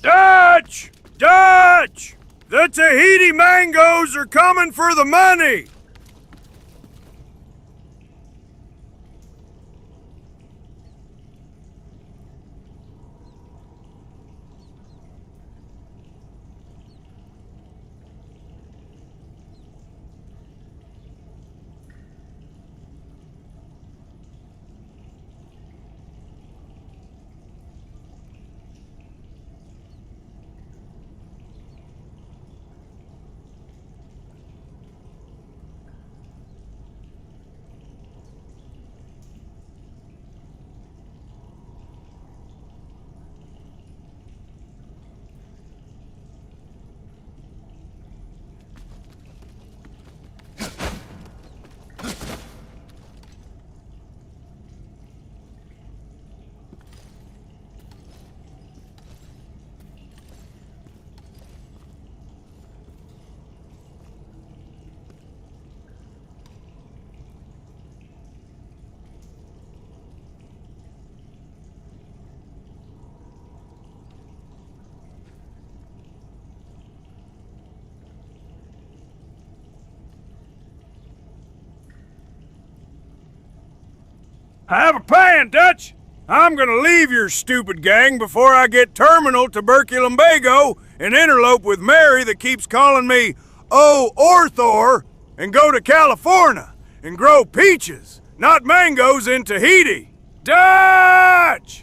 Dutch! Dutch! The Tahiti mangoes are coming for the money! I have a plan, Dutch! I'm gonna leave your stupid gang before I get terminal tuberculumbago and interlope with Mary that keeps calling me Orthor and go to California and grow peaches, not mangoes in Tahiti. Dutch!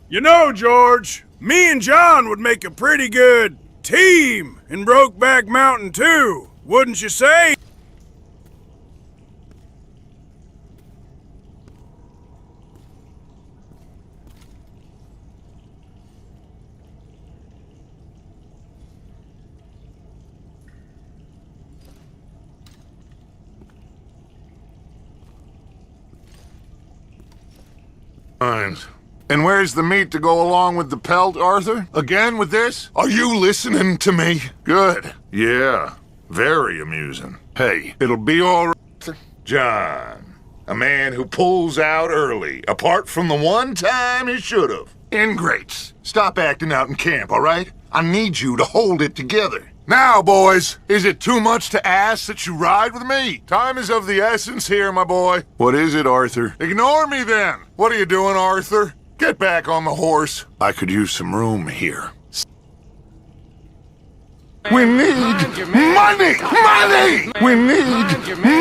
You know, George, me and John would make a pretty good team in Brokeback Mountain too, wouldn't you say? And where's the meat to go along with the pelt, Arthur? Again with this? Are you listening to me? Good. Yeah. Very amusing. Hey, it'll be all right. John. A man who pulls out early, apart from the one time he should've. Ingrates. Stop acting out in camp, all right? I need you to hold it together. Now, boys, is it too much to ask that you ride with me? Time is of the essence here, my boy. What is it, Arthur? Ignore me, then. What are you doing, Arthur? Get back on the horse. I could use some room here. We need money! Money! We need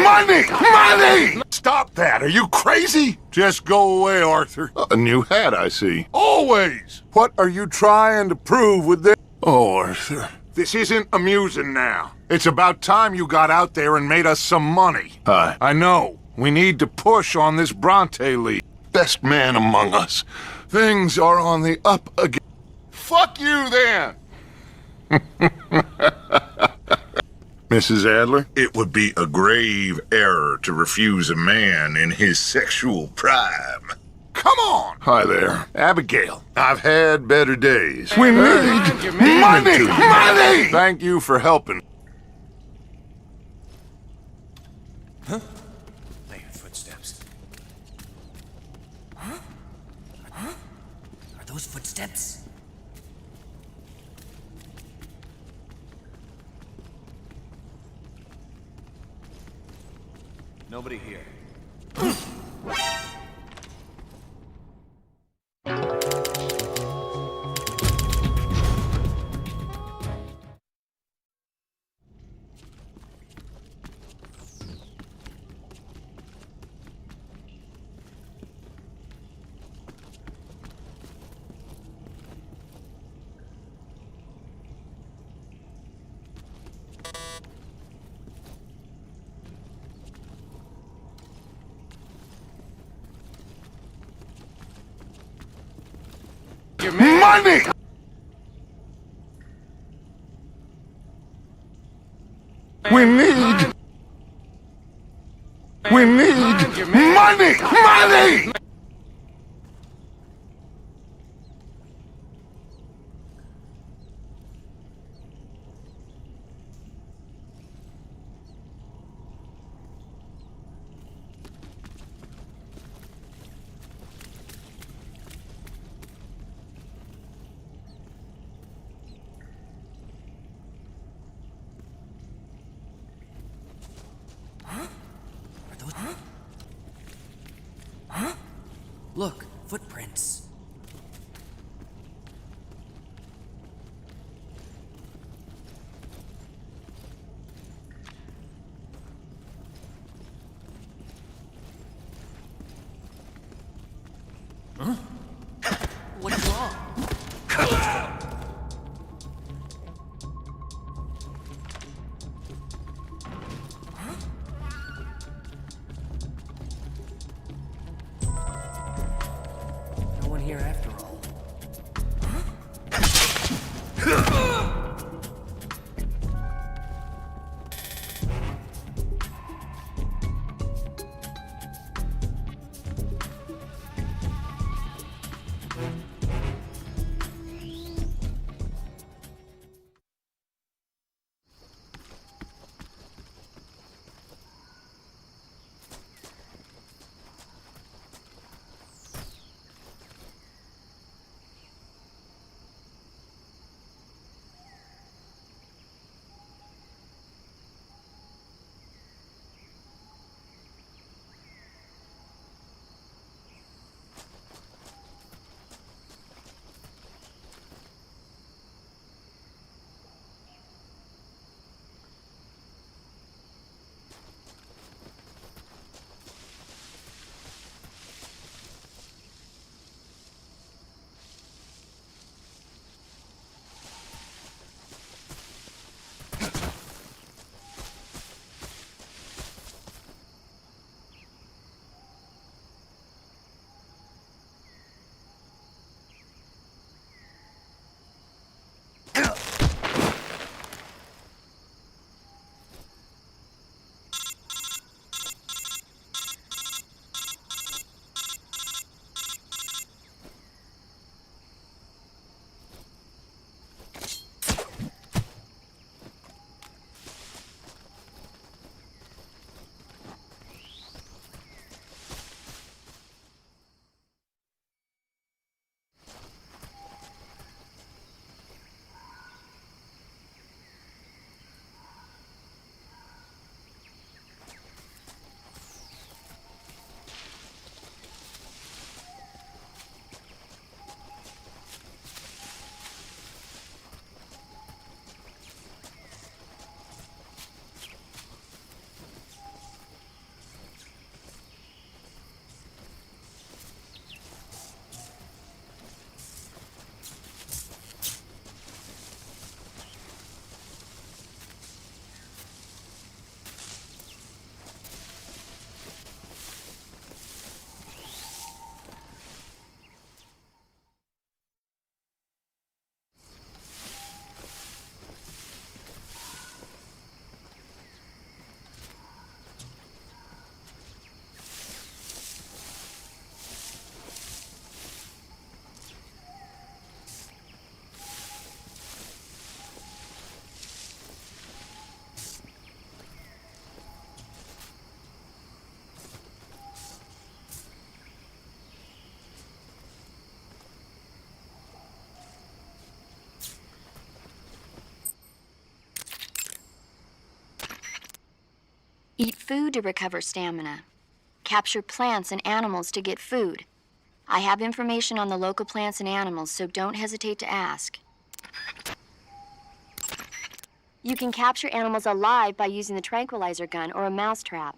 money! Money! Stop that! Are you crazy? Just go away, Arthur. A new hat, I see. Always! What are you trying to prove with this? Oh, Arthur. This isn't amusing now. It's about time you got out there and made us some money. I know. We need to push on this Bronte League. Best man among us. Things are on the up again. Fuck you, then! Mrs. Adler, it would be a grave error to refuse a man in his sexual prime. Come on! Hi there. Abigail, I've had better days. We need money! Money! Thank you for helping. Huh? I hear footsteps. Huh? Huh? Are those footsteps? Nobody here. Money! We need money! Money! Look, footprints. Huh? What's wrong? Here after all. Eat food to recover stamina. Capture plants and animals to get food. I have information on the local plants and animals, so don't hesitate to ask. You can capture animals alive by using the tranquilizer gun or a mousetrap.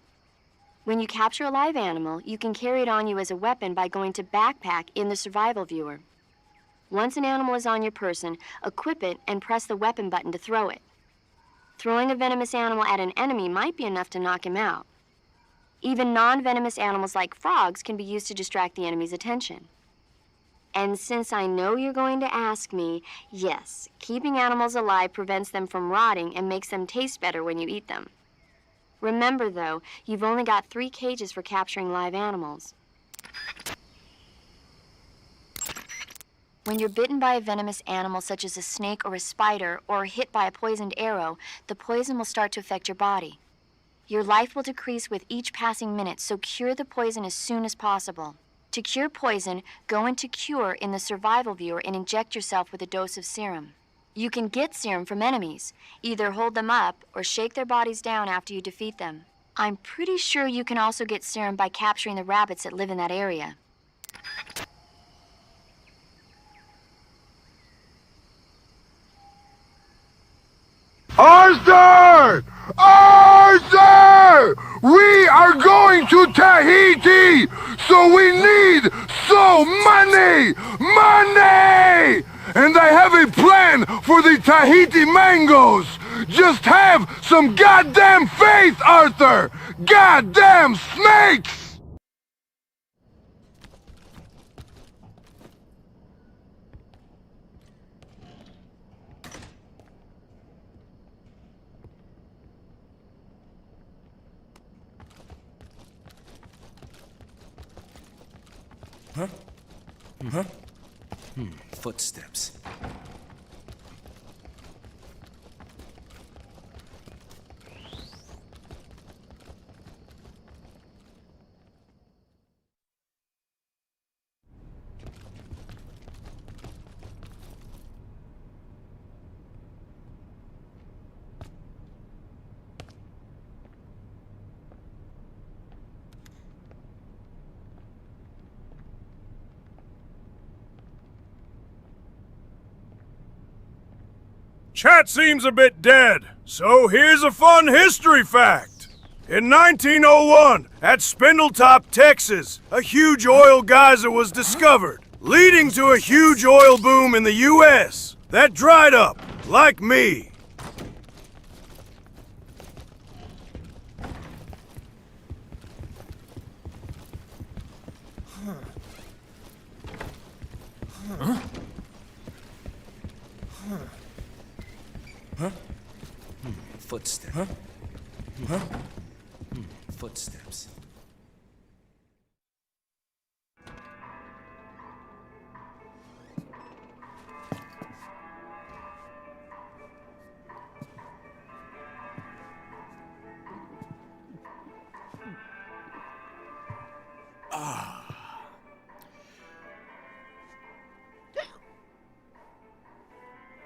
When you capture a live animal, you can carry it on you as a weapon by going to Backpack in the survival viewer. Once an animal is on your person, equip it and press the weapon button to throw it. Throwing a venomous animal at an enemy might be enough to knock him out. Even non-venomous animals like frogs can be used to distract the enemy's attention. And since I know you're going to ask me, yes, keeping animals alive prevents them from rotting and makes them taste better when you eat them. Remember, though, you've only got 3 cages for capturing live animals. When you're bitten by a venomous animal such as a snake or a spider, or hit by a poisoned arrow, the poison will start to affect your body. Your life will decrease with each passing minute, so cure the poison as soon as possible. To cure poison, go into Cure in the survival viewer and inject yourself with a dose of serum. You can get serum from enemies. Either hold them up or shake their bodies down after you defeat them. I'm pretty sure you can also get serum by capturing the rabbits that live in that area. Arthur! Arthur! We are going to Tahiti! So we need money! Money! And I have a plan for the Tahiti mangoes! Just have some goddamn faith, Arthur! Goddamn snakes! Huh? Huh? Footsteps. Chat seems a bit dead, so here's a fun history fact. In 1901, at Spindletop, Texas, a huge oil geyser was discovered, leading to a huge oil boom in the U.S. that dried up, like me. Huh? Huh? Footsteps. Huh? Huh? Footsteps.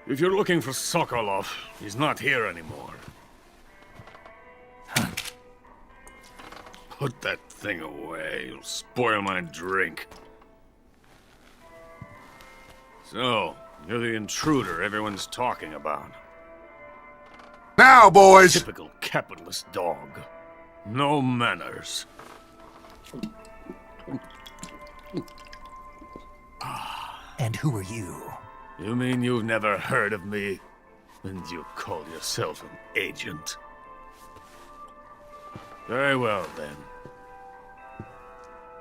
If you're looking for Sokolov, he's not here anymore. Put that thing away. You'll spoil my drink. So, you're the intruder everyone's talking about. Now, boys! Typical capitalist dog. No manners. And who are you? You mean you've never heard of me? And you call yourself an agent? Very well, then.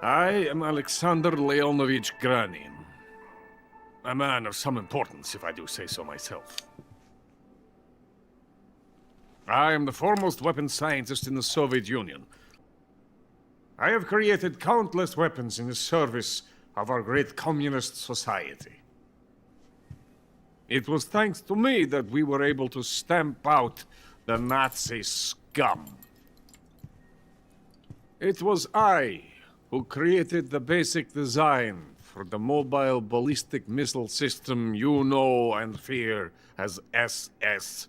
I am Alexander Leonovich Granin. A man of some importance, if I do say so myself. I am the foremost weapons scientist in the Soviet Union. I have created countless weapons in the service of our great communist society. It was thanks to me that we were able to stamp out the Nazi scum. It was I who created the basic design for the mobile ballistic missile system you know and fear as SS-1C.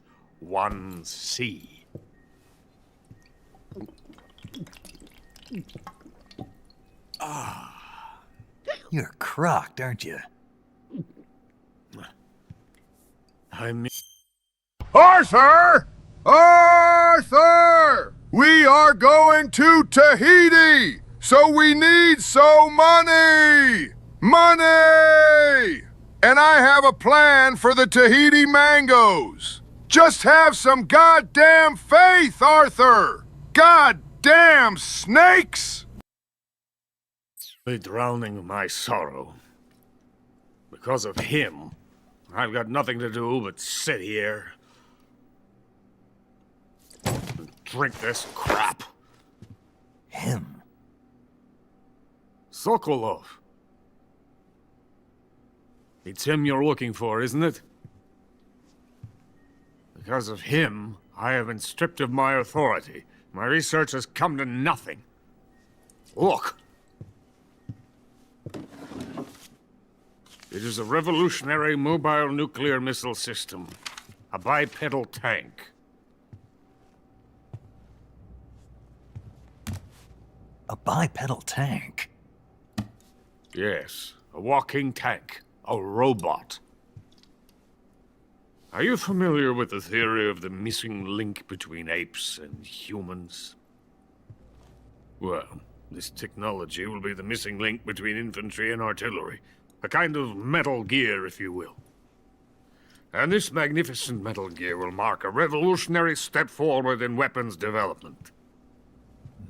You're crocked, aren't you? Arthur! Arthur! We are going to Tahiti! So we need money! Money! And I have a plan for the Tahiti mangoes. Just have some goddamn faith, Arthur! Goddamn snakes! Drowning my sorrow. Because of him, I've got nothing to do but sit here and drink this crap. Him? Sokolov. It's him you're looking for, isn't it? Because of him, I have been stripped of my authority. My research has come to nothing. Look. It is a revolutionary mobile nuclear missile system. A bipedal tank. A bipedal tank? Yes, a walking tank. A robot. Are you familiar with the theory of the missing link between apes and humans? Well, this technology will be the missing link between infantry and artillery. A kind of Metal Gear, if you will. And this magnificent Metal Gear will mark a revolutionary step forward in weapons development.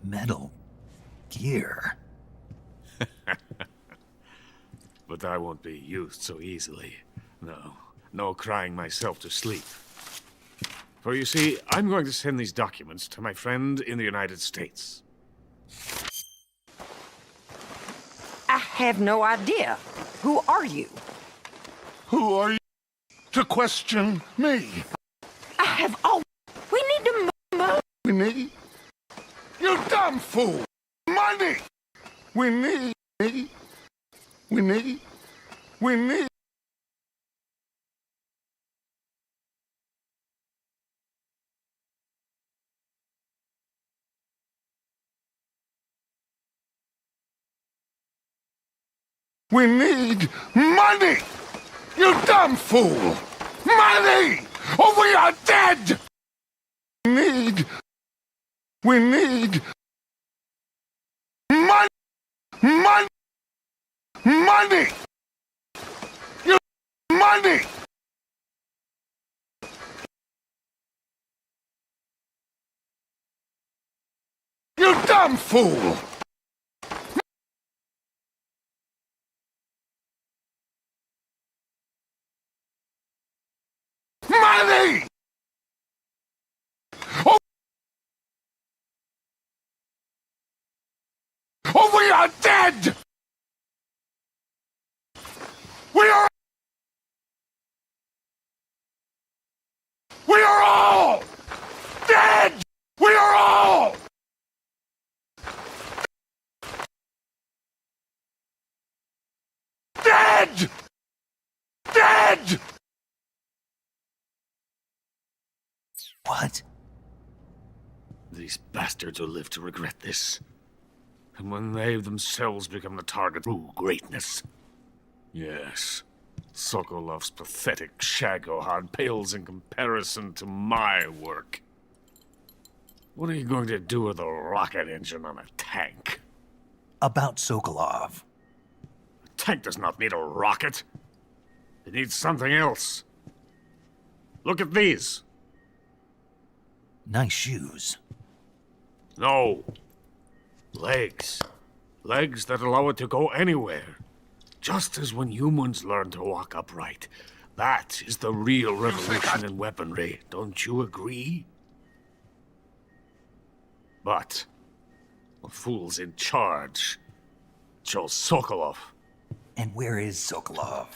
Metal Gear? But I won't be used so easily. No crying myself to sleep. For you see, I'm going to send these documents to my friend in the United States. I have no idea. Who are you? Who are you to question me? I have all... We need to move. We need? You dumb fool! Money! We need... We need... We need... We need money! You dumb fool! Money! Or we are dead! We need... Money! Money! Money! You... Money! You dumb fool! Money! Or we are dead! We are all dead! We are all dead! Dead! What? These bastards will live to regret this. And when they themselves become the target of greatness. Yes, Sokolov's pathetic shagohod pales in comparison to my work. What are you going to do with a rocket engine on a tank? About Sokolov. A tank does not need a rocket. It needs something else. Look at these. Nice shoes. No. Legs. Legs that allow it to go anywhere. Just as when humans learn to walk upright. That is the real revolution in weaponry. Don't you agree? But the fool's in charge. Chose Sokolov. And where is Sokolov?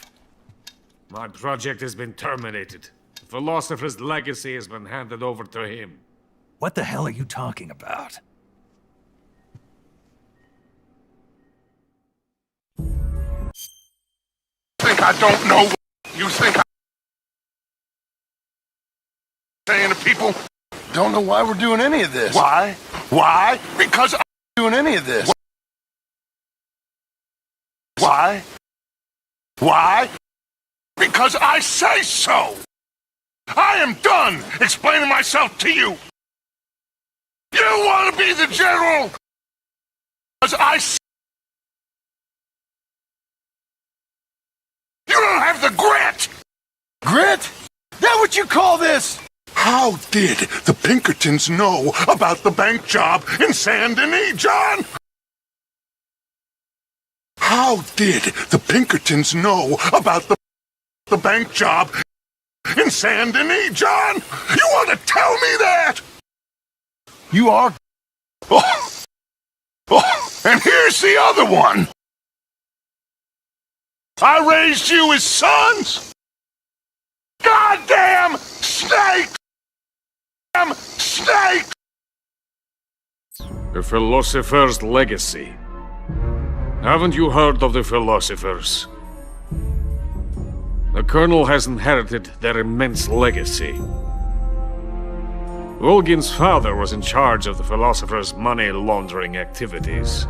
My project has been terminated. The philosopher's legacy has been handed over to him. What the hell are you talking about? Think I don't know? You think I'm saying to people? Don't know why we're doing any of this. Why? Why? Because I'm not doing any of this. Why? Why? Because I say so! I am done explaining myself to you! You want to be the general? Because You don't have the grit! Grit? That what you call this? How did the Pinkertons know about the bank job in Saint Denis, John? How did the Pinkertons know about the bank job in Saint Denis, John? You want to tell me that? You are... And here's the other one. I raised you as sons. Goddamn snake! Damn snake! The Philosopher's Legacy. Haven't you heard of the Philosophers? The Colonel has inherited their immense legacy. Volgin's father was in charge of the Philosophers' money laundering activities.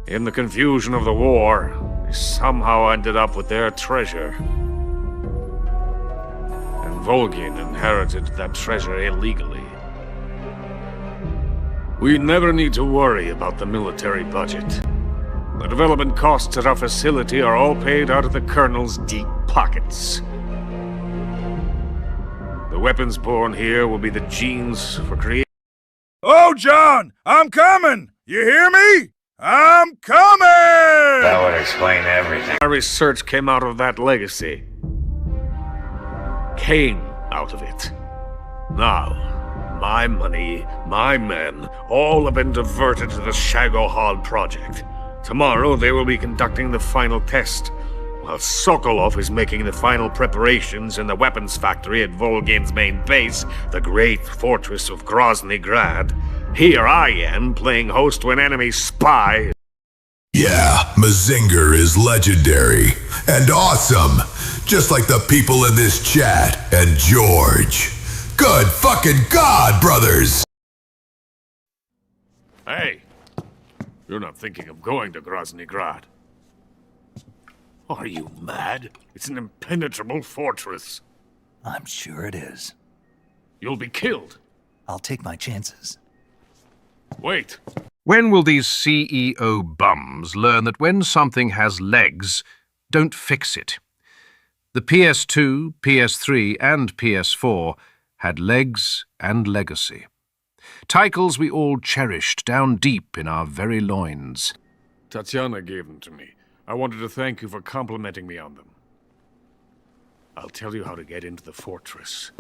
In the confusion of the war, they somehow ended up with their treasure. And Volgin inherited that treasure illegally. We never need to worry about the military budget. The development costs at our facility are all paid out of the Colonel's deep pockets. The weapons born here will be the genes for creating... Oh, John! I'm coming! You hear me? I'm coming! That would explain everything. Our research came out of that legacy. Came out of it. Now, my money, my men, all have been diverted to the Shagohod project. Tomorrow they will be conducting the final test, while Sokolov is making the final preparations in the weapons factory at Volgin's main base, the great fortress of Grozny Grad. Here I am, playing host to an enemy spy. Yeah, Mazinger is legendary and awesome, just like the people in this chat and George. Good fucking God, brothers! Hey, you're not thinking of going to Grozny Grad. Are you mad? It's an impenetrable fortress. I'm sure it is. You'll be killed. I'll take my chances. Wait. When will these CEO bums learn that when something has legs, don't fix it? The PS2, PS3 and PS4 had legs and legacy. Titles we all cherished down deep in our very loins. Tatiana gave them to me. I wanted to thank you for complimenting me on them. I'll tell you how to get into the fortress.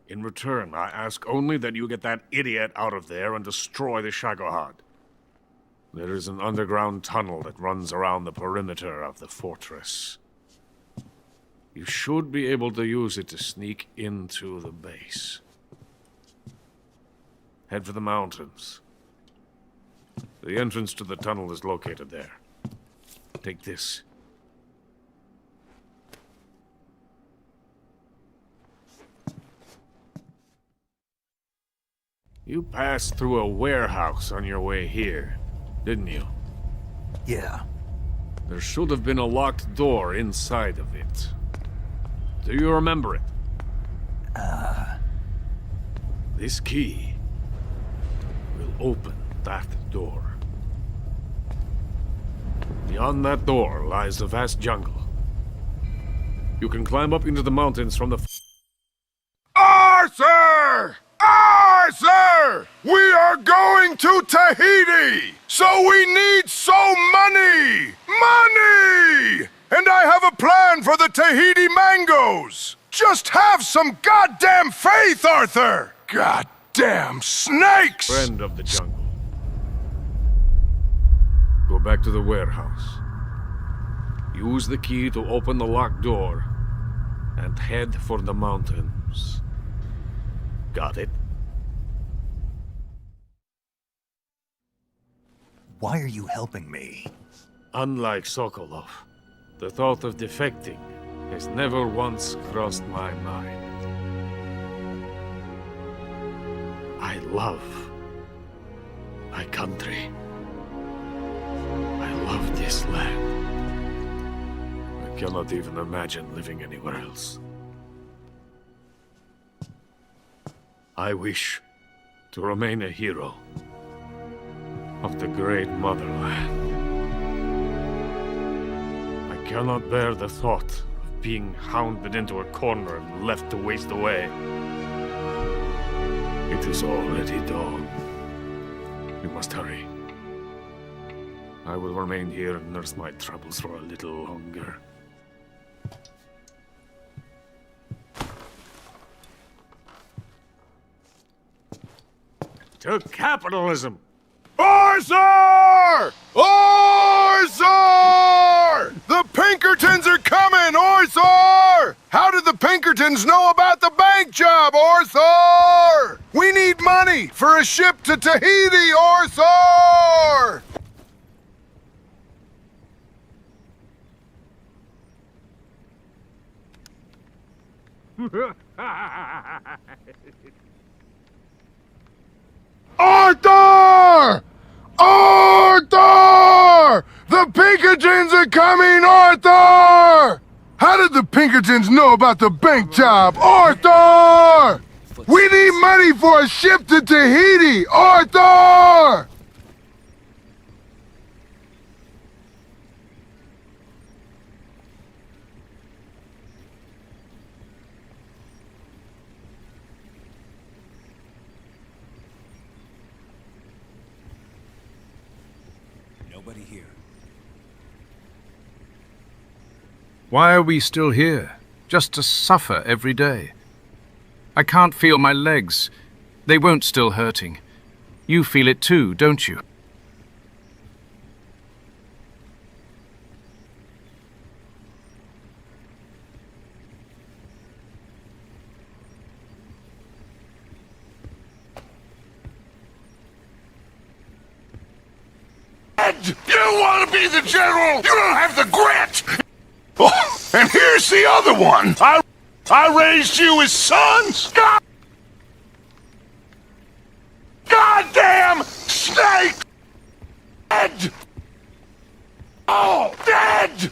In return, I ask only that you get that idiot out of there and destroy the Shagohod. There is an underground tunnel that runs around the perimeter of the fortress. You should be able to use it to sneak into the base. Head for the mountains. The entrance to the tunnel is located there. Take this. You passed through a warehouse on your way here, didn't you? Yeah. There should have been a locked door inside of it. Do you remember it? This key will open that door. Beyond that door lies a vast jungle. You can climb up into the mountains from the... Arthur! Arthur! We are going to Tahiti! So we need money! Money! And I have a plan for the Tahiti mangoes! Just have some goddamn faith, Arthur! Goddamn snakes! Friend of the jungle. Go back to the warehouse. Use the key to open the locked door and head for the mountains. Got it? Why are you helping me? Unlike Sokolov, the thought of defecting has never once crossed my mind. love my country. I love this land. I cannot even imagine living anywhere else. I wish to remain a hero of the great motherland. I cannot bear the thought of being hounded into a corner and left to waste away. It is already dawn. We must hurry. I will remain here and nurse my troubles for a little longer. To capitalism! Arthur! Arthur! The Pinkertons are coming, Arthur! How did the Pinkertons know about the bank job, Arthur? We need money for a ship to Tahiti, Arthur! Arthur! Arthur! The Pinkertons are coming, Arthur! How did the Pinkertons know about the bank job, Arthur? We need money for a ship to Tahiti, Arthur! Nobody here. Why are we still here? Just to suffer every day. I can't feel my legs. They won't still hurting. You feel it too, don't you? You want to be the general? You don't have the grit! Oh, and here's the other one. I raised you as sons. Goddamn snake! Dead! All dead!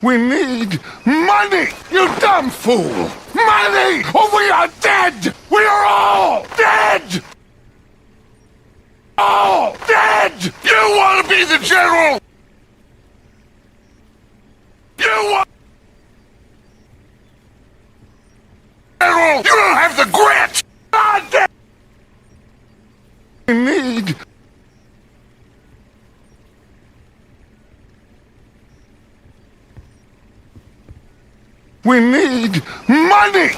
We need money, you dumb fool! Money, or we are dead! We are all dead! All dead! You want to be the general? You want... General, you don't have the grit! God damn! We need... We need money!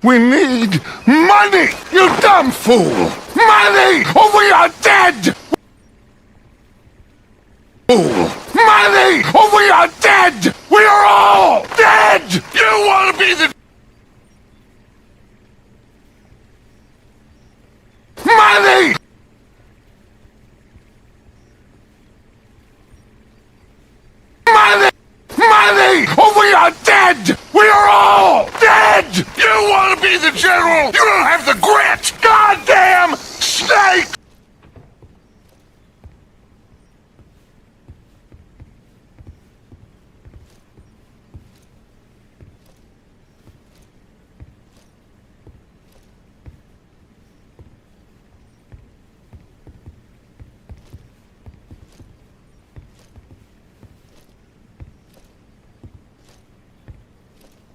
We need money, you dumb fool! Money, or we are dead! Fool! Money, or we are dead! We are all dead! You want to be the... Money! Money! Money! Or we are dead! We are all dead! You want to be the general? You don't have the grit! Goddamn snake!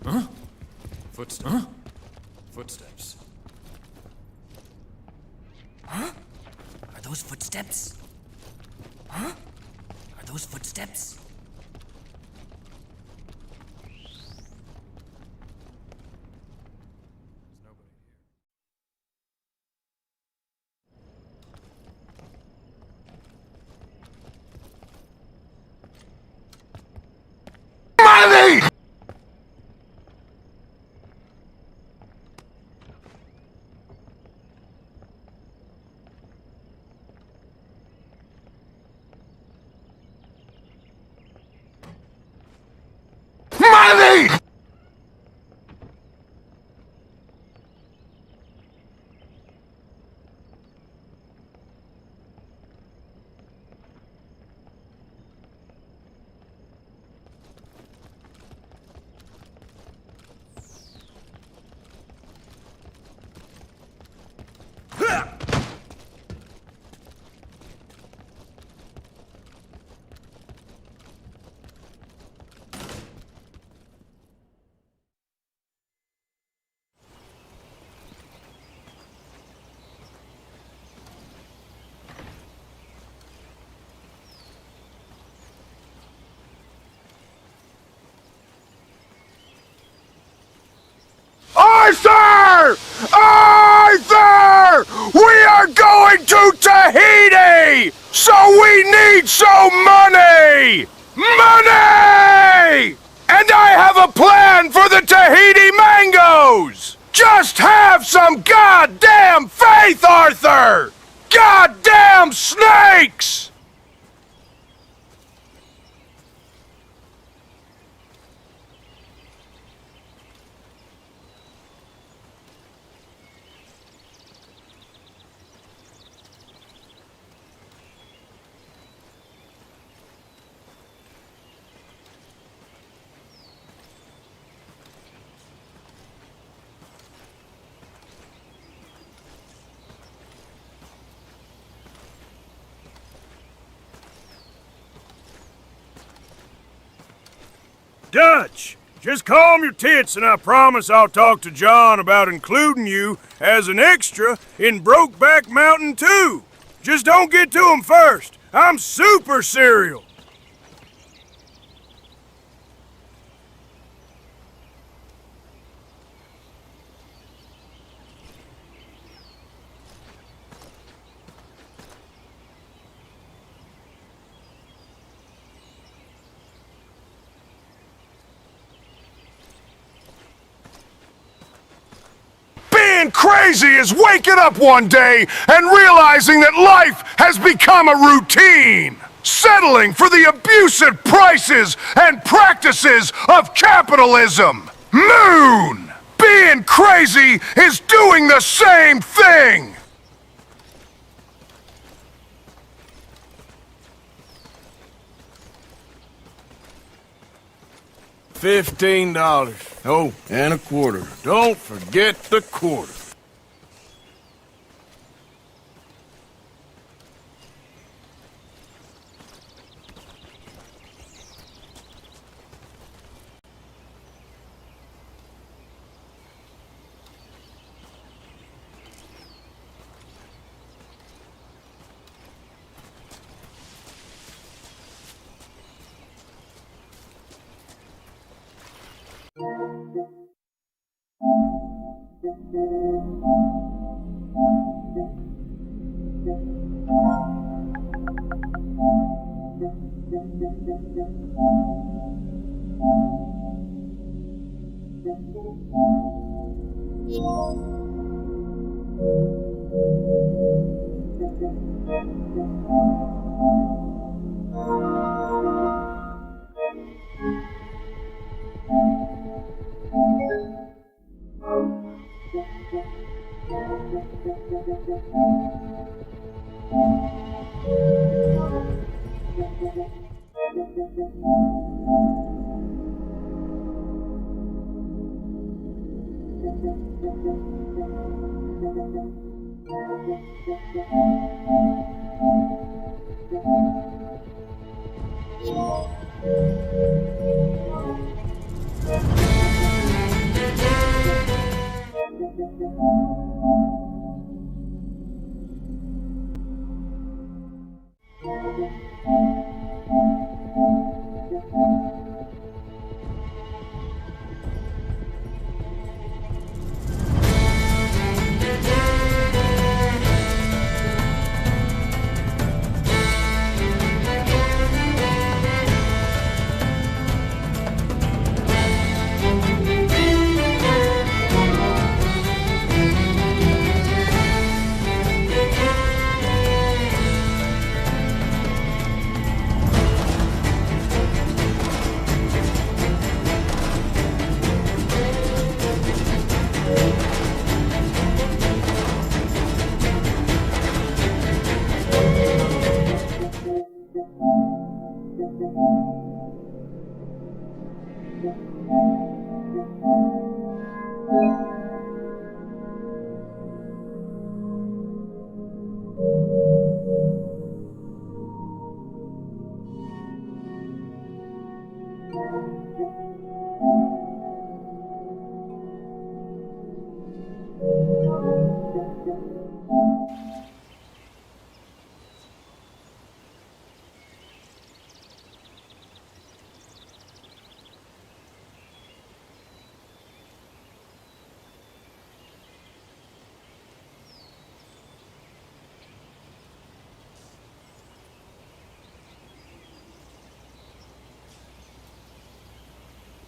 Huh? Footsteps. Huh? Footsteps. Huh? Are those footsteps? Huh? Are those footsteps? Money! Arthur! Arthur! We are going to Tahiti! So we need some money! Money! And I have a plan for the Tahiti mangoes! Just have some goddamn faith, Arthur! Goddamn snakes! Dutch, just calm your tits and I promise I'll talk to John about including you as an extra in Brokeback Mountain 2. Just don't get to him first. I'm super serial. Being crazy is waking up one day and realizing that life has become a routine. Settling for the abusive prices and practices of capitalism. Moon! Being crazy is doing the same thing! $15. Oh, and a quarter. Don't forget the quarter.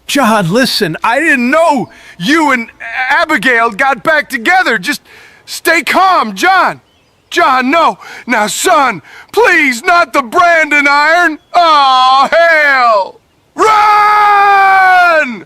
John, listen, I didn't know you and Abigail got back together. Just stay calm, John. John, no. Now, son, please, not the branding iron. Oh, hell! Run!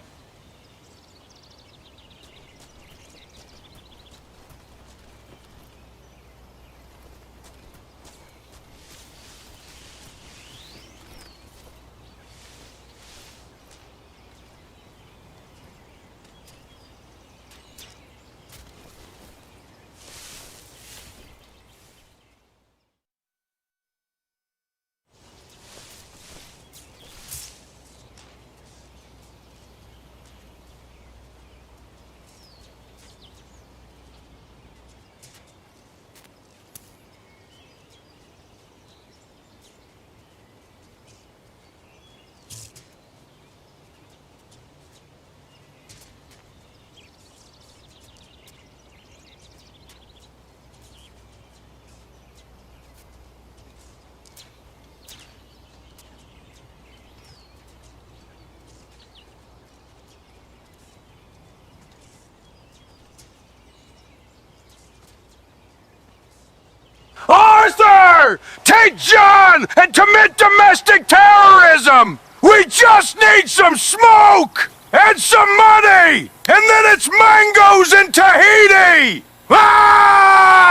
Arthur! Take John and commit domestic terrorism! We just need some smoke! And some money! And then it's mangoes in Tahiti! Ah!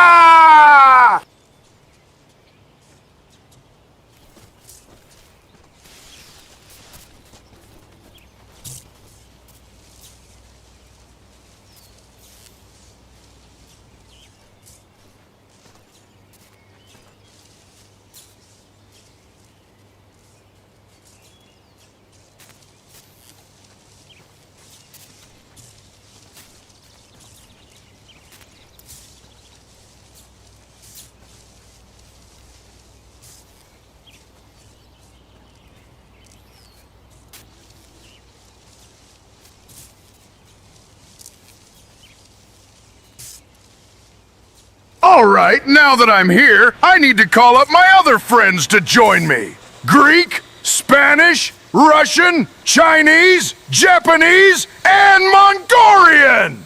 All right, now that I'm here, I need to call up my other friends to join me. Greek, Spanish, Russian, Chinese, Japanese, and Mongolian!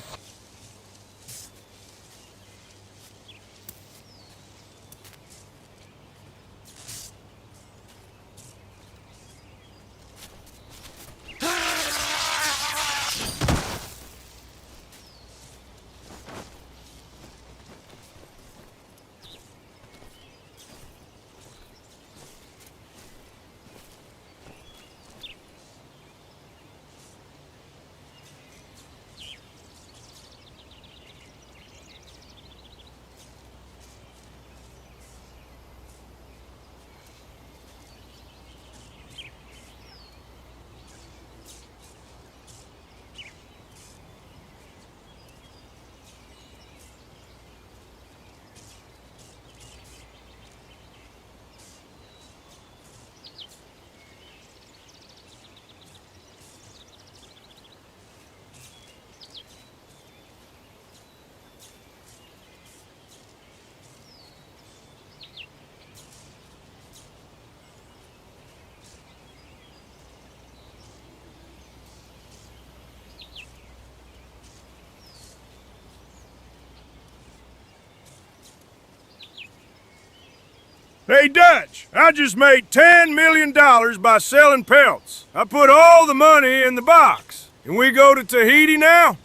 Hey, Dutch, I just made $10 million by selling pelts. I put all the money in the box. Can we go to Tahiti now?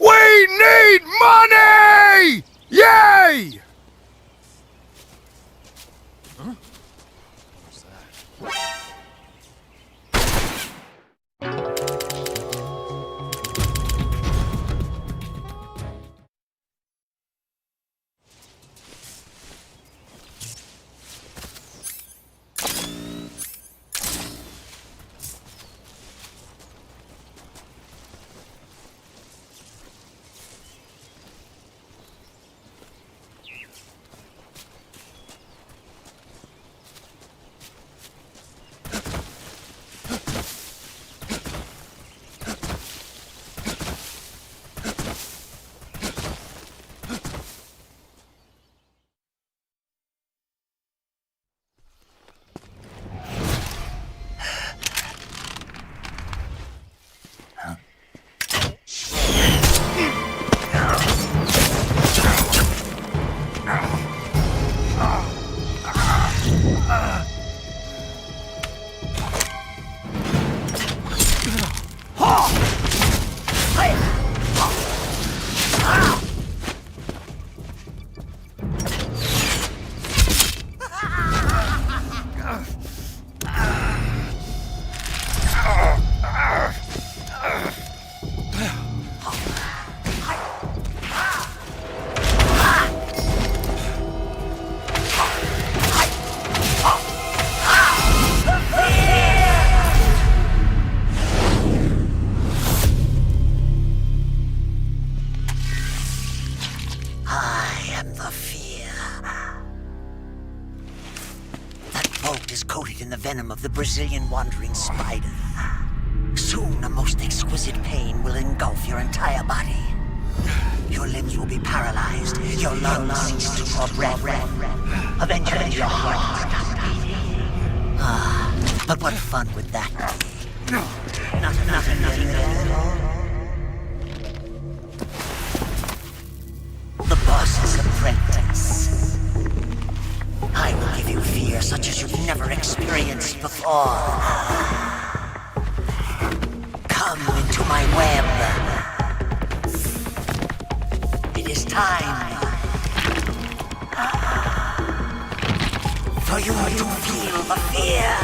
We need money! Yay! Huh? What's that? throat is coated in the venom of the Brazilian wandering spider. Soon, a most exquisite pain will engulf your entire body. Your limbs will be paralyzed, your lungs cease to draw breath. Eventually, your heart will stop beating. But what fun would that be? Nothing at all. The boss's apprentice. I will give you fear such as you've never experienced before. Come into my web. It is time for you to feel the fear.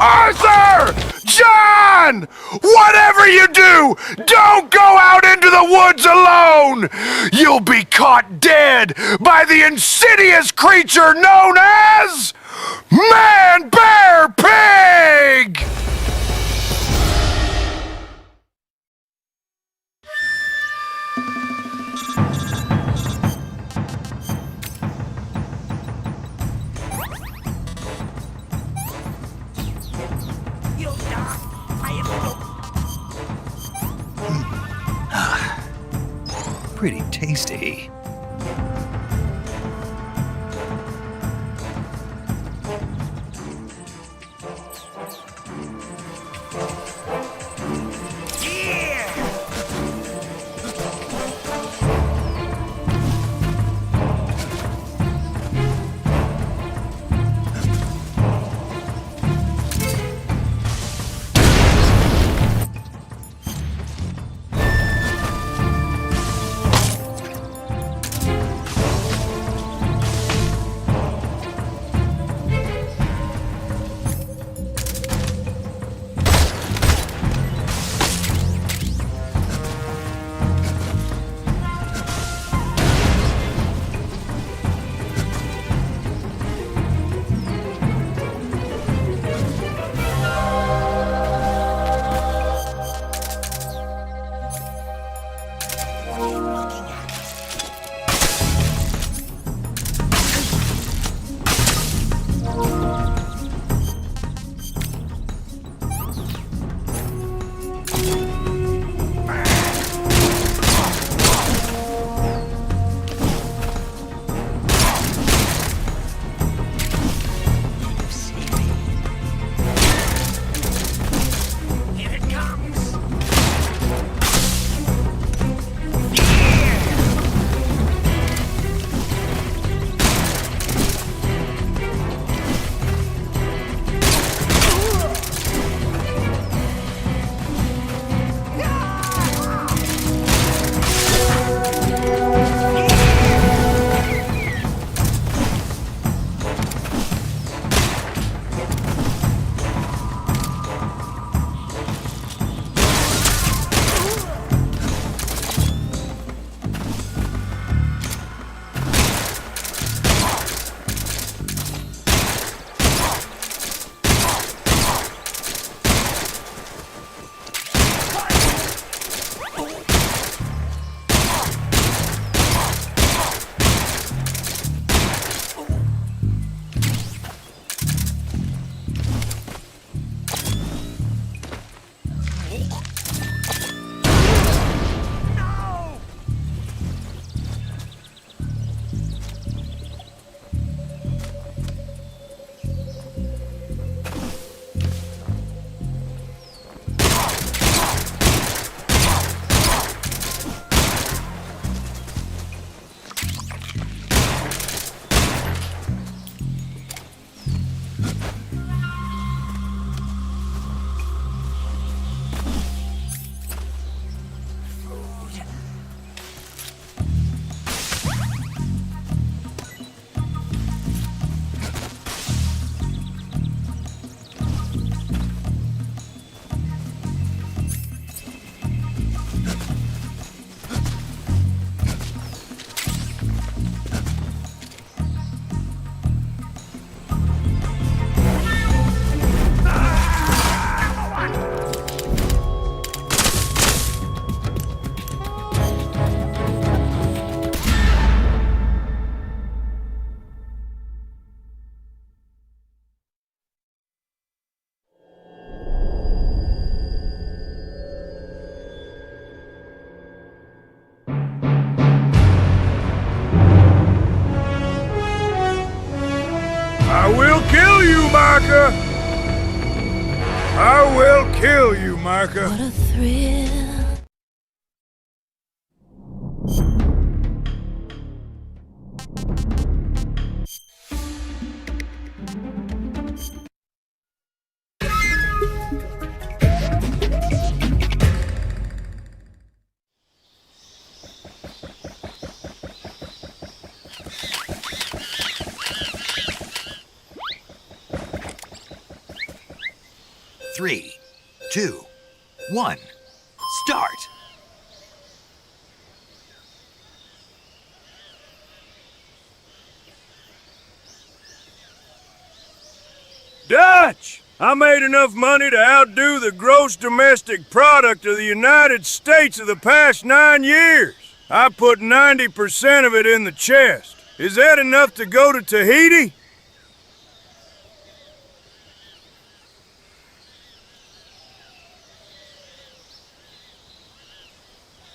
Arthur! John! Whatever you do, don't go out into the woods alone! You'll be caught dead by the insidious creature known as... Man Bear Pig! Pretty tasty. Micah! I will kill you, Micah! What a thrill. Three, two, one, start! Dutch! I made enough money to outdo the gross domestic product of the United States of the past 9 years. I put 90% of it in the chest. Is that enough to go to Tahiti?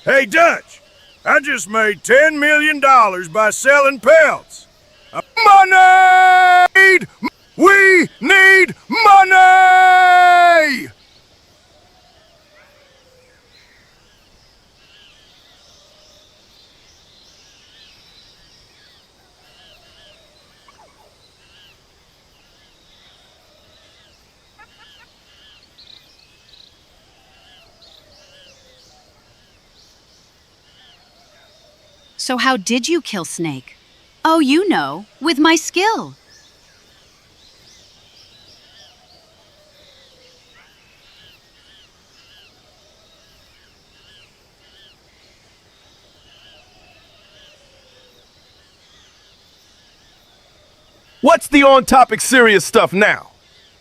Hey, Dutch! I just made $10 million by selling pelts. Money! We need money! So how did you kill Snake? Oh, you know, with my skill. What's the on-topic serious stuff now?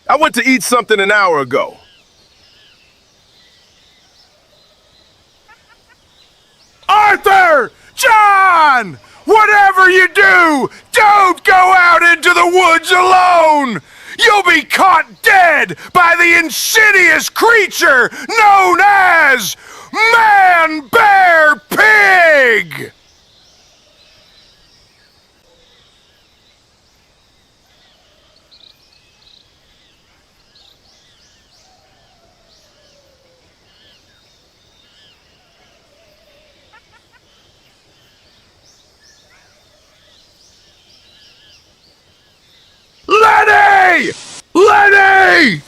I went to eat something an hour ago. Arthur! John! Whatever you do, don't go out into the woods alone! You'll be caught dead by the insidious creature known as Man-Bear-Pig! Lenny! Lenny!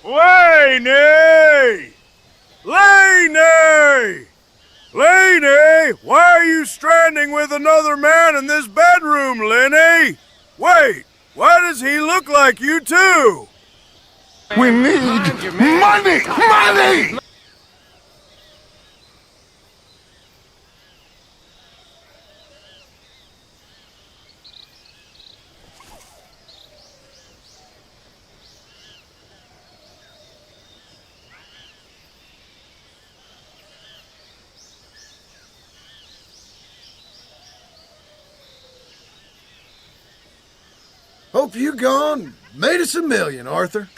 Laney! Laney! Laney! Why are you stranding with another man in this bedroom, Lenny? Wait, why does he look like you too? We need money! Money! Hope you gone made us $1 million, Arthur.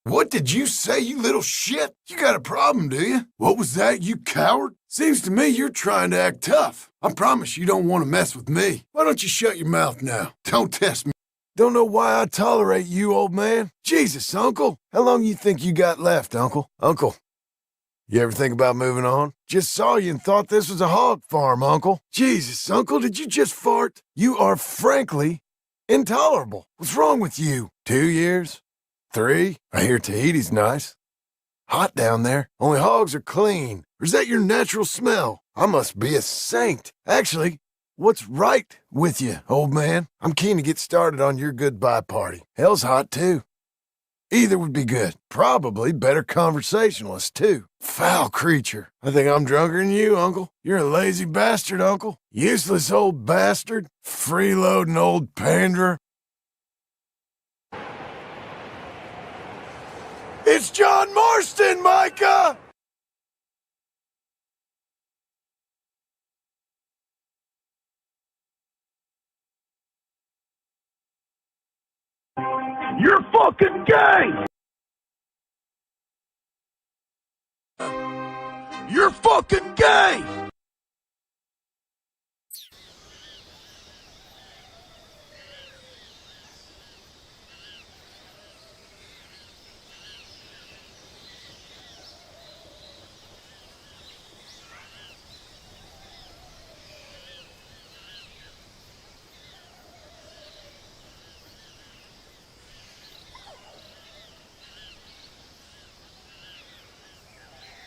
What did you say, you little shit? You got a problem, do you? What was that, you coward? Seems to me you're trying to act tough. I promise you don't want to mess with me. Why don't you shut your mouth now? Don't test me. Don't know why I tolerate you, old man. Jesus, Uncle. How long you think you got left, Uncle? Uncle, you ever think about moving on? Just saw you and thought this was a hog farm, Uncle. Jesus, Uncle, did you just fart? You are frankly intolerable. What's wrong with you? 2 years? 3? I hear Tahiti's nice. Hot down there. Only hogs are clean. Or is that your natural smell? I must be a saint. Actually, what's right with you, old man? I'm keen to get started on your goodbye party. Hell's hot, too. Either would be good. Probably better conversationalist, too. Foul creature. I think I'm drunker than you, Uncle. You're a lazy bastard, Uncle. Useless old bastard. Freeloading old panderer. It's John Marston, Micah! You're fucking gay! You're fucking gay!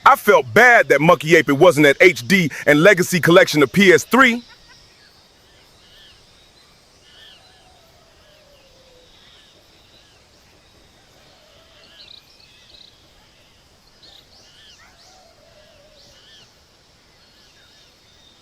I felt bad that Monkey Ape wasn't at HD and Legacy Collection of PS3.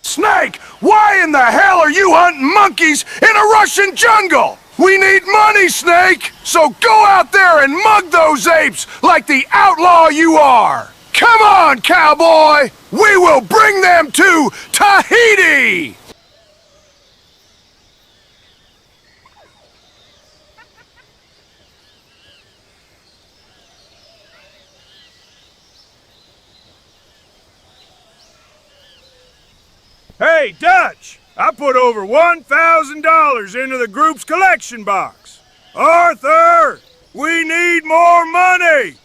Snake, why in the hell are you hunting monkeys in a Russian jungle? We need money, Snake! So go out there and mug those apes like the outlaw you are! Come on, cowboy! We will bring them to Tahiti! Hey, Dutch! I put over $1,000 into the group's collection box. Arthur! We need more money!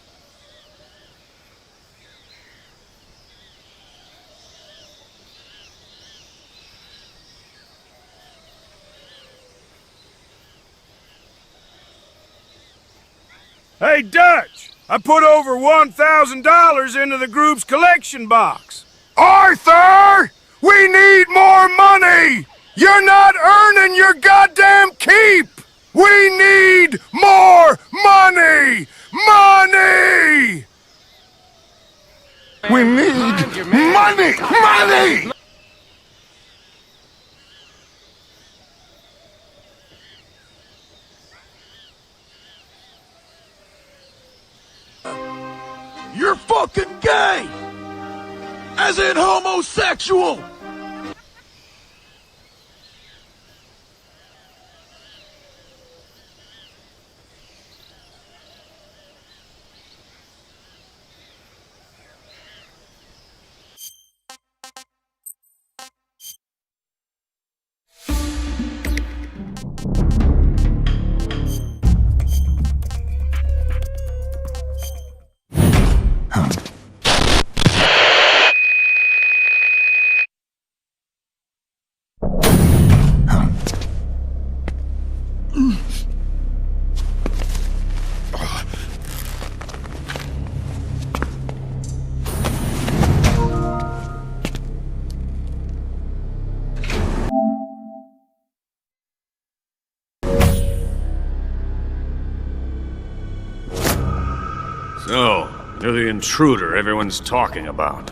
Hey, Dutch! I put over $1,000 into the group's collection box. Arthur! We need more money! You're not earning your goddamn keep! We need more money! Money! We need money! Money! You're fucking gay! As in homosexual! So, you're the intruder everyone's talking about.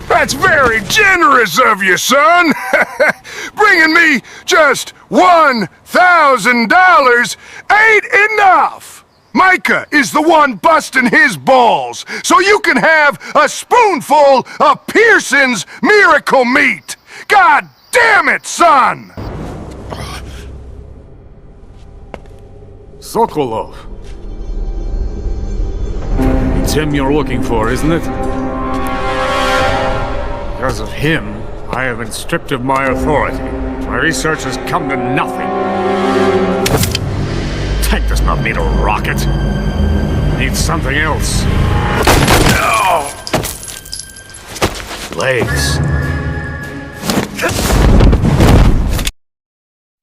That's very generous of you, son! Bringing me just $1,000 ain't enough! Micah is the one busting his balls, so you can have a spoonful of Pearson's miracle meat! God damn it, son! Sokolov. It's him you're looking for, isn't it? Because of him, I have been stripped of my authority. My research has come to nothing. Tank does not need a rocket. It needs something else. No! Legs.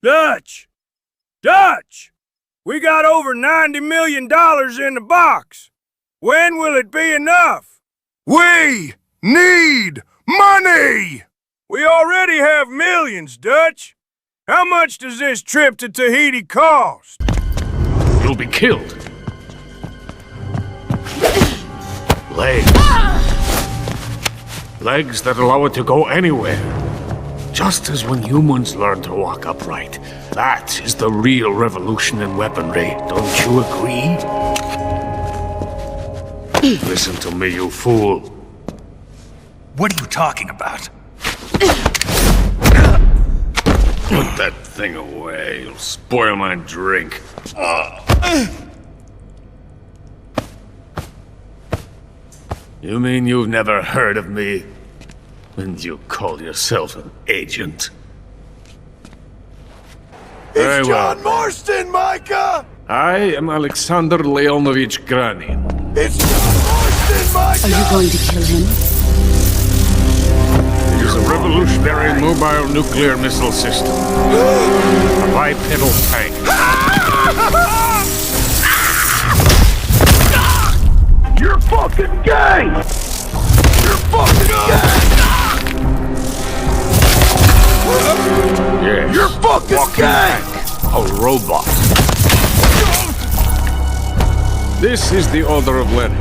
Dutch! Dutch! We got over $90 million in the box. When will it be enough? We need money! We already have millions, Dutch. How much does this trip to Tahiti cost? You'll be killed. Legs. Legs that allow it to go anywhere. Just as when humans learn to walk upright. That is the real revolution in weaponry. Don't you agree? Listen to me, you fool. What are you talking about? Put that thing away. You'll spoil my drink. You mean you've never heard of me? And you call yourself an agent? Very It's well. John Marston, Micah! I am Alexander Leonovich Granin. It's John Marston, Micah! Are you going to kill him? It is a revolutionary mobile nuclear missile system. A bipedal tank. You're fucking gay! You're fucking gay! Yes. You're fucking Walking gay! tank. A robot. This is the Order of Lenin.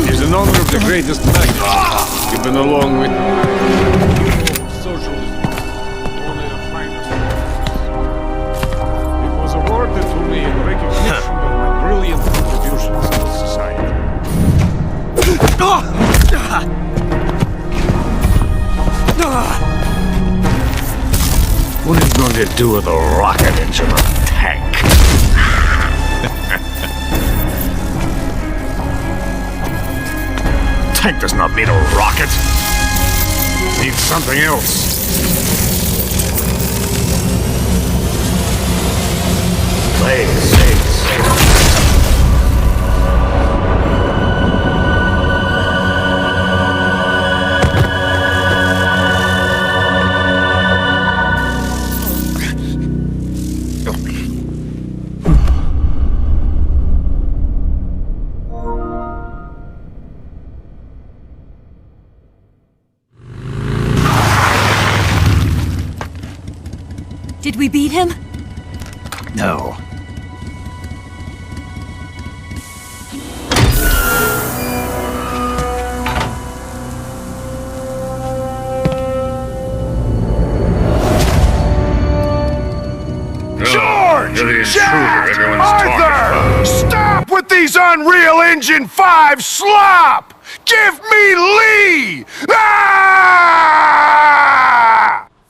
It is in honor of the greatest magnate, given along with socialism, one of the finest. It was awarded to me in recognition of my brilliant contributions to society. What are you going to do with a rocket engine on a tank? Tank does not need a rocket. It needs something else. Legs. Did we beat him? No. George! You're the intruder Jack! everyone's talking Arthur! about. Stop with these Unreal Engine 5 slop! Give me Lee! Ah!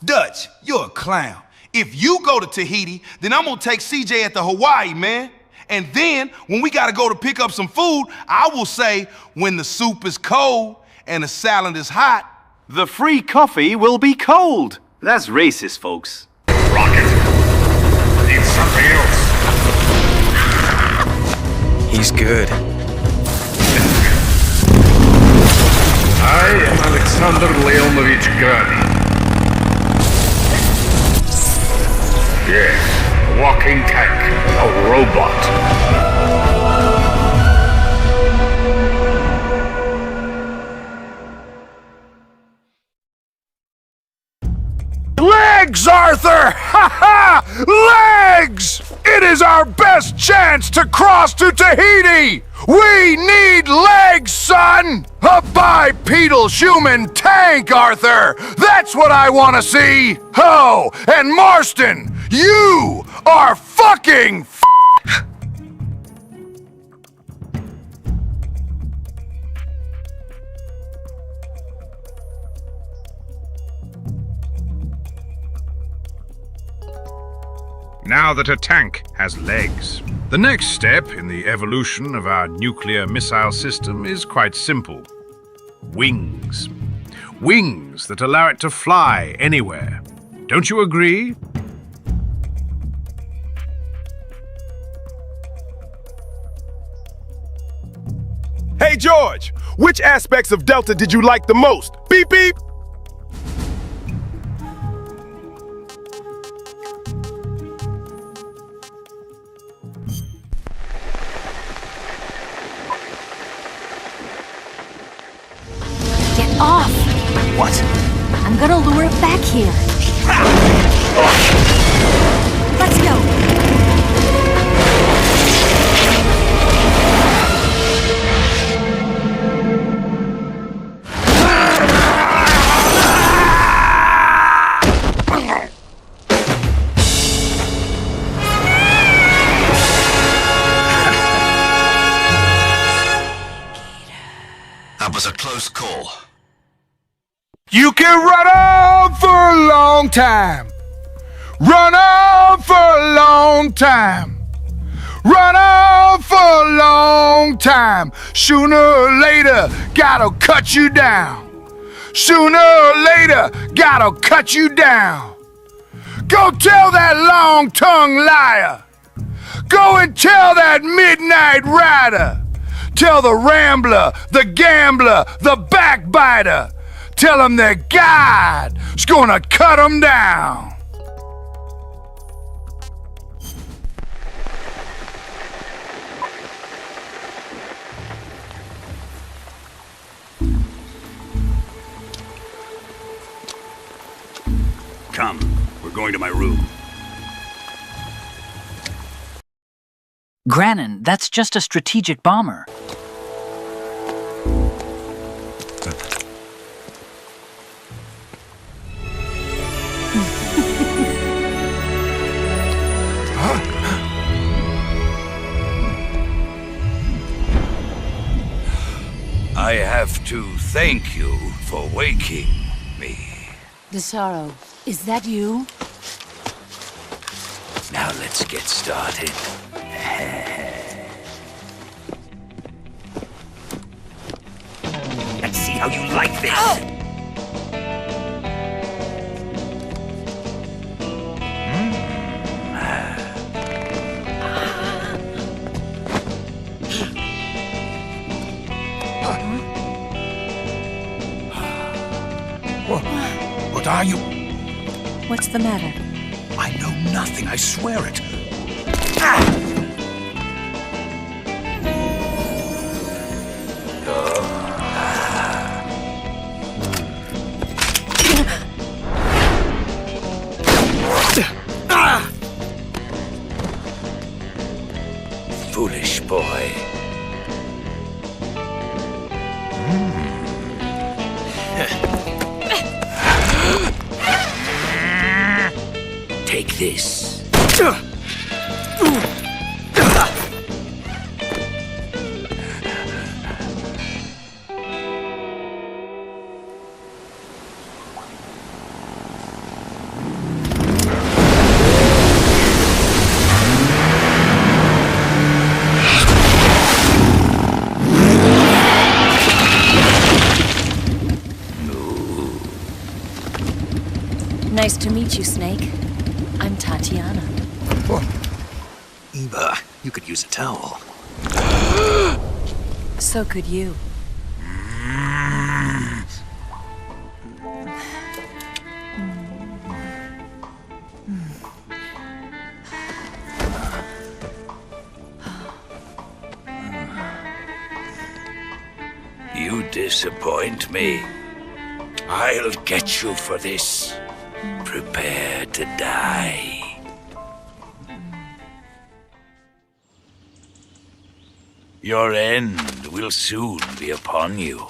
Dutch, you're a clown. If you go to Tahiti, then I'm gonna take CJ at the Hawaii, man. And then, when we gotta go to pick up some food, I will say, when the soup is cold and the salad is hot, the free coffee will be cold. That's racist, folks. Rocket. Need something else. He's good. I am Alexander Leonovich Granin. Yes, a walking tank, a robot. Legs, Arthur! Ha ha! Legs! It is our best chance to cross to Tahiti! We need legs, son! A bipedal human tank, Arthur! That's what I want to see! Oh, and Marston, you are fucking Now that a tank has legs. The next step in the evolution of our nuclear missile system is quite simple. Wings. Wings that allow it to fly anywhere. Don't you agree? Hey, George! Which aspects of Delta did you like the most? Beep beep! Get off! What? I'm gonna lure it back here. Let's go! That was a close call. You can run on for a long time. Run on for a long time. Run on for a long time. Sooner or later, gotta cut you down. Sooner or later, gotta cut you down. Go tell that long-tongued liar. Go and tell that midnight rider. Tell the rambler, the gambler, the backbiter. Tell them that God's gonna cut them down. Come, we're going to my room. Grannon, that's just a strategic bomber. I have to thank you for waking me. DeSaro, is that you? Now let's get started. Let's see how you like this. What are you? What's the matter? I know nothing, I swear it. Foolish boy. Take this. Nice to meet you, Snake. I'm Tatiana. Eva, you could use a towel. So could you. You disappoint me. I'll get you for this. Prepare to die. Your end will soon be upon you.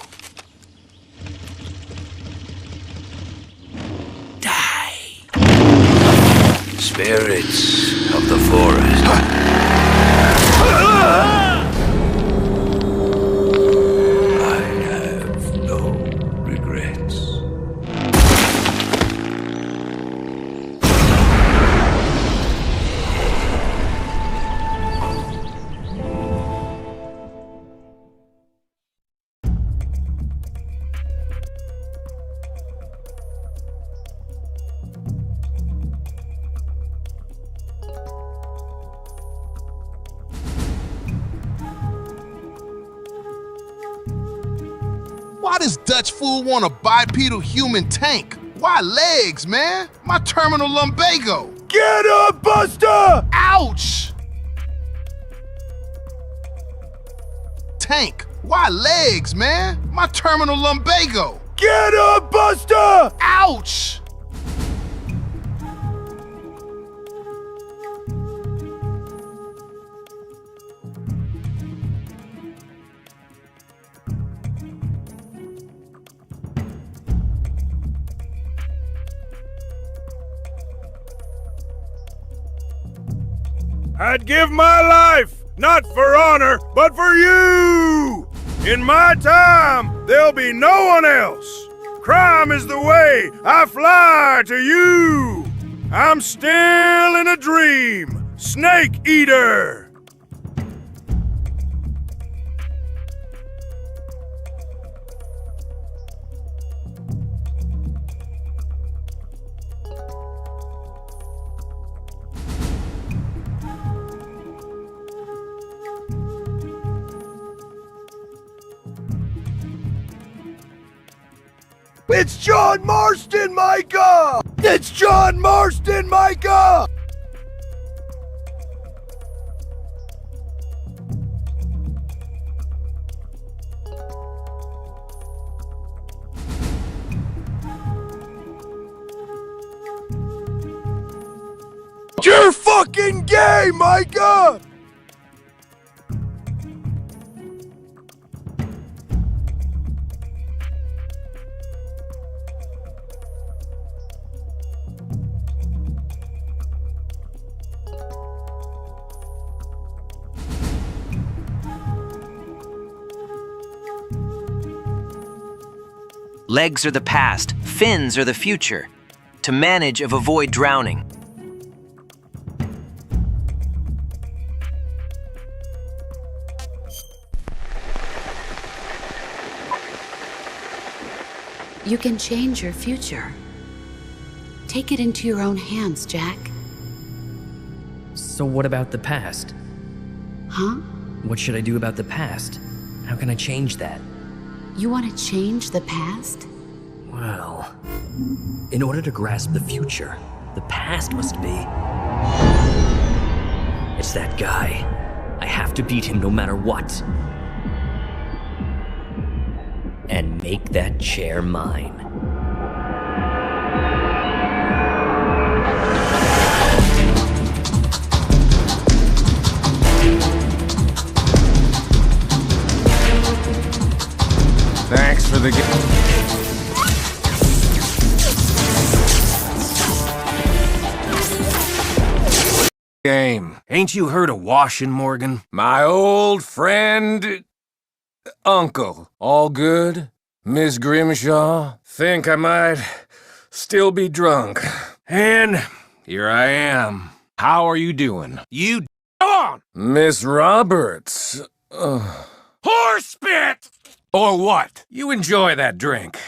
Die. Spirits of the forest. I have no regrets. Why does Dutch fool want a bipedal human tank? Why legs, man? My terminal lumbago. Get up, Buster! Ouch! Tank, why legs, man? My terminal lumbago. Get up, Buster! Ouch! I'd give my life, not for honor, but for you! In my time, there'll be no one else. Crime is the way I fly to you. I'm still in a dream. Snake Eater. It's John Marston, Micah! It's John Marston, Micah! You're fucking gay, Micah! Legs are the past, fins are the future. To manage of avoid drowning. You can change your future. Take it into your own hands, Jack. So what about the past? Huh? What should I do about the past? How can I change that? You want to change the past? Well, in order to grasp the future, the past must be... It's that guy. I have to beat him no matter what. And make that chair mine. Thanks for the game. Ain't you heard of Washing, Morgan? My old friend... Uncle. All good? Miss Grimshaw? Think I might still be drunk. And here I am. How are you doing? You go on! Miss Roberts. Horse spit! Or what? You enjoy that drink.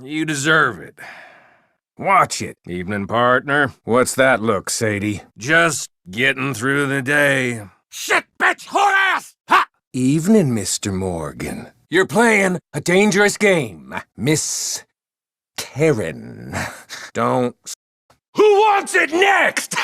You deserve it. Watch it. Evening, partner. What's that look, Sadie? Just getting through the day. Shit, bitch, whore ass! Ha! Evening, Mr. Morgan. You're playing a dangerous game, Miss Karen. Don't... Who wants it next?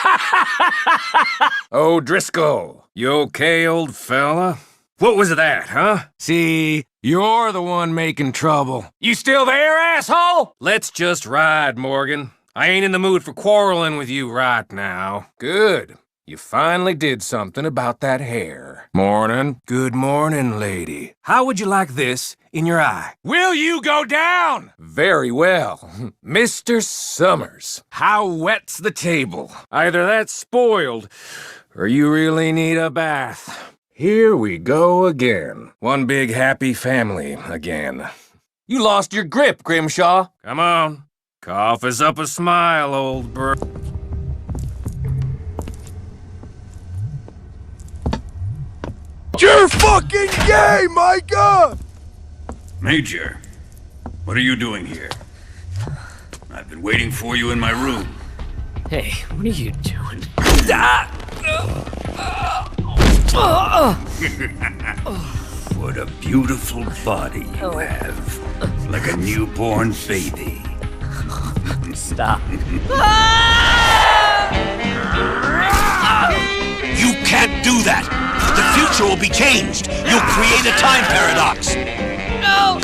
Oh, Driscoll. You okay, old fella? What was that, huh? See, you're the one making trouble. You still there, asshole? Let's just ride, Morgan. I ain't in the mood for quarreling with you right now. Good. You finally did something about that hair. Morning. Good morning, lady. How would you like this in your eye? Will you go down? Very well. Mr. Summers, how wet's the table? Either that's spoiled, or you really need a bath. Here we go again. One big happy family again. You lost your grip, Grimshaw. Come on. Cough us up a smile, old bird. You're fucking gay, Micah! Major, what are you doing here? I've been waiting for you in my room. Hey, what are you doing? What a beautiful body you have. Like a newborn baby. Stop. You can't do that! The future will be changed! You'll create a time paradox! No!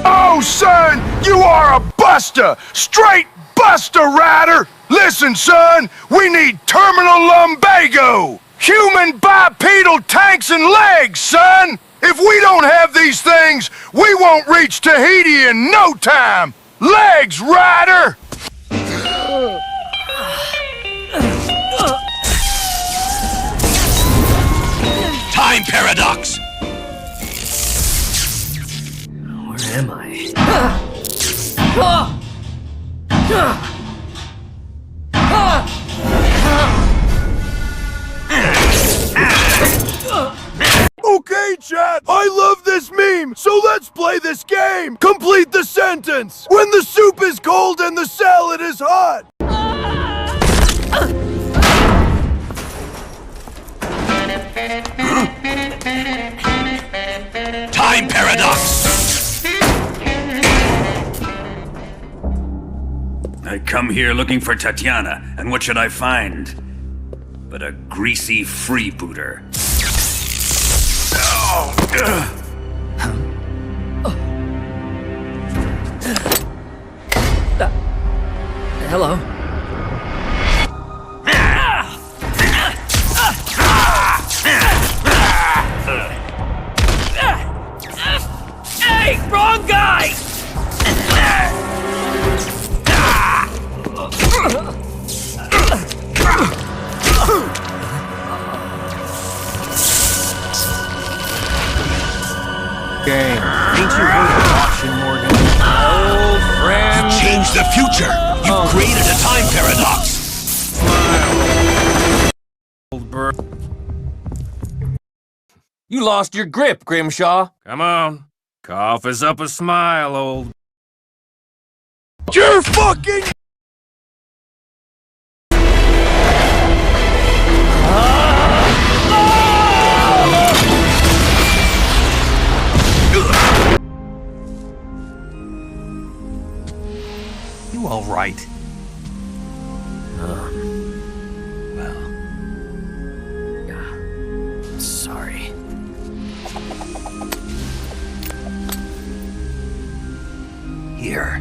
Oh, son! You are a buster! Straight buster, Ryder! Listen, son! We need terminal lumbago! Human bipedal tanks and legs, son! If we don't have these things, we won't reach Tahiti in no time! Legs, Ryder! Time paradox! am I? Okay, chat, I love this meme, so let's play this game! Complete the sentence! When the soup is cold and the salad is hot! Time paradox! I come here looking for Tatiana, and what should I find? But a greasy freebooter. Hello? Hey, wrong guy! Game. Ain't you worth watching, Morgan? Old friend. You changed the future. You created a time paradox. Old bird. You lost your grip, Grimshaw. Come on. Cough us up a smile, old... You're fucking... You all right? Well... yeah. Sorry. Here.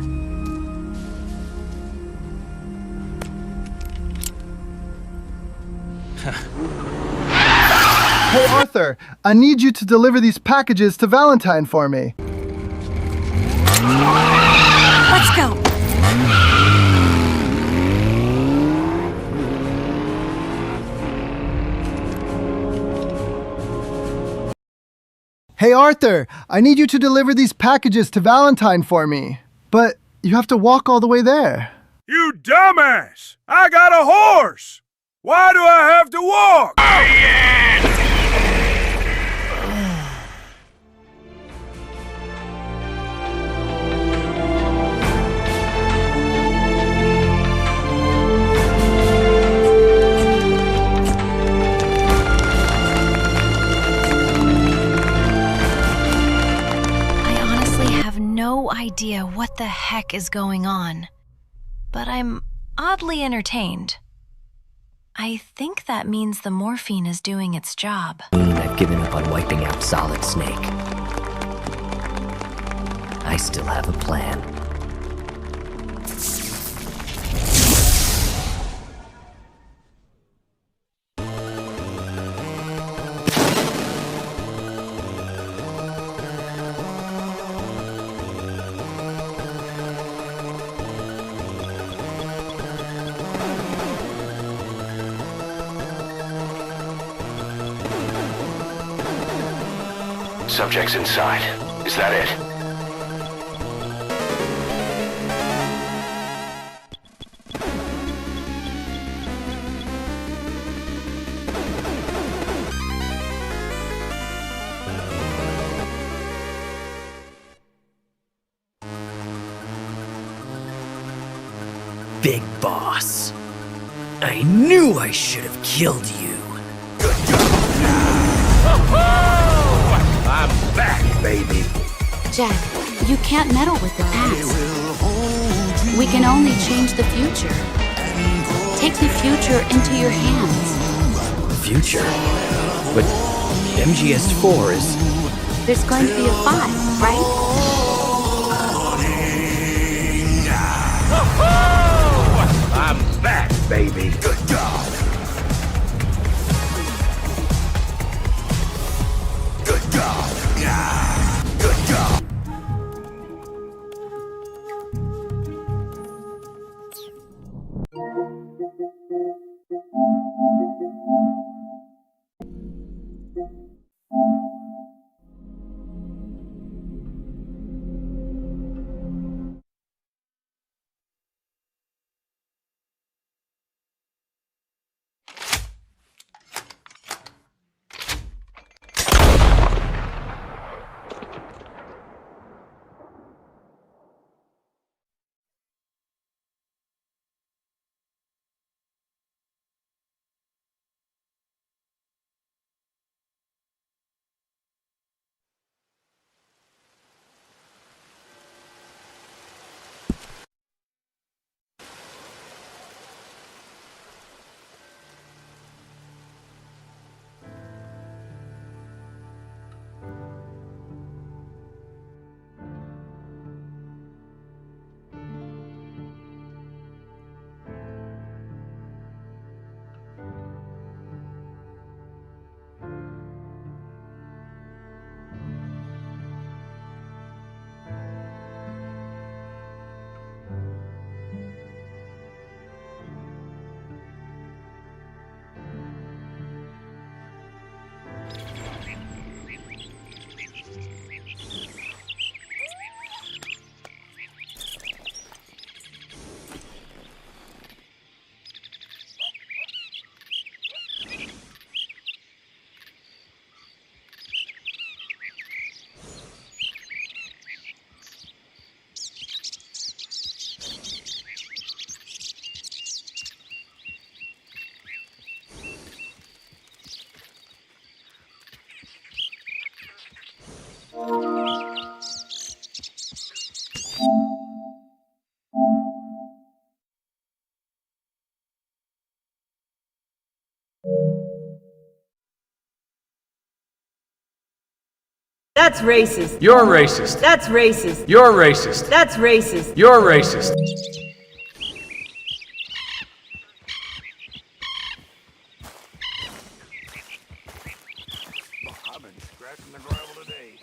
Hey Arthur, I need you to deliver these packages to Valentine for me. Let's go. Hey Arthur, I need you to deliver these packages to Valentine for me. But you have to walk all the way there. You dumbass! I got a horse! Why do I have to walk? No idea what the heck is going on, but I'm oddly entertained. I think that means the morphine is doing its job. I've given up on wiping out Solid Snake. I still have a plan. Subjects inside. Is that it? Big boss. I knew I should have killed you. I'm back, baby. Jack, you can't meddle with the past. We can only change the future. Take the future into your hands. Future? But MGS4 is... There's going to be a 5, right? I'm back, baby. Good job. Good job. Yeah. Good job. That's racist. You're racist. That's racist. You're racist. That's racist. You're racist. I've been scratching the gravel today.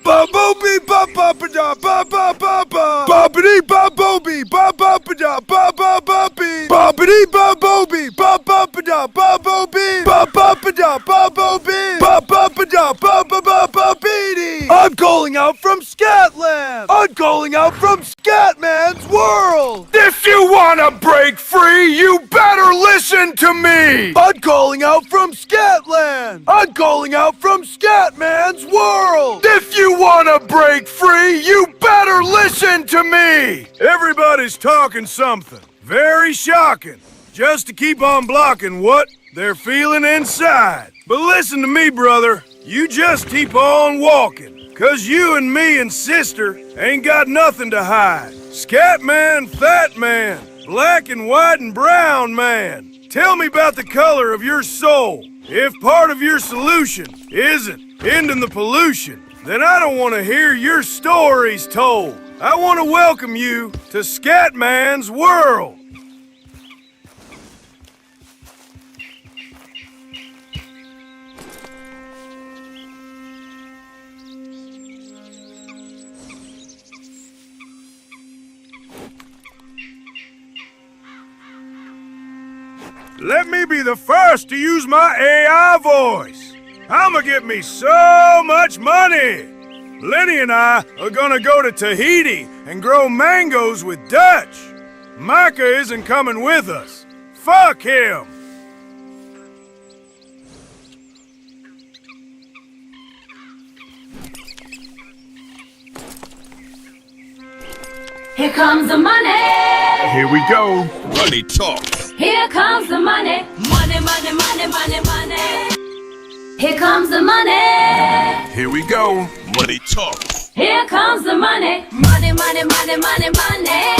Ba-bo-bee, ba-ba-ba-da, ba-ba-ba-ba. Ba-ba-dee, ba-bo-bee, ba-ba-ba-da, ba-ba-ba-bee. Ba-ba-dee, ba-bo-bee, ba-ba-ba-da, ba-bo-bee. Ba-ba-ba-da, ba-bo-bee. Ba-ba-ba-da, ba-ba-ba-ba-bee-dee. I'm calling out from Scatland. I'm calling out from Scatman's world. If you wanna break free, you better listen to me! I'm calling out from Scatland. I'm calling out from Scatman's world. If you wanna break free, you better listen to me! Everybody's talking something very shocking, just to keep on blocking what they're feeling inside. But listen to me, brother. You just keep on walking, 'cause you and me and sister ain't got nothing to hide. Scat man, fat man, black and white and brown man. Tell me about the color of your soul. If part of your solution isn't ending the pollution, then I don't want to hear your stories told. I want to welcome you to Scatman's world. Let me be the first to use my AI voice. I'ma get me so much money. Lenny and I are gonna go to Tahiti and grow mangoes with Dutch. Micah isn't coming with us. Fuck him. Here comes the money. Here we go. Money talk. Here comes the money. Money, money, money, money, money. Here comes the money. Here we go. Money talk. Here comes the money. Money, money, money, money, money.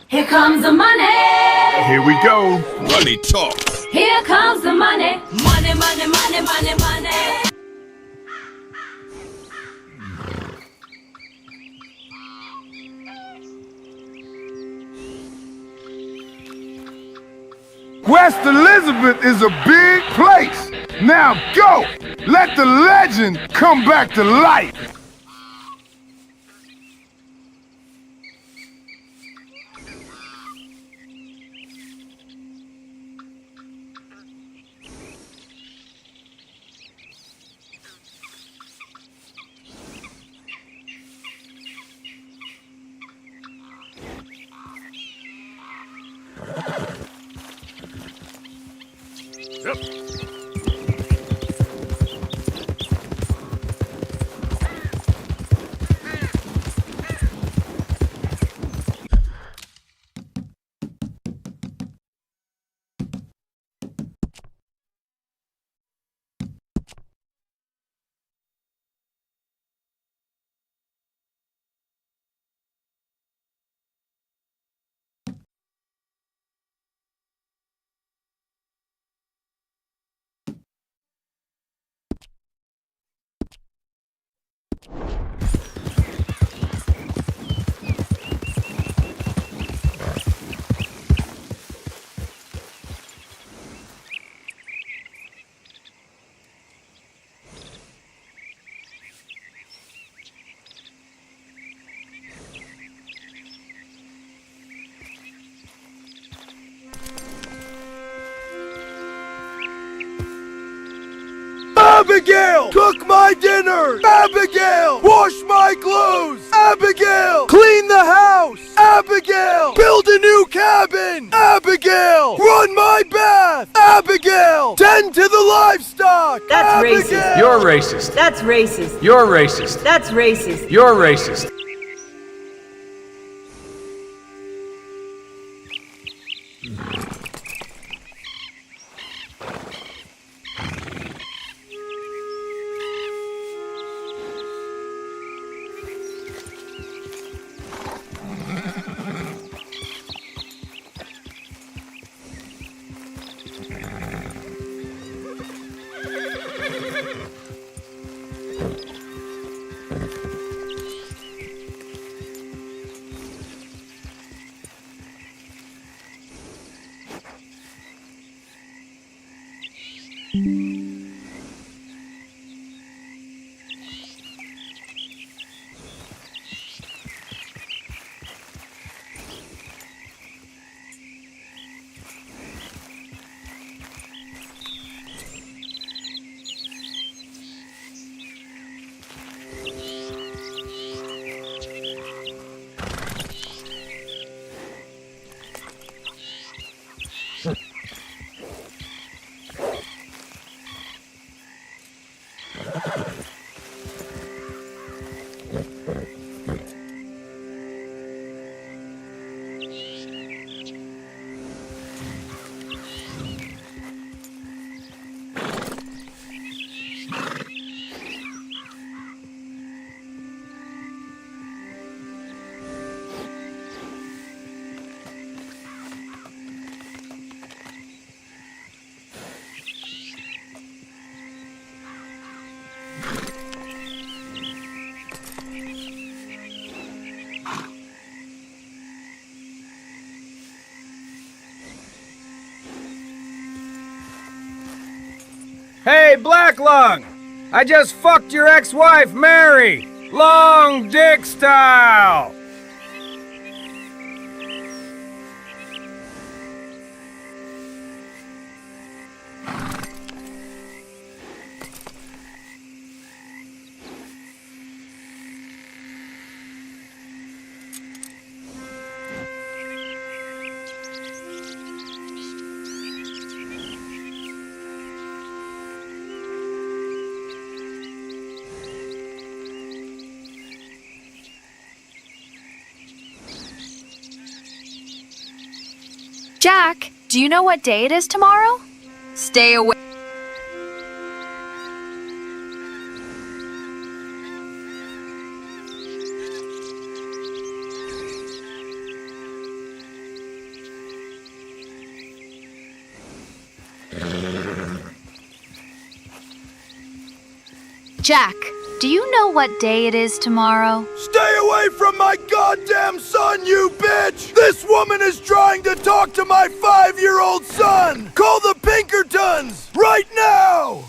Here comes the money. Here we go. Money talk. Here comes the money. Money, money, money, money, money. West Elizabeth is a big place. Now go. Let the legend come back to life. Abigail! Cook my dinner! Abigail! Wash my clothes! Abigail! Clean the house! Abigail! Build a new cabin! Abigail! Run my bath! Abigail! Tend to the livestock! That's Abigail! racist. You're racist. That's racist. You're racist. That's racist. You're racist. Hey, Black Lung! I just fucked your ex-wife, Mary! Long dick style! Jack, do you know what day it is tomorrow? Stay away. Jack, do you know what day it is tomorrow? Stay away from my goddamn son, you bitch! This woman is trying to talk to my 5-year-old son! Call the Pinkertons! Right now!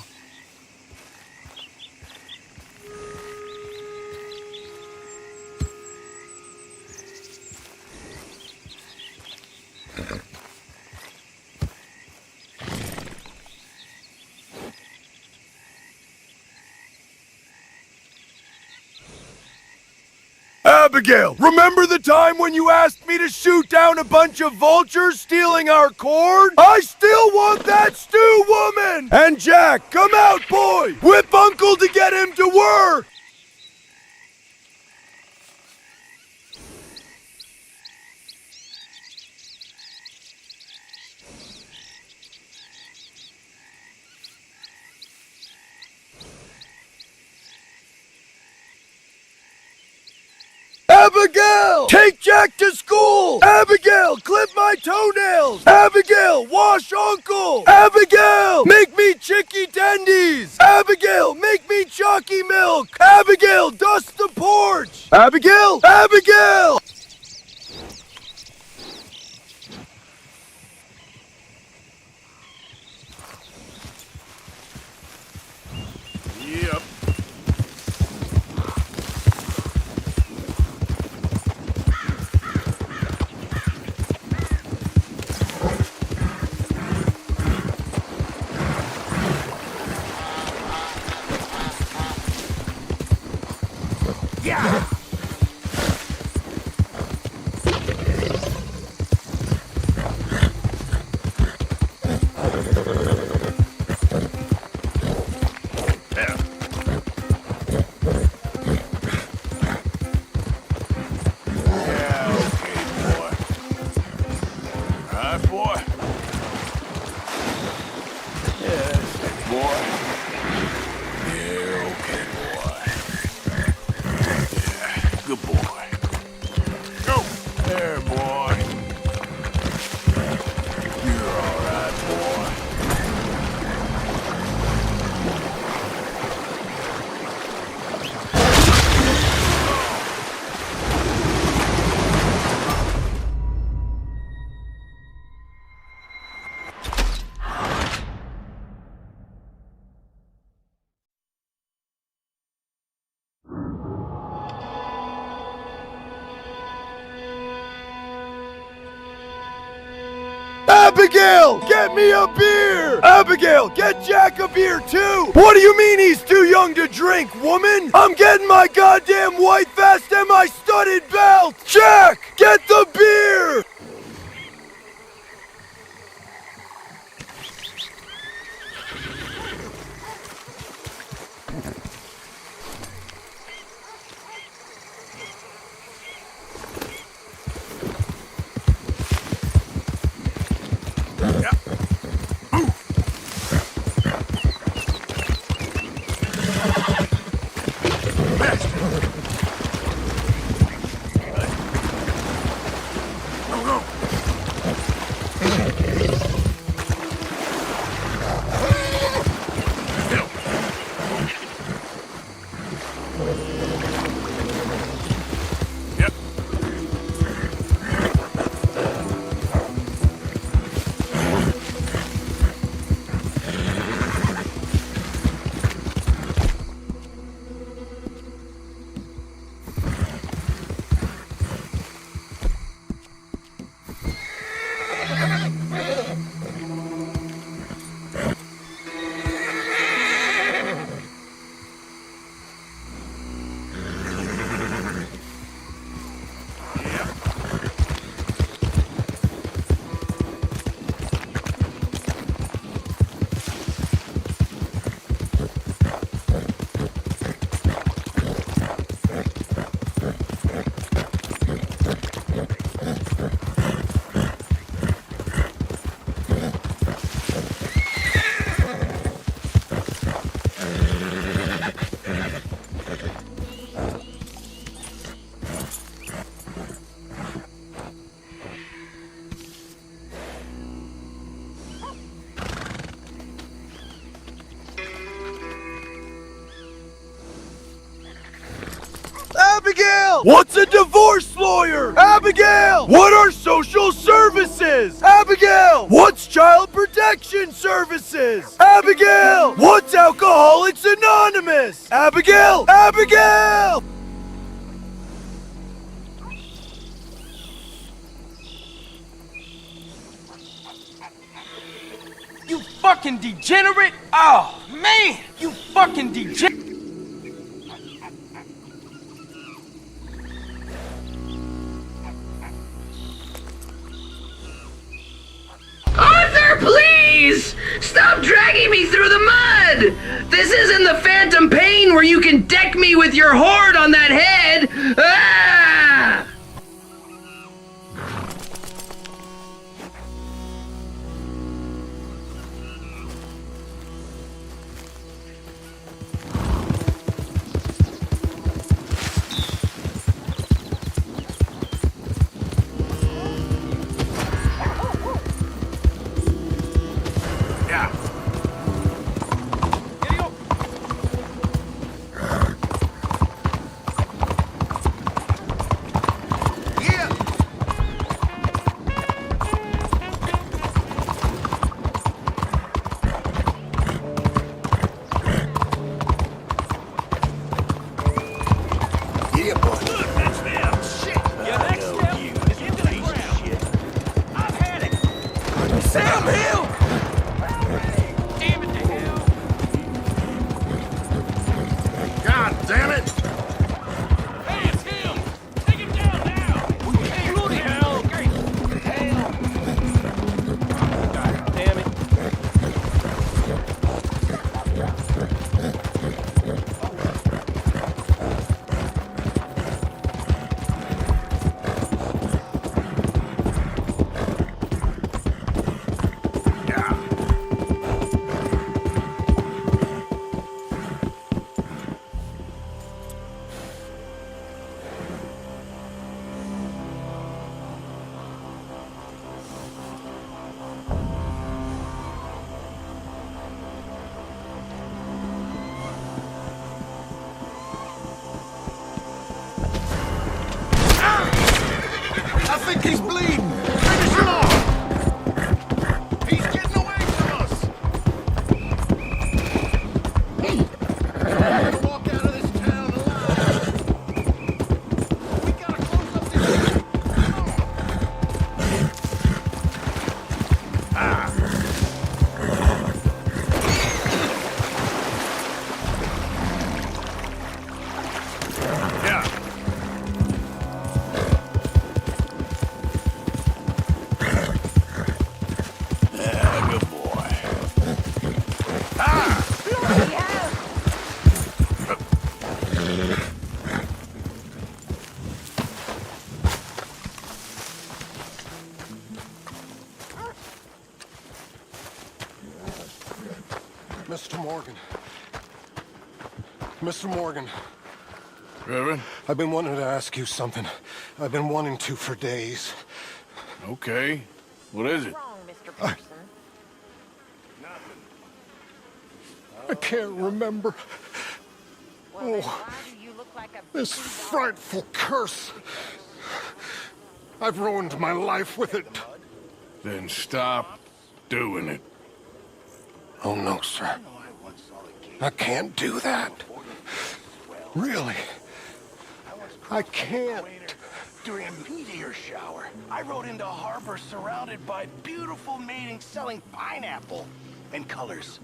Abigail, remember the time when you asked me to shoot down a bunch of vultures stealing our corn? I still want that stew, woman! And Jack, come out, boy! Whip Uncle to get him to work! Abigail! Take Jack to school! Abigail, clip my toenails! Abigail, wash Uncle! Abigail, make me chicky tendies! Abigail, make me chalky milk! Abigail, dust the porch! Abigail! Abigail! Yep. boy. Yeah, that's it, boy. Yeah, okay, boy. Yeah, good boy. Go! There, boy. You're all right, boy. Abigail, get me a beer! Abigail, get Jack a beer too! What do you mean he's too young to drink, woman? I'm getting my goddamn white vest and my studded belt! Jack, get the beer! Abigail! What's a divorce lawyer? Abigail! What are social services? Abigail! What's child protection services? Abigail! What's Alcoholics Anonymous? Abigail! Abigail! You fucking degenerate! Oh, man! You fucking degenerate! Arthur, please! Stop dragging me through the mud! This isn't the phantom pain where you can deck me with your horde on that head! Ah! think he's bleeding. Finish him off. He's getting away from us. Walk out of this town alive. We gotta close up this. Mr. Morgan. Mr. Morgan. Reverend? I've been wanting to ask you something. I've been wanting to for days. Okay. What is it? I can't remember. Oh, this frightful curse. I've ruined my life with it. Then stop doing it. Oh, no, sir. I can't do that. Really. I can't. During a meteor shower, I rode into a harbor surrounded by beautiful maidens selling pineapple and colors.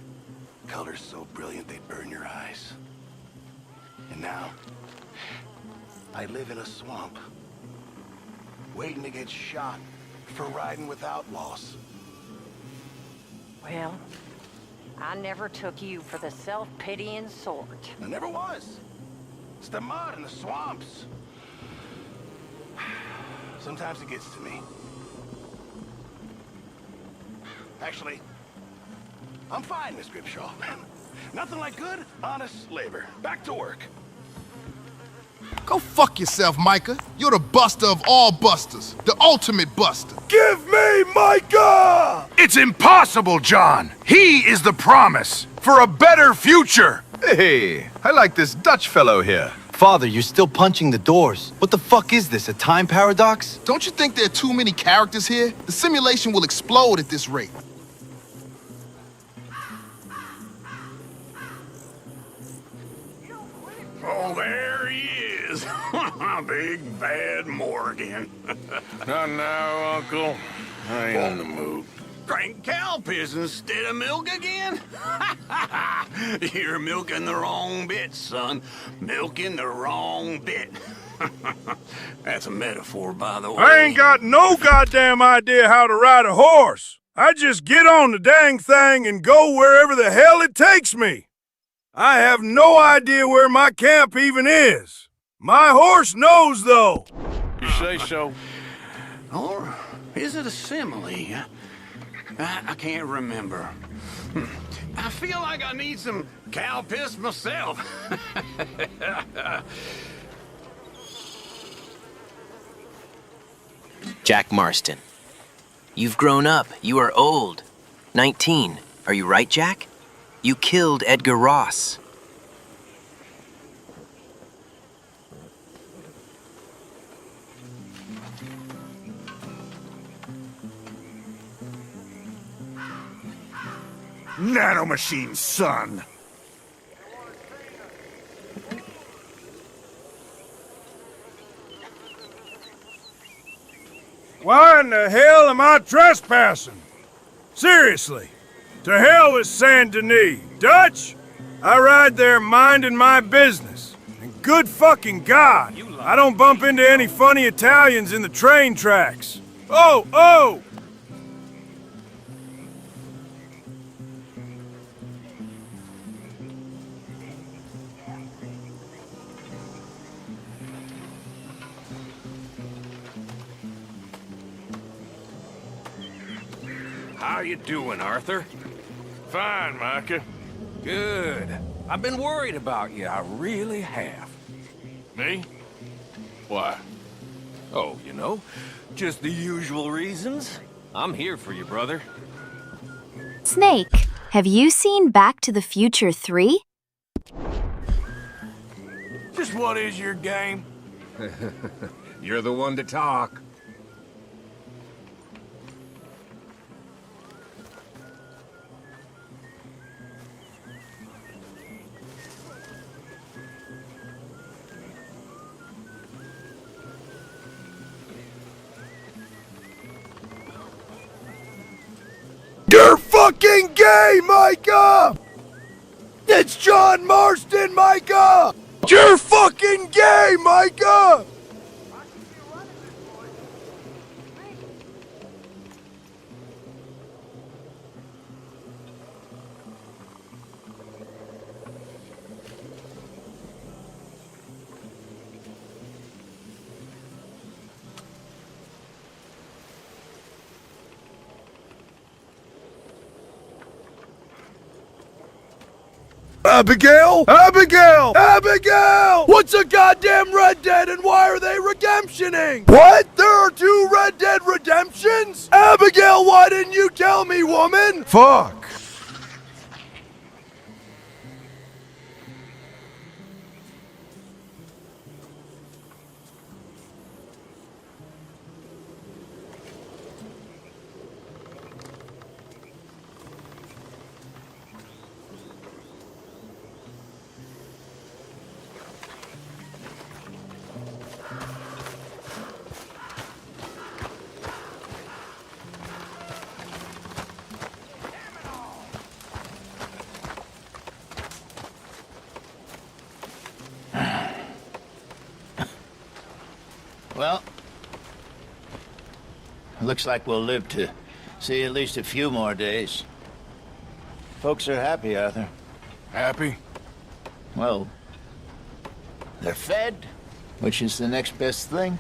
Colors so brilliant they'd burn your eyes. And now, I live in a swamp, waiting to get shot for riding with outlaws. Well, I never took you for the self-pitying sort. I never was. It's the mud and the swamps. Sometimes it gets to me. Actually, I'm fine, Miss Grimshaw. Nothing like good, honest labor. Back to work. Go fuck yourself, Micah. You're the buster of all busters. The ultimate buster. Give me Micah! It's impossible, John. He is the promise for a better future. Hey, I like this Dutch fellow here. Father, you're still punching the doors. What the fuck is this, a time paradox? Don't you think there are too many characters here? The simulation will explode at this rate. Oh, there he is. Big bad Morgan. Not now, Uncle. I ain't in the mood. Drink cow piss instead of milk again? You're milking the wrong bit, son. Milking the wrong bit. That's a metaphor, by the way. I ain't got no goddamn idea how to ride a horse. I just get on the dang thing and go wherever the hell it takes me. I have no idea where my camp even is. My horse knows, though. You say so. Or is it a simile? I can't remember. I feel like I need some cow piss myself. Jack Marston. You've grown up. You are old. 19. Are you right, Jack? You killed Edgar Ross. Nanomachine, son. Why in the hell am I trespassing? Seriously. To hell with Saint Denis. Dutch, I ride there minding my business. And good fucking God, I don't bump into any funny Italians in the train tracks. Oh! How you doing, Arthur? Fine, Micah. Good. I've been worried about you, I really have. Me? Why? Oh, you know, just the usual reasons. I'm here for you, brother. Snake, have you seen Back to the Future 3? Just what is your game? You're the one to talk. gay, Micah! It's John Marston, Micah! You're fucking gay, Micah! Abigail? Abigail! Abigail! What's a goddamn Red Dead and why are they redemptioning? What? There are 2 Red Dead redemptions? Abigail, why didn't you tell me, woman? Fuck. Well, looks like we'll live to see at least a few more days. Folks are happy, Arthur. Happy? Well, they're fed, which is the next best thing.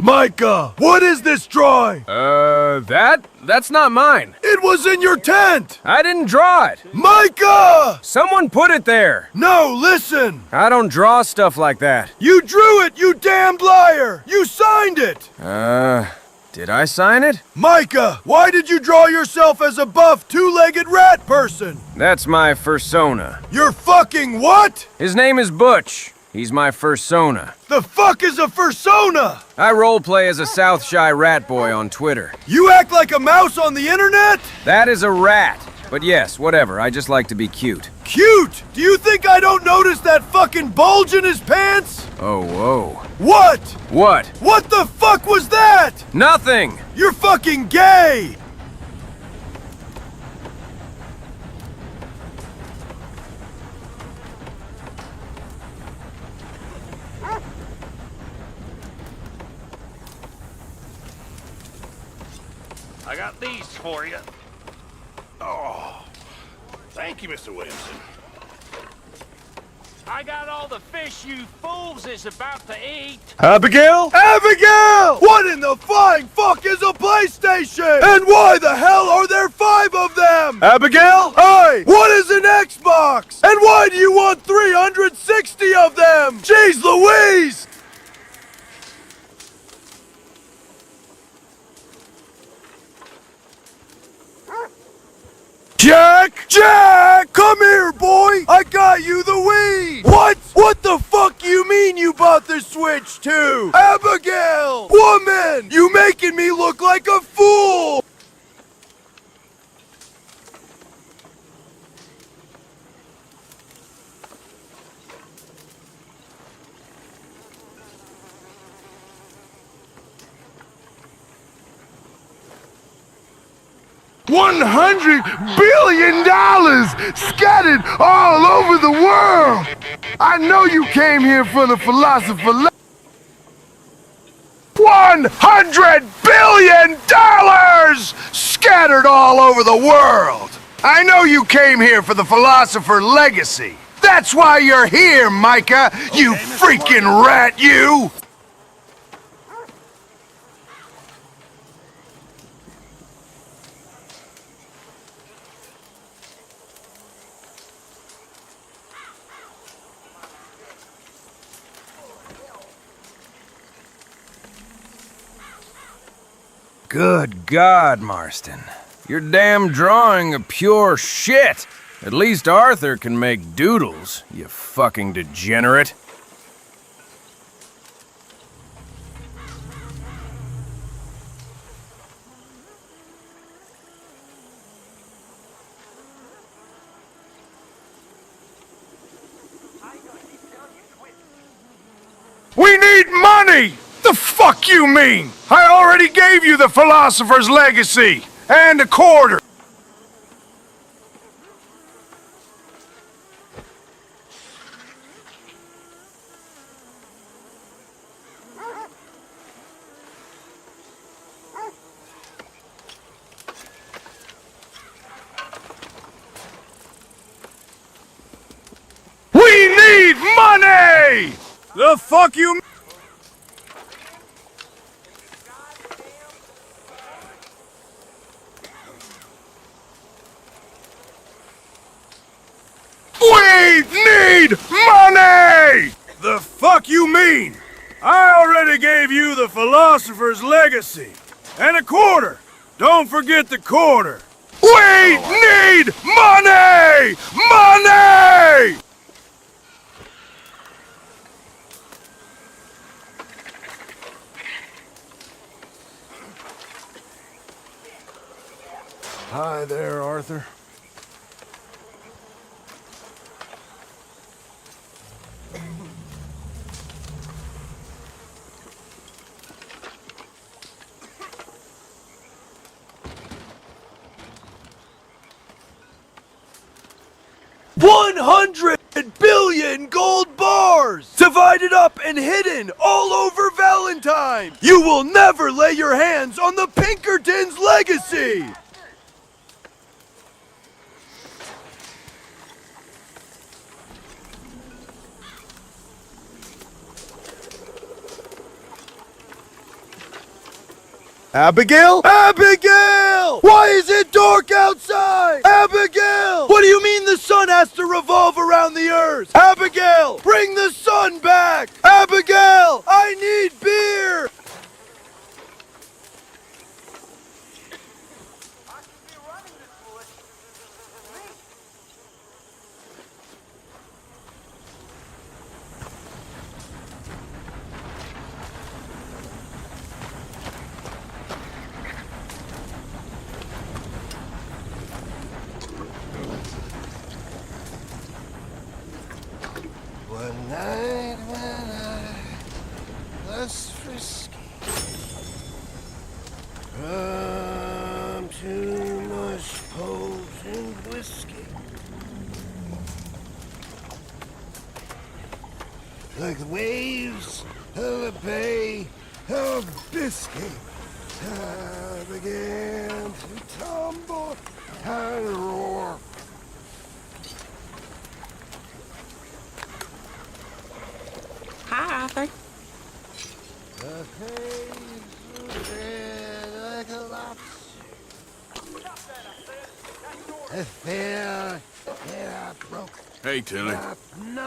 Micah, what is this drawing? That's not mine. It was in your tent! I didn't draw it. Micah! Someone put it there. No, listen! I don't draw stuff like that. You drew it, you damned liar! You signed it! Did I sign it? Micah, why did you draw yourself as a buff, two-legged rat person? That's my fursona. You're fucking what? His name is Butch. He's my fursona. The fuck is a fursona? I roleplay as a South Shy rat boy on Twitter. You act like a mouse on the internet? That is a rat. But yes, whatever, I just like to be cute. Cute? Do you think I don't notice that fucking bulge in his pants? Oh, whoa. What? What? What the fuck was that? Nothing! You're fucking gay! I got these for you. Oh, thank you, Mr. Williamson. I got all the fish you fools is about to eat. Abigail? Abigail! What in the flying fuck is a PlayStation? And why the hell are there 5 of them? Abigail? Hey! What is an Xbox? And why do you want 360 of them? Jeez Louise! Jack! Jack! Come here, boy! I got you the weed! What? What the fuck you mean you bought the Switch too? Abigail! Woman! You making me look like a fool! $100 billion scattered all over the world. I know you came here for the philosopher. $100 billion scattered all over the world. I know you came here for the philosopher legacy. That's why you're here, Micah. You freaking rat, you. Good God, Marston. Your damn drawing of pure shit. At least Arthur can make doodles, you fucking degenerate. We need money! The fuck you mean? I already gave you the philosopher's legacy and a quarter. We need money! The fuck you... We need money! The fuck you mean? I already gave you the philosopher's legacy. And a quarter. Don't forget the quarter. We need money! Money! Hi there, Arthur. $100 billion gold bars! Divided up and hidden all over Valentine! You will never lay your hands on the Pinkertons' legacy! Abigail? Abigail! Why is it dark outside? Abigail! What do you mean the sun has to revolve around the earth? Abigail! Bring the sun back! Abigail! I need beer! One night when I was frisky, from too much potent whiskey, like the waves of a bay of Biscay, I began to tumble and roar. Hi, Arthur. The haze was red like a lobster. I fell and I broke. Hey, Tilly.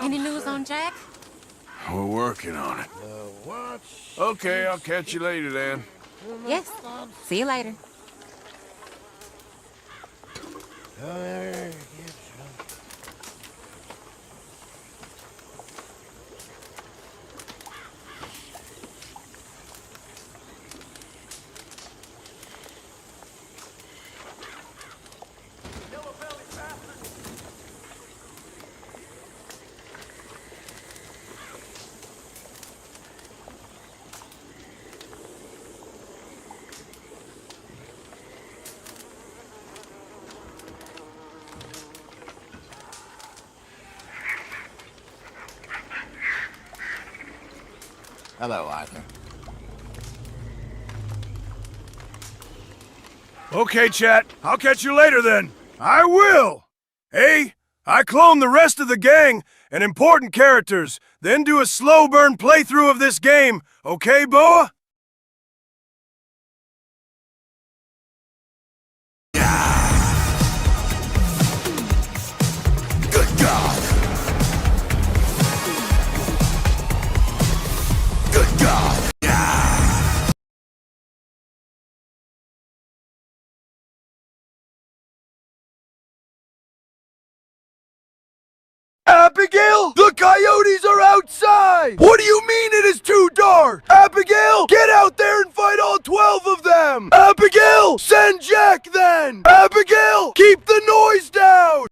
Any news on Jack? We're working on it. Okay, I'll catch you later then. Yes. See you later. Hello, Arthur. Okay, chat. I'll catch you later then. I will! Hey, I cloned the rest of the gang and important characters, then do a slow burn playthrough of this game. Okay, Boa? Good God! Good God! Abigail, the coyotes are outside! What do you mean it is too dark? Abigail, get out there and fight all 12 of them! Abigail, send Jack then! Abigail, keep the noise down!